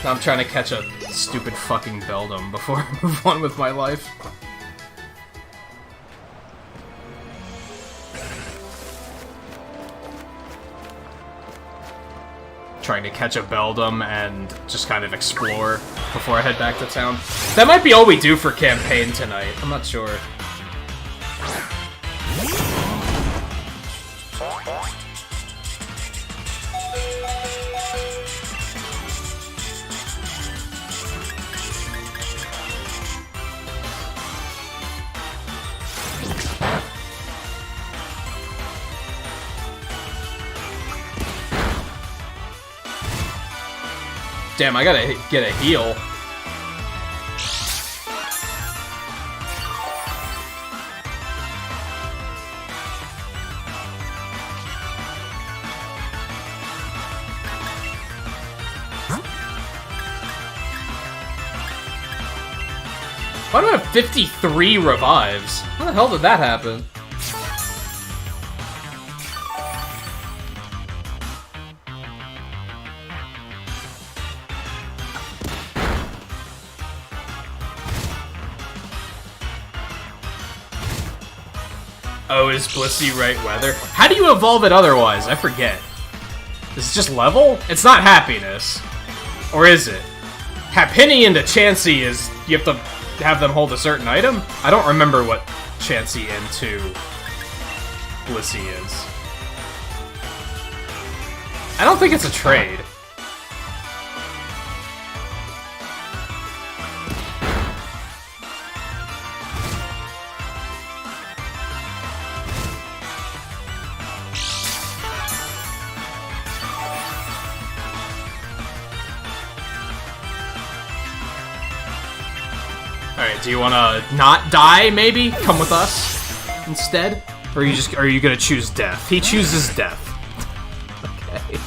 Now I'm trying to catch a stupid fucking Beldum before I move on with my life. Trying to catch a Beldum and just kind of explore before I head back to town. That might be all we do for campaign tonight. I'm not sure. Damn, I gotta get a heal. Why do I have 53 revives? How the hell did that happen? Oh, is Blissey right weather? How do you evolve it otherwise? I forget. Is it just level? It's not happiness. Or is it? Happiny into Chansey is... You have to have them hold a certain item? I don't remember what Chansey into Blissey is. I don't think it's a trade. Alright, do you wanna not die, maybe? Come with us instead? Or are you gonna choose death? He chooses death. Okay.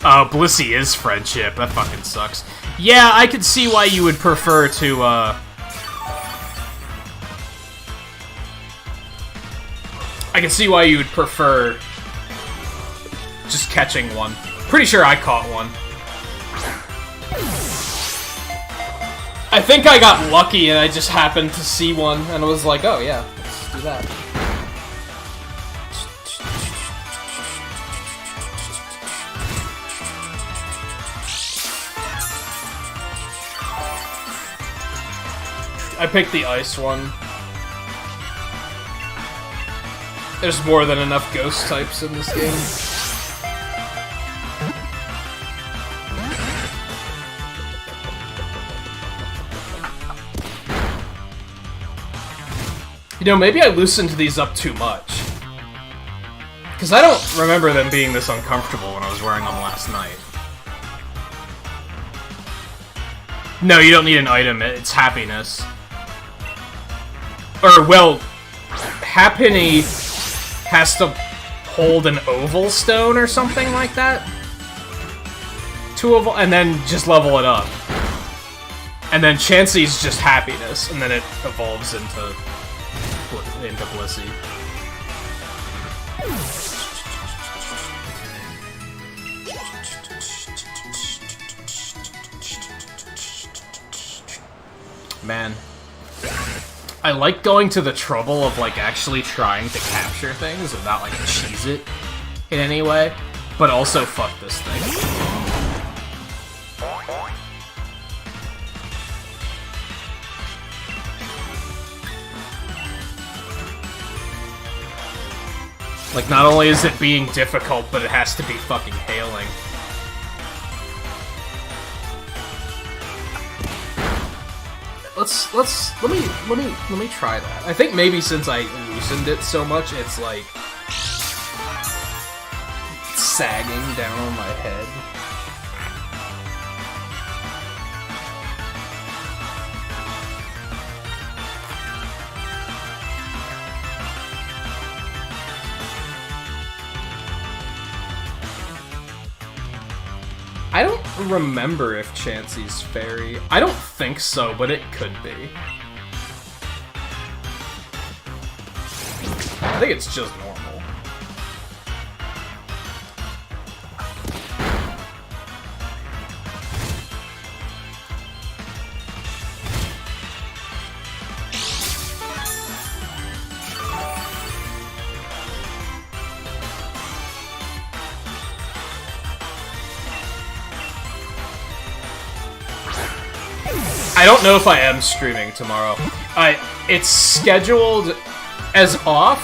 Oh, Blissey is friendship. That fucking sucks. Yeah, I could see why you would prefer to, I can see why you would prefer just catching one. Pretty sure I caught one. I think I got lucky and I just happened to see one and I was like, oh yeah, let's do that. I picked the ice one. There's more than enough ghost types in this game. You know, maybe I loosened these up too much. Because I don't remember them being this uncomfortable when I was wearing them last night. No, you don't need an item, it's happiness. Or, well, Happiny has to hold an oval stone or something like that? And then just level it up. And then Chansey's just happiness, and then it evolves into Blissey. Man. I like going to the trouble of, like, actually trying to capture things and not, like, cheese it in any way, but also fuck this thing. Like, not only is it being difficult, but it has to be fucking hailing. Let me try that. I think maybe since I loosened it so much, it's like sagging down on my head. I don't remember if Chansey's fairy. I don't think so, but it could be. I think it's just normal. I don't know if I am streaming tomorrow. It's scheduled as off,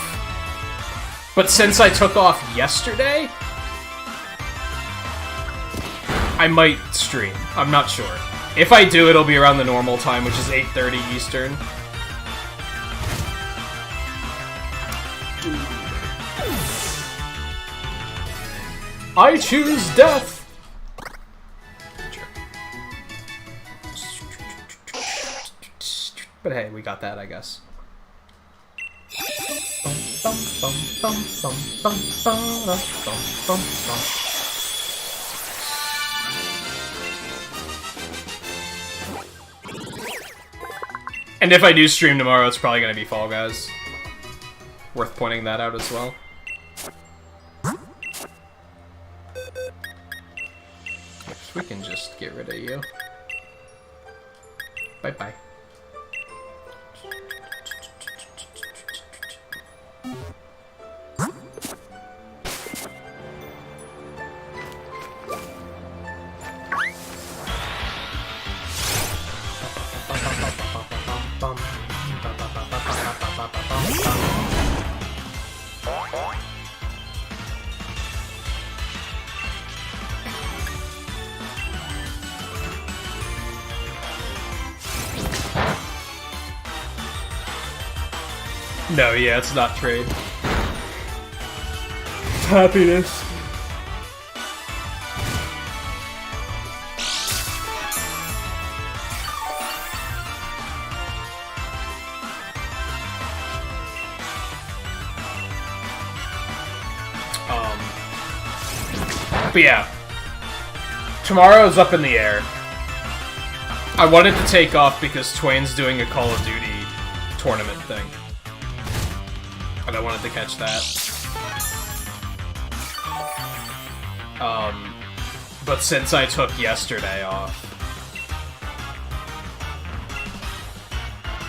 but since I took off yesterday, I might stream. I'm not sure. If I do, it'll be around the normal time, which is 8:30 Eastern. I choose death! But hey, we got that, I guess. And if I do stream tomorrow, it's probably gonna be Fall Guys. Worth pointing that out as well. We can just get rid of you. Bye-bye. No, yeah, it's not trade. Happiness. But yeah. Tomorrow's up in the air. I wanted to take off because Twain's doing a Call of Duty tournament thing. And I wanted to catch that. But since I took yesterday off,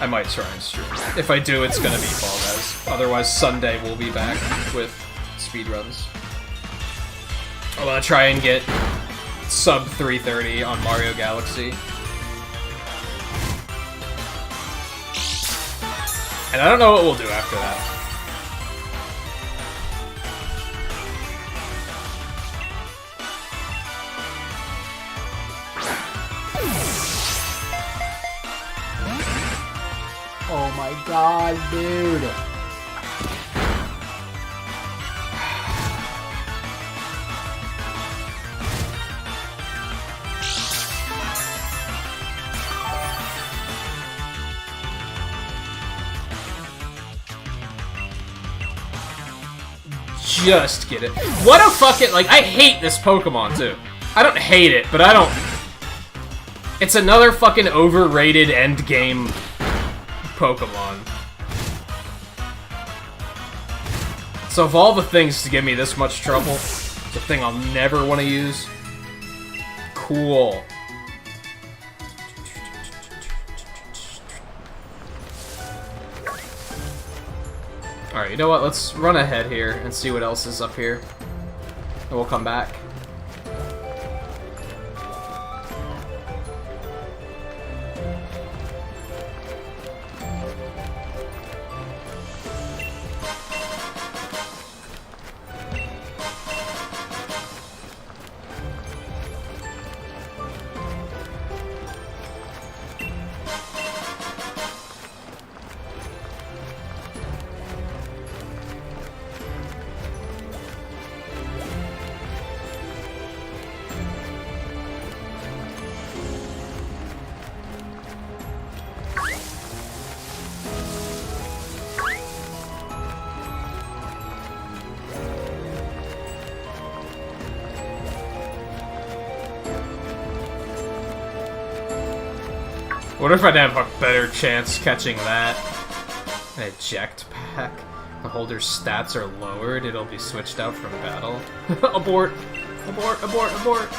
I might try and stream. If I do, it's gonna be Fall Guys. Otherwise, Sunday we'll be back with speedruns. I wanna try and get sub 330 on Mario Galaxy. And I don't know what we'll do after that. Oh my god, dude. Just get it. What a fucking, like, I hate this Pokemon, too. I don't hate it, but I don't... It's another fucking overrated endgame Pokemon. So of all the things to give me this much trouble, it's a thing I'll never want to use. Cool. Alright, you know what? Let's run ahead here and see what else is up here. And we'll come back. What if I'd have a better chance catching that? An eject pack. The holder's stats are lowered, it'll be switched out from battle. Abort! Abort, abort, abort!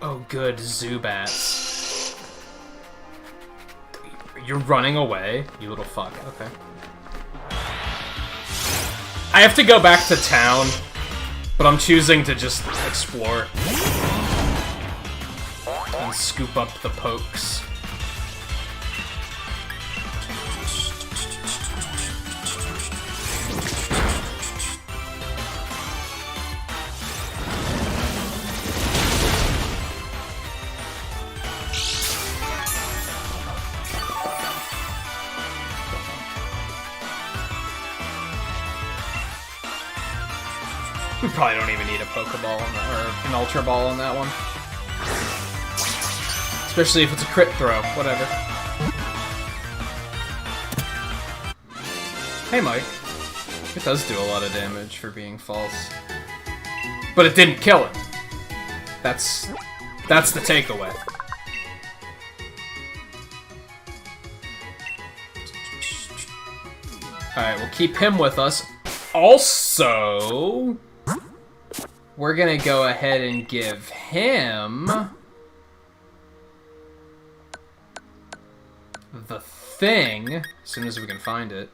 Oh, good, Zubats. You're running away, you little fuck. Okay. I have to go back to town, but I'm choosing to just explore and scoop up the pokes. We probably don't even need a Pokeball on that, or an Ultra Ball on that one. Especially if it's a crit throw, whatever. Hey, Mike. It does do a lot of damage for being false. But it didn't kill him. That's the takeaway. Alright, we'll keep him with us. Also, we're gonna go ahead and give him the thing, as soon as we can find it.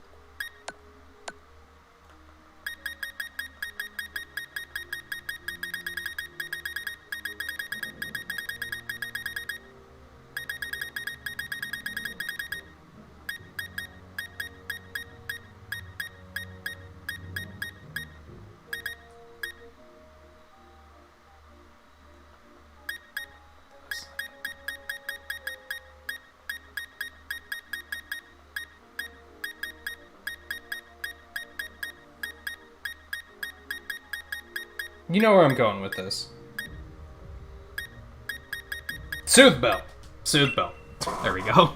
You know where I'm going with this. Soothe Bell. Soothe Bell. There we go.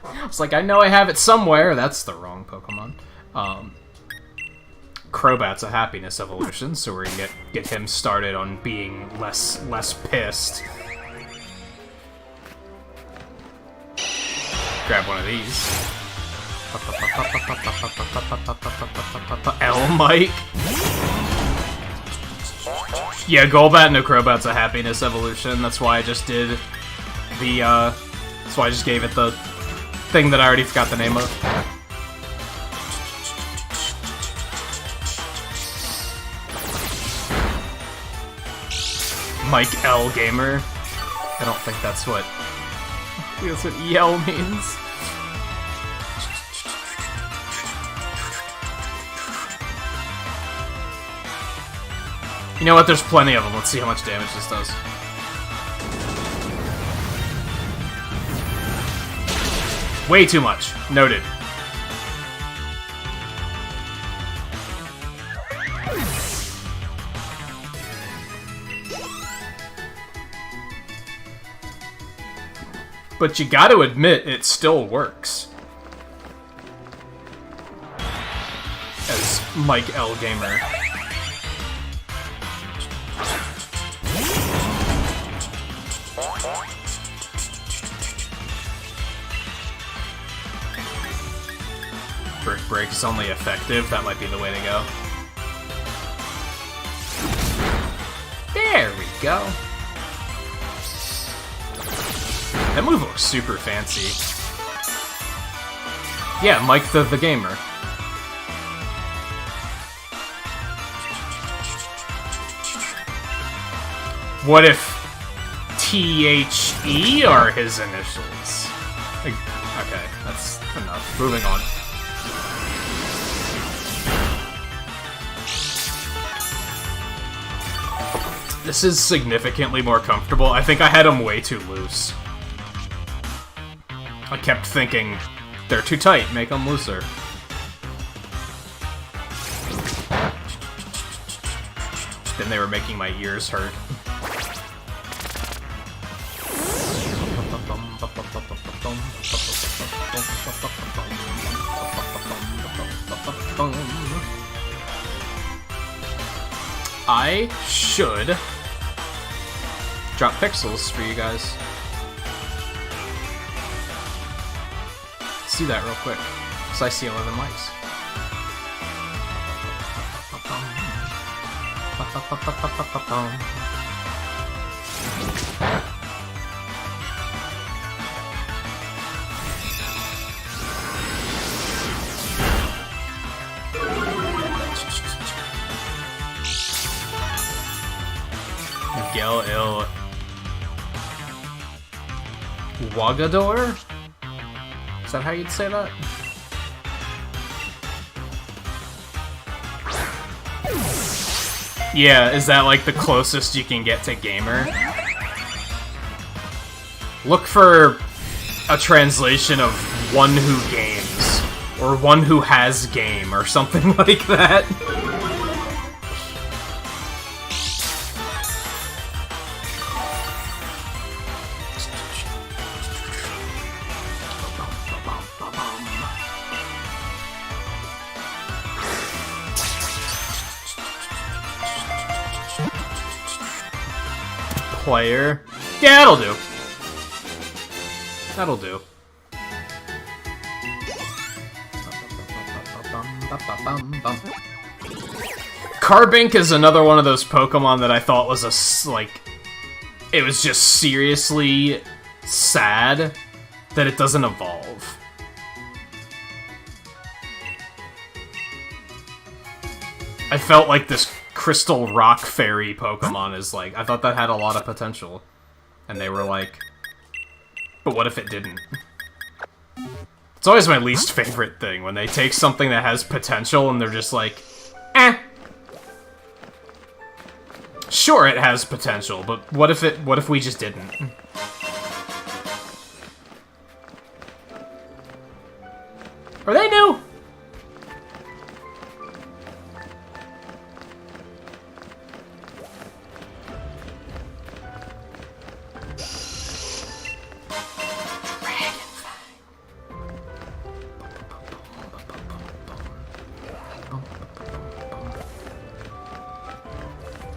I was like, I know I have it somewhere. That's the wrong Pokemon. Crobat's a happiness evolution, so we're gonna get him started on being less pissed. Grab one of these. L Mike. Yeah, Golbat, no Crobat's a happiness evolution. That's why I just did the, that's why I just gave it the thing that I already forgot the name of. Mike L Gamer. I don't think that's what, I think that's what EL means. You know what? There's plenty of them. Let's see how much damage this does. Way too much. Noted. But you gotta admit, it still works. As Mike L Gamer. Brick Break is only effective. That might be the way to go. There we go. That move looks super fancy. Yeah, Mike the Gamer. What if THE are his initials? Okay, that's enough. Moving on. This is significantly more comfortable. I think I had them way too loose. I kept thinking, they're too tight, make them looser. Then they were making my ears hurt. I should drop pixels for you guys. Let's do that real quick, because I see 11 likes. Miguel Wagador? Is that how you'd say that? Yeah, is that like the closest you can get to gamer? Look for a translation of one who games, or one who has game, or something like that. player. Yeah, that'll do. That'll do. Carbink is another one of those Pokemon that I thought was it was just seriously sad that it doesn't evolve. I felt like this Crystal Rock Fairy Pokemon is I thought that had a lot of potential. And they were like, but what if it didn't? It's always my least favorite thing, when they take something that has potential and they're just like, eh. Sure, it has potential, but what if we just didn't? Are they new?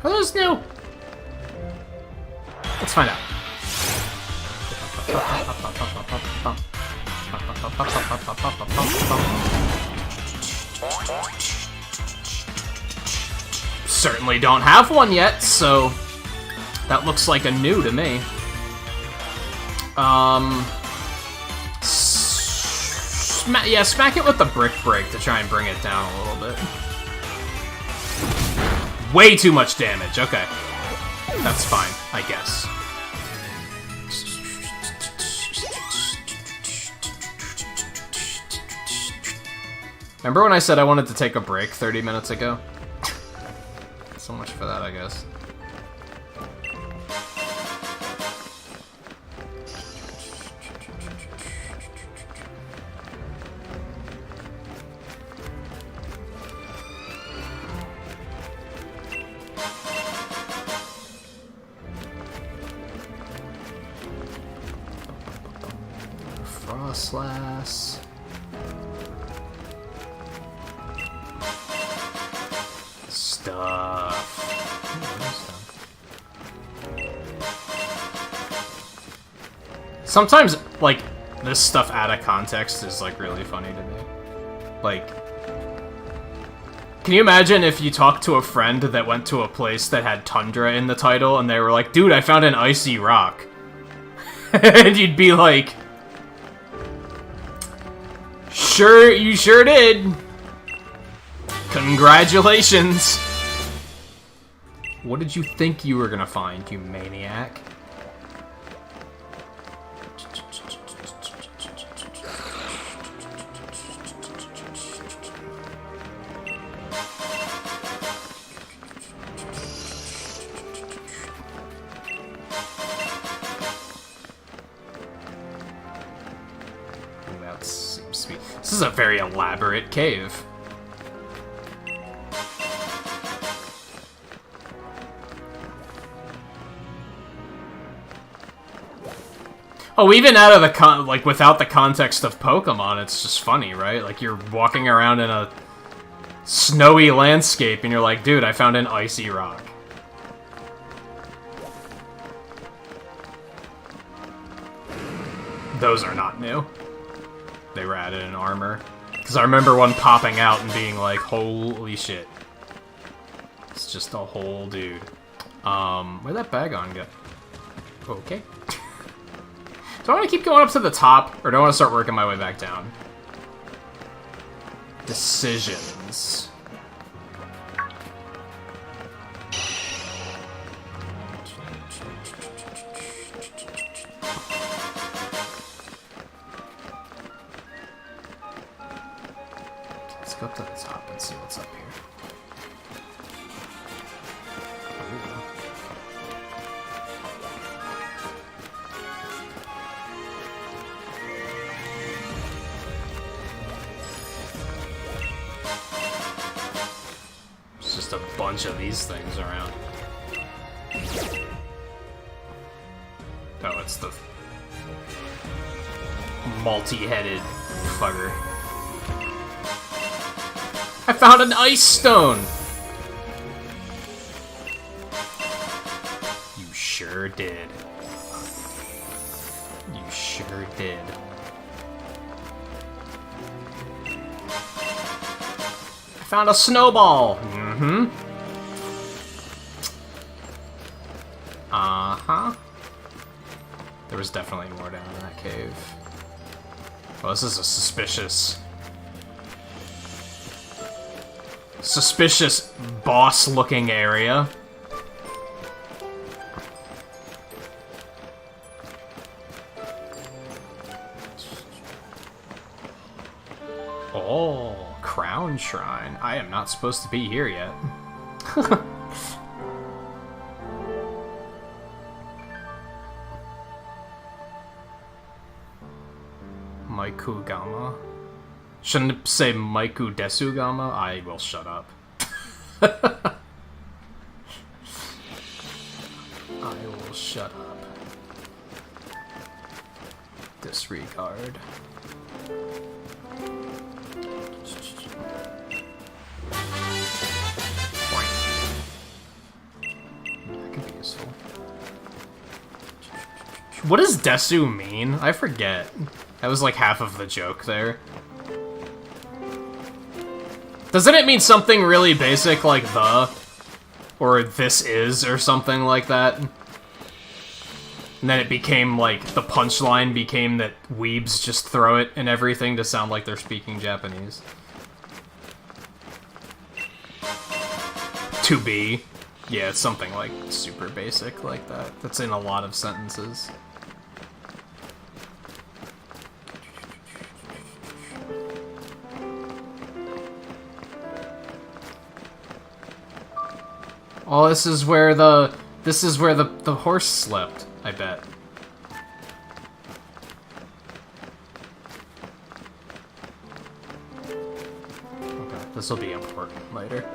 Are those new? Let's find out. Certainly don't have one yet, so that looks like a new to me. Yeah, smack it with the Brick Break to try and bring it down a little bit. Way too much damage, okay. That's fine, I guess. Remember when I said I wanted to take a break 30 minutes ago? So much for that, I guess. Frostlass. Stuff. Sometimes, this stuff out of context is, really funny to me. Can you imagine if you talked to a friend that went to a place that had Tundra in the title, and they were like, dude, I found an icy rock. And you'd be like, sure, you sure did. Congratulations. What did you think you were gonna find, you maniac? That seems to be... This is a very elaborate cave. Oh, even out of the without the context of Pokemon, it's just funny, right? You're walking around in a snowy landscape, and you're like, dude, I found an icy rock. Those are not new. They were added in armor. Because I remember one popping out and being like, holy shit. It's just a whole dude. Where'd that Bagon go? Okay. Do I want to keep going up to the top, or do I want to start working my way back down? Decisions. Let's go up to the top and see what's up here. Just a bunch of these things around. Oh, it's the multi-headed bugger. I found an ice stone! You sure sure did. You sure did. I found a snowball! Mm-hmm. Uh-huh. There was definitely more down in that cave. Well, this is a suspicious boss-looking area. Oh, Crown Shrine. I am not supposed to be here yet. Maikugama. Shouldn't it say Maiku Desugama? I will shut up. I will shut up. Disregard. That could be useful. What does Desu mean? I forget. That was like half of the joke there. Doesn't it mean something really basic like the? Or this is, or something like that? And then it became like, the punchline became that weebs just throw it and everything to sound like they're speaking Japanese. To be. Yeah, it's something like super basic like that. That's in a lot of sentences. Oh, this is where the horse slept, I bet. Okay, this will be important later.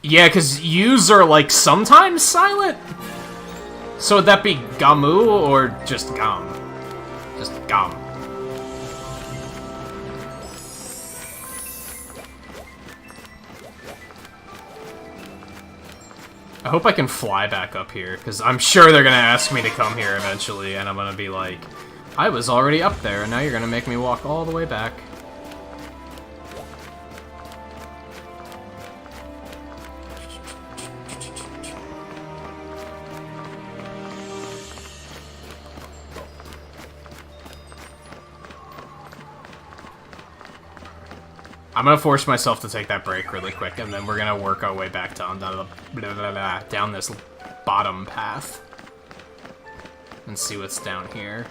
Yeah, because U's are, like, sometimes silent? So would that be Gamu, or just Gam? Just Gam. I hope I can fly back up here, because I'm sure they're gonna ask me to come here eventually, and I'm gonna be like, I was already up there, and now you're gonna make me walk all the way back. I'm gonna force myself to take that break really quick, and then we're gonna work our way back down this bottom path. And see what's down here.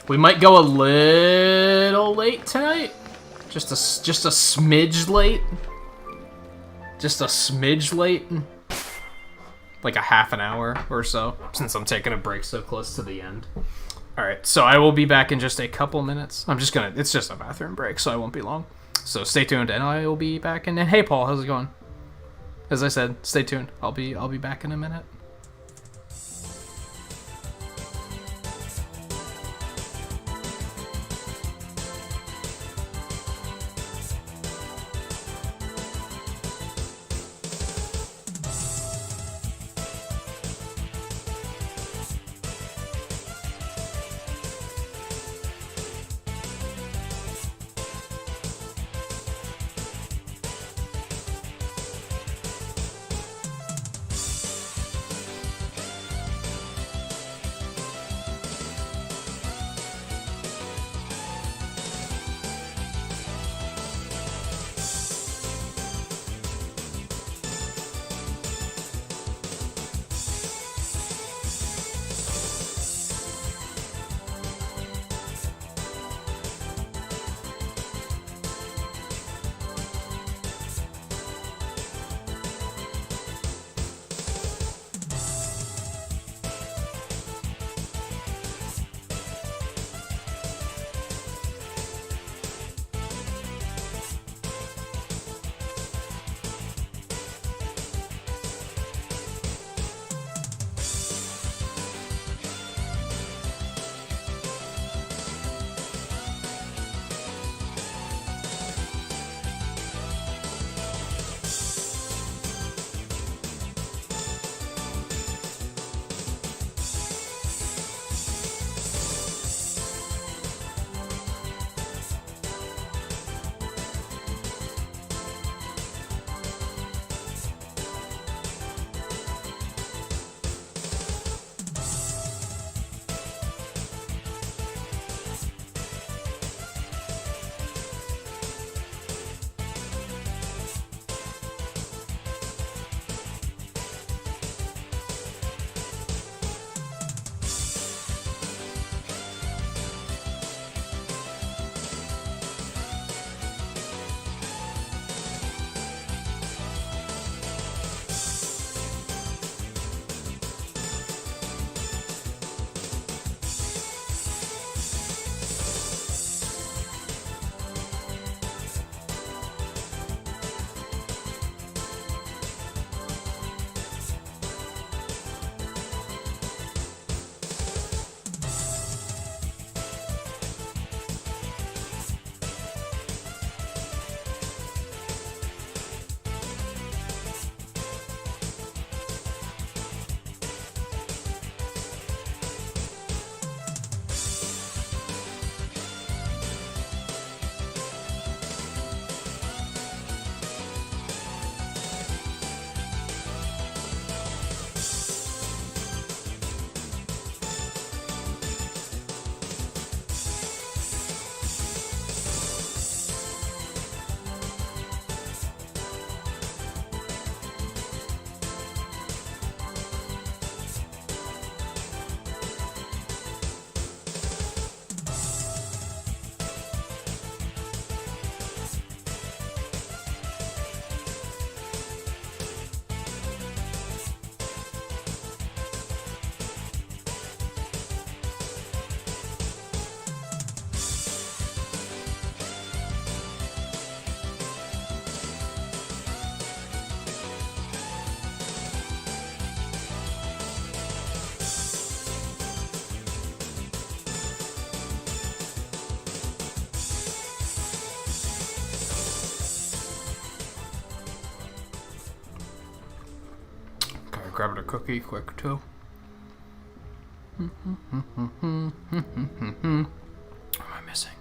We might go a little late tonight. Just a smidge late. Just a smidge late. Like a half an hour or so, since I'm taking a break so close to the end. Alright, so I will be back in just a couple minutes. It's just a bathroom break, so I won't be long. So stay tuned, and I will be back in. And hey, Paul, how's it going? As I said, stay tuned. I'll be back in a minute. Grabbing a cookie quick, too. What am I missing?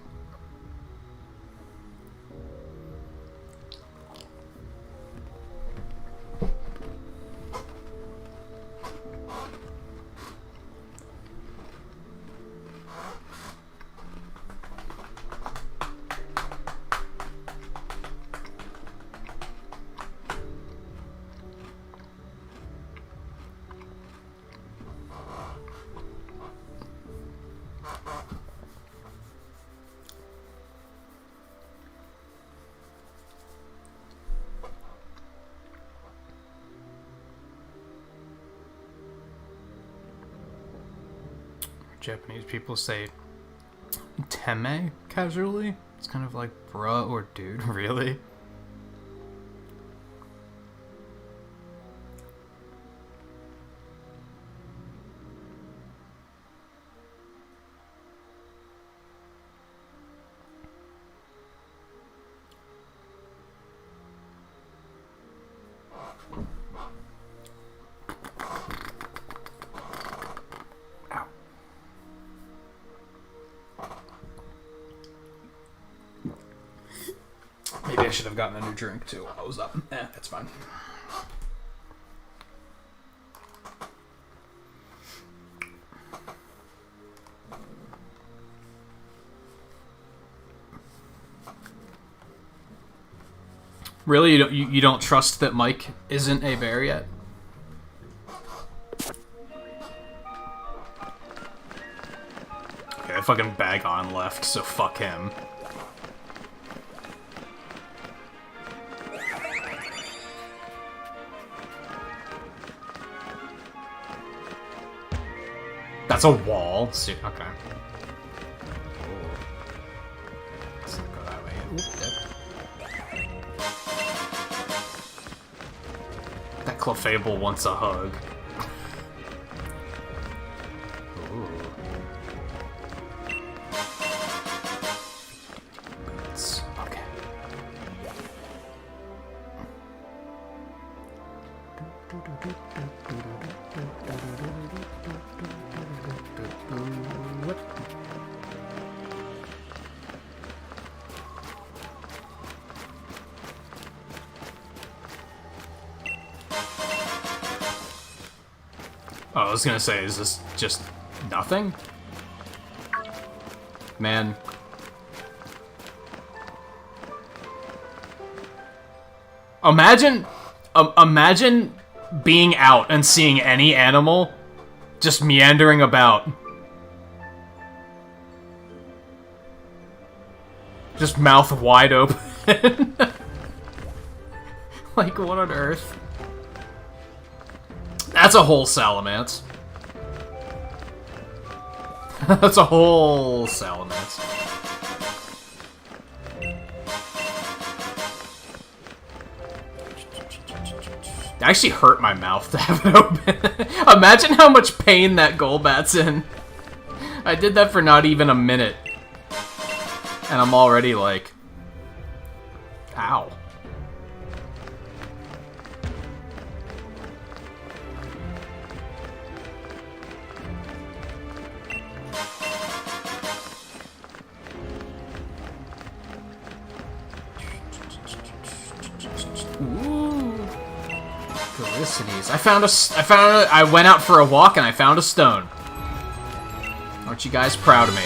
Japanese people say teme casually. It's kind of like bruh or dude, really? Maybe I should have gotten a new drink too while I was up. That's fine. Really, you don't trust that Mike isn't a bear yet? Okay, I fucking bag on left, so fuck him. That's a wall. See, okay. Let's not go that way. Oop, that Clefable wants a hug. Ooh. Boots. Okay. What? Oh, I was gonna say, is this just nothing? Man. Imagine being out and seeing any animal just meandering about. Just mouth wide open. Like, what on earth? That's a whole salamence. That's a whole salamence. It actually hurt my mouth to have it open. Imagine how much pain that Golbat's in. I did that for not even a minute. And I'm already like... Ow. Ooh. Felicities. I went out for a walk and I found a stone. Aren't you guys proud of me?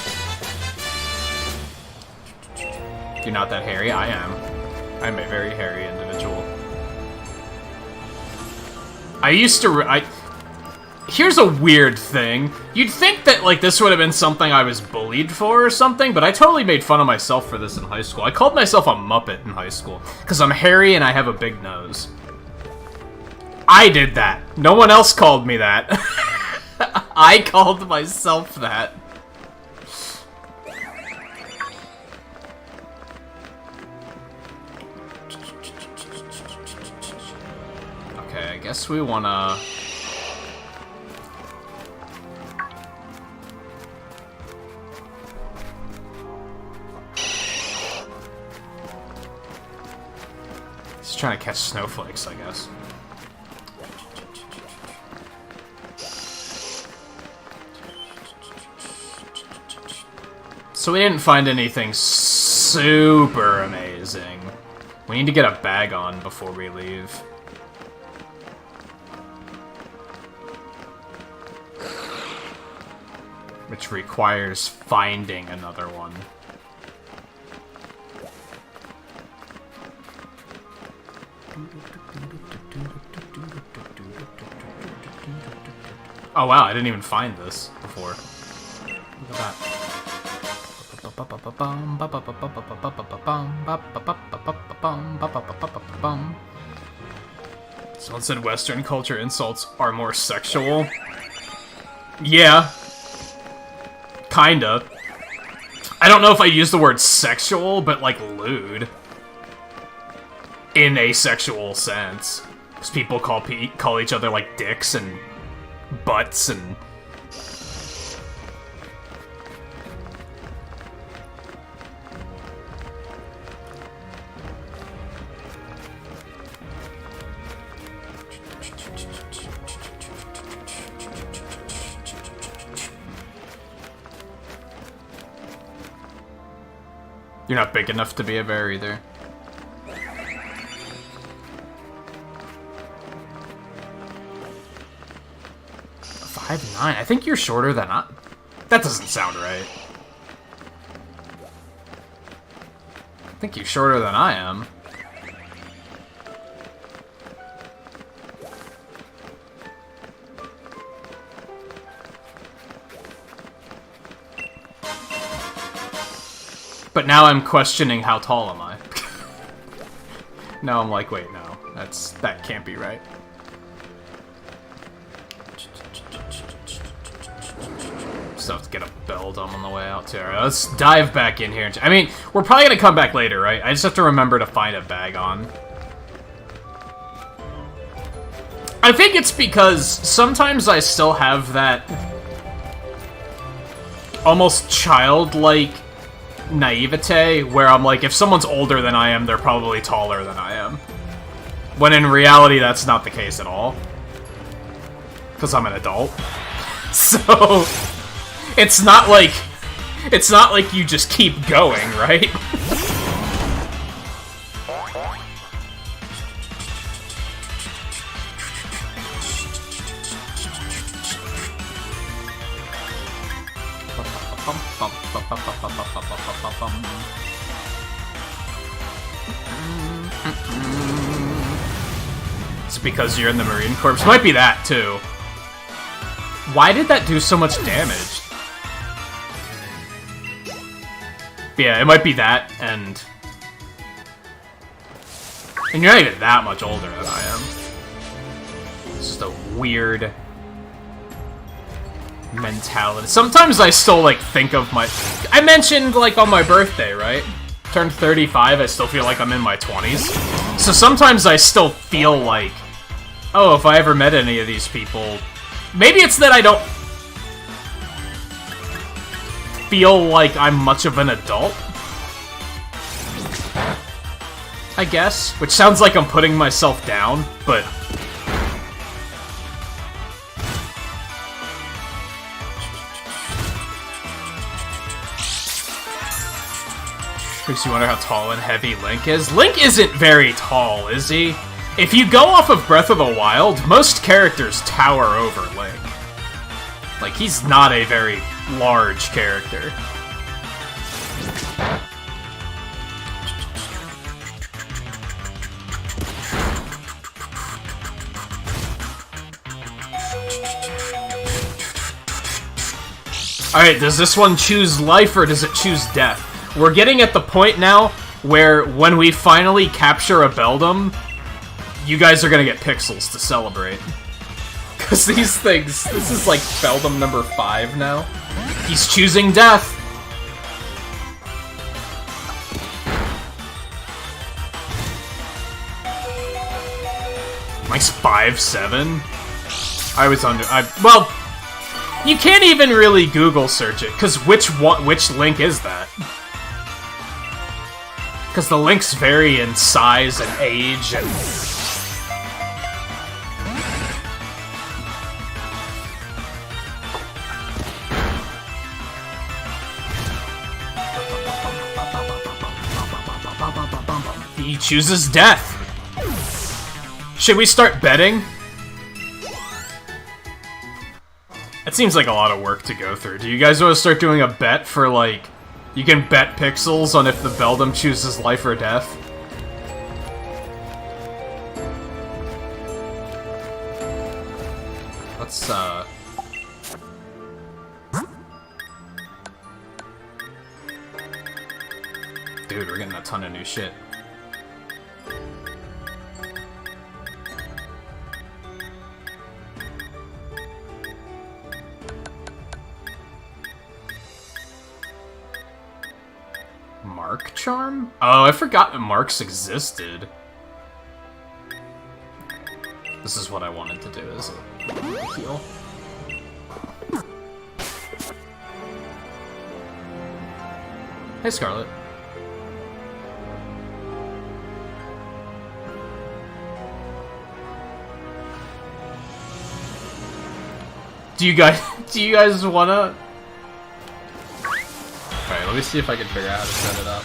You're not that hairy. I am. I'm a very hairy individual. I used to... Here's a weird thing. You'd think that, like, this would have been something I was bullied for or something, but I totally made fun of myself for this in high school. I called myself a Muppet in high school, because I'm hairy and I have a big nose. I did that. No one else called me that. I called myself that. Okay, I guess we wanna... Just trying to catch snowflakes, I guess. So we didn't find anything super amazing. We need to get a bag on before we leave. Which requires finding another one. Oh wow, I didn't even find this before. Look at that. Someone said Western culture insults are more sexual. Yeah. Kinda. I don't know if I use the word sexual, but like lewd. In a sexual sense. Because people call each other like dicks and butts and... You're not big enough to be a bear either. $5'9". I think you're shorter than I... That doesn't sound right. I think you're shorter than I am. But now I'm questioning how tall am I. Now I'm like, wait, no. That can't be right. Still have to get a bell dome on the way out too. Alright, let's dive back in here. I mean, we're probably gonna come back later, right? I just have to remember to find a bag on. I think it's because sometimes I still have that almost childlike naivete where I'm like, if someone's older than I am, they're probably taller than I am. When in reality, that's not the case at all. Because I'm an adult. So, it's not like you just keep going, right? It's because you're in the Marine Corps. Might be that, too. Why did that do so much damage? Yeah, it might be that, and you're not even that much older than I am. It's just a weird mentality. Sometimes I still, like, think of my... I mentioned, like, on my birthday, right? Turned 35, I still feel like I'm in my 20s. So sometimes I still feel like, oh, if I ever met any of these people... Maybe it's that I don't feel like I'm much of an adult, I guess. Which sounds like I'm putting myself down, but... Makes you wonder how tall and heavy Link is. Link isn't very tall, is he? If you go off of Breath of the Wild, most characters tower over Link. Like, he's not a very large character. Alright, does this one choose life or does it choose death? We're getting at the point now where when we finally capture a Beldum, you guys are gonna get pixels to celebrate. Because these things, this is like Beldum number 5 now. He's choosing death. Mike's 5'7". Well, you can't even really Google search it, because which Link is that? Because the Links vary in size and age and... He chooses death. Should we start betting? It seems like a lot of work to go through. Do you guys want to start doing a bet for, like... You can bet pixels on if the Beldum chooses life or death? Let's, Dude, we're getting a ton of new shit. Mark Charm? Oh, I forgot that Marks existed. This is what I wanted to do, is a heal. Hey, Scarlet. Do you guys wanna... Alright, let me see if I can figure out how to set it up.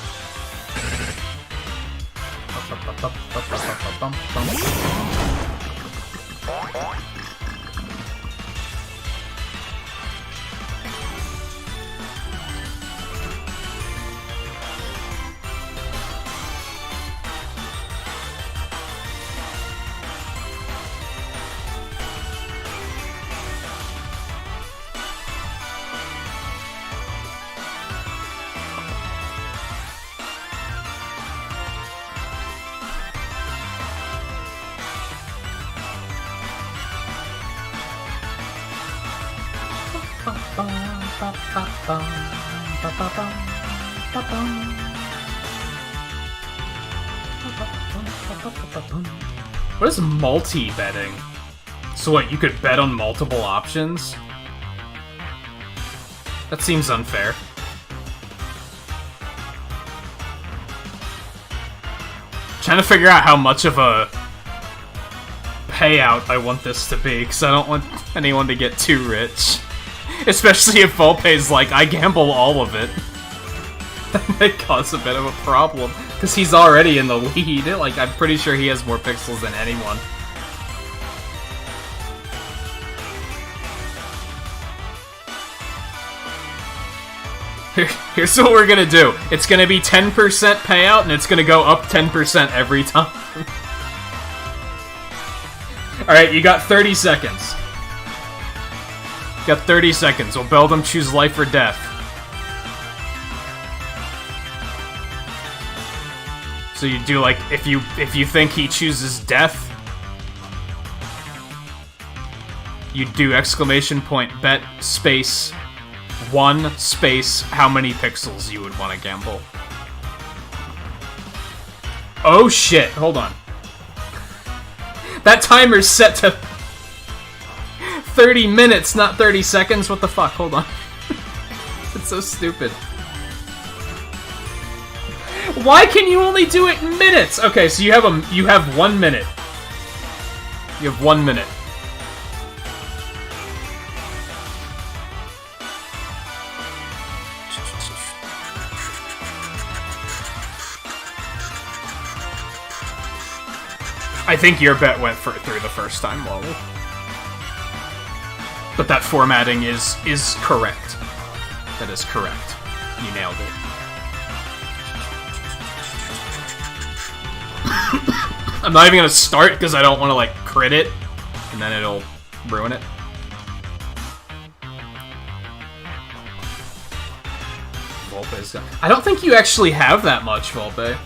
What is multi-betting? So what, you could bet on multiple options? That seems unfair. Trying to figure out how much of a payout I want this to be, because I don't want anyone to get too rich. Especially if Volpe's like, I gamble all of it. That might cause a bit of a problem, because he's already in the lead. Like, I'm pretty sure he has more pixels than anyone. Here's what we're gonna do. It's gonna be 10% payout, and it's gonna go up 10% every time. Alright, you got 30 seconds. You got 30 seconds. Will Beldum choose life or death? So you do, like, if you think he chooses death, you do exclamation point bet space 1 space how many pixels you would want to gamble. Oh shit, hold on. That timer's set to 30 minutes, not 30 seconds. What the fuck? Hold on. It's so stupid. Why can you only do it in minutes? Okay, so you have 1 minute. You have 1 minute. I think your bet went through the first time, Wally. But that formatting is correct. That is correct. You nailed it. I'm not even gonna start because I don't want to, like, crit it, and then it'll ruin it. Volpe's got... I don't think you actually have that much, Volpe.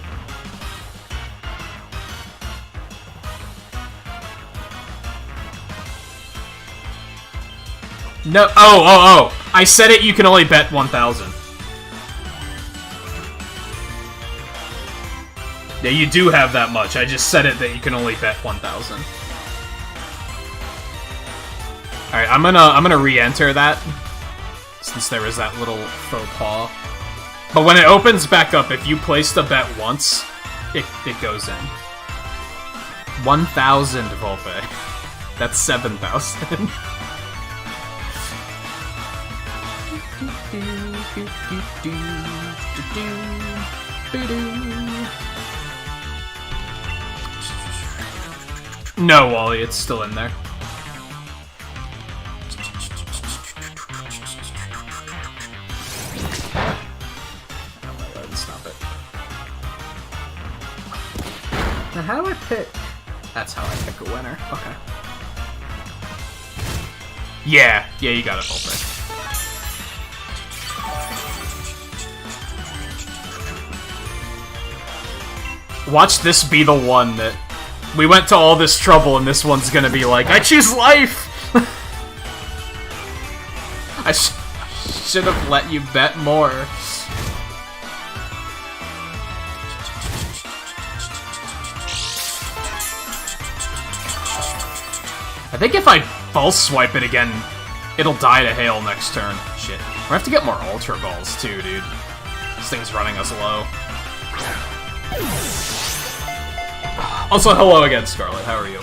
No, oh! I said it, you can only bet 1,000. Yeah, you do have that much. I just said it that you can only bet 1,000. Alright, I'm gonna re-enter that, since there was that little faux pas. But when it opens back up, if you place the bet once, it goes in. 1,000, Volpe. That's 7,000. No, Wally, it's still in there. Stop it. Now, how do I pick? That's how I pick a winner. Okay. Yeah, you got it, full pick. Watch this be the one that we went to all this trouble, and this one's gonna be like, I choose life! I should have let you bet more. I think if I false swipe it again, it'll die to hail next turn. Shit. We have to get more Ultra Balls too, dude. This thing's running us low. Also, hello again, Scarlet. How are you?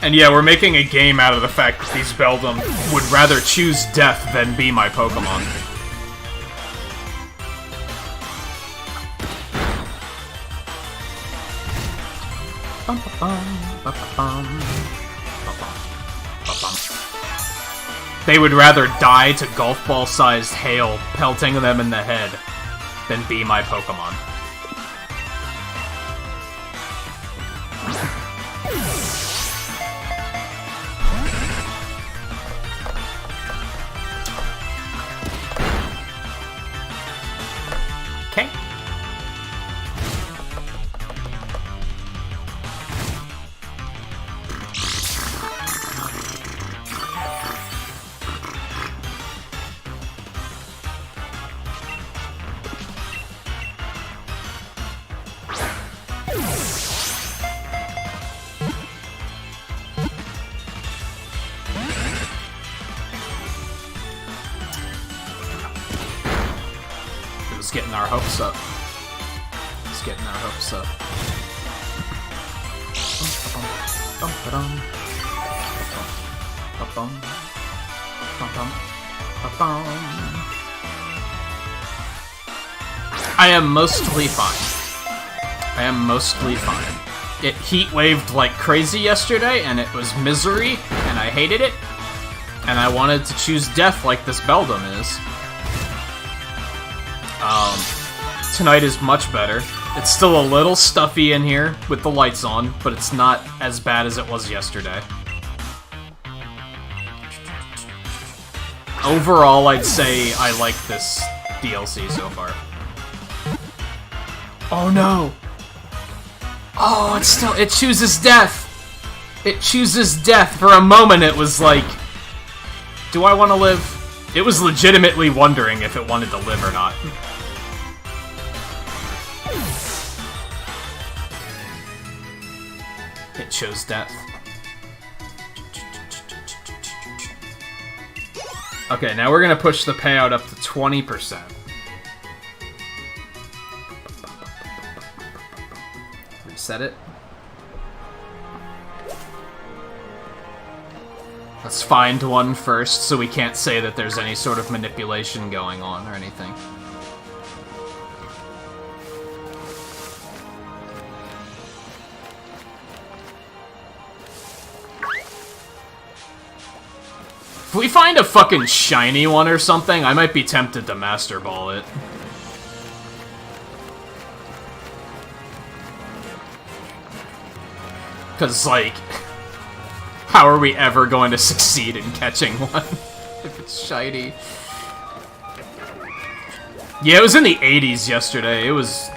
And yeah, we're making a game out of the fact that these Beldum would rather choose death than be my Pokemon. They would rather die to golf ball-sized hail pelting them in the head than be my Pokemon. Okay. Getting our hopes up. It's getting our hopes up. I am mostly fine. I am mostly fine. It heat waved like crazy yesterday, and it was misery, and I hated it. And I wanted to choose death like this Beldum is. Tonight is much better. It's still a little stuffy in here with the lights on, but it's not as bad as it was yesterday. Overall, I'd say I like this DLC so far. Oh no! Oh, it chooses death! It chooses death. For a moment it was like, do I want to live? It was legitimately wondering if it wanted to live or not. It chose death. Okay, now we're gonna push the payout up to 20%. Reset it. Let's find one first so we can't say that there's any sort of manipulation going on or anything. If we find a fucking shiny one or something, I might be tempted to Master Ball it. Cause, like, how are we ever going to succeed in catching one if it's shiny? Yeah, it was in the 80s yesterday. It was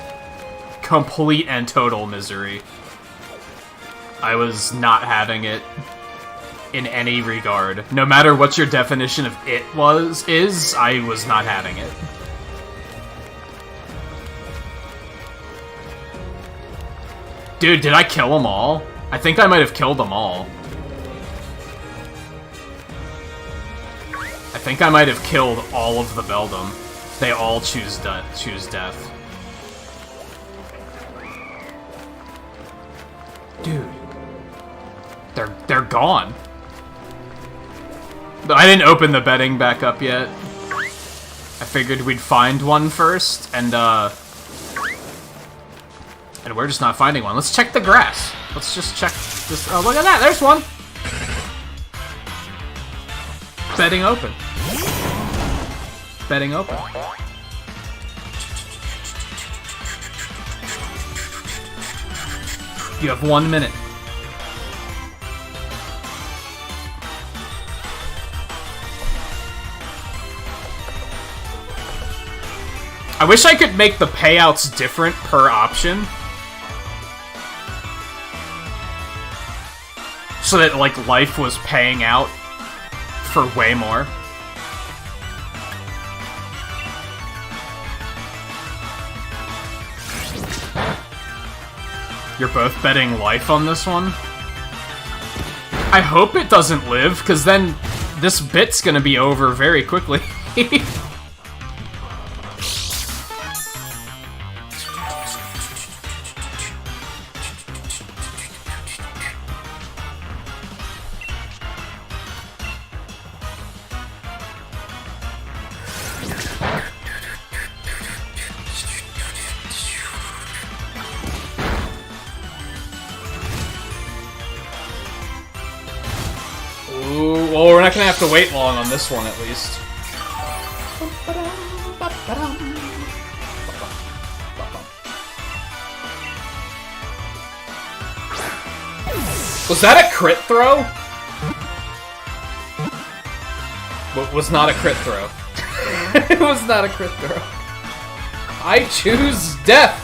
complete and total misery. I was not having it. In any regard. No matter what your definition of it is, I was not having it. Dude, did I kill them all? I think I might have killed them all. I think I might have killed all of the Beldum. They all choose death. Dude. They're gone. I didn't open the betting back up yet. I figured we'd find one first, and we're just not finding one. Let's check the grass. Let's just check this. Oh, look at that. There's one. Betting open. Betting open. You have 1 minute. I wish I could make the payouts different per option. So that, like, life was paying out for way more. You're both betting life on this one? I hope it doesn't live, because then this bit's gonna be over very quickly. Well, we're not gonna have to wait long on this one, at least. Was that a crit throw? Was not a crit throw. It was not a crit throw. I choose death!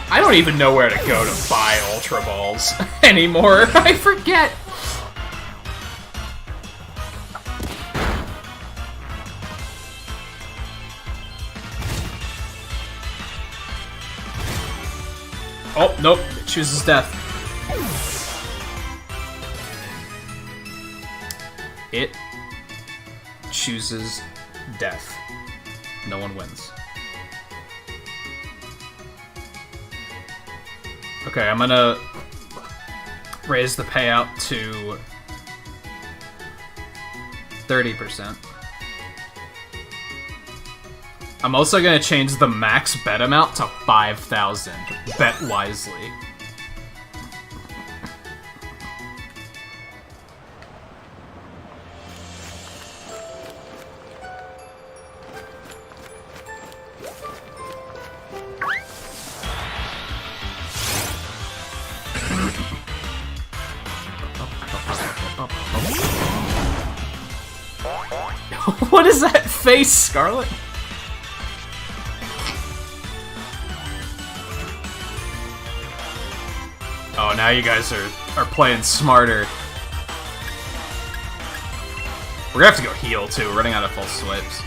I don't even know where to go to buy Ultra Balls anymore. I forget. Oh, nope. It chooses death. It chooses death. No one wins. Okay, I'm gonna raise the payout to 30%. I'm also gonna change the max bet amount to 5,000. Bet wisely. What is that face, Scarlet? Oh, now you guys are playing smarter. We're gonna have to go heal too. We're running out of full swipes.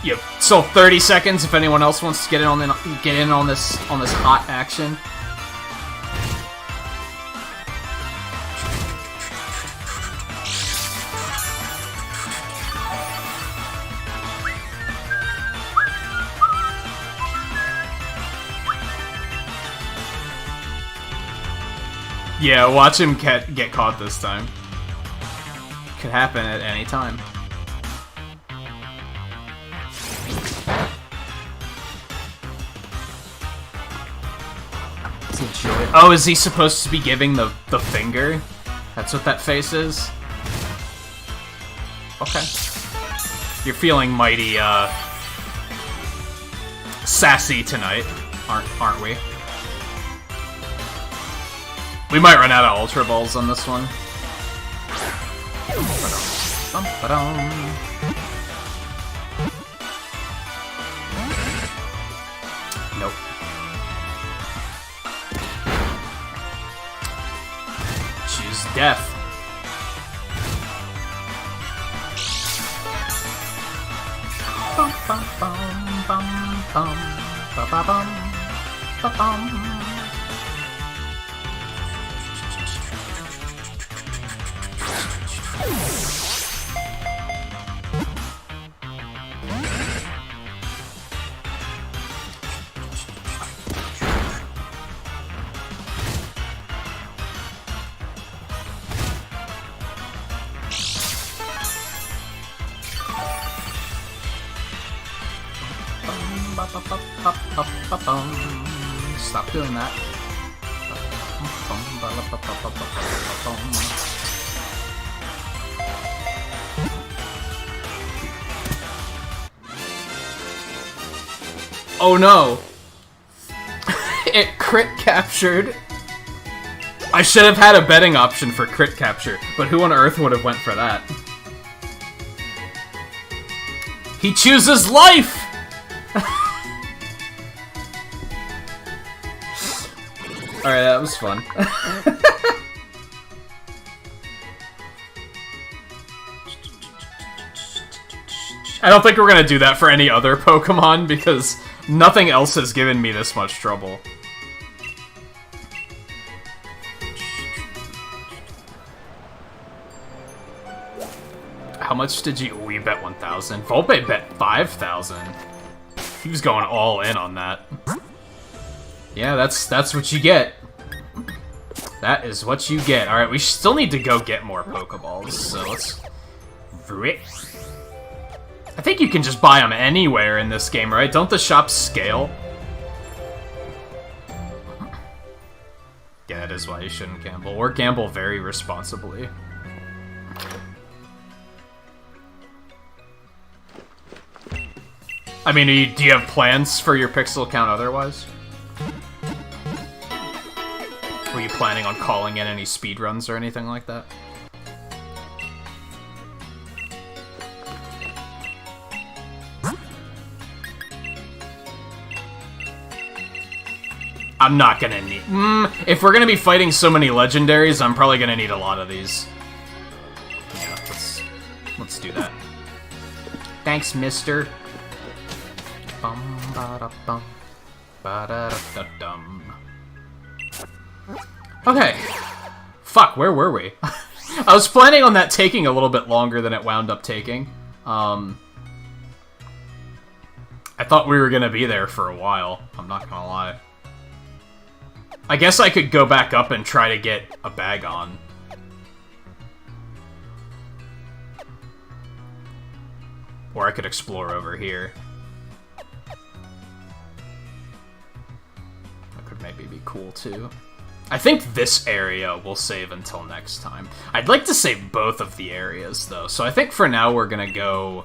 Yep. So 30 seconds if anyone else wants to get in on this hot action. Yeah, watch him get caught this time. Could happen at any time. Oh, is he supposed to be giving the finger? That's what that face is? Okay. You're feeling mighty, sassy tonight, aren't we? We might run out of Ultra Balls on this one. Nope. Choose death. Bum, bum, bum, bum, bum, ba, ba, bum, ba, bum. Stop doing that. Oh no! It crit captured. I should have had a betting option for crit capture, but who on earth would have went for that? He chooses life! Alright, that was fun. I don't think we're gonna do that for any other Pokemon, because nothing else has given me this much trouble. How much did you... We bet 1,000. Volpe bet 5,000. He was going all in on that. Yeah, that's what you get. That is what you get. Alright, we still need to go get more Pokeballs, so let's... I think you can just buy them anywhere in this game, right? Don't the shops scale? Yeah, that is why you shouldn't gamble. Or gamble very responsibly. I mean, do you have plans for your pixel count otherwise? Were you planning on calling in any speedruns or anything like that? I'm not gonna need... if we're gonna be fighting so many legendaries, I'm probably gonna need a lot of these. Yeah, let's do that. Thanks, mister. Okay. Fuck, where were we? I was planning on that taking a little bit longer than it wound up taking. I thought we were gonna be there for a while, I'm not gonna lie. I guess I could go back up and try to get a bag on. Or I could explore over here. That could maybe be cool too. I think this area we'll save until next time. I'd like to save both of the areas though, so I think for now we're gonna go...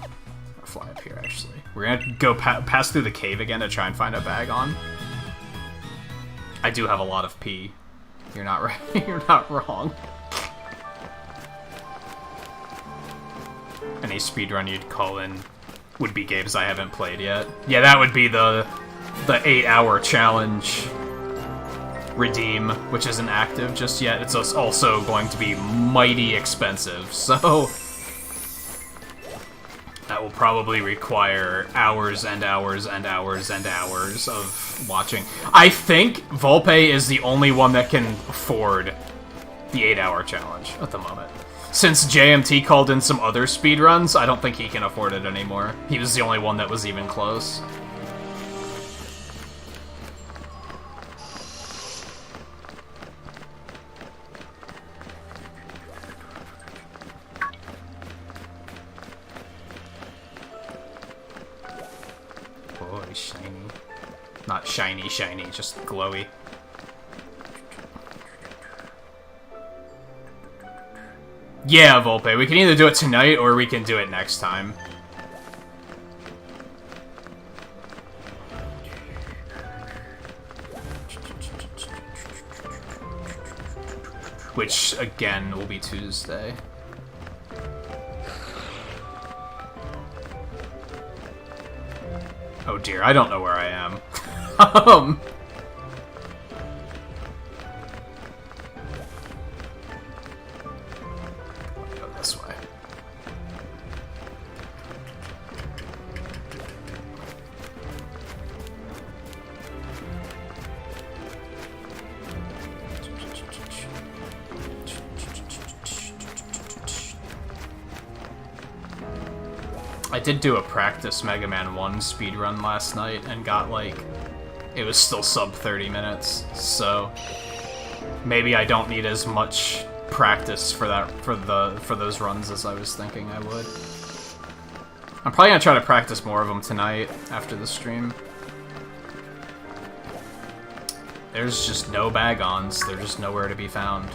I'll fly up here actually. We're gonna go pass through the cave again to try and find a bag on. I do have a lot of pee. You're not right. You're not wrong. Any speedrun you'd call in would be games I haven't played yet. Yeah, that would be the 8-hour challenge redeem, which isn't active just yet. It's also going to be mighty expensive, so that will probably require hours and hours and hours and hours of watching. I think Volpe is the only one that can afford the 8-hour challenge at the moment. Since JMT called in some other speedruns, I don't think he can afford it anymore. He was the only one that was even close. Shiny. Not shiny, shiny, just glowy. Yeah, Volpe, we can either do it tonight or we can do it next time. Which, again, will be Tuesday. Oh dear, I don't know where I am. Go this way. I did do a practice Mega Man 1 speedrun last night and got like... It was still sub 30 minutes, so... Maybe I don't need as much practice for that for those runs as I was thinking I would. I'm probably gonna try to practice more of them tonight after the stream. There's just no bag-ons. They're just nowhere to be found.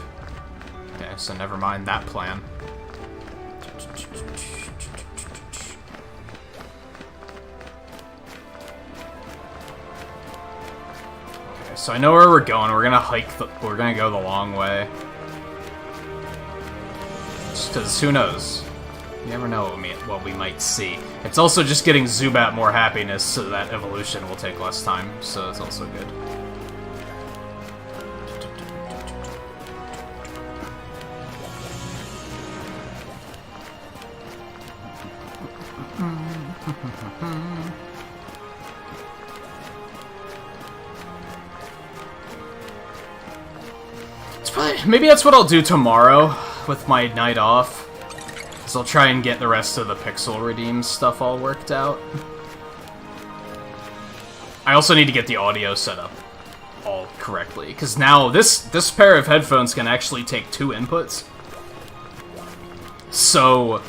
Okay, so never mind that plan. Okay, so I know where we're going. We're gonna we're gonna go the long way. Just because who knows? You never know what we might see. It's also just getting Zubat more happiness, so that evolution will take less time, so it's also good. It's probably, maybe that's what I'll do tomorrow with my night off. So I'll try and get the rest of the Pixel Redeem stuff all worked out. I also need to get the audio set up all correctly, because now this pair of headphones can actually take 2 inputs. So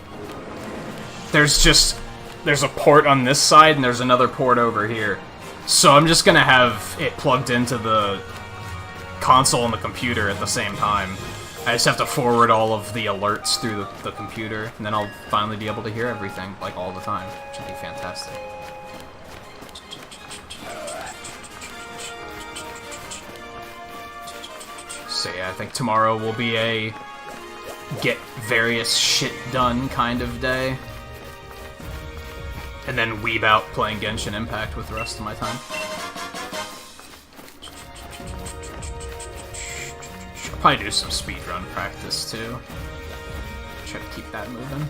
there's a port on this side and there's another port over here. So I'm just gonna have it plugged into the console and the computer at the same time. I just have to forward all of the alerts through the computer, and then I'll finally be able to hear everything, like, all the time, which would be fantastic. So yeah, I think tomorrow will be a get various shit done kind of day. And then weeb out playing Genshin Impact with the rest of my time. Probably do some speedrun practice too. Try to keep that moving.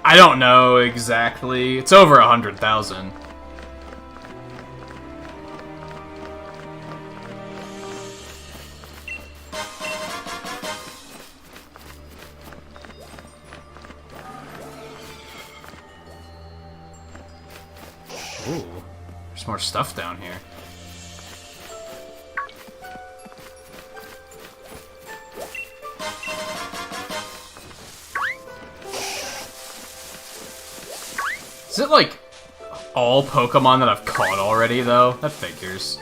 I don't know exactly. It's over 100,000. Ooh, there's more stuff down here. Is it like all Pokemon that I've caught already, though? That figures.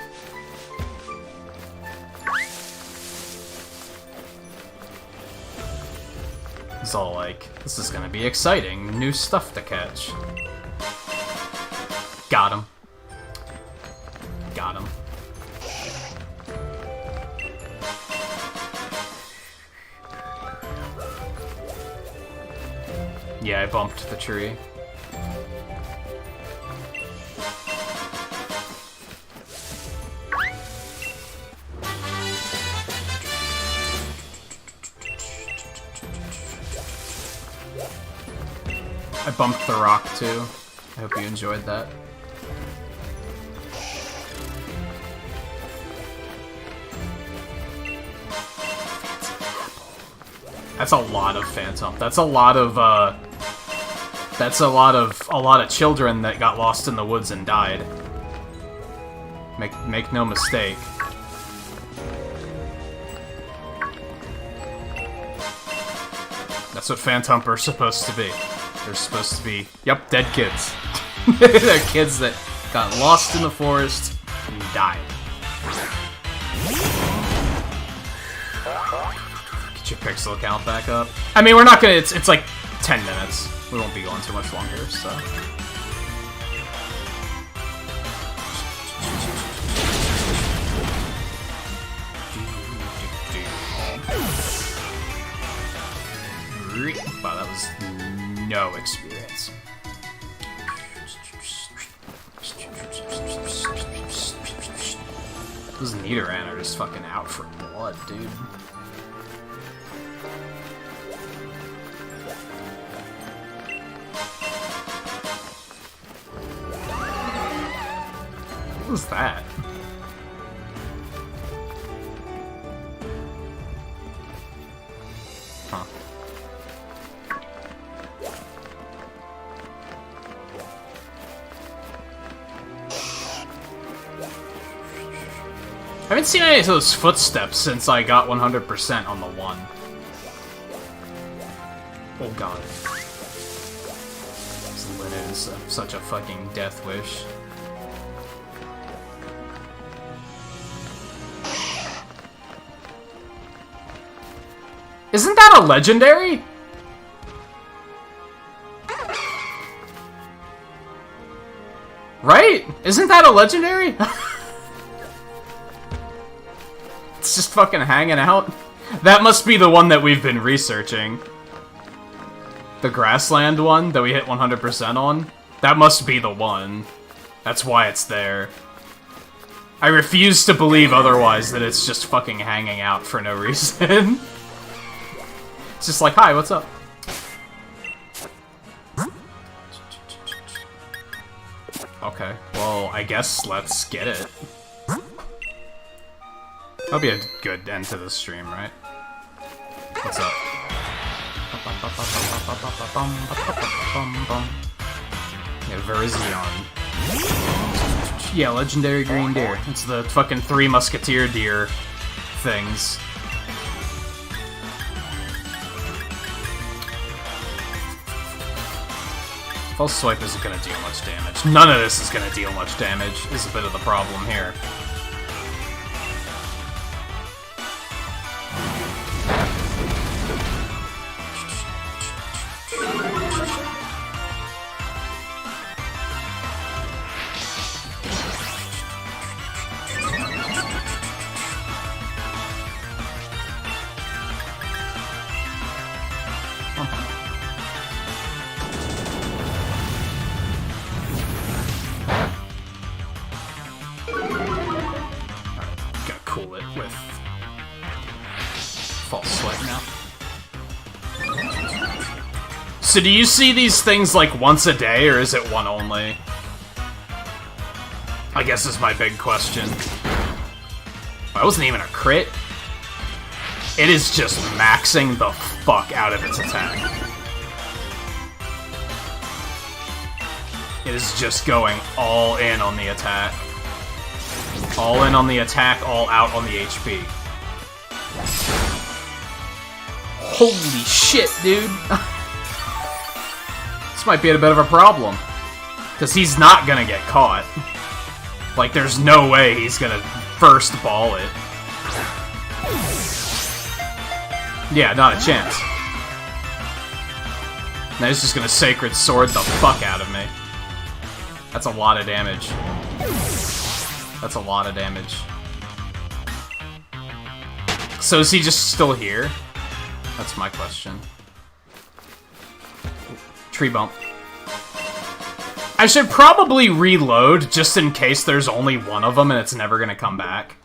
It's all like, this is gonna be exciting. New stuff to catch. Got him. Got him. Yeah, I bumped the tree. I bumped the rock too. I hope you enjoyed that. That's a lot of Phantom. That's a lot of children that got lost in the woods and died. Make no mistake. That's what Phantom are supposed to be. They're supposed to be, yep, dead kids. They're kids that got lost in the forest and died. Get your pixel count back up. I mean, we're not gonna, it's like 10 minutes. We won't be going too much longer, so. Wow, that was no experience. Those Nidoran are just fucking out for blood, dude. What was that? Huh. haven't seen any of those footsteps since I got 100% on the 1. Oh god. This Linen is such a fucking death wish. Isn't that a legendary? Right? Isn't that a legendary? It's just fucking hanging out. That must be the one that we've been researching. The grassland one that we hit 100% on. That must be the one. That's why it's there. I refuse to believe otherwise, that it's just fucking hanging out for no reason. It's just like, hi, what's up? Okay, well, I guess let's get it. That'll be a good end to the stream, right? What's up? Yeah, Verizion. Yeah, legendary green deer. It's the fucking 3 musketeer deer things. False swipe isn't gonna deal much damage. None of this is gonna deal much damage, is a bit of the problem here. So do you see these things like once a day, or is it one only? I guess is my big question. That wasn't even a crit. It is just maxing the fuck out of its attack. It is just going all in on the attack. All in on the attack, all out on the HP. Holy shit, dude. This might be a bit of a problem. Because he's not gonna get caught. Like, there's no way he's gonna first ball it. Yeah, not a chance. Now he's just gonna Sacred Sword the fuck out of me. That's a lot of damage. That's a lot of damage. So is he just still here? That's my question. Tree bump. I should probably reload just in case there's only one of them and it's never gonna come back.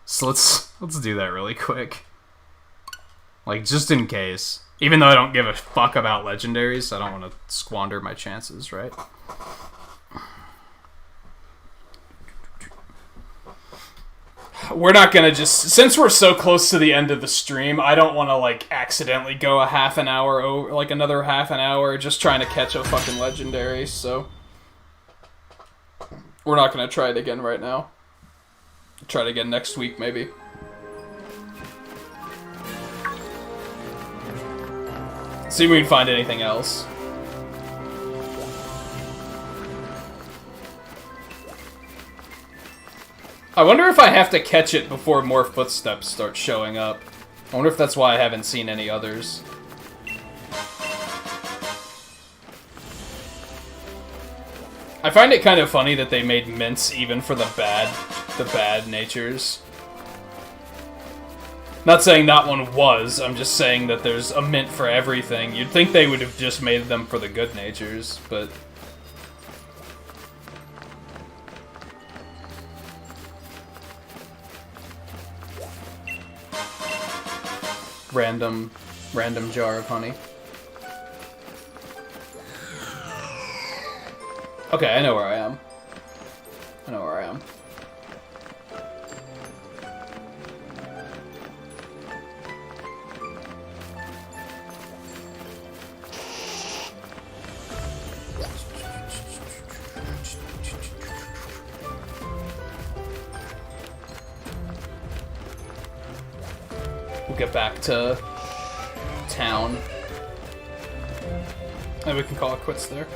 So let's do that really quick. Like, just in case. Even though I don't give a fuck about legendaries, I don't want to squander my chances, right? We're not gonna just... Since we're so close to the end of the stream, I don't want to, like, accidentally go a half an hour over... Like, another half an hour just trying to catch a fucking legendary, so... We're not gonna try it again right now. Try it again next week, maybe. See if we can find anything else. I wonder if I have to catch it before more footsteps start showing up. I wonder if that's why I haven't seen any others. I find it kind of funny that they made mints even for the bad natures. Not saying not one was, I'm just saying that there's a mint for everything. You'd think they would have just made them for the good natures, but... Random jar of honey. Okay, I know where I am. I know where I am. we'll get back to town. And we can call it quits there.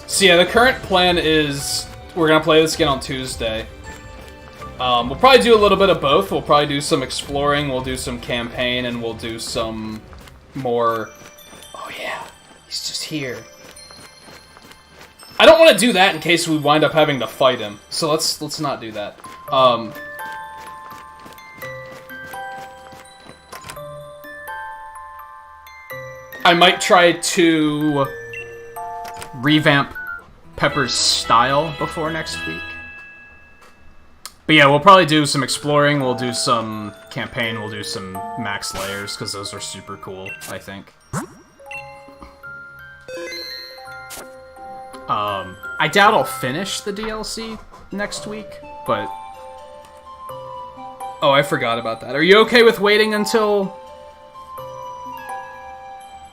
So yeah, the current plan is we're gonna play this again on Tuesday. We'll probably do a little bit of both. We'll probably do some exploring, we'll do some campaign, and we'll do some more... Oh yeah, he's just here. I don't want to do that in case we wind up having to fight him, so let's not do that. I might try to revamp Pepper's style before next week. But yeah, we'll probably do some exploring, we'll do some campaign, we'll do some max layers, because those are super cool, I think. I doubt I'll finish the DLC next week, but... Oh, I forgot about that. Are you okay with waiting until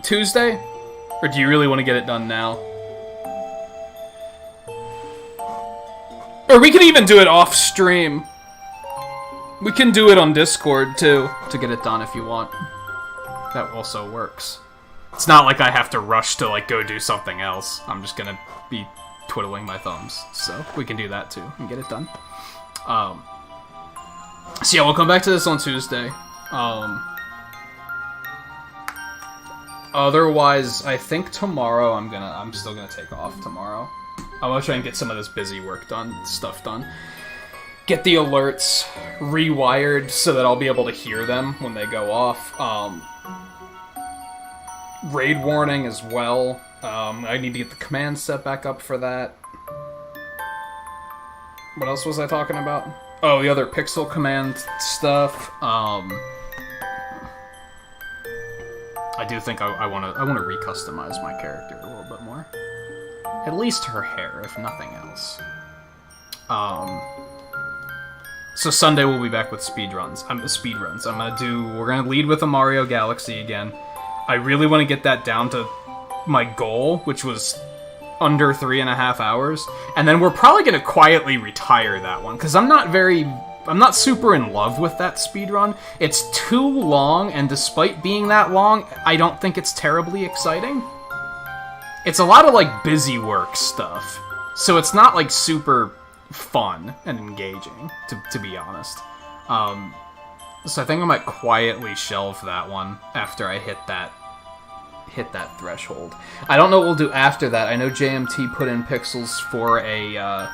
Tuesday? Or do you really want to get it done now? Or we can even do it off stream. We can do it on Discord, too, to get it done if you want. That also works. It's not like I have to rush to, like, go do something else. I'm just gonna be twiddling my thumbs. So, we can do that, too, and get it done. So yeah, we'll come back to this on Tuesday. Otherwise, I think tomorrow I'm still gonna take off tomorrow. I want to try and get some of this busy work stuff done. Get the alerts rewired so that I'll be able to hear them when they go off. Raid warning as well. I need to get the command set back up for that. What else was I talking about? Oh, the other pixel command stuff. I do think I want to recustomize my character a little bit more. At least her hair, if nothing else. So Sunday we'll be back with speedruns. We're gonna lead with a Mario Galaxy again. I really want to get that down to my goal, which was under 3.5 hours. And then we're probably gonna quietly retire that one, because I'm not super in love with that speedrun. It's too long, and despite being that long, I don't think it's terribly exciting. It's a lot of, like, busy work stuff. So it's not, like, super fun and engaging, to be honest. So I think I might quietly shelve that one after I hit that threshold. I don't know what we'll do after that. I know JMT put in pixels for a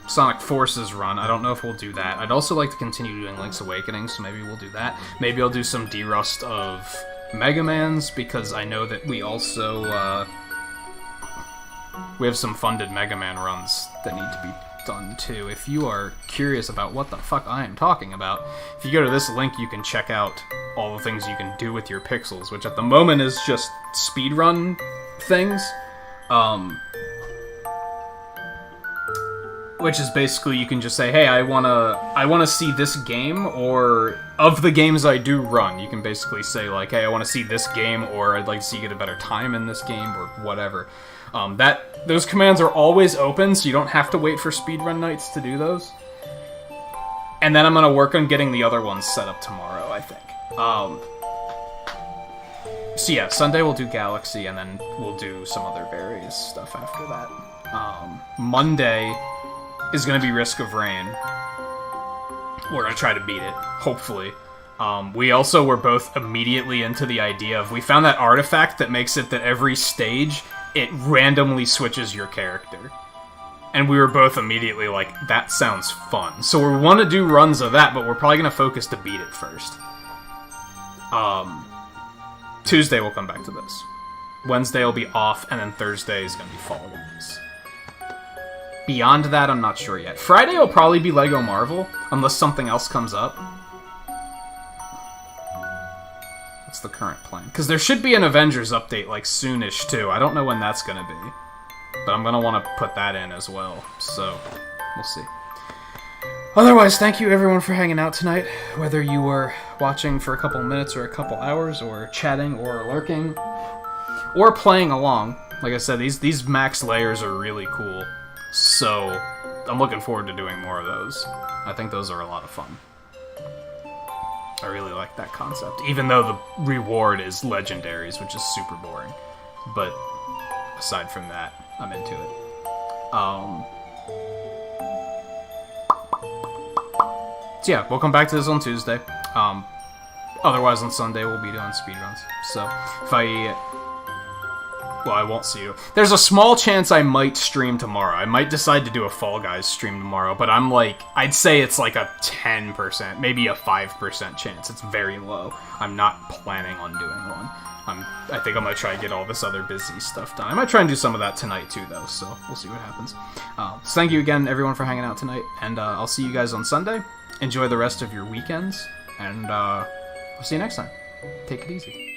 Sonic Forces run. I don't know if we'll do that. I'd also like to continue doing Link's Awakening, so maybe we'll do that. Maybe I'll do some derust of Mega Man's, because I know that we also, we have some funded Mega Man runs that need to be done, too. If you are curious about what the fuck I am talking about, if you go to this link, you can check out all the things you can do with your pixels, which at the moment is just speedrun things. Which is basically, you can just say, hey, I wanna see this game, or of the games I do run, you can basically say, like, hey, I wanna see this game, or I'd like to see you get a better time in this game, or whatever. Those commands are always open, so you don't have to wait for speedrun nights to do those. And then I'm gonna work on getting the other ones set up tomorrow, I think. So yeah, Sunday we'll do Galaxy, and then we'll do some other various stuff after that. Monday is going to be Risk of Rain. We're going to try to beat it, hopefully. We also were both immediately into the idea of, we found that artifact that makes it that every stage, it randomly switches your character. And we were both immediately like, that sounds fun. So we want to do runs of that, but we're probably going to focus to beat it first. Tuesday we'll come back to this. Wednesday will be off, and then Thursday is going to be Fall Guys. Beyond that, I'm not sure yet. Friday will probably be Lego Marvel, unless something else comes up. That's the current plan. Because there should be an Avengers update, like, soonish, too. I don't know when that's gonna be. But I'm gonna want to put that in as well. So, we'll see. Otherwise, thank you everyone for hanging out tonight. Whether you were watching for a couple minutes or a couple hours, or chatting, or lurking, or playing along. Like I said, these max layers are really cool. So, I'm looking forward to doing more of those. I think those are a lot of fun. I really like that concept, even though the reward is legendaries, which is super boring. But aside from that, I'm into it. So yeah, we'll come back to this on Tuesday. Otherwise, on Sunday, we'll be doing speedruns. So, if well, I won't see you. There's a small chance I might stream tomorrow. I might decide to do a Fall Guys stream tomorrow, but I'm like, I'd say it's like a 10%, maybe a 5% chance. It's very low. I'm not planning on doing one. I think I'm gonna try and get all this other busy stuff done. I might try and do some of that tonight too, though, so we'll see what happens. So thank you again, everyone, for hanging out tonight, and I'll see you guys on Sunday. Enjoy the rest of your weekends, and I'll see you next time. Take it easy.